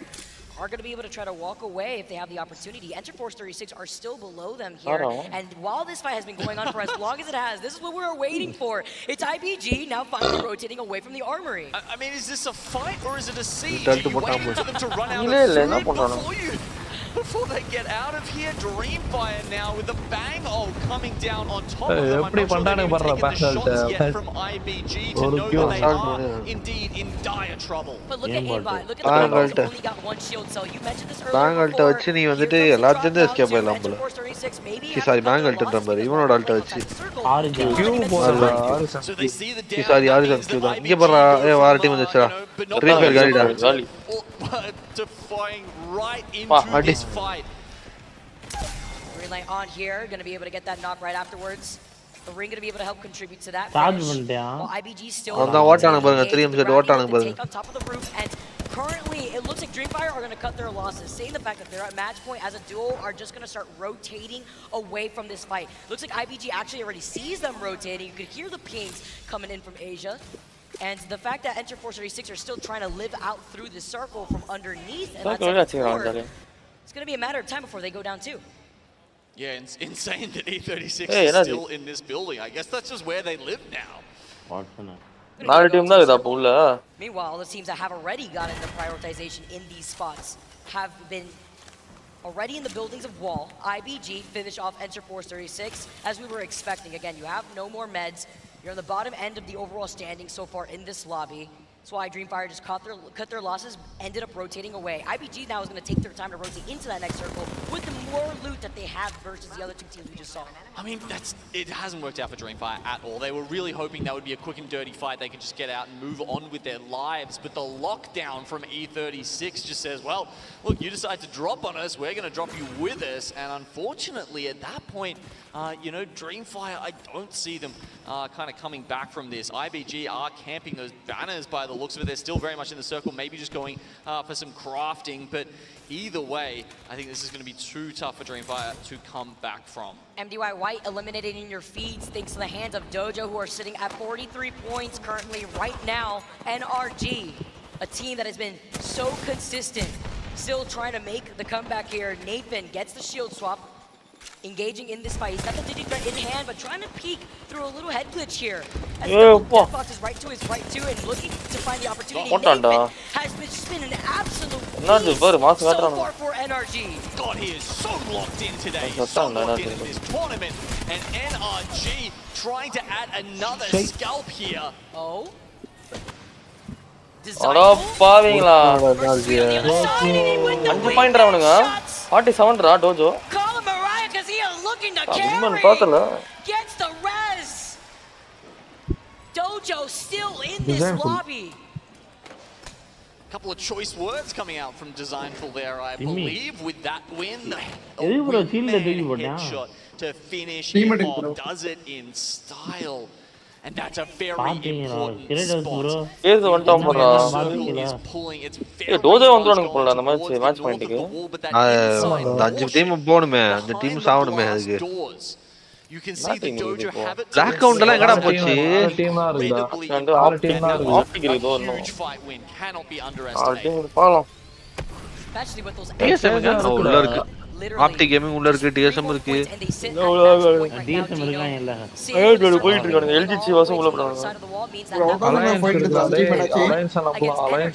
are going to be able to try to walk away if they have the opportunity. Enterforce 36 are still below them here. And while this fight has been going on for as long as it has, this is what we were waiting for. It's IBG now finally rotating away from the armory. I mean, is this a fight or is it a siege? Are you waiting for them to run out of food before they get out of here? Dreamfire now with a bang coming down on top of them. I'm not sure they've even taken the shots yet from IBG to know that they are indeed in dire trouble. But look at Aimbot. Look at the Aimbot. Only got one shield cell. You mentioned this earlier before. வச்சு நீ வந்துட்டு எல்லாத்தையும் escape பண்ணலாம் போல. Sorry bank அல்ட்ன்ற பாரு. இவனோட Alt வச்சு. Sorry origin Q தான். இங்க பாரு வார டீம் வந்துச்சுடா. ட்ரீஃபயர் காலிடா. காலி. Defying right into this fight. Green light on here, gonna be able to get that knock right afterwards. The ring gonna be able to help contribute to that. Well, IBG still on ஓட்டானுங்க பாருங்க 3 ஓட்டானுங்க பாருங்க. On top of the roof, and currently it looks like Dreamfire are gonna cut their losses, saying the fact that they're at match point as a duo are just gonna start rotating away from this fight. Looks like IBG actually already sees them rotating. You could hear the pings coming in from Asia. And the fact that Enterforce 36 are still trying to live out through this circle from underneath, and that's it's going to be a matter of time before they go down too. Yeah, it's insane that E36 is still in this building. I guess that's just where they live now. Meanwhile, the teams that have already gotten the prioritization in these spots have been already in the buildings of Wall. IBG finish off Enterforce 36 as we were expecting. Again, you have no more meds. You're on the bottom end of the overall standing so far in this lobby. That's why Dreamfire just cut their losses, ended up rotating away. IBG now is going to take their time to rotate into that next circle with the more loot that they have versus the other two teams we just saw. I mean, it hasn't worked out for Dreamfire at all. They were really hoping that would be a quick and dirty fight. They could just get out and move on with their lives. But the lockdown from E36 just says, well, look, you decide to drop on us, we're going to drop you with us. And unfortunately, at that point, Dreamfire, I don't see them kind of coming back from this. IBG are camping those banners by the looks of it. They're still very much in the circle, maybe just going for some crafting. But either way, I think this is going to be too tough for Dreamfire to come back from. MDY White eliminated in your feeds thanks to the hands of Dojo, who are sitting at 43 points currently right now. NRG, a team that has been so consistent, still trying to make the comeback here. Nathan gets the shield swap, engaging in this fight. He's got the Digi threat in hand, but trying to peek through a little head glitch here. As Deathbox is right to his right too, and looking to find the opportunity. Nathan has been an absolute beast so far for NRG. God, he is so locked in today. So locked in this tournament. And NRG trying to add another scalp here. Oh. பாவீங்களா 5 point ராவனுங்க 47 ரா Dojo gets the res. Dojo still in this lobby. Couple of choice words coming out from Designful there, I believe, with that win. Headshot to finish it off, does it in style. And that's a very important spot. Here's one time for is pulling. It's very dojo vandranga pola அந்த match point க்கு அந்த 5 team போணுமே அந்த team சாவணுமே அதுக்கு You can see the Dojo have it. Black count எல்லாம் எங்கடா போச்சு டீமா இருந்தா ஆப்டிக் இதோ huge fight win cannot be underestimated. பாலாம் Especially with those உள்ள இருக்கு ஆப்டிக் கேமிங் உள்ள இருக்கு டிஎஸ்எம் இருக்கு டிஎஸ்எம் இருக்காங்க இல்ல போயிட்டு இருக்காங்க எல்ஜிசி வாசம் உள்ள போறாங்க அலையன்ஸ்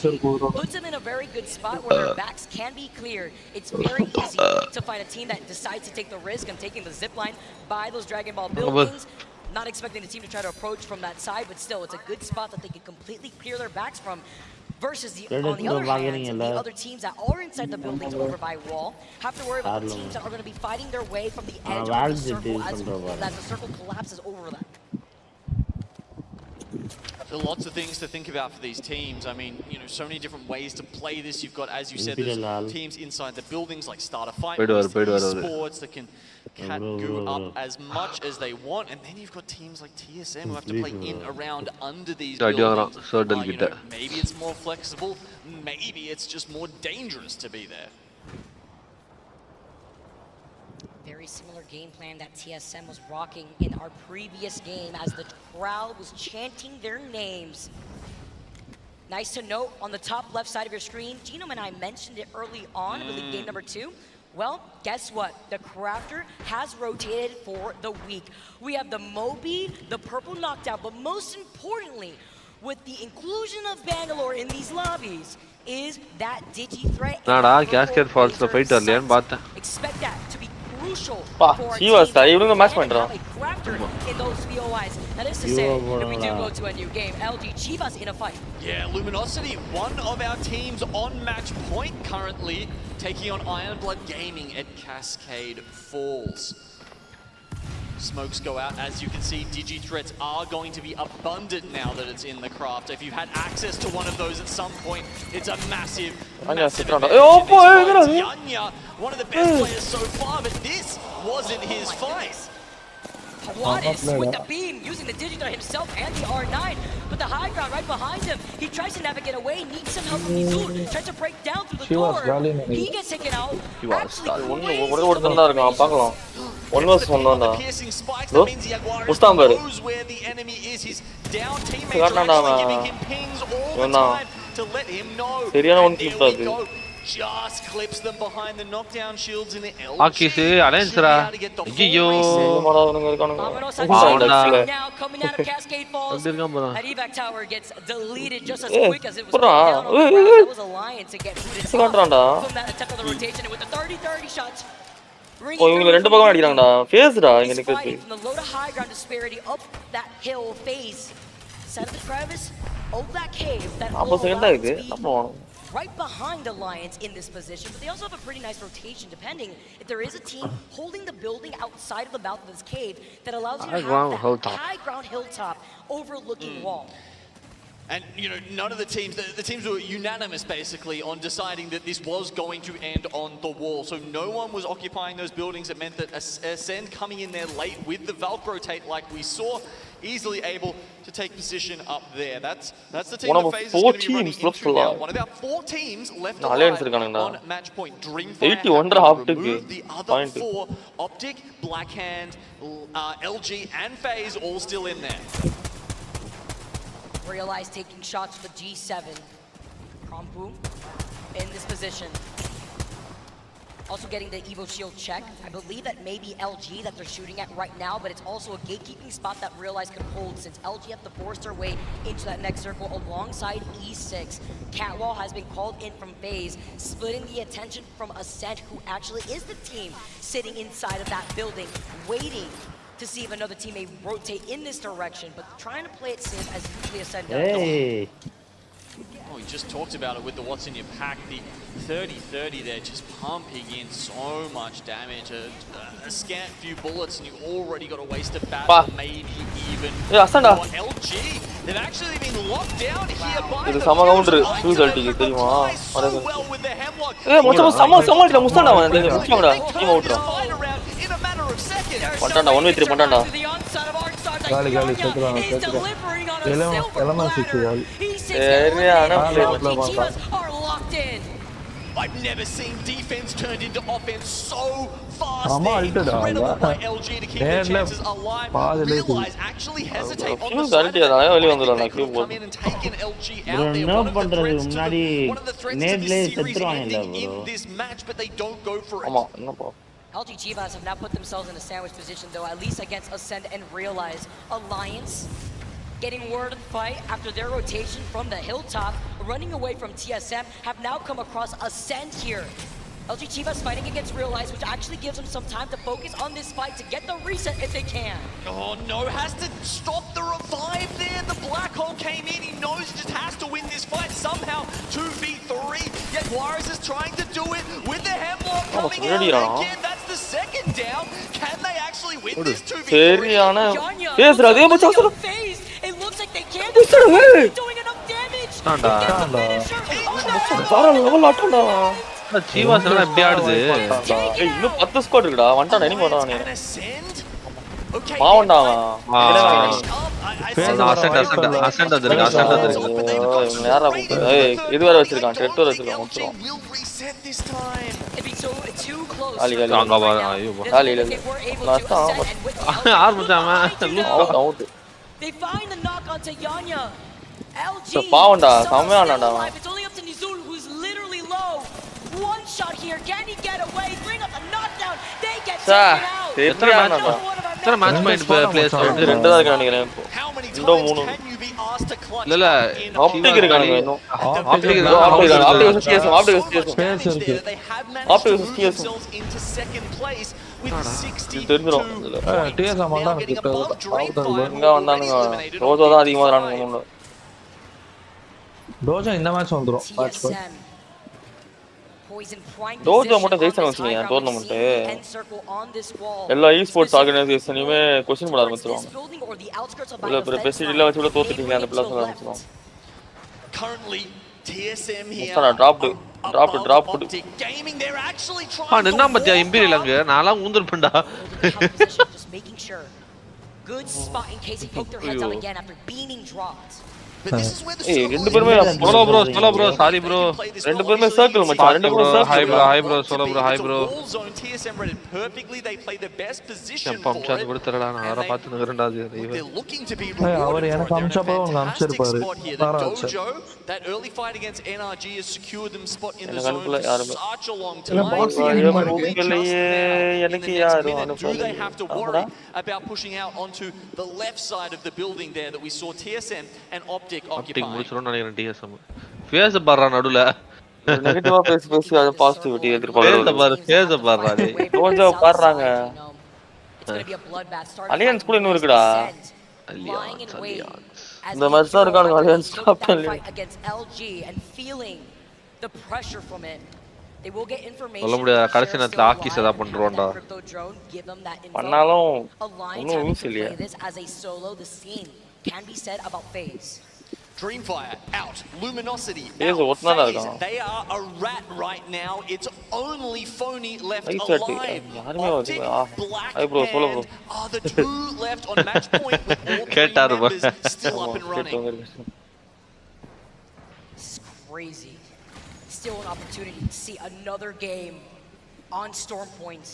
இருக்கு puts them in a very good spot where their backs can be cleared. It's very easy to find a team that decides to take the risk and taking the zip line by those Dragon Ball buildings. Not expecting the team to try to approach from that side, but still, it's a good spot that they can completely clear their backs from. Versus on the other hand, the other teams that are inside the buildings over by wall have to worry about the teams that are going to be fighting their way from the edge of the circle as the circle collapses over them. There are lots of things to think about for these teams. I mean, you know, so many different ways to play this. You've got, as you said, there's teams inside the buildings like Starter Fight, sports that can cat goo up as much as they want, and then you've got teams like TSM who have to play in, around, under these buildings. You know, maybe it's more flexible, maybe it's just more dangerous to be there. Very similar game plan that TSM was rocking in our previous game as the crowd was chanting their names. Nice to note on the top left side of your screen, Genome and I mentioned it early on, I believe game number 2. Well, guess what? The Crafter has rotated for the week. We have the Moby, the Purple Knockdown, but most importantly, with the inclusion of Bangalore in these lobbies, is that Digi threat. Cascade Falls fight expect that to be crucial for our match in those VOIs. That is to say, if we do go to a new game, LG Chivas in a fight. Yeah, Luminosity, one of our teams on match point currently, taking on Ironblood Gaming at Cascade Falls. Smokes go out. As you can see, Digi threats are going to be abundant now that it's in the craft. If you've had access to one of those at some point, it's a massive Yanya, one of the best players so far, but this wasn't his fight. Juarez with the beam, using the Digitar himself and the R9, but the high ground right behind him. He tries to navigate away, needs some help from Nizul, tries to break down through the door. He gets taken out. One was one on the Mustam baru. Seriana one clip tadi. Just clips them behind the knockdown shields in the L. Aki se alliance ra. Ayyo. Now coming out of Cascade Falls. That evac tower gets deleted just as quick as it was down on the ground. That was Alliance to get booted off from that attempt of the rotation, and with the 30-30 shots. இவங்க ரெண்டு பக்கம் அடிக்குறாங்கடா ஃபேஸ்டா இங்க நிக்குது from the low to high ground disparity up that hill phase set of the crevice of that cave that right behind Alliance in this position, but they also have a pretty nice rotation depending if there is a team holding the building outside of the mouth of this cave that allows you to have that high ground hilltop overlooking wall. And, you know, none of the teams were unanimous, basically, on deciding that this was going to end on the wall. So no one was occupying those buildings. It meant that Ascend coming in there late with the Valk rotate like we saw, easily able to take position up there. That's the team that FaZe is going to be running into now. One of our 4 teams left alive on match point. Dreamfire have removed the other 4. Optic, Blackhand, LG and FaZe all still in there. Realize taking shots with the G7. Krompu in this position. Also getting the Evo Shield check. I believe that may be LG that they're shooting at right now, but it's also a gatekeeping spot that Realize could hold since LG have to force their way into that next circle alongside E6. Catwall has been called in from FaZe, splitting the attention from Ascent, who actually is the team sitting inside of that building, waiting to see if another team may rotate in this direction, but trying to play it safe as usually Ascend does. Hey. Oh, we just talked about it with the what's in your pack. The 30-30 there, just pumping in so much damage. A scant few bullets and you already got a wasted battle, maybe even for LG. They've actually been locked down here by the so well with the Hemlock. In a matter of seconds. He's delivering on a silver platter. Are locked in. I've never seen defense turned into offense so fast. Incredible by LG to keep their chances alive. Realize actually hesitate on the side. Come in and take an LG out there. One of the threats to this series ending in this match, but they don't go for it. LG Chivas have now put themselves in a sandwich position, though, at least against Ascend and Realize. Alliance getting word of the fight after their rotation from the hilltop, running away from TSM, have now come across Ascend here. LG Chivas fighting against Real Eyes, which actually gives them some time to focus on this fight to get the reset if they can. Oh no, has to stop the revive there. The black hole came in. He knows he just has to win this fight somehow. 2v3. Yet Juarez is trying to do it with the Hemlock coming out again. That's the second down. Can they actually win this 2v3? It looks like they can't. Doing enough damage. Chivas எல்லாம் எப்படி ஆடுது? இன்னும் 10 squad இருக்குடா. வந்துட்டானே நீ போறானே. பாவண்டா அவன். Ascend வந்துருக்கு. யாரா கூப்பிடு? ஏய் இது வேற வச்சிருக்கான். டெட் வேற வச்சிருக்கான். மொத்தம். காலி. ஐயோ. காலி. லாஸ்ட் ஆரம்பிச்சாம. Out. They find the knock onto Yanya. LG. பாவண்டா. செமையானடா. It's only up to Nizul, who's literally low. One shot here. Can he get away? Bring up a knockdown. They get taken out. எத்தனை match point place வந்து ரெண்டு தான் இருக்கு நினைக்கிறேன் இப்போ. ரெண்டோ மூணு. இல்ல ஆப்டிக் இருக்கானுங்க இன்னும். ஆப்டிக் சிஎஸ் இருக்கு. ஆப்டிக் சிஎஸ் தெரிஞ்சிரும். டிஎஸ்எம் வந்தாங்க இங்க வந்தானுங்க. ரோஜோ தான் அதிகமா வரானுங்க. டோஜோ இந்த மேட்ச் வந்துரும். டோஜோ மட்டும் ஜெயிச்சனும் வச்சுக்கீங்க டோர்னமெண்ட். எல்லா e-sports ஆர்கனைசேஷனையுமே क्वेश्चन பண்ண ஆரம்பிச்சிருவாங்க. இல்ல பிரசிடென்ட்ல வச்சு கூட தோத்துட்டீங்க அந்த பிளாஸ் ஆரம்பிச்சிருவாங்க. Currently TSM here. Dropped. என்ன பத்தியா இம்பீரியல் அங்க நான்லாம் ஊந்துறேன்டா. Just making sure. Good spot in case he poked their heads out again after being dropped. ஏய் ரெண்டு பேருமே solo bro sorry bro ரெண்டு பேருமே சர்க்கிள் மச்சான் ரெண்டு பேரும் circle hi bro solo bro hi bro TSM read it perfectly. They play the best position for pump charge கொடுத்துறடா நான் வர பாத்து நிக்கறேன்டா அது அவர் எனக்கு அம்சப்போ உங்க அம்சிருப்பாரு Dojo. That early fight against NRG has secured them spot in the zone for such a long time. எனக்கு யாரு Do they have to worry about pushing out onto the left side of the building there that we saw TSM and Optic முடிச்சிரோன்னு நினைக்கிறேன் DSM face பாறா நடுல நெகட்டிவா பேசி அது positivity எதிர்பார்க்கறாங்க face பாறா டேய் கொஞ்சம் பாறாங்க அலியன்ஸ் கூட இன்னும் இருக்குடா அலியன்ஸ் இந்த மாதிரி தான் இருக்கானுங்க அலியன்ஸ் captain against LG and feeling the pressure from it. They will get information. சொல்ல முடியாது கடைசி நேரத்துல ஆக்கி சதா பண்றோம்டா பண்ணாலும் இன்னும் யூஸ் இல்லையா as a solo the scene can be said about FaZe. Dreamfire out, Luminosity out. They are a rat right now. It's only Phony left alive. Optic, Black Hand are the two left on match point with all three members still up and running. This is crazy. Still an opportunity to see another game on Storm Point.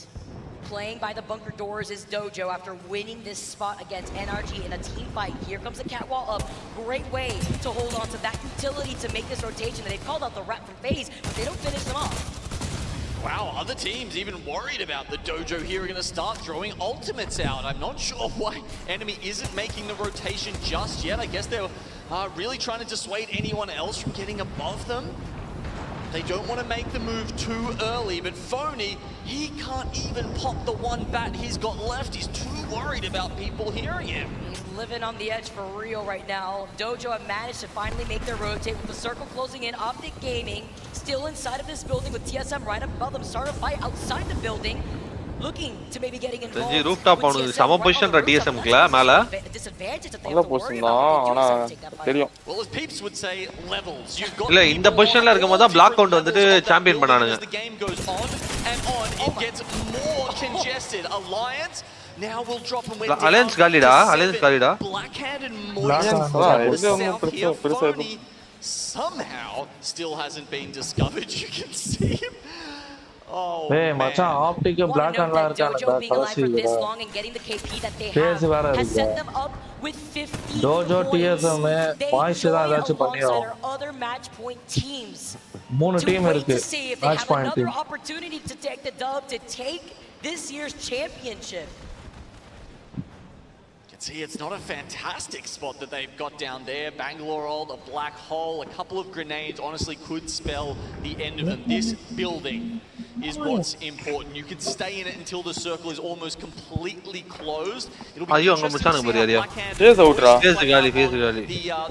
Playing by the bunker doors is Dojo after winning this spot against NRG in a team fight. Here comes the catwall up. Great way to hold on to that utility to make this rotation. They've called out the rat from FaZe, but they don't finish them off. Wow, other teams even worried about the Dojo here are going to start throwing ultimates out. I'm not sure why enemy isn't making the rotation just yet. I guess they're really trying to dissuade anyone else from getting above them. They don't want to make the move too early, but Phony, he can't even pop the one bat he's got left. He's too worried about people hearing him. He's living on the edge for real right now. Dojo have managed to finally make their rotate with the circle closing in. Optic Gaming still inside of this building with TSM right above them. Start a fight outside the building. Looking to maybe getting involved. The rooftop on the sama position ra DSM kla mala disadvantage that they have to worry about. Well, as Peeps would say, levels. You've got illa inda position la irukumbodha block count vandittu champion pannaanga. The game goes on and on. It gets more congested. Alliance now will drop and went Alliance galida Blackhand and Moist Phony somehow still hasn't been discovered. You can see him. Oh, hey மச்சான் optic black அண்ட்ல இருக்கானடா கடைசில base வேற இருக்கு Tojo DSM boys தான் ஏதாச்சும் பண்ணிரோம் மூணு team இருக்கு match point team opportunity to take the dub to take this year's championship. See, it's not a fantastic spot that they've got down there. Bangalore ult, a black hole, a couple of grenades honestly could spell the end of them. This building is what's important. You can stay in it until the circle is almost completely closed. It'll be அங்க முச்சானுங்க பாரு யாரியா face அவுட்ரா face காலி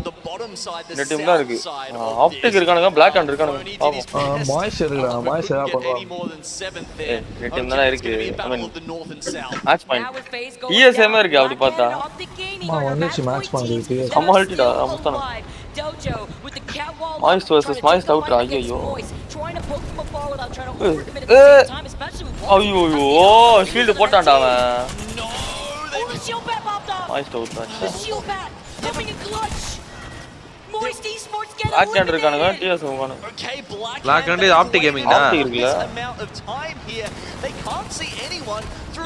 the bottom side, the team தான் இருக்கு optic இருக்கானுங்க black and இருக்கானுங்க பாப்போம் மாய்ஸ் இருக்குடா மாய்ஸ் ஏதா பண்ணுவாங்க டீம் தான் இருக்கு ஐ மீன் மேட்ச் பாயிண்ட் ESM இருக்கு அப்படி பார்த்தா வந்துச்சு மேட்ச் பாயிண்ட் அம்மா ஹல்டிடா முஸ்தான மாய்ஸ் vs மாய்ஸ் அவுட்ரா ஐயோ ஐயோ ஷீல்ட் போட்டான்டா அவன் மாய்ஸ் அவுட்ரா Black Hand இருக்கானுங்க TSM இருக்கானுங்க Black Hand ஆப்டிக் கேமிங் டா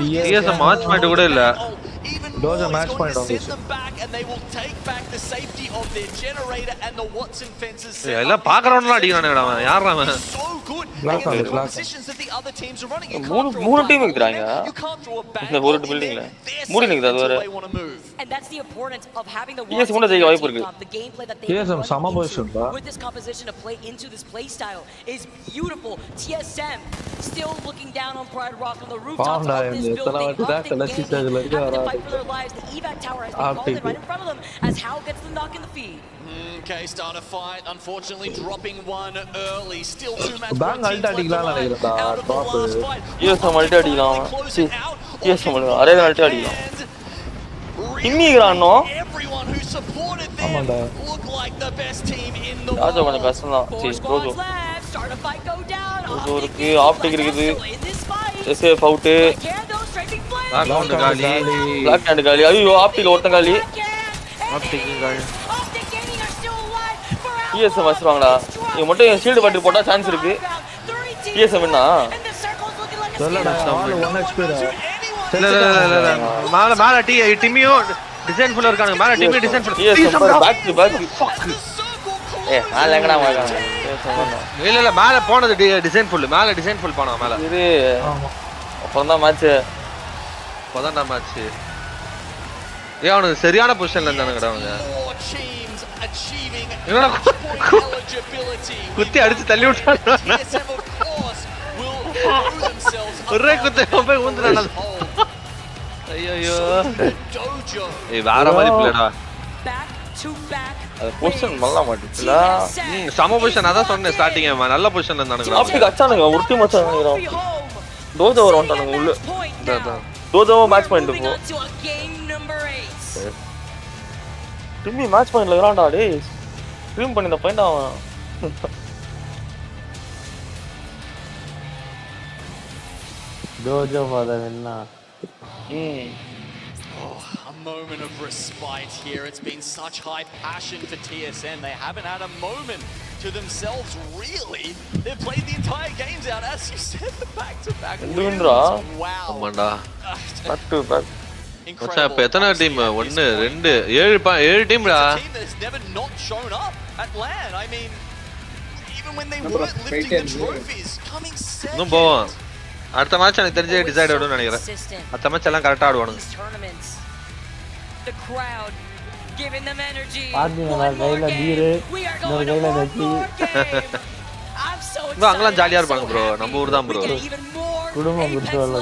TSM மேட்ச் பாயிண்ட் கூட இல்ல Those are match point on this. And they will take back the safety of their generator and the Watson fences. எல்லாம் பாக்குறவனலாம் அடிக்குறானேடா அவன் யாரா அவன் So good. Black Positions that the other teams are running. மூணு team இருக்குறாங்க இந்த ஒரு பில்டிங்ல மூணு நிக்குது அது வேற And that's the importance of having the TSM கூட ஜெயிக்க வாய்ப்பு இருக்கு the gameplay that they TSM சம பொசிஷன் டா with this composition to play into this play style is beautiful. TSM still looking down on Pride Rock on the rooftops of this building. Fight for their lives. The evac tower has been called in right in front of them as Hal gets the knock in the feed. Okay, start a fight. Unfortunately, dropping one early. Still two matches. Bang ulti அடிக்கலாம் நினைக்கிறேன்டா top TSM ulti அடிக்கலாம் TSM array ulti அடிக்கலாம் இன்னிங்கறானோ everyone who supported them look like the best team in the world. ராஜா கொஞ்சம் கஷ்டம் தான் ரோஜோ ரோஜோருக்கு optic இருக்குது SF out Black Hand காலி Black Hand காலி ஐயோ ஆப்டிக் ஒருத்தன் காலி ஆப்டிக் காலி TSM வச்சிருவாங்கடா நீ மட்டும் ஷீல்ட் பட்டி போட்டா சான்ஸ் இருக்கு TSM என்ன சொல்லடா ஆல் 1 HP இல்ல மேல டிமியோ டிசைன் ஃபுல்லா இருக்காங்க மேல டிமியோ design full back to back நான் எங்கடா வாங்க இல்ல மேல போனது டிசைன் ஃபுல் மேல டிசைன் ஃபுல் போனா மேல இது அப்புறம் தான் மேட்ச் அவனுக்கு சரியான பொசிஷன்ல இருந்தானுங்கடா அவங்க குத்தி அடிச்சு தள்ளி விட்டாங்க ஒரே குத்தி போய் ஊந்துறானே ஐயோ வேற மாதிரி பிளேடா அது பொசிஷன் நல்லா மாட்டிச்சுல சம பொசிஷன் அதான் சொன்னேன் ஸ்டார்டிங் நல்ல பொசிஷன்ல இருந்தானுங்க ஆப்டிக் அச்சானுங்க ஒரு டீம் அச்சானுங்க டோஜோ வரட்டானுங்க உள்ள டோஜோவோ மேட்ச் பாயிண்ட் போ திரும்பி மேட்ச் பாயிண்ட்ல இருக்கறான்டா டேய் ஸ்ட்ரீம் பண்ணி இந்த பாயிண்ட் அவன் டோஜோ ஃபாதர் என்ன A moment of respite here. It's been such high passion for TSM. They haven't had a moment to themselves, really. They've played the entire games out, as you said, the back-to-back wins. Wow. Amanda. Back-to-back. மச்சான் இப்ப எத்தனை team 1 2 7 டீம்டா team that has never not shown up at LAN. I mean, even when they weren't lifting the trophies, coming second. இன்னும் போவோம் அடுத்த match எனக்கு தெரிஞ்சே decide ஆடும்னு நினைக்கிறேன் அடுத்த மேட்ச் எல்லாம் கரெக்ட்டா ஆடுவானுங்க The crowd giving them energy. பாத்தீங்களா கையில பீர் இன்னொரு கையில நெத்தி அங்கலாம் ஜாலியா இருப்பாங்க ப்ரோ நம்ம ஊர் தான் ப்ரோ குடும்பம் குடுறவங்க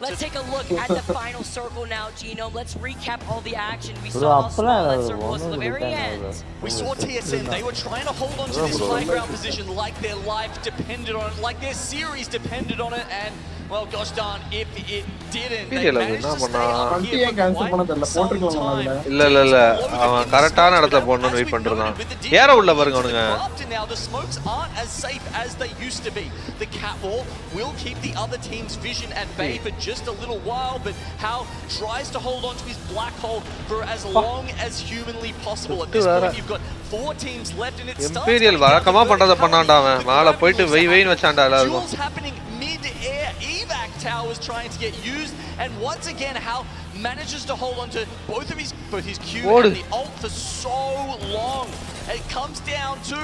Let's take a look at the final circle now, Genome. Let's recap all the action we saw. That circle was the very end. We saw TSM. They were trying to hold on to this high ground position like their life depended on it, like their series depended on it, and well, gosh darn, if it didn't, they managed to stay up here for quite some time. இல்ல அவன் கரெக்ட்டான இடத்துல போறணும்னு wait பண்றான் ஏற உள்ள பாருங்க அவனுங்க Now the smokes aren't as safe as they used to be. The catwall will keep the other team's vision at bay for just a little while, but Hal tries to hold on to his black hole for as long as humanly possible. At this point, you've got 4 teams left, and it starts. Imperial வழக்கமா பண்றத பண்ணான்டா அவன் மேல போயிட்டு வெயின்னு வச்சான்டா எல்லாரும். What's happening mid-air? Evac tower is trying to get used, and once again, Hal manages to hold on to both his Q and the ult for so long. It comes down to,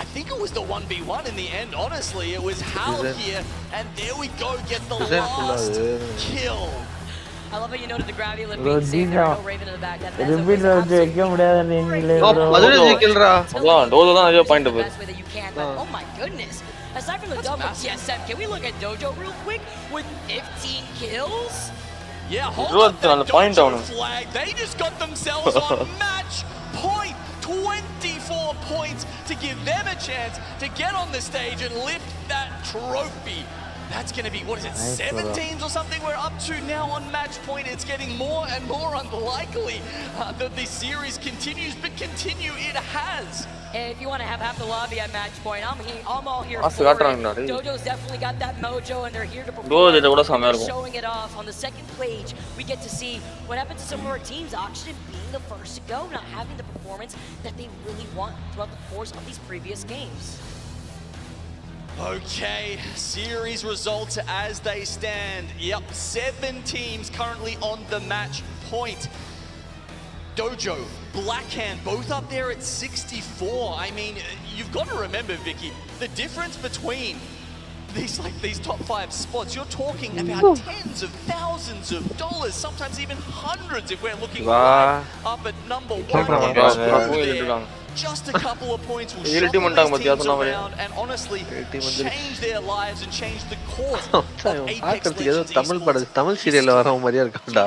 I think it was the 1v1 in the end, honestly. It was Hal here, and there we go, get the last kill. I love how you noted the gravity lift being safe there. No Raven in the back. That repeat வைக்க முடியாது நீங்களே bro. அதுல ஜெயிக்கலடா. அதான் Tojo தான் நிறைய point போகுது. Best way that you can. But oh my goodness. Aside from the double TSM, can we look at Dojo real quick with 15 kills? Yeah, hold up that Dojo flag. They just got themselves on match point. 24 points to give them a chance to get on the stage and lift that trophy. That's going to be, what is it, 17s or something we're up to now on match point. It's getting more and more unlikely that this series continues, but continue it has. And if you want to have half the lobby at match point, I'm all here for it. Dojo's definitely got that mojo, and they're here to perform. Showing it off. On the second page, we get to see what happens to some of our teams. Oxygen being the first to go, not having the performance that they really want throughout the course of these previous games. Okay, series results as they stand. Yep, 7 teams currently on the match point. Dojo, Blackhand, both up there at 64. I mean, you've got to remember, Vicky, the difference between these top 5 spots, you're talking about tens of thousands of dollars, sometimes even hundreds if we're looking right up at number 1. Just a couple of points will shuffle these teams around and honestly change their lives and change the course of Apex Legends esports. Tamil சீரியல்ல வரவ மாதிரியா இருக்கான்டா.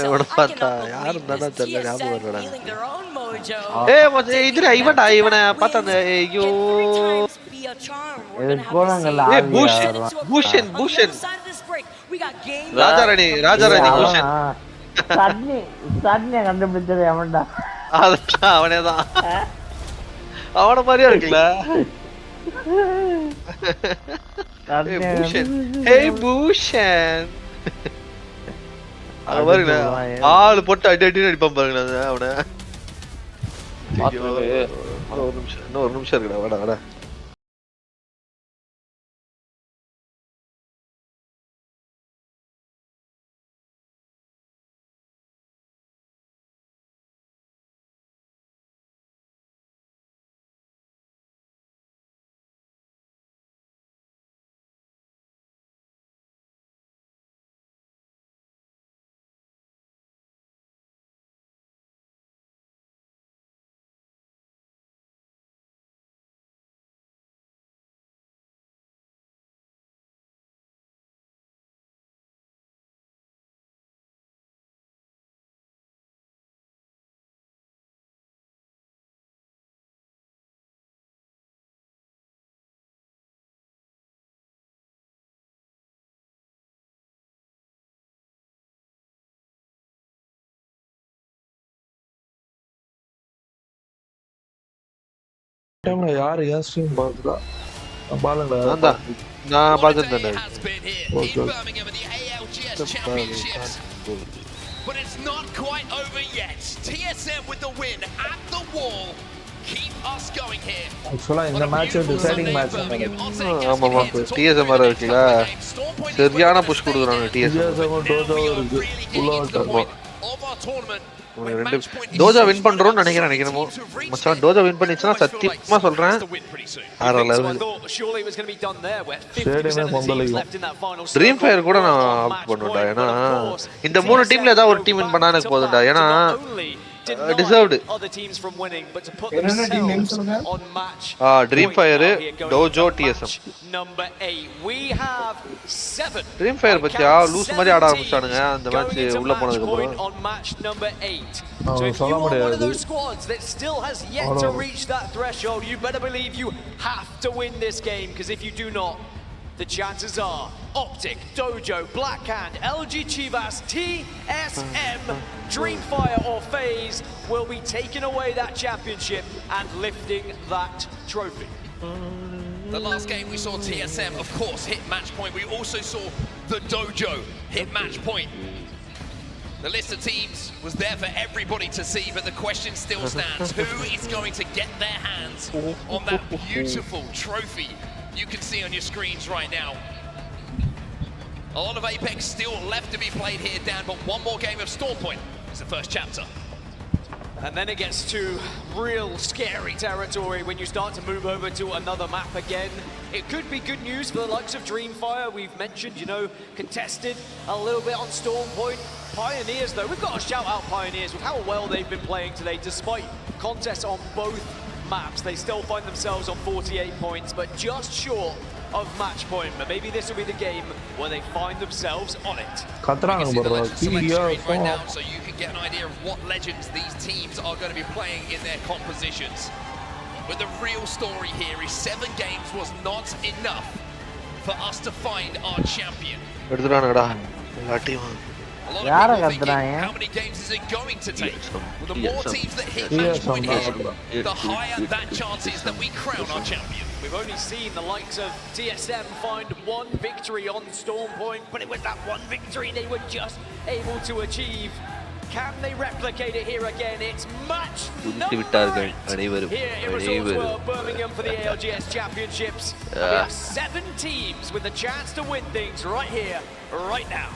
இவன பார்த்தா யாரு தான தெரியல ஞாபகம் வரல. இதுல இவனை பார்த்தா ஐயோ பூஷன் ராஜாராணி பூஷன் சட்னி கண்டுபிடிச்சது எவன்டா? அவனேதான். அவன மாதிரியா இருக்குல்ல. பூஷன் பாருங்க, ஆளு போட்டு அடி அடி அடிப்பான் பாருங்க அவனை. ஒரு நிமிஷம் இருக்குடா, வாடா வாடா. யாரு ஏன் ஸ்ட்ரீம் பாக்குறா? பாலுங்களா? நான் பாத்துட்டேன். But it's not quite over yet. TSM with the win at the wall. Keep us going here. Actually இந்த மேட்ச் டிசைடிங் மேட்ச். ஆமாமா, TSM வர இருக்குல. சரியான புஷ் கொடுக்குறாங்க TSM. டோஜோ இருக்கு. உள்ள டோஜா வின் பண்றோம்னு நினைக்கிறேன். மச்சான் டோஜா வின் பண்ணிச்சுனா சத்தியமா சொல்றேன் வேற லெவல். ட்ரீம் ஃபயர் கூட நான் ஆப்ட் பண்ணுவேன்டா. ஏன்னா இந்த 3 டீம்ல ஏதாவது ஒரு டீம் வின் பண்ணா எனக்கு போதும்டா. ஏன்னா deserved. என்னென்ன டீம் நேம் சொல்லுங்க? Dream Fire, Dojo, TSM. Number 8 we have 7. Dream Fire பத்தியா லூஸ் மாதிரி ஆட ஆரம்பிச்சானுங்க அந்த மேட்ச் உள்ள போனதுக்கு அப்புறம். On match number 8. So if you are one of those squads that still has yet to reach that threshold, you better believe you have to win this game, because if you do not, the chances are Optic, Dojo, Blackhand, LG Chivas, TSM, Dreamfire or FaZe will be taking away that championship and lifting that trophy. The last game we saw TSM, of course, hit match point. We also saw the Dojo hit match point. The list of teams was there for everybody to see, but the question still stands. Who is going to get their hands on that beautiful trophy you can see on your screens right now? A lot of Apex still left to be played here, Dan, but one more game of Stormpoint is the first chapter. And then it gets to real scary territory when you start to move over to another map again. It could be good news for the likes of Dreamfire. We've mentioned, you know, contested a little bit on Storm Point. Pioneers, though, we've got to shout out Pioneers with how well they've been playing today. Despite contests on both maps, they still find themselves on 48 points, but just short of match point. But maybe this will be the game where they find themselves on it. Right now, so you can get an idea of what legends these teams are going to be playing in their compositions. But the real story here is 7 games was not enough for us to find our champion. A lot of people thinking, how many games is it going to take? Well, the more teams that hit match point here, the higher that chance is that we crown our champion. We've only seen the likes of TSM find 1 victory on Storm Point, but it was that 1 victory they were just able to achieve. Can they replicate it here again? It's match number 8 here in Resorts World Birmingham for the ALGS Championships. We have 7 teams with a chance to win things right here, right now.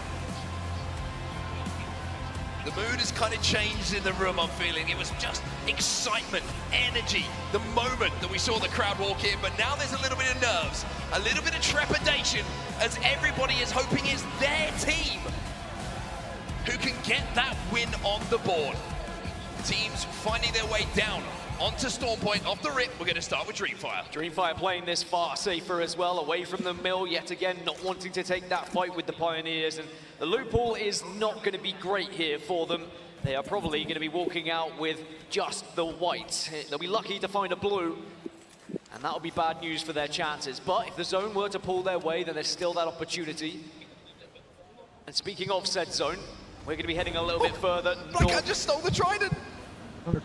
The mood has kind of changed in the room, I'm feeling. It was just excitement, energy, the moment that we saw the crowd walk in, but now there's a little bit of nerves, a little bit of trepidation, as everybody is hoping it's their team who can get that win on the board. Teams finding their way down onto Storm Point off the rip. We're going to start with Dreamfire. Dreamfire playing this far safer as well, away from the mill, yet again not wanting to take that fight with the Pioneers, and the loophole is not going to be great here for them. They are probably going to be walking out with just the white. They'll be lucky to find a blue, and that'll be bad news for their chances. But if the zone were to pull their way, then there's still that opportunity. And speaking of said zone, we're going to be heading a little bit further north. I just stole the trident.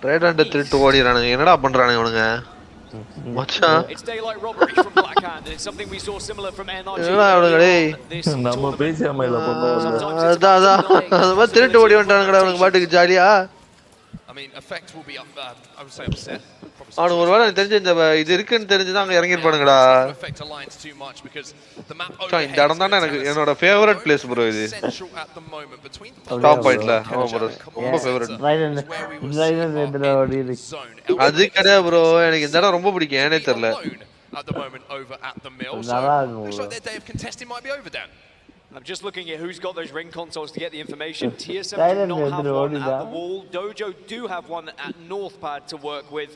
Trident திருட்டு ஓடிறானுங்க. என்னடா பண்றானுங்க இவனுங்க? மச்சான். It's daylight robbery from Blackhand, and it's something we saw similar from NRG. என்னடா அவனுங்க டேய்? நம்ம பேசியாமையில போறோம். அதான் திருட்டு ஓடி வந்தானுங்கடா அவனுங்க பாட்டுக்கு ஜாலியா. I mean, effect will be I would say upset. அவனுக்கு ஒருவேளை தெரிஞ்ச இந்த இது இருக்குன்னு தெரிஞ்சுதான் அங்க இறங்கி இருப்பானுங்கடா. Affect aligns too much because the map இந்த இடம் தானே எனக்கு என்னோட ஃபேவரட் பிளேஸ் ப்ரோ இது. டாப் பாயிண்ட்ல ஆமா ப்ரோ. ரொம்ப ஃபேவரட். அது கடை ப்ரோ எனக்கு இந்த இடம் ரொம்ப பிடிக்கும் ஏனே தெரியல. At the moment over at the mill. So looks like their day of contesting might be over, Dan. I'm just looking at who's got those ring consoles to get the information. TSM do not have one at the wall. Dojo do have one at Northpad to work with,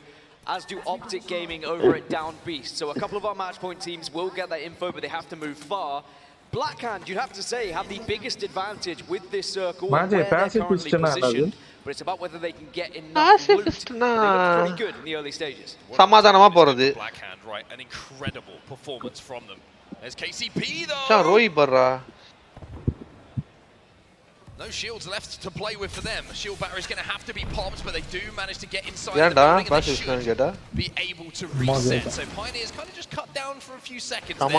as do Optic Gaming over at Down Beast. So a couple of our match point teams will get that info, but they have to move far. Blackhand, you'd have to say, have the biggest advantage with this circle where they're currently positioned. But it's about whether they can get enough loot. They look pretty good in the early stages. சமாதானமா போறது. Blackhand, right? An incredible performance from them. There's KCP though. ரோய் பர்றா. No shields left to play with for them. Shield battery is going to have to be popped, but they do manage to get inside the building and they should be able to reset. So Pioneers kind of just cut down for a few seconds there.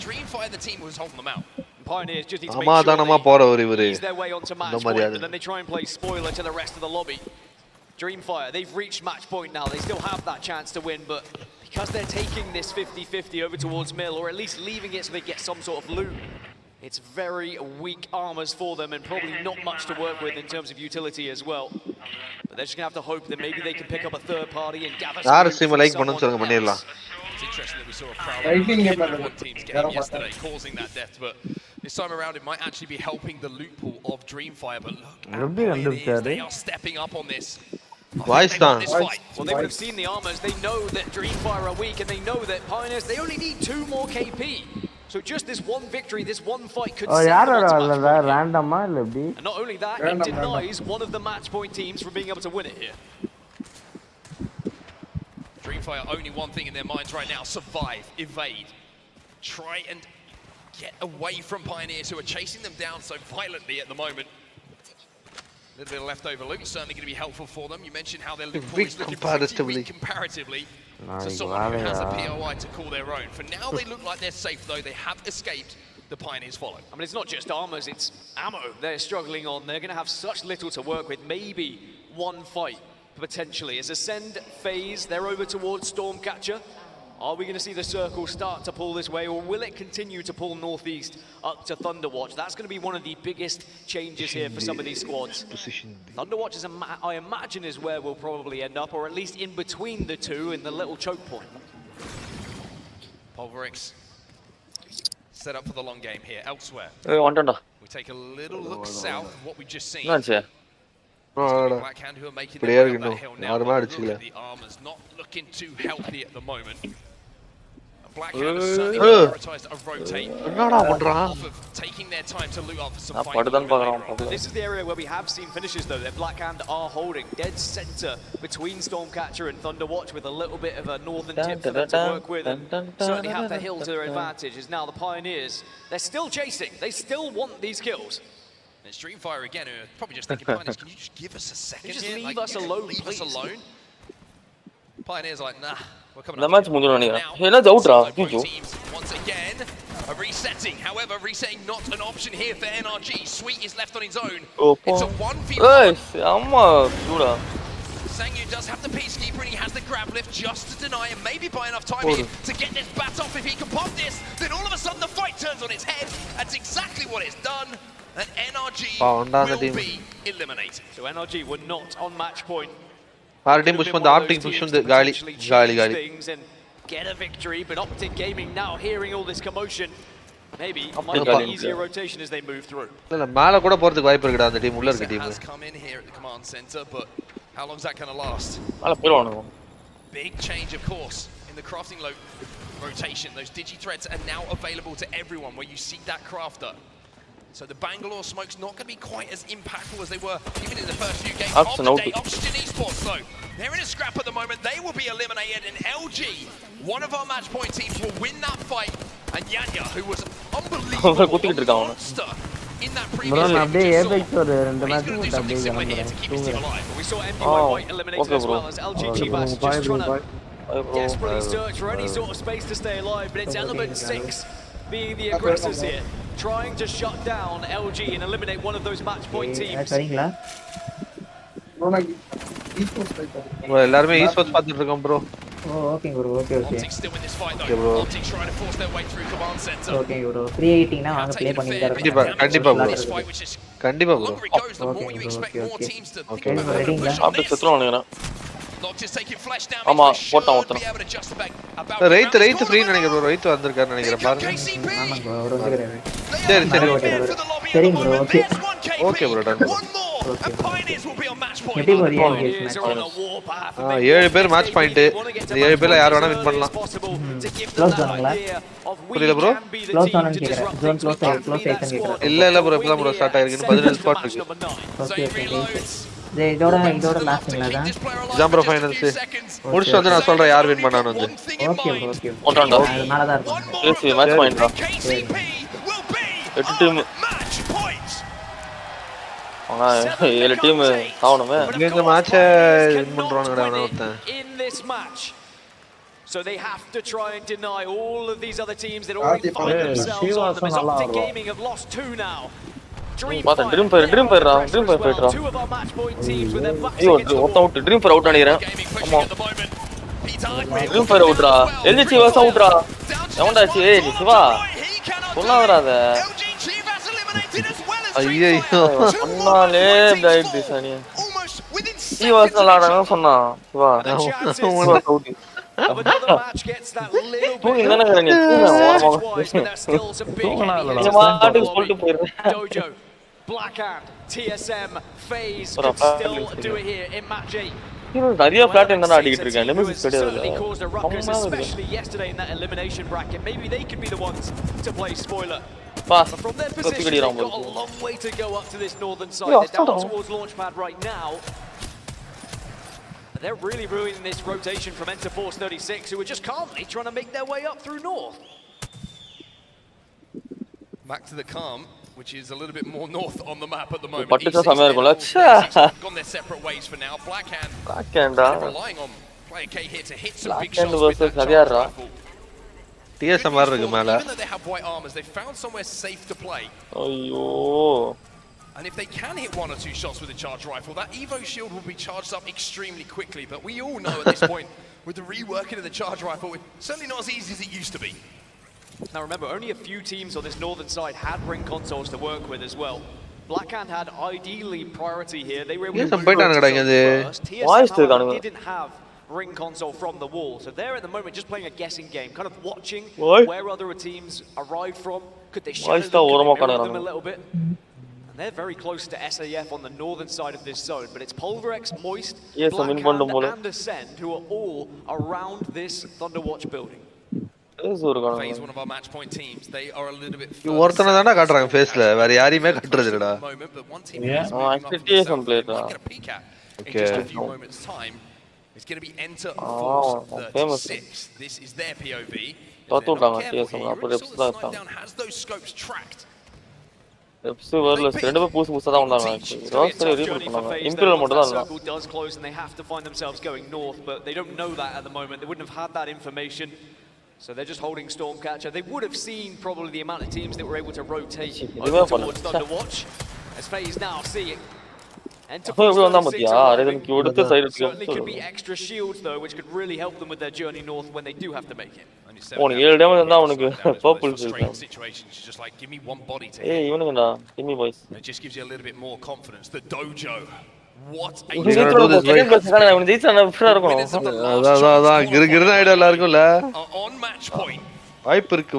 Dreamfire, the team was holding them out. Pioneers just need to make sure they ease their way onto match point, and then they try and play spoiler to the rest of the lobby. Dreamfire, they've reached match point now. They still have that chance to win, but because they're taking this 50-50 over towards mill, or at least leaving it so they get some sort of loot, it's very weak armors for them and probably not much to work with in terms of utility as well. But they're just going to have to hope that maybe they can pick up a third party and gather some loot from someone else. It's interesting that we saw a crowd of one team's game yesterday causing that death, but this time around it might actually be helping the loot pool of Dreamfire. But look, Pioneers, they are stepping up on this. Well, they would have seen the armors. They know that Dreamfire are weak, and they know that Pioneers, they only need 2 more KP. So just this one victory, this one fight could send them on to match point. And not only that, it denies one of the match point teams from being able to win it here. Dreamfire only one thing in their minds right now: survive, evade, try and get away from Pioneers who are chasing them down so violently at the moment. A little bit of leftover loot, certainly going to be helpful for them. You mentioned how their loot pool is looking pretty weak comparatively to someone who has a POI to call their own. For now, they look like they're safe, though. They have escaped. The Pioneers follow. I mean, it's not just armors, it's ammo they're struggling on. They're going to have such little to work with. Maybe one fight, potentially. As Ascend phase, they're over towards Stormcatcher. Are we going to see the circle start to pull this way, or will it continue to pull northeast up to Thunderwatch? That's going to be one of the biggest changes here for some of these squads. Thunderwatch, I imagine, is where we'll probably end up, or at least in between the two in the little choke point. Pulverix set up for the long game here. Elsewhere, we take a little look south of what we've just seen. Blackhand who are making their way up that hill now. Look at the armors, not looking too healthy at the moment. Blackhand has certainly prioritized a rotate off of taking their time to loot up some fight. This is the area where we have seen finishes though, that Blackhand are holding dead center between Stormcatcher and Thunderwatch, with a little bit of a northern tip for them to work with, and certainly have the hill to their advantage. Is now the Pioneers, they're still chasing, they still want these kills. And Streamfire again, probably just thinking, Pioneers, can you just give us a second? Just leave us alone, leave please. us alone. Pioneers are like, nah, we're coming the match once again, a resetting. However, resetting not an option here for NRG. Sweet is left on his own. It's a 1v1. Sangyu does have the Peacekeeper and he has the grab lift just to deny and maybe buy enough time here to get this bat off. If he can pop this, then all of a sudden the fight turns on its head. That's exactly what it's done. And NRG will be eliminated. So NRG were not on match point. Our team push from the team push from the gali. And get a victory, but Optic Gaming now hearing all this commotion. Maybe might get an easier rotation as they move through. இல்ல மேல கூட போறதுக்கு வாய்ப்பு இருக்குடா அந்த team உள்ள இருக்க team. Has come in here at the command center, but how long is that going to last? Big change, of course, in the crafting rotation. Those digi threads are now available to everyone where you see that crafter. So the Bangalore smoke's not going to be quite as impactful as they were even in the first few games of the day. Oxygen Esports though, they're in a scrap at the moment. They will be eliminated, and LG, one of our match point teams, will win that fight. And Yanya, who was unbelievable monster in that previous game, he's going to do something similar here to keep his team alive. We saw MDY White eliminated as well as LG Chivas just trying to desperately search for any sort of space to stay alive, but it's Element 6 being the aggressors here, trying to shut down LG and eliminate one of those match point teams. எல்லாரும் esports பார்த்துட்டு இருக்கோம் bro. Okay bro, okay. Optic still in this fight though. Optic trying to force their way through command center. Okay bro. 318 na vaanga play பண்ணிட்டே கண்டிப்பா bro. கண்டிப்பா bro. The more you expect more teams to think about அப்படி செத்துறானுங்க. Lock is taking flash down. ஆமா போட்டான் be able to just about right free நினைக்கிறேன் bro. Right வந்திருக்காரு நினைக்கிறேன் பாருங்க. ஆமா bro, அவர் வந்துறாரு. சரி சரி bro, okay. Okay bro, done. And Pioneers will be on match point. எப்படி போறியா match 7 பேர் match point. இந்த 7 பேர்ல யார் வேணா வின் பண்ணலாம். க்ளோஸ் ஆனங்களா? புரியல bro? க்ளோஸ் ஆனன்னு கேக்குறேன். ஜோன் க்ளோஸ் ஆயிடுச்சுன்னு கேக்குறேன். இல்ல bro, இப்பதான் bro ஸ்டார்ட் ஆயிருக்கு. 17 ஸ்பாட் இருக்கு. Okay. இதோட லாஸ்ட்ங்களா தான்? Jam bro finals. முடிச்சு வந்து நான் சொல்றேன் யார் வின் பண்ணானு வந்து. Okay bro, okay. ஓட்டாண்டா. அதனால தான் இருக்கும். ஏசி மேட்ச் பாயிண்ட்ரா. 8 டீம். ஆனா 7 டீம் ஆவணுமே. இந்த மேட்சை வின் பண்றானுங்கடா அவன ஒருத்தன். In this match. So they have to try and deny all of these other teams that already find themselves on them. As Optic Gaming have lost 2 now. Dream Fire fighter. Two of our match point teams with their backs against the wall. Dream Fire out நினைக்கிறேன். ஆமா. Dream Fire அவுட்ரா. LG Siva's அவுட்ரா. எவன்டாச்சு ஏய் சிவா. சொல்லாதறாத. ஐயோ. சொன்னாலே tight டிசனியா. Shiva's விளையாடுறாங்க சொன்னா. Shiva. Out. Another match gets that little bit Dojo, Blackhand, TSM, FaZe could still do it here in match 8. நிறைய platinum தான் அடிக்கிட்டு இருக்காங்க. நெமிசிஸ் கிடையாது. Especially yesterday in that elimination bracket. Maybe they could be the ones to play spoiler. But from their position, they've got a long way to go up to this northern side. They're down towards Launchpad right now. They're really ruining this rotation from Enter Force 36, who are just calmly trying to make their way up through north. Back to the calm, which is a little bit more north on the map at the moment. Gone their separate ways for now. Blackhand relying on player K here to hit some big shots with that charge rifle. TSM இருக்கு மேல. Even though they have white armors, they found somewhere safe to play. ஐயோ. And if they can hit 1 or 2 shots with a charge rifle, that Evo shield will be charged up extremely quickly. But we all know at this point, with the reworking of the charge rifle. It's certainly not as easy as it used to be. Now remember, only a few teams on this northern side had ring consoles to work with as well. Blackhand had ideally priority here. They were able to first. TSM didn't have ring console from the wall, so they're at the moment just playing a guessing game, kind of watching where other teams arrive from. Could they shadow them a little bit? And they're very close to SAF on the northern side of this zone, but it's Pulverex, Moist, Blackhand, and Ascend who are all around this Thunderwatch building. FaZe, one of our match point teams, they are a little bit further ஒருத்தனதான காட்றாங்க ஃபேஸ்ல வேற யாரையுமே காட்றது இல்லடா expectation play da okay in just a few moments time it's going to be enter force 36 this is their POV தோத்துட்டாங்க TSM அப்ப reps தான் இருக்காங்க has those scopes tracked reps வரல ரெண்டு பேர் புதுசா தான் வந்தாங்க ரோஸ்டர் ரீபில்ட் பண்ணாங்க இம்பீரியல் மட்டும் தான் இருந்தாங்க does close and they have to find themselves going north but they don't know that at the moment they wouldn't have had that information. So they're just holding Stormcatcher. They would have seen probably the amount of teams that were able to rotate over towards Thunderwatch. As FaZe now see it. Certainly could be extra shields though, which could really help them with their journey north when they do have to make it. Just like give me one body to hey இவனுங்கடா gimme boys it just gives you a little bit more confidence. The dojo what a on match point வாய்ப்பு இருக்கு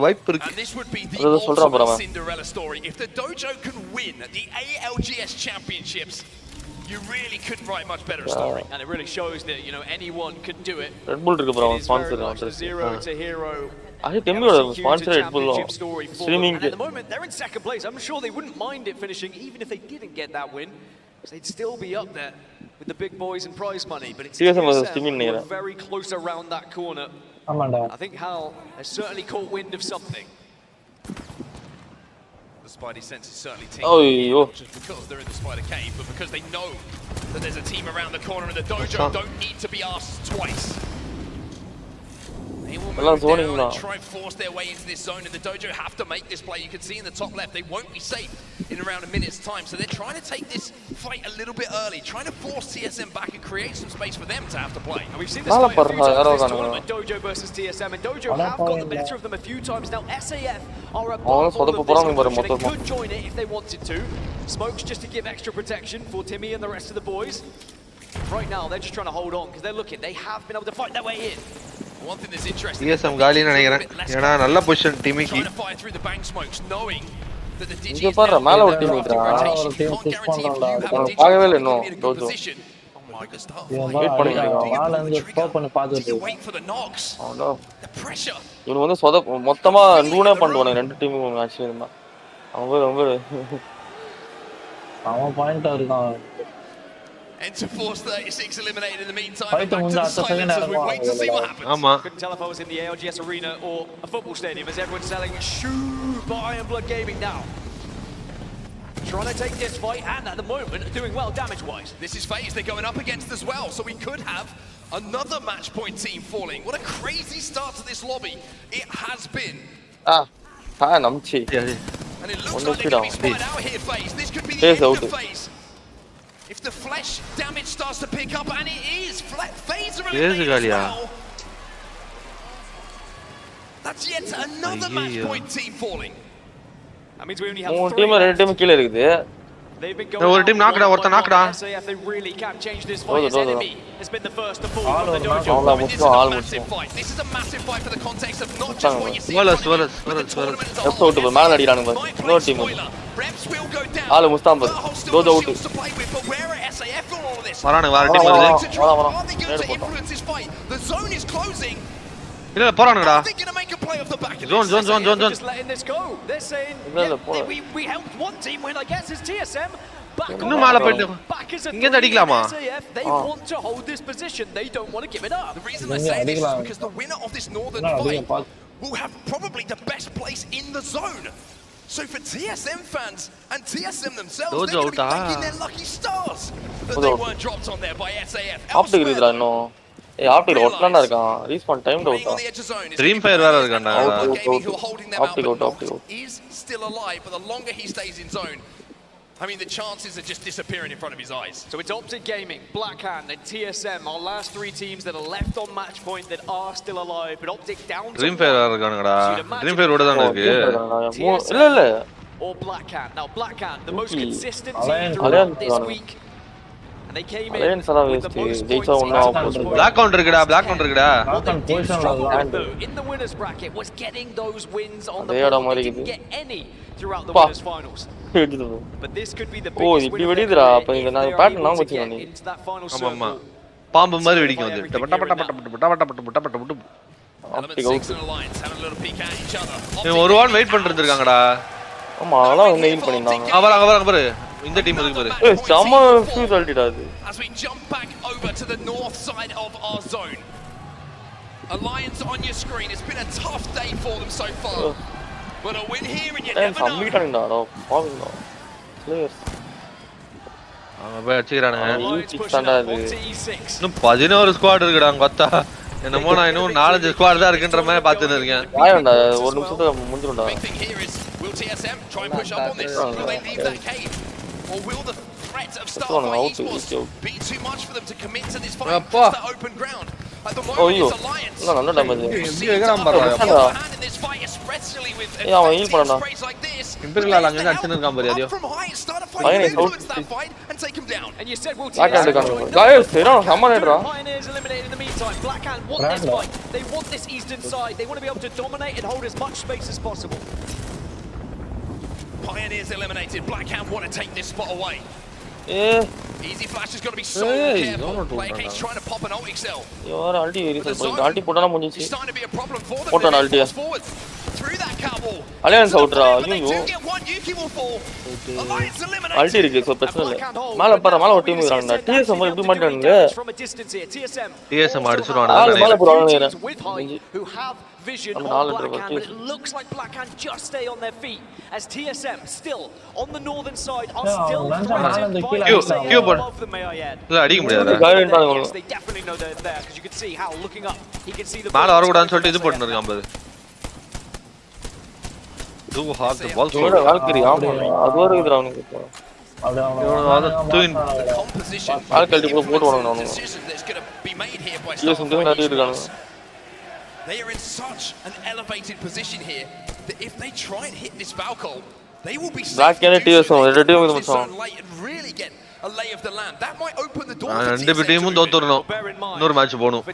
and this would be the ultimate Cinderella story if the dojo can win the ALGS championships you really couldn't write much better a story and it really shows that you know anyone can do it. Red Bull இருக்கு bro sponsor zero to hero I think Demi would sponsor Red Bull streaming at the moment they're in second place. I'm sure they wouldn't mind it finishing even if they didn't get that win. They'd still be up there with the big boys and prize money, but it's very close around that corner. I think Hal has certainly caught wind of something. The Spidey sense is certainly tingling, not just because they're in the Spider Cave, but because they know that there's a team around the corner and the dojo don't need to be asked twice. They will move down and try and force their way into this zone, and the dojo have to make this play. You can see in the top left, they won't be safe in around a minute's time, so they're trying to take this fight a little bit early, trying to force TSM back and create some space for them to have to play. And we've seen this fight a few times this tournament, dojo versus TSM, and dojo have got the better of them a few times now. SAF are above all of this competition. They could join it if they wanted to. Smokes just to give extra protection for Timmy and the rest of the boys. Right now, they're just trying to hold on, because they're looking. They have been able to fight their way in. One thing that's interesting is some காலி நினைக்கிறேன் ஏனா நல்ல position டீமுக்கு trying to fire through the bank smokes knowing that the இங்க பாரு மேல ஒரு team இருக்கா பாக்கவே இல்ல இன்னும் டோஜோ வெயிட் பண்ணிட்டு வால அங்க ஸ்டாப் பண்ணி பாத்துட்டு wait for the knocks the pressure இவங்க வந்து மொத்தமா நூனே பண்ணுவாங்க ரெண்டு டீமும் ஆக்சுவலி இருந்தா அவன் பாயிண்டா இருக்கான் Enter Force 36 eliminated in the meantime. Back to silence as we wait to see what happens. Couldn't tell if I was in the ALGS arena or a football stadium as everyone's selling shoe by Iron Blood Gaming now. Trying to take this fight and at the moment doing well damage-wise. This is FaZe they're going up against as well, so we could have another match point team falling. What a crazy start to this lobby it has been. namchi. And it looks like they're going to be spied out here, FaZe. This could be the end of FaZe. If the flesh damage starts to pick up, and it is, FaZe are eliminated as well. That's yet another match point team falling. That means we only have 3 team They've been going ஒரு team நாக்குடா ஒருத்த நாக்குடா they really can't change this fight. His enemy has been the first to fall from the dojo. This is a massive fight. This is a massive fight for the context of not just what you see. Wallace மேல அடிக்குறானுங்க இன்னொரு team Reps will go down. ஆளு முஸ்தாம்பர் Tojo out வரானுங்க வேற team வருது The zone is closing. இல்ல போறானுங்கடா Zone. Just letting this go. They're saying we helped one team win. I guess it's TSM. இன்னும் மேல போயிட்டு இங்க இருந்து அடிக்கலாமா They want to hold this position. They don't want to give it up. The reason I say this is because the winner of this northern fight will have probably the best place in the zone. So for TSM fans and TSM themselves, they're going to be thanking their lucky stars that they weren't dropped on there by SAF. ஏய் Optic ஒட்லாண்டா இருக்கான் respawn time doubt Dreamfire வேற இருக்கான்டா Optic out is still alive, but the longer he stays in zone, I mean, the chances are just disappearing in front of his eyes. So it's Optic Gaming, Blackhand, and TSM, our last 3 teams that are left on match point that are still alive. But Optic down to Dreamfire இருக்கானுங்கடா. Dreamfire ஓட தான் இருக்கு. இல்ல or Blackhand. Now Blackhand, the most consistent team throughout this week. And they came in with the most points. Black counter இருக்குடா, black counter இருக்குடா. In the winners bracket was getting those wins on the board. They didn't get any throughout the winners finals. But this could be the biggest win of their career if they are able to get into that final circle. பாம்பு மாதிரி வெடிக்கும் அது. டப டப டப டப. ஒரு வாரம் wait பண்ணிட்டு இருக்காங்கடா. ஆமா அதெல்லாம் heel பண்ணிட்டாங்க. அவர பாரு. இந்த டீம் இருக்கு பாரு. செம ஃபியூஸ் அல்டிடா அது. As we jump back over to the north side of our zone. Alliance on your screen. It's been a tough day for them so far. But a win here and you never know. சம்மிட் ஆனடா. பாவீங்களா. Players. அவங்க போய் அடிச்சானுங்க. Standard இன்னும் 11 squad இருக்குடா கொத்தா. என்னமோ நான் இன்னும் 4-5 ஸ்குவாட் தான் இருக்குன்ற மாதிரி பார்த்துட்டு இருக்கேன். ஆயண்டா ஒரு நிமிஷத்துல முடிஞ்சிரும்டா. Will TSM try and push up on this? Will they leave that cave? Or will the threat of Starfire Esports be too much for them to commit to this fight across the open ground? At the moment it's Alliance. நல்ல damage. In this fight, especially with sprays like this. Imperial அங்க அடிச்சிட்டு இருக்கான் பாரு அதியோ. Influence that fight and take him down. And you said will guys, they're சமனேடா. Pioneers eliminated in the meantime. Blackhand want this fight. They want this eastern side. They want to be able to dominate and hold as much space as possible. Pioneers eliminated. Blackhand want to take this spot away. Easy Flash has got to be so careful. Blackhand's trying to pop an ult excel. யார் அல்டி அல்டி போட்டானா முடிஞ்சிச்சு. It's starting to be a problem for them. போட்டானா ulti. Through that cat wall. Alliance அவுட்ரா. ஐயோ. Alliance eliminated. அல்டி இருக்கு so பிரச்சனை இல்ல. மேல பாரு மேல ஒரு டீம் இருக்காங்க. TSM எப்படி மாட்டானுங்க? TSM அடிச்சுறானே. மேல போறாங்க. Who have vision on Blackhand, but it looks like Blackhand just stay on their feet as TSM still on the northern side are still threatened by above them, may I add. அடிக்க முடியாதா? Yes, they definitely know they're there because you can see how looking up he can see the மேல வர கூடாதுன்னு சொல்லிட்டு இது போட்டுட்டு இருக்கான் பாரு. Do hard the ball. வால்கரி ஆமா அது ஒரு இதுடா அவனுக்கு. அது தூயின் வால்கரி போட்டு வரணும் அவனுக்கு. TSM நிறைய இருக்கானுங்க. They are in such an elevated position here that if they try and hit this Valkyrie, they will be Black and TSM late and really get a lay of the land. That might open the door for TSM. ரெண்டு டீமும் தோத்துறணும். இன்னொரு match போணும்.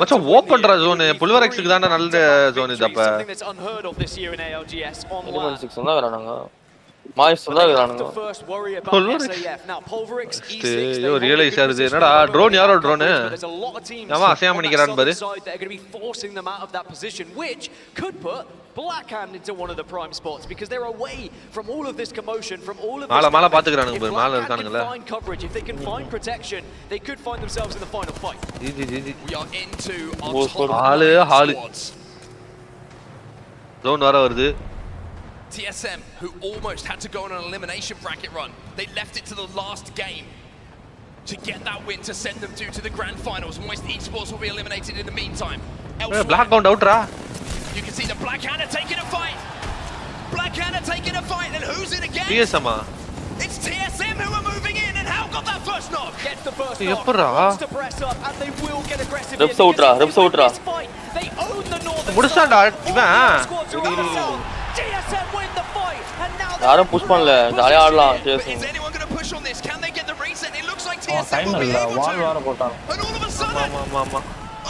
மச்சான் ஓபன்ரா zone புல்வரெக்ஸ்க்கு தான நல்ல zone இது அப்ப. Element 6 தான் வரானுங்க. மாய்ஸ் தான் வரானுங்க. ஐயோ ரியலைஸ் ஆகுது என்னடா ட்ரோன் யாரோ ட்ரோன் ஆமா அசையா பண்ணிக்கறான் பாரு. Blackhand into one of the prime spots because they're away from all of this commotion, from all of this. மேல பாத்துக்கறானுங்க பாரு மேல இருக்கானுங்களே. Find coverage if they can find protection, they could find themselves in the final fight. We are into our top hall zone வர வருது. TSM, who almost had to go on an elimination bracket run, they left it to the last game to get that win to send them through to the grand finals. Moist Esports will be eliminated in the meantime. Black bound out ra. You can see the Blackhand are taking a fight. Blackhand are taking a fight, and who's in again? TSM. It's TSM who are moving in, and how got that first knock? Gets the first knock. Wants to press up, and they will get aggressive. Rips outra. They own the northern. முடிச்சான்டா இவன். TSM win the fight, and now யாரும் push பண்ணல. ஜாலியா ஆடலாம் TSM. Is anyone going to push on this? Can they get the reset? It looks like TSM will be able to. And all of a sudden,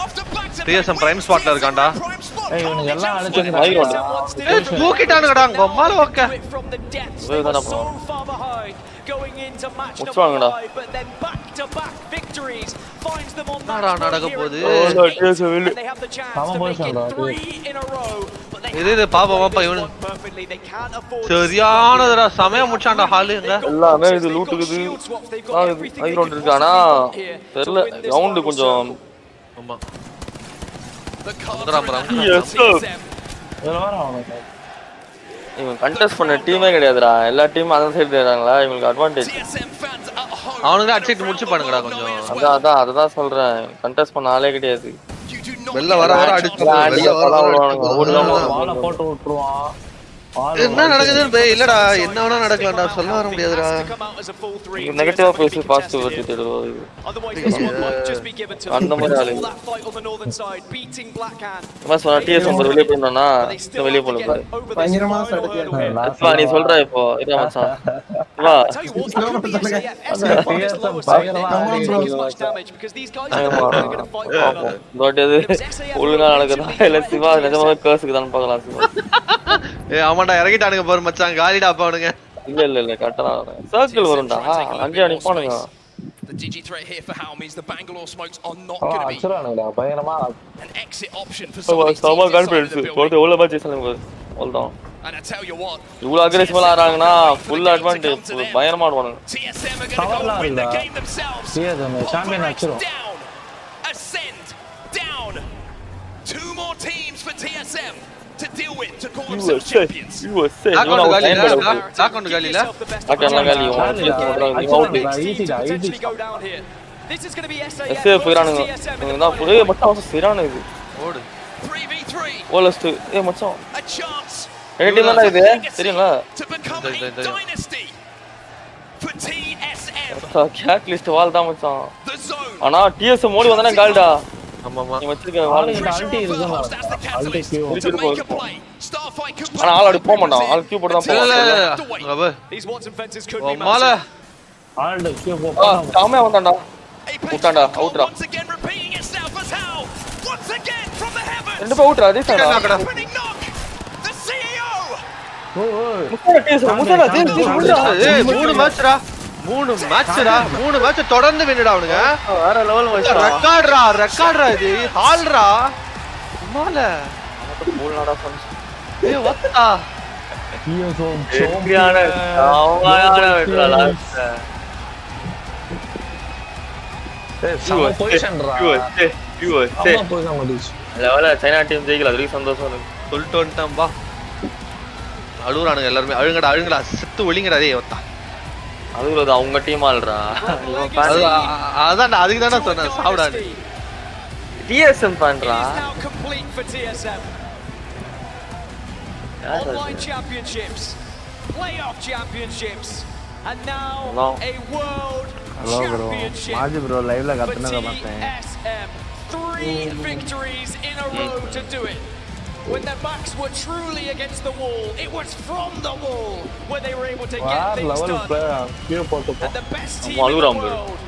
after back to TSM prime spot ல இருக்கான்டா. ஏய் இவனுங்க எல்லாம் அடிச்சு தூக்கிட்டானுங்கடா கொம்மால okay. So far behind going into match number 5, but then back-to-back victories finds them on match நடக்க போகுது. and they have the chance to make it 3 in a row. இது பாப்பா இவன் சரியானடா சமய முச்சான்டா ஹால் எங்க எல்லாமே இது லூட்டுக்குது. ஹை ரவுண்ட் இருக்கானா தெரியல ரவுண்ட் கொஞ்சம் ஆமா இவன் கண்டெஸ்ட் பண்ண டீமே கிடையாதுடா. எல்லா டீமும் அந்த சைடு இருக்காங்களா இவங்களுக்கு அட்வான்டேஜ். அவனுங்க அடிச்சிட்டு முடிச்சு பாருங்கடா கொஞ்சம். அதான் சொல்றேன் கண்டெஸ்ட் பண்ண ஆளே கிடையாது. வெல்ல வர அடிச்சு வாள போட்டு விட்டுருவான். என்ன நடக்குதுன்னு பே இல்லடா என்ன வேணா நடக்கலாம்டா சொல்ல வர முடியாதுடா நெகட்டிவா பேசி பாசிட்டிவ் வச்சு தேடுவோம் அந்த மாதிரி ஆளு நான் சொன்ன டிஎஸ் நம்பர் வெளிய போறேன்னா வெளிய போல பயங்கரமா சடத்தியா அத்வா நீ சொல்ற இப்போ இதா மச்சான் வா ஒழுங்கா நடக்குதா இல்ல சிவா நிஜமாவே கேர்ஸுக்கு தான் பார்க்கலாம் சிவா ஆமாடா இறங்கிட்டானுங்க பாரு மச்சான் காலிடா அப்பா அவனுங்க இல்ல கரெக்டா சர்க்கிள் வரும்டா அங்கே அடிப்பானுங்க The Gigi threat here for Halmies. The Bangalore smokes are not going to be an exit option for some of these teams inside of the building. Hold on. And I tell you what, இவ்வளவு அக்ரெசிவா ஆறாங்கன்னா full advantage பயங்கரமா ஆடுவாங்க TSM are going to go win the game themselves. Down, ascend, down. 2 more teams for TSM to deal with to call themselves champions. This is going to be SAF versus TSM. 3v3. A chance. To become a dynasty for TSM. Catalyst wall da machan. Ana TSM modi vandana galda. ஆமாமா நீ வச்சிருக்க வாளுங்க அல்டி இருக்குமா அல்டி Q ஆனா ஆள் அடி போக மாட்டான் ஆள் கியூ போட்டு தான் போவான் மால ஆள் கியூ போறா காமே வந்தான்டா போட்டான்டா அவுட்ரா ரெண்டு பேர் அவுட்ரா அதே சாடா ஏய் 3 மேட்ச்டா 3 மேட்ச் தொடர்ந்து வின்னுடா அவனுங்க வேற லெவல் மேட்ச் ரெக்கார்ட்ரா இது ஹால்ரா மால போல்னாடா ஃப்ரெண்ட்ஸ் ஏய் வத்தா ஏங்கியான அவமான வெட்றா லாஸ்ட் ஏய் சம பொசிஷன்ரா யூஎஸ்ஏ பொசிஷன் முடிச்சு லெவல்ல சைனா டீம் ஜெயிக்கல அதுக்கு சந்தோஷம் எனக்கு சொல்லிட்டு வந்துட்டான் பா அழுகுறானுங்க எல்லாரும் அழுங்கடா செத்து ஒளிங்கடா டேய் வத்தா அதுல அவங்க டீம் ஆல்றா அதான் அதுக்கு தான சொன்னேன் சாவுடானே TSM பண்றா Online championships, playoff championships, and now a world championship. மாஜி bro லைவ்ல கத்துனத பார்த்தேன். TSM 3 victories in a row to do it. When their backs were truly against the wall, it was from the wall where they were able to get things done. And the best team in the world,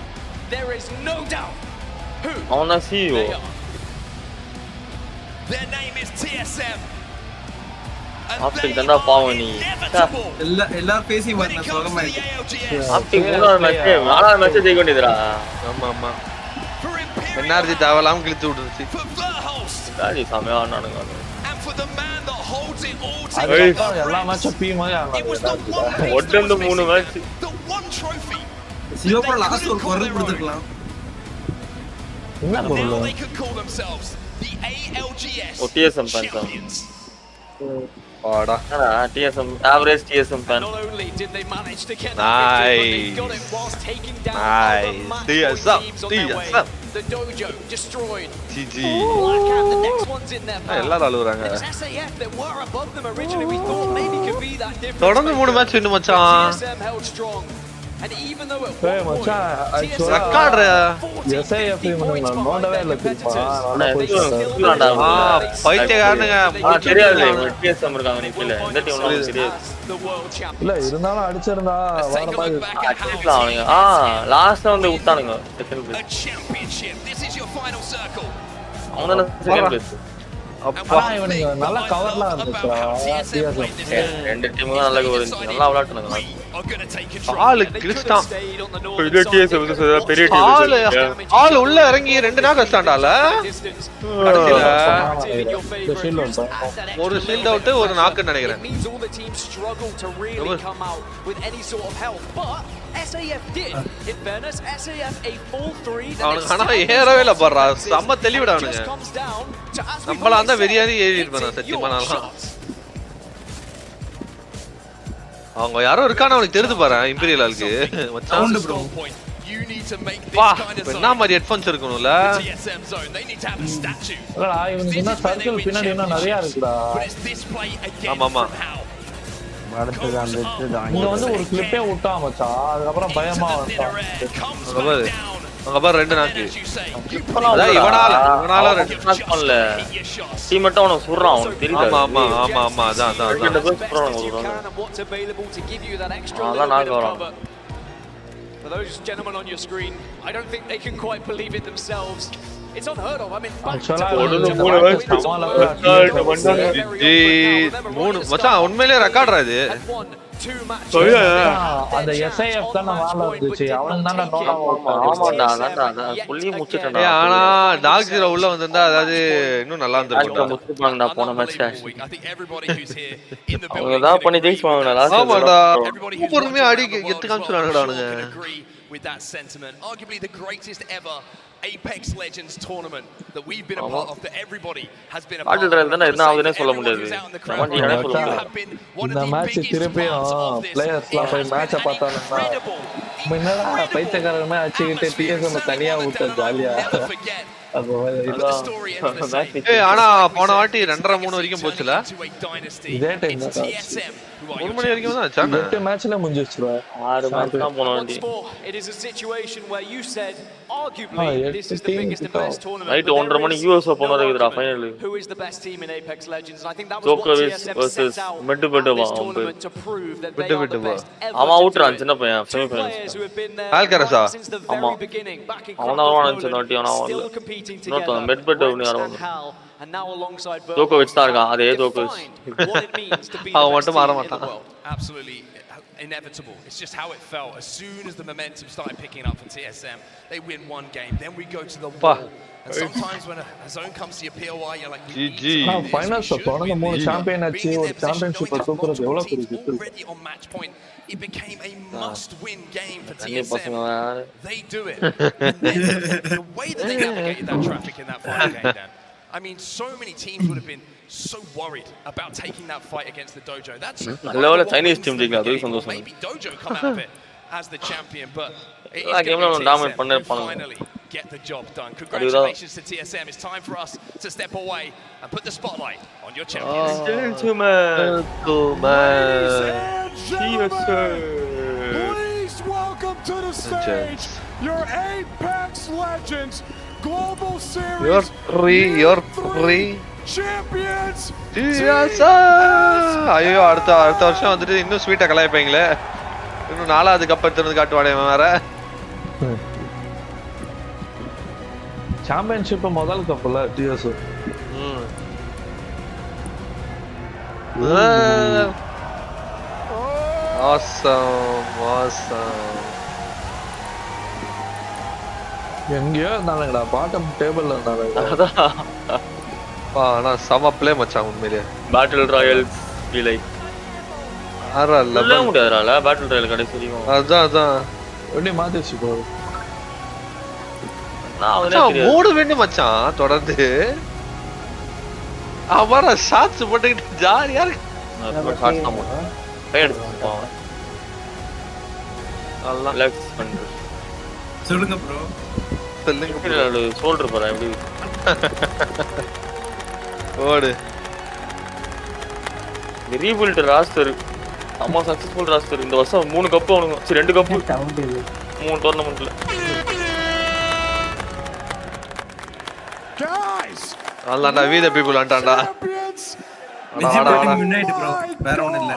there is no doubt who they are. Their name is TSM. Optic தண்டா பாவம் நீ எல்லா பேசி வரணும் சோகமாயிச்சு optic மூணாவது match ஜெயிக்க வேண்டியதுடா ஆமா NRG தேவலாம் கிழிச்சு விட்டுருச்சு காடி சாமியா ஆனானுங்க for the man that holds it all together. எல்லா மேட்சும் பீ மாதிரி ஆடுறாங்க ஒட்டந்து 3 மேட்ச் the one trophy சிவப்புற லாஸ்ட் ஒரு பொருள் கொடுத்துக்கலாம் என்ன பொருள் they could call themselves the ALGS TSM fans ஆடா TSM average TSM fan not only did they manage to get that victory, but they got it whilst taking down other massive teams on their way. The dojo destroyed. GG. Black Cat, the next one's in their path. எல்லாரும் அழுகுறாங்க. It's SAF that were above them originally. We thought maybe could be that difference. தொடர்ந்து 3 match வின்னு மச்சான். TSM held strong. And even though it was மச்சான் record SAF இவனுங்க நோண்டவே இல்ல தெரியுமா பைத்தியக்காரனுங்க தெரியாது TSM இருக்காங்க நிக்கல இந்த டீம் உங்களுக்கு தெரியாது இல்ல இருந்தாலும் அடிச்சிருந்தா வேற மாதிரி அடிக்கலாம் அவனுங்க லாஸ்ட்ல வந்து விட்டானுங்க second place championship. This is your final circle. அவன செகண்ட் பிளேஸ் அப்பா இவனுங்க நல்ல கவர்லாம் இருந்துச்சுடா ரெண்டு டீமும் நல்ல கவர் இருந்துச்சு நல்லா விளையாடுனாங்க ஆளு கிறிஸ்டான் பெரிய TSM வந்து பெரிய டீம் ஆளு உள்ள இறங்கி 2 நாள் கஷ்டம்டால ஒரு ஷீல்ட் அவுட் ஒரு நாக்கு நினைக்கிறேன் SAF did. In fairness, SAF a full 3. ஆனா ஏறவே இல்ல பாறா செம்ம தெளிவுடா அவனுங்க நம்மள அந்த வெறியாதி ஏறி இருப்பானே சத்தியமானாலாம் அவங்க யாரோ இருக்கானே அவனுக்கு தெரிது பாரு இம்பீரியல் ஆளுக்கு மச்சான் ப்ரோ வா என்ன மாதிரி ஹெட்போன்ஸ் இருக்கும்ல இல்லடா இவனுக்கு என்ன சர்க்கிள் பின்னாடி என்ன நிறைய இருக்குடா ஆமா ஆமா அடுத்தது அந்த இங்க வந்து ஒரு கிளிப்பே விட்டான் மச்சான் அதுக்கப்புறம் பயமா வந்துட்டான் அங்க பாரு ரெண்டு நாக்கு அதான் இவனால ரெண்டு நாக்கு பண்ணல டீம் மட்டும் அவன சுடுறான் அவனுக்கு தெரியல ஆமா அதான் ரெண்டு பேர் சுடுறாங்க அதான் நாக்கு வரான். For those gentlemen on your screen, I don't think they can quite believe it themselves. It's unheard of. I mean, மச்சான் உண்மையிலேயே ரெக்கார்டா இது அந்த SIF தான் மேல இருந்துச்சு அவனுக்கு தான் ஆமாடா புள்ளி முச்சிட்டேன். ஆனா டாக் ஜீரோ உள்ள வந்திருந்தா அதாவது இன்னும் நல்லா இருந்திருக்கும். முச்சிப்பாங்கடா போன மேட்ச் அவங்கதான் பண்ணி ஜெயிச்சுவாங்கடா லாஸ்ட். ஆமாடா பொறுமையா அடி எத்து காமிச்சுறாங்கடா அவனுங்க. With that sentiment, arguably the greatest ever Apex Legends tournament that we've been a part of, that everybody has been a part of. என்ன ஆகுதுனே சொல்ல முடியாது. இந்த மேட்ச் திருப்பியும் பிளேயர்ஸ்லாம் போய் மேட்சை பார்த்தானுன்னா என்னடா பைத்தியக்காரமே அடிச்சுக்கிட்டு TSM தனியா விட்ட ஜாலியா ஆனா போன வாட்டி 2.5-3 வரைக்கும் போச்சுல இதே டைம் 3 மணி வரைக்கும் தான் ஆச்சு 8 மேட்ச்ல முடிஞ்சிருச்சுடா 6 மேட்ச் தான் போன வாட்டி. It is a situation where you said arguably this is the biggest and best tournament. Right 1:30 money US open இருக்குடா final. Who is the best team in Apex Legends? And I think that was what TSM set out this tournament to prove that they are the best ever. அவன் அவுட்றான் சின்ன பையன் semi finals. ஆல்கரஸா since the very beginning back in அவன் தான் சின்ன வாட்டி அவன் still competing together. மெட்பெட் அவனே யாரும் and now alongside ஜோகோவிச் தான் இருக்கான் அதே ஜோகோவிச். what it means to be அவன் மட்டும் மாற மாட்டான். Absolutely inevitable. It's just how it felt. As soon as the momentum started picking up for TSM, they win one game, then we go to the wall. And sometimes when a zone comes to your POI, you're like, GG. Finals தொடர்ந்து 3 champion ஆச்சு ஒரு championship தூக்குறது எவ்வளவு பெரிய விஷயம். Already on match point, it became a must-win game for TSM. They do it. And then the way that they navigated that traffic in that final game, Dan. I mean, so many teams would have been so worried about taking that fight against the Dojo. That's Chinese team maybe Dojo come out of it as the champion, but it's finally get the job done. Congratulations to TSM. It's time for us to step away and put the spotlight on your champions. Please welcome to the stage your Apex Legends Global Series you're free champions. ஐயோ அடுத்த வருஷம் வந்துட்டு இன்னும் ஸ்வீட்டா கலாய்ப்பீங்களே இன்னும் 4வது cup எடுத்து காட்டுவானே வேற சாம்பியன்ஷிப் முதல் கப்ல TS awesome எங்கயோ இருந்தாங்கடா பாட்டம் டேபிள்ல இருந்தாங்க ஆனா சம ப்ளே மச்சான் உண்மையிலேயே பேட்டில் ராயல்ஸ் லைக் ஆறா இல்ல முடியாதுடா பேட்டில் ராயல் கடைசி வரைக்கும் அதான் எப்படி மாத்திச்சு bro நான் அவனே மூடு வேணும் மச்சான் தொடர்ந்து அவரா ஷாட்ஸ் போட்டுக்கிட்டு ஜாலியா இருக்கு ஷாட்ஸ் தான் போடுறேன் ரைட் நல்லா லெக்ஸ் பண்ற சொல்லுங்க ப்ரோ சொல்லுங்க சோல்டர் போறா எப்படி ஓடு ரீபில்ட் ராஸ்டர் அம்மா சக்சஸ்ஃபுல் ராஸ்டர் இந்த வருஷம் 3 கப் அவனுங்க சரி 2 கப் 3 டோர்னமென்ட்ல Guys, அல்லாண்டா we the people ஆண்டாண்டா யுனைட் ப்ரோ வேற ஒண்ணு இல்ல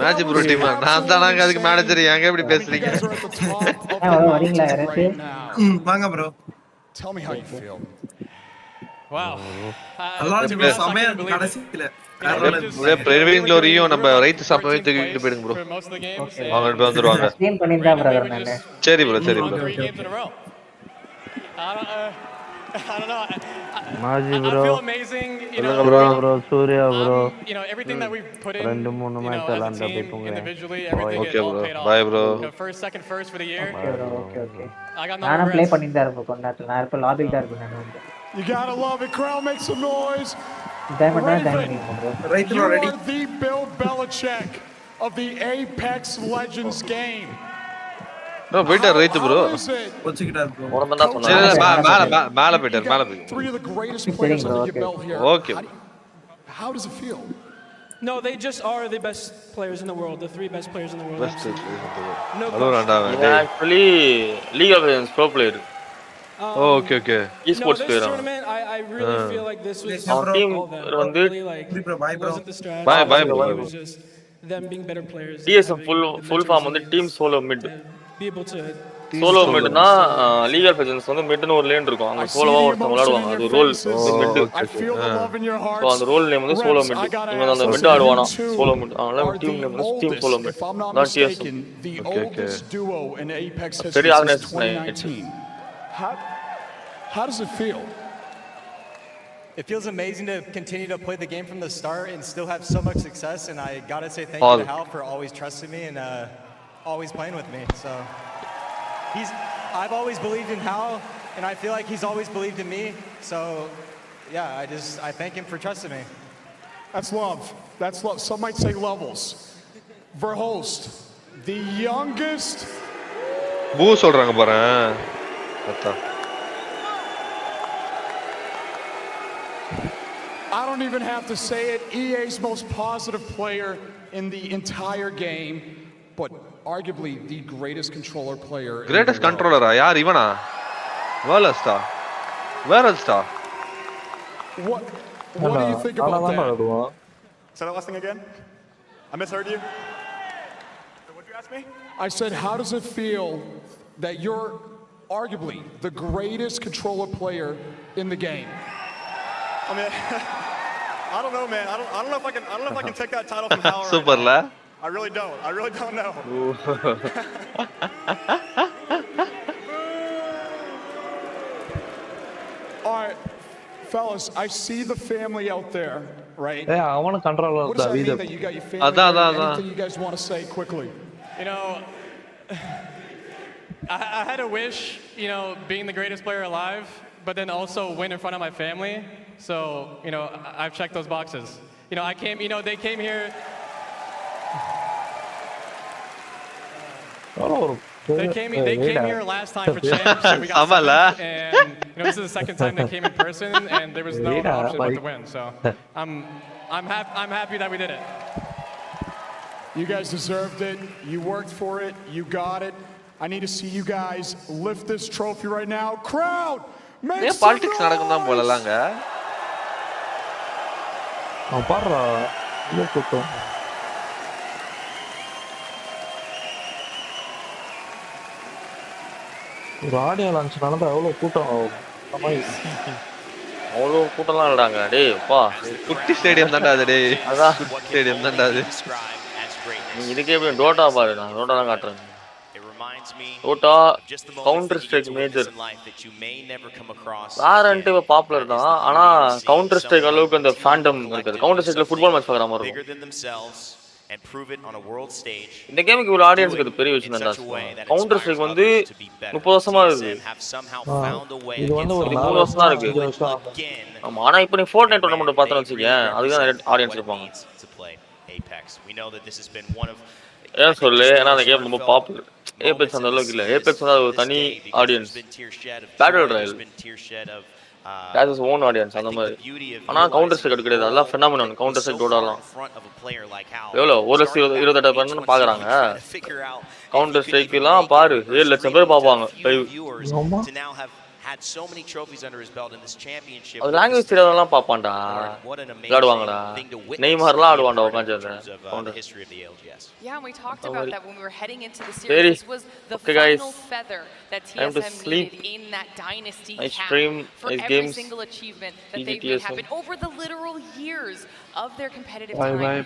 மேட்ச் ப்ரோ டீம் நான் தானங்க அதுக்கு மேனேஜர் ஏங்க இப்படி பேசுறீங்க வரீங்களா யாரே வாங்க bro tell me how you feel. Wow. Allah bro சமய கடைசில பிரேவிங் க்ளோரியும் நம்ம ரைட் சாப்பவே தூக்கிட்டு போயிடுங்க ப்ரோ அவங்க இப்ப வந்துருவாங்க ஸ்ட்ரீம் பண்ணிட்டா பிரதர் நானே சரி bro I don't know. Maji bro. I feel amazing. You know, bro, Surya bro. You know, everything that we've put in. Rendu moonu match as a team, individually, everything okay, all bro. paid off. Bye, bro. You know, first for the year. Okay. I got no நானா play regrets. பண்ணிட்டு தான் இருப்பேன் கொண்டாட்டல நான் இப்ப லாபில தான் இருப்பேன் நான் வந்து You gotta love it. Crowd make some noise. Right, you ready? are the Bill Belichick of the Apex Legends game. No, better right bro. வச்சிட்டார் bro. ஒருமண்டா சொன்னா மேல போயிட்டார் Three of the greatest players under your belt here. Okay. How does it feel? No, they just are the best players in the world. The 3 best players in the world. Best players in the world. No actually League of Legends pro player. Okay. Esports no, player. This tournament, I really feel like this was our team வந்து really like wasn't the strategy. Bye, It was just them being better players. TSM full form வந்து team solo mid. Be able to solo midனா League of Legends வந்து midனு ஒரு lane இருக்கும். அங்க சோலோவா ஒருத்தங்க விளையாடுவாங்க. அது role mid. So அந்த ரோல் நேம் வந்து solo mid. இவன் அந்த mid ஆடுவானா solo mid. அதனால team நேம் வந்து team solo mid. Not TSM. Okay. Duo in Apex very history organized since 2019. How does it feel? It feels amazing to continue to play the game from the start and still have so much success. And I gotta say thank you to Hal for always trusting me and always playing with me. So I've always believed in Hal, and I feel like he's always believed in me. So yeah, I thank him for trusting me. That's love. That's love. Some might say levels. Verhost, the youngest. பூ சொல்றாங்க பாரு. அத்தா. I don't even have to say it. EA's most positive player in the entire game, but arguably the greatest controller player. Greatest controller? யார் இவனா? Worldstar. Worldstar. What do you think about that? Say that last thing again. I misheard you. What did you ask me? I said, how does it feel that you're arguably the greatest controller player in the game? I mean, I don't know, man. I don't know if I can take that title from Hal right Super now. I really don't know. All right, fellas, I see the family out there, right? Yeah, I want to control what does that mean that you got your family? Anything you guys want to say quickly? You know, I had a wish, you know, being the greatest player alive, but then also win in front of my family. So, you know, I've checked those boxes. You know, they came here. They came here last time for champs, and we got second, and you know, this is the second time they came in person, and there was no other option but to win. So, I'm happy that we did it. You guys deserved it. You worked for it. You got it. I need to see you guys lift this trophy right now. Crowd, make some politics நடக்குதான் போலலாங்க. பாருடா இல்ல கூட்டம். ஒரு audio launch நடந்தா எவ்வளவு கூட்டம் ஆகும். அவ்வளோ கூட்டம்லாம் இல்லடாங்க. டேய் அப்பா குட்டி ஸ்டேடியம் தான்டா அது. டேய் அதான் ஸ்டேடியம் தான்டா அது. நீ இதுக்கே எப்படி டோட்டா பாரு. நான் டோட்டா தான் காட்டுறேன். டோட்டா கவுண்டர் ஸ்ட்ரைக் மேஜர் வேறன்ட்டு இப்போ பாப்புலர் தான். ஆனால் கவுண்டர் ஸ்ட்ரைக் அளவுக்கு அந்த ஃபேண்டம் இருக்காது. கவுண்டர் ஸ்ட்ரைக்ல ஃபுட்பால் மேட்ச் பார்க்குற மாதிரி இருக்கும். இந்த கேமுக்கு இவ்வளோ ஆடியன்ஸுக்கு அது பெரிய விஷயம் தான். கவுண்டர் ஸ்ட்ரைக் வந்து 30 வருஷமா இருக்கு. இது வந்து ஒரு 3 வருஷம் தான் இருக்கு. ஆமா, ஆனா இப்போ நீ ஃபோர்ட்நைட் டோர்னமெண்ட் பார்த்தா வச்சுக்கேன், அதுக்கு தான் ஆடியன்ஸ் இருப்பாங்க. ஏன் சொல்லு, ஏன்னா அந்த கேம் ரொம்ப பாப்புலர். ஏபெக்ஸ் அந்த அளவுக்கு இல்லை. ஏபெக்ஸ் வந்து ஒரு தனி audience. Battle Royal that is own audience அந்த மாதிரி. ஆனா கவுண்டர் ஸ்ட்ரைக் கிடையாது. அதெல்லாம் ஃபெனாமினன். கவுண்டர் ஸ்ட்ரைக் டோடாலாம் எவ்வளோ 1,28,000 பேர் பாக்குறாங்க. கவுண்டர் ஸ்ட்ரைக்லாம் பாரு 7 லட்சம் பேர் பாப்பாங்க. had so many trophies under his belt in this championship. அது லாங்குவேஜ் தெரியாதவங்கலாம் பாப்பான்டா. விளையாடுவாங்கடா. நெய்மார்லாம் ஆடுவான்டா உட்கார்ந்து. Yeah, and we talked about that when we were heading into the series. This was the final feather that TSM needed in that dynasty cap for every single achievement that they've made happen over the literal years of their competitive time.